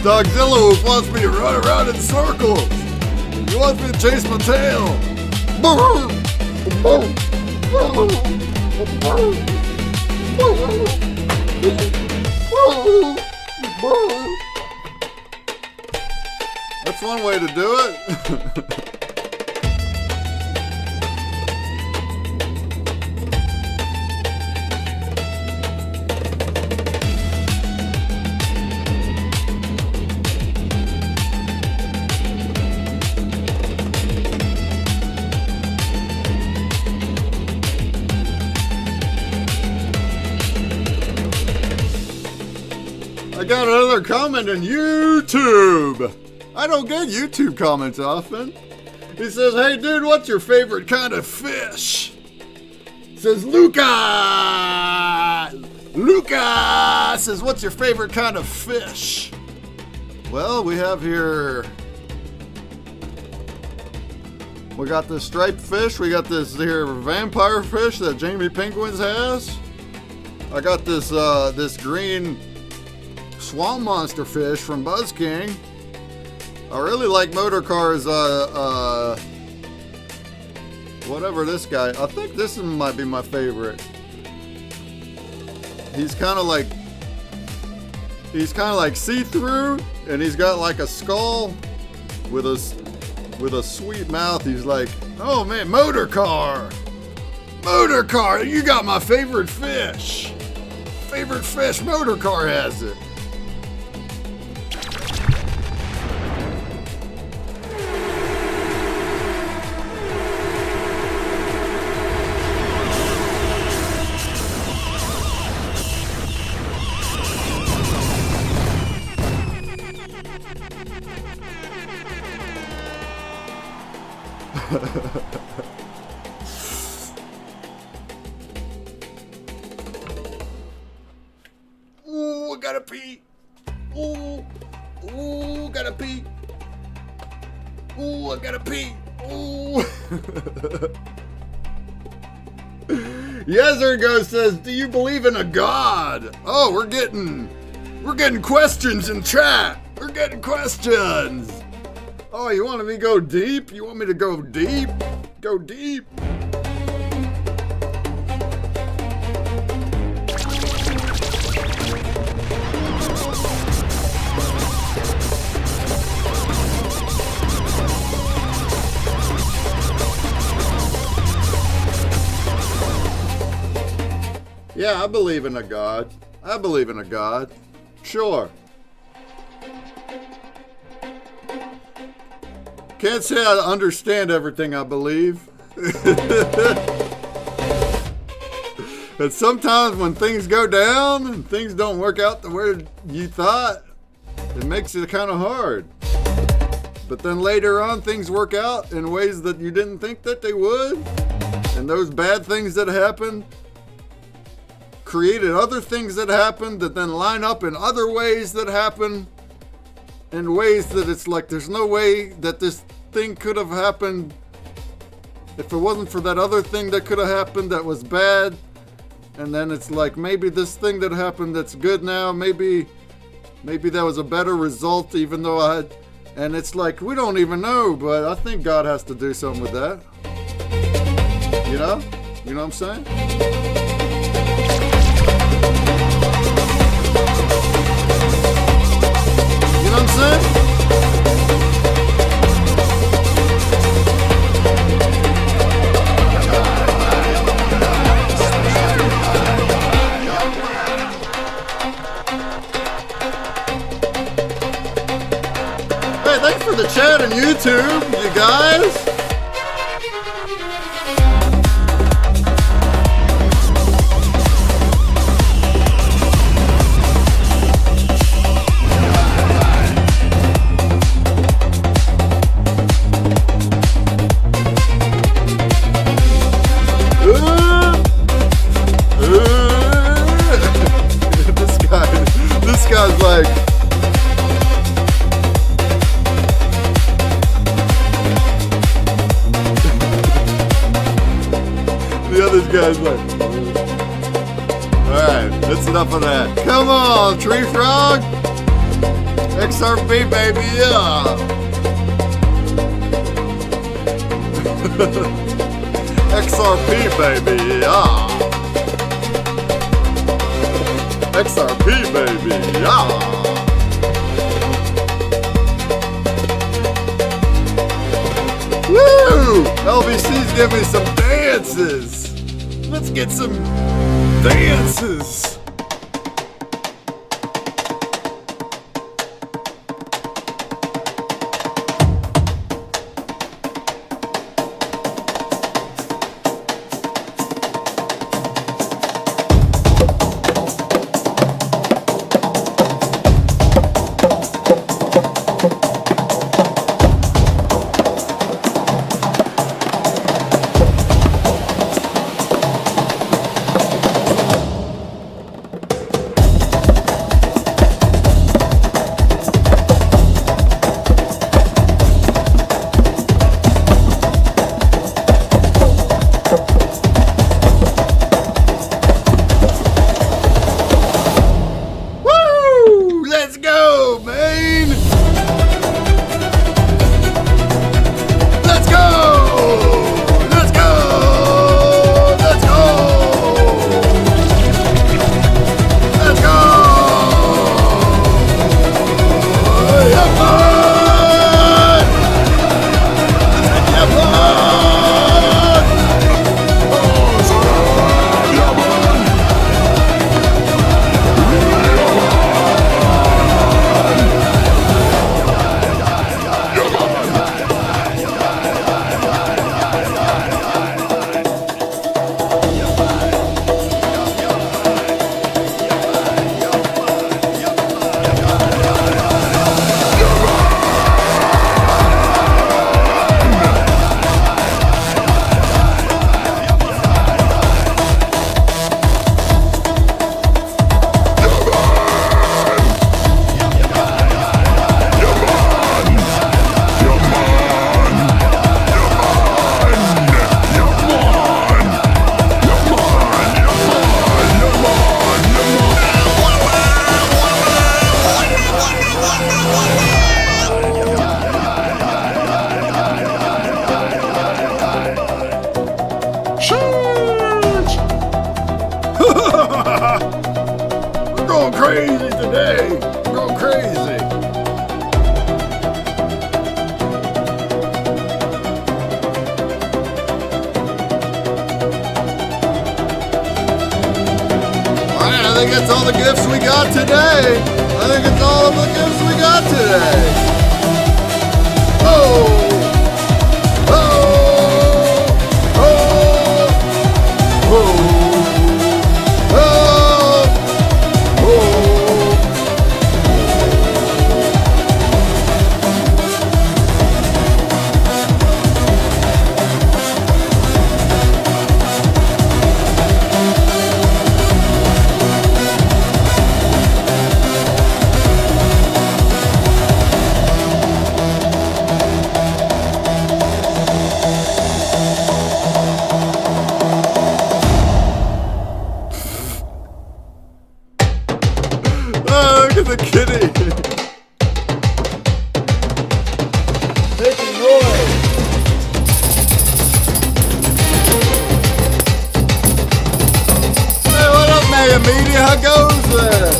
Dogzilla Wolf wants me to run around in circles. He wants me to chase my tail. That's one way to do it. I got another comment on YouTube. I don't get YouTube comments often. He says, hey dude, what's your favorite kind of fish? Says Luca says, what's your favorite kind of fish? Well, we have here, we got this striped fish. We got this here vampire fish that Jamie Penguins has. I got this this green swamp monster fish from Buzz King. I really like motor cars, whatever this guy, I think this one might be my favorite. He's kind of like see-through, and he's got like a skull with a sweet mouth. He's like, oh man, motor car, you got my favorite fish, motor car has it. Ooh, I gotta pee. Ooh, gotta pee. Ooh, I gotta pee. Ooh. Yezergo says, do you believe in a god? Oh, we're getting questions in chat. We're getting questions. Oh, you want me to go deep? You want me to go deep? Go deep. Yeah, I believe in a god. I believe in a god. Sure. Can't say I understand everything I believe. But sometimes when things go down and things don't work out the way you thought, it makes it kind of hard. But then later on, things work out in ways that you didn't think that they would. And those bad things that happened created other things that happened that then line up in other ways that happen. In ways that it's like there's no way that this thing could have happened if it wasn't for that other thing that could have happened that was bad. And then it's like maybe this thing that happened that's good now, maybe that was a better result even though I had, and it's like we don't even know, but I think God has to do something with that. You know what I'm saying? You know what I'm saying? Hey, thanks for the chat on YouTube, you guys. he's like, alright, that's enough of that. Come on, Tree Frog! XRP, baby, yeah! XRP, baby, yeah! XRP, baby, yeah! Woo! LBC's giving me some dances! Let's get some dances! think that's all the gifts we got today. I think it's all of the gifts we got today. Oh! Oh! Oh! Oh! Oh! Oh! Oh, look at the kitty. Making noise. Hey, what up, Mega Media? How goes it?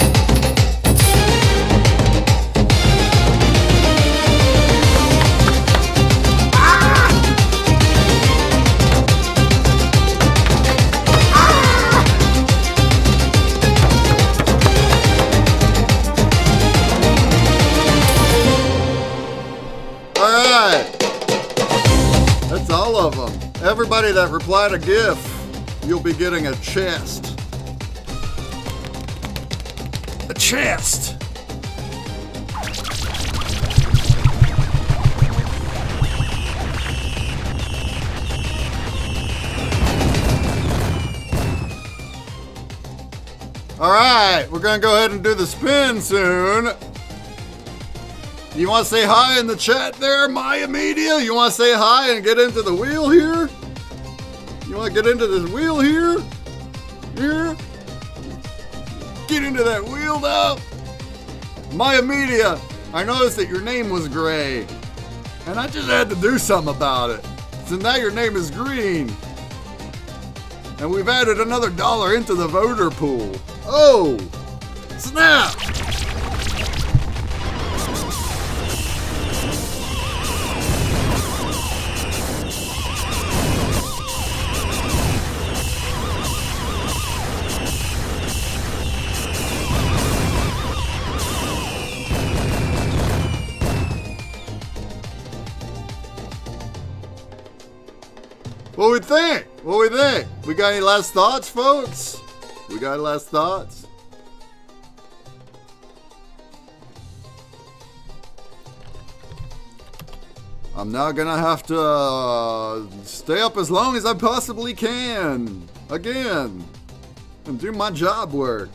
That's all of them. Everybody that replied a GIF, you'll be getting a chest. A chest! Alright, we're gonna go ahead and do the spin soon. You want to say hi in the chat there, Maya Media? You want to say hi and get into the wheel here? You want to get into this wheel here? Here? Get into that wheel now. Maya Media, I noticed that your name was gray. And I just had to do something about it. So now your name is green. And we've added another $1 into the voter pool. Oh! Snap! What we think? What we think? We got any last thoughts, folks? We got any last thoughts? I'm now gonna have to stay up as long as I possibly can. Again. And do my job work.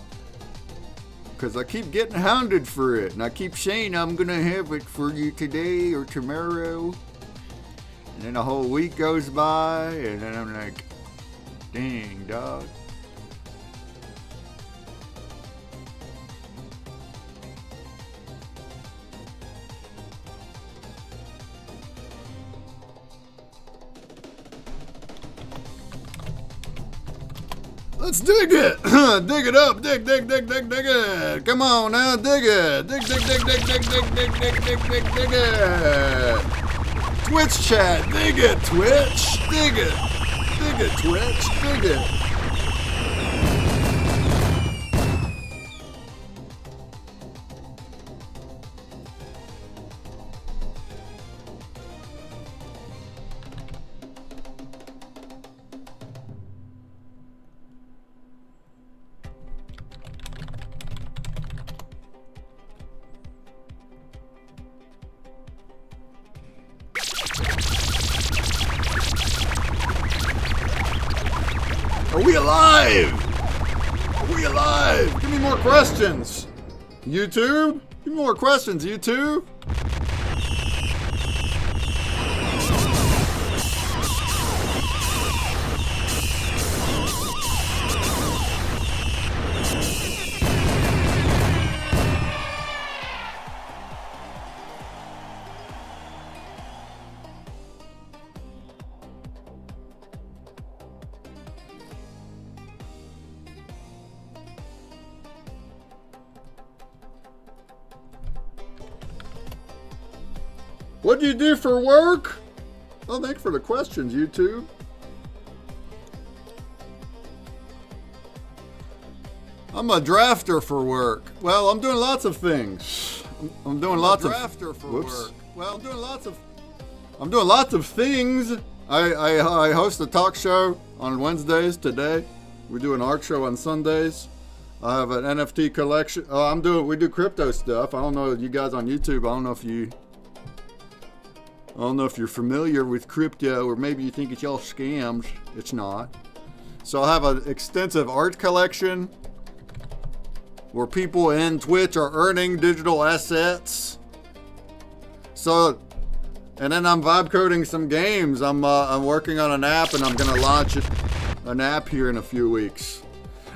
Because I keep getting hounded for it. And I keep saying I'm gonna have it for you today or tomorrow. And then a whole week goes by, and then I'm like, dang, dog. Let's dig it! Dig it up! Dig it! Come on now, dig it! Dig it! Twitch chat, dig it, Twitch, dig it, Twitch, dig it. Are we alive? Are we alive? Give me more questions. YouTube? Give me more questions, YouTube. What do you do for work? Oh, thanks for the questions, YouTube. I'm a drafter for work. Well, I'm doing lots of things. I'm doing lots of drafter for work. Well, I'm doing lots of things. I host a talk show on Wednesdays today. We do an art show on Sundays. I have an NFT collection. We do crypto stuff. I don't know you guys on YouTube. I don't know if you're familiar with crypto, or maybe you think it's all scams. It's not. So I have an extensive art collection where people in Twitch are earning digital assets. So, and then I'm vibe coding some games. I'm working on an app, and I'm gonna launch an app here in a few weeks.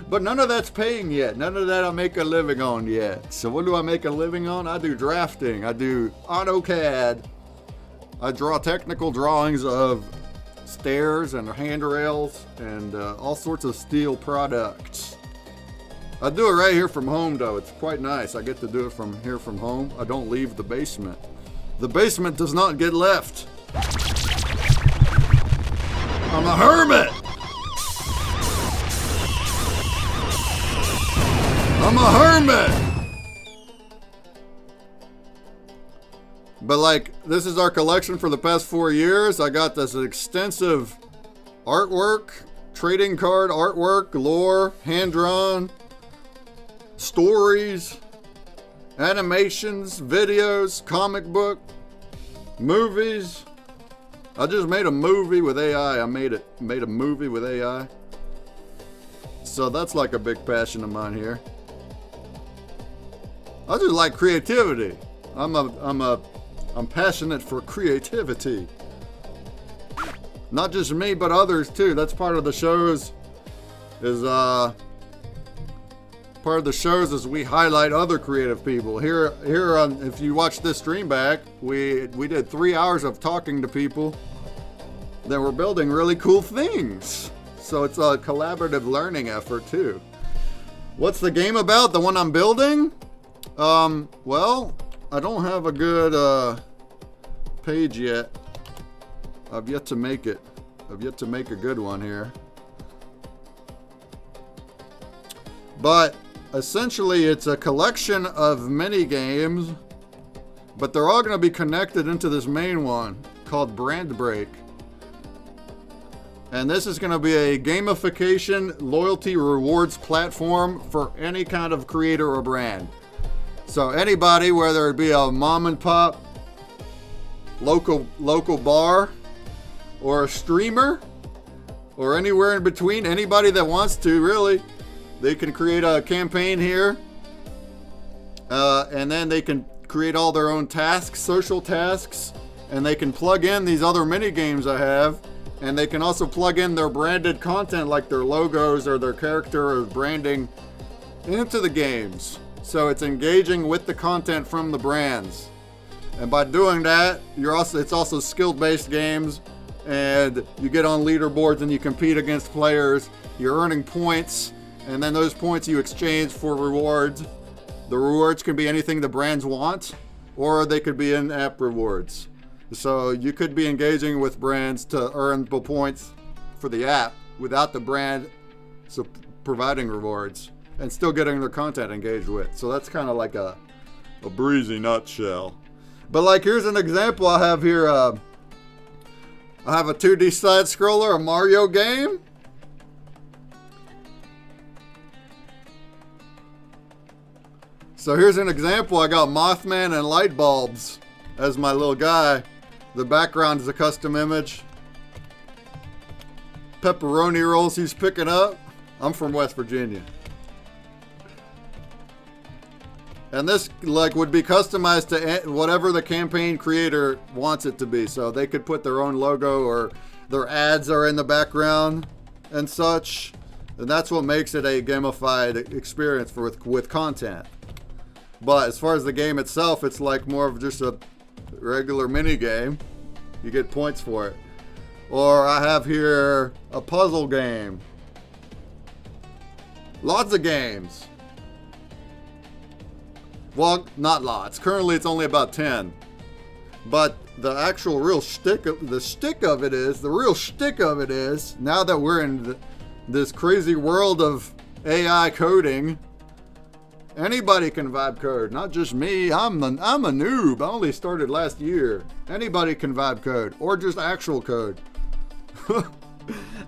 But none of that's paying yet. None of that I make a living on yet. So what do I make a living on? I do drafting. I do AutoCAD. I draw technical drawings of stairs and handrails and all sorts of steel products. I do it right here from home, though. It's quite nice. I get to do it from here from home. I don't leave the basement. The basement does not get left. I'm a hermit. I'm a hermit. But like, this is our collection for the past 4 years. I got this extensive artwork, trading card artwork, lore, hand-drawn, stories, animations, videos, comic book, movies. I just made a movie with AI. I made a movie with AI. So that's like a big passion of mine here. I just like creativity. I'm passionate for creativity. Not just me, but others too. That's part of the shows. Part of the shows is we highlight other creative people. Here on, if you watch this stream back, we did 3 hours of talking to people that were building really cool things. So it's a collaborative learning effort too. What's the game about? The one I'm building? Well, I don't have a good page yet. I've yet to make it. I've yet to make a good one here. But essentially, it's a collection of mini games, but they're all going to be connected into this main one called PitchBreak. And this is going to be a gamification loyalty rewards platform for any kind of creator or brand. So anybody, whether it be a mom and pop local bar or a streamer or anywhere in between, anybody that wants to, really, they can create a campaign here, and then they can create all their own tasks, social tasks, and they can plug in these other mini games I have, and they can also plug in their branded content like their logos or their character or branding into the games. So it's engaging with the content from the brands. And by doing that, it's also skill-based games, and you get on leaderboards and you compete against players. You're earning points, and then those points you exchange for rewards. The rewards can be anything the brands want, or they could be in-app rewards. So you could be engaging with brands to earn the points for the app without the brand providing rewards and still getting their content engaged with. So that's kind of like a breezy nutshell. But like, here's an example I have here. I have a 2D side scroller, a Mario game. So here's an example. I got Mothman and light bulbs as my little guy. The background is a custom image. Pepperoni rolls he's picking up. I'm from West Virginia. And this would be customized to whatever the campaign creator wants it to be. So they could put their own logo, or their ads are in the background and such. And that's what makes it a gamified experience with content. But as far as the game itself, it's like more of just a regular mini game. You get points for it. Or I have here a puzzle game. Lots of games. Well, not lots. Currently it's only about 10. But the actual real shtick of it is, now that we're in this crazy world of AI coding, anybody can vibe code, not just me. I'm a noob. I only started last year. Anybody can vibe code, or just actual code.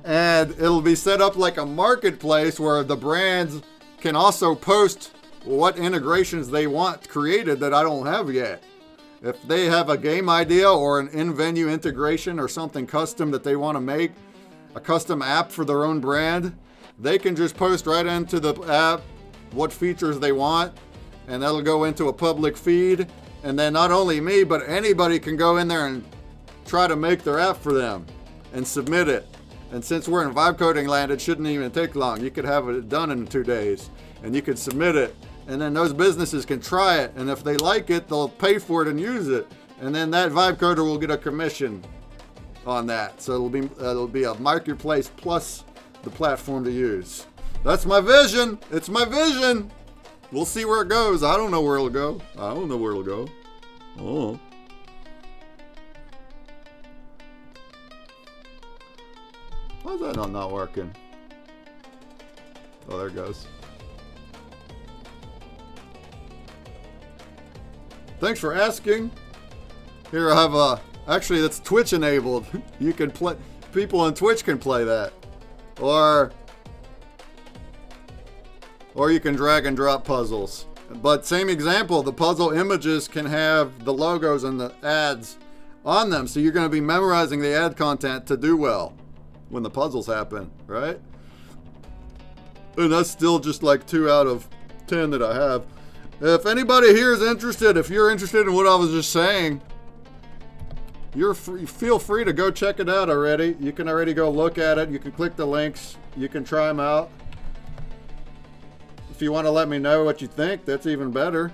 And it'll be set up like a marketplace where the brands can also post what integrations they want created that I don't have yet. If they have a game idea or an in-venue integration or something custom that they want to make, a custom app for their own brand, they can just post right into the app what features they want, and that'll go into a public feed. And then not only me, but anybody can go in there and try to make their app for them and submit it. And since we're in vibe coding land, it shouldn't even take long. You could have it done in 2 days, and you could submit it. And then those businesses can try it, and if they like it, they'll pay for it and use it. And then that vibe coder will get a commission on that. So it'll be a marketplace plus the platform to use. That's my vision. It's my vision. We'll see where it goes. I don't know where it'll go. Oh. Why is that not working? Oh, there it goes. Thanks for asking. Here I have actually that's Twitch enabled. You can play, people on Twitch can play that. Or you can drag and drop puzzles. But same example, the puzzle images can have the logos and the ads on them. So you're going to be memorizing the ad content to do well when the puzzles happen, right? And that's still just like 2 out of 10 that I have. If anybody here is interested, if you're interested in what I was just saying, feel free to go check it out already. You can already go look at it. You can click the links. You can try them out. If you want to let me know what you think, that's even better.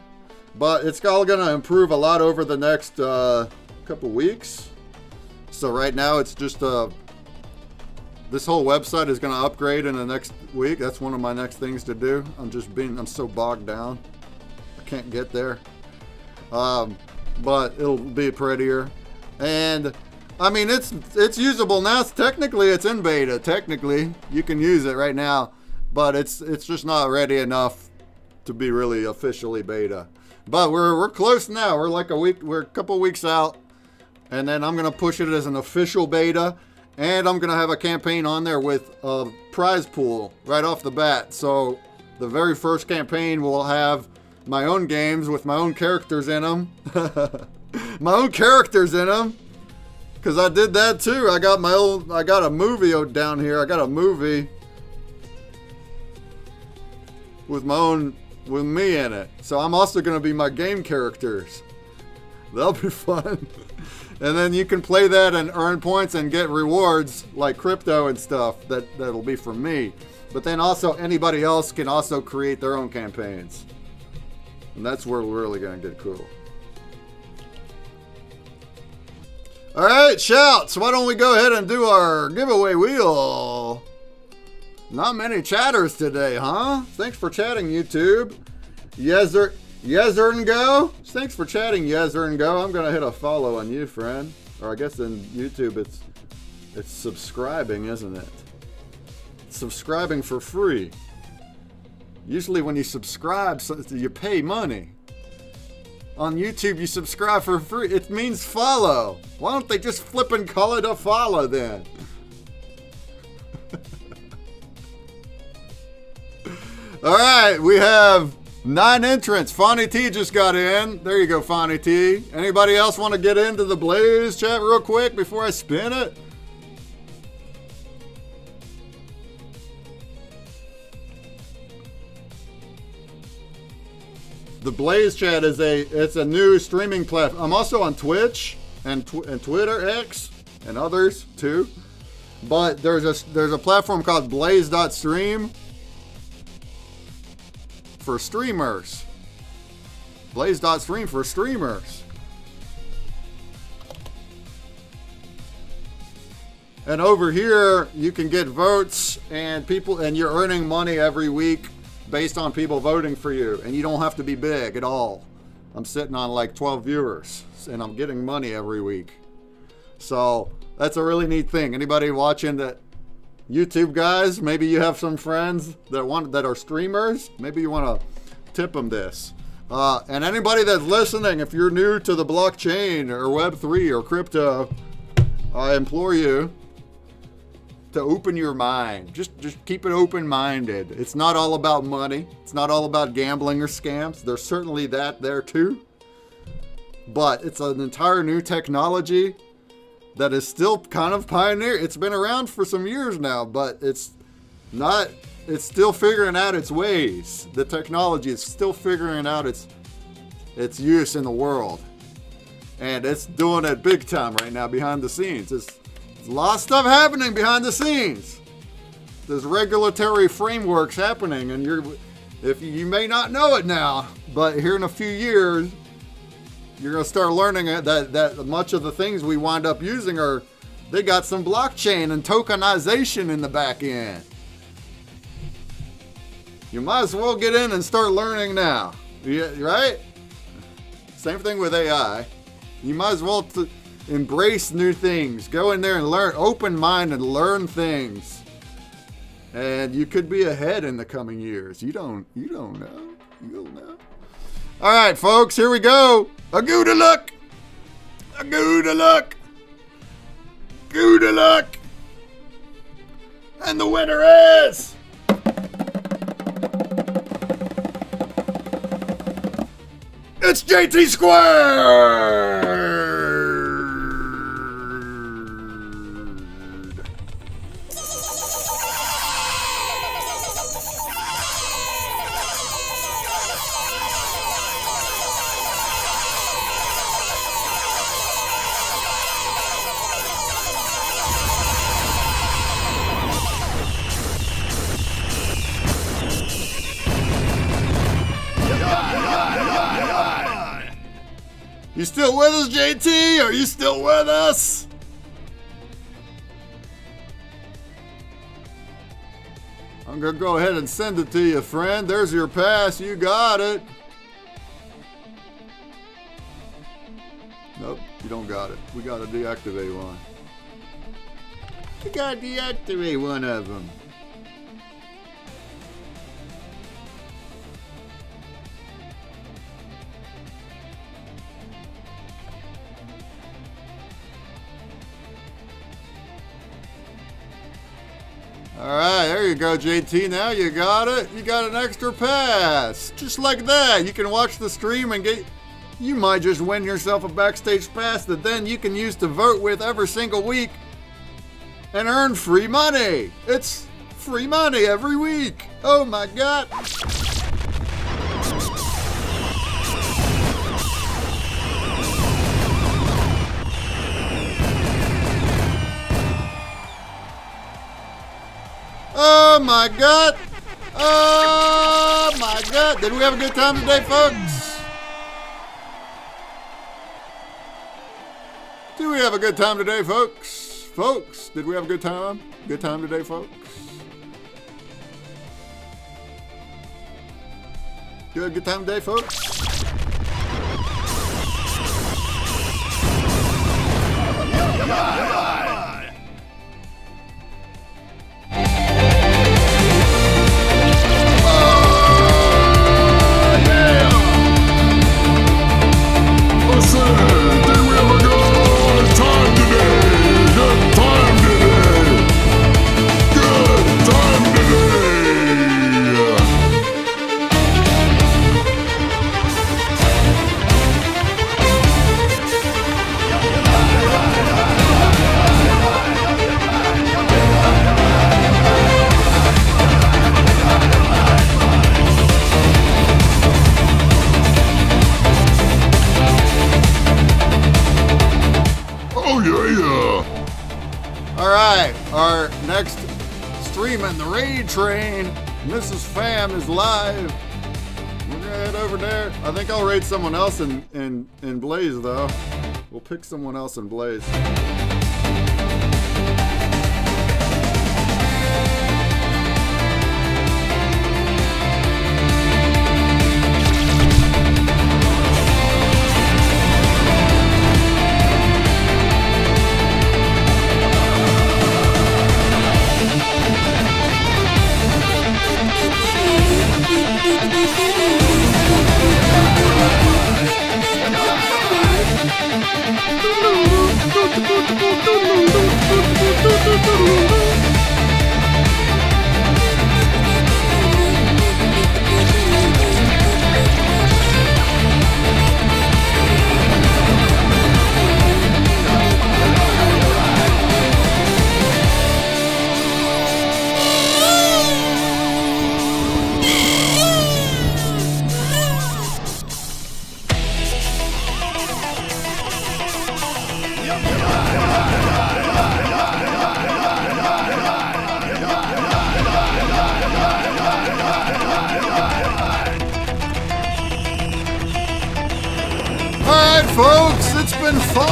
But it's all going to improve a lot over the next couple weeks. So right now it's just this whole website is going to upgrade in the next week. That's one of my next things to do. I'm so bogged down. I can't get there. But it'll be prettier. And I mean, it's usable now. Technically, it's in beta. Technically, you can use it right now, but it's just not ready enough to be really officially beta. But we're close now. We're a couple weeks out, and then I'm gonna push it as an official beta, and I'm gonna have a campaign on there with a prize pool right off the bat. So the very first campaign will have my own games with my own characters in them. My own characters in them, because I did that too. I got a movie down here. I got a movie with me in it. So I'm also going to be my game characters. That'll be fun. And then you can play that and earn points and get rewards like crypto and stuff. That'll be for me. But then also anybody else can also create their own campaigns. And that's where we're really going to get cool. All right, shouts. Why don't we go ahead and do our giveaway wheel? Not many chatters today, huh? Thanks for chatting, YouTube. Yezer and Go. Thanks for chatting, Yezer and Go. I'm gonna hit a follow on you, friend. Or I guess in YouTube it's subscribing, isn't it? It's subscribing for free. Usually when you subscribe, you pay money. On YouTube, you subscribe for free. It means follow. Why don't they just flip and call it a follow then? All right, we have 9 entrants. Fonny T just got in. There you go, Fonny T. Anybody else want to get into the Blaze chat real quick before I spin it? The Blaze chat is a new streaming platform. I'm also on Twitch and Twitter X and others too. But there's a platform called blaze.stream for streamers. Blaze.stream for streamers. And over here you can get votes and you're earning money every week based on people voting for you, and you don't have to be big at all. I'm sitting on like 12 viewers, and I'm getting money every week. So that's a really neat thing. Anybody watching that YouTube, guys, maybe you have some friends that are streamers. Maybe you want to tip them this. And anybody that's listening, if you're new to the blockchain or Web3 or crypto, I implore you to open your mind. Just keep it open-minded. It's not all about money. It's not all about gambling or scams. There's certainly that there too. But it's an entire new technology that is still kind of pioneer. It's been around for some years now, but it's still figuring out its ways. The technology is still figuring out its use in the world. And it's doing it big time right now behind the scenes. There's a lot of stuff happening behind the scenes. There's regulatory frameworks happening, and you may not know it now, but here in a few years, you're gonna start learning that much of the things we wind up using they got some blockchain and tokenization in the back end. You might as well get in and start learning now, right? Same thing with AI. You might as well embrace new things. Go in there and learn, open mind and learn things. And you could be ahead in the coming years. You don't know. You don't know. All right, folks, here we go. A good luck. A good luck. Good luck. And the winner is... It's JT Squared! You still with us, JT? Are you still with us? I'm gonna go ahead and send it to you, friend. There's your pass. You got it. Nope, you don't got it. We gotta deactivate one. We gotta deactivate one of them. All right, there you go, JT. Now you got it. You got an extra pass. Just like that. You can watch the stream and get... You might just win yourself a backstage pass that then you can use to vote with every single week and earn free money. It's free money every week. Oh my God. Oh my God! Oh my God! Did we have a good time today, folks? Did we have a good time today, folks? Folks, did we have a good time? Good time today, folks? Good time today, folks? Our next stream in the raid train, Mrs. Pham is live. We're gonna head over there. I think I'll raid someone else in Blaze though. We'll pick someone else in Blaze. Folks, it's been fun.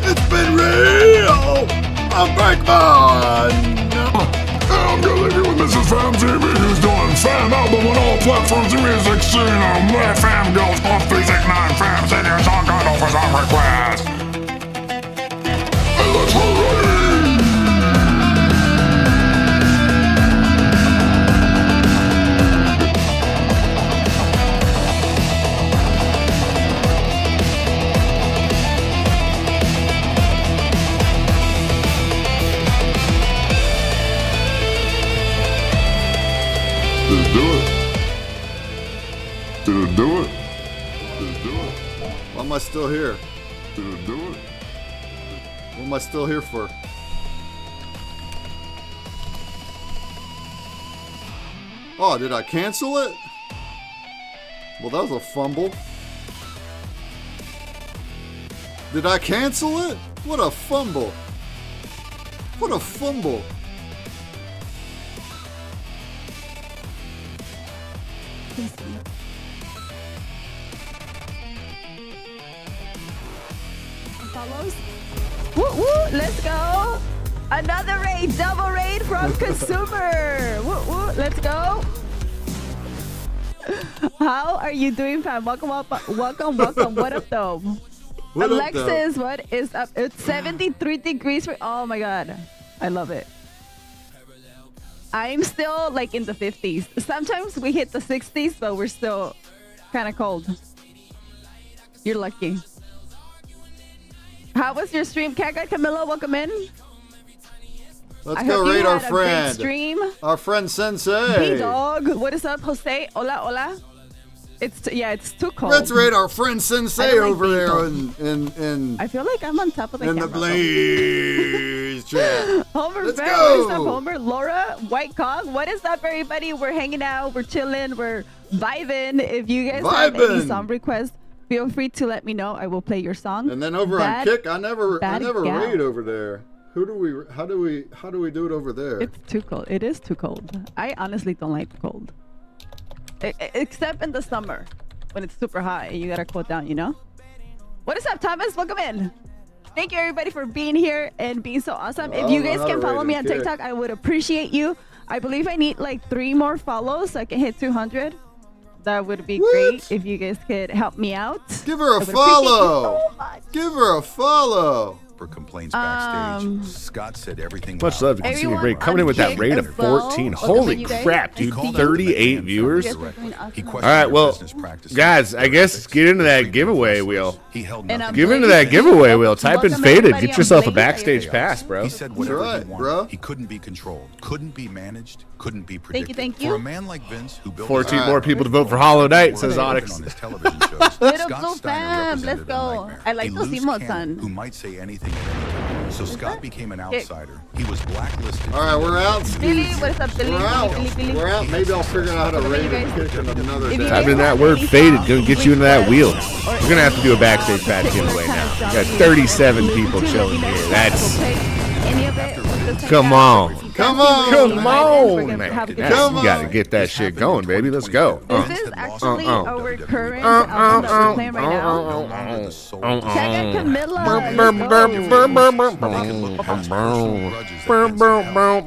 It's been real. I'm back on. I'm gonna leave you with Mrs. Pham TV, who's doing Pham album on all platforms and music scene. Where Pham goes 4369 Pham, send your song card over some request. And let's hurry. Did it do it? Did it do it? Did it do it? Why am I still here? Did it do it? What am I still here for? Oh, did I cancel it? Well, that was a fumble. Did I cancel it? What a fumble. What a fumble. follows. Woo woo, let's go. Another raid, double raid from Consumer. Woo woo, let's go. How are you doing, fam? Welcome. What up, though? What up, Alexis, what is up? It's 73 degrees. Oh my god, I love it. I'm still like in the 50s. Sometimes we hit the 60s, but we're still kind of cold. You're lucky. How was your stream, Cat Guy Camilla? Welcome in. Let's I go hope you raid our had a great friend. stream. Our friend Sensei. B-Dog, what is up, Jose? Hola. It's too cold. Let's raid our friend Sensei over there in I feel like I'm on top of the camera. the Blaze chat. Homer Let's Bear, go. what is up, Homer? Laura, White Cog, what is up, everybody? We're hanging out, we're chilling, we're vibing. If you guys have any Vibing. song requests, feel free to let me know. I will play your song. And then over on Kick, I never gal. raid over there. How do we do it over there? It's too cold. It is too cold. I honestly don't like the cold. Except in the summer when it's super hot and you gotta cool down, you know? What is up, Thomas? Welcome in. Thank you, everybody, for being here and being so awesome. If you guys can follow me on TikTok, I would appreciate you. I believe I need like 3 more follows so I can hit 200. That would be great if you guys could help me out. Give her a follow. Give her a follow. For complaints backstage, Scott said everything. Much love to Consumer Break. Coming in with that rate of 14. Holy crap, dude. 38 viewers. All right, well, guys, I guess get into that giveaway wheel. Give into that giveaway wheel. Type in Faded. Get yourself a backstage pass, bro. He said whatever he wanted. He couldn't be controlled, couldn't be managed, couldn't be predicted. Thank you. For a man like Vince, who built 14 more people to vote for Hollow Knight, says Onyx. Little Blue Fam, let's go. I like those emotes, son. Who might say anything at any time. So Scott became an outsider. He was blacklisted. All right, we're out. Billy, what is up, Billy? We're out. Billy. We're out. Maybe I'll figure out how to raid and kick in another day. Type in that word Faded. Gonna get you into that wheel. We're gonna have to do a backstage pass giveaway now. Got 37 people chilling here. That's. Come on. Come on. Come on, man. Come You gotta get that shit going, baby. Let's go. This is actually our current album that we're playing right now. Check out Camilla. Let's go.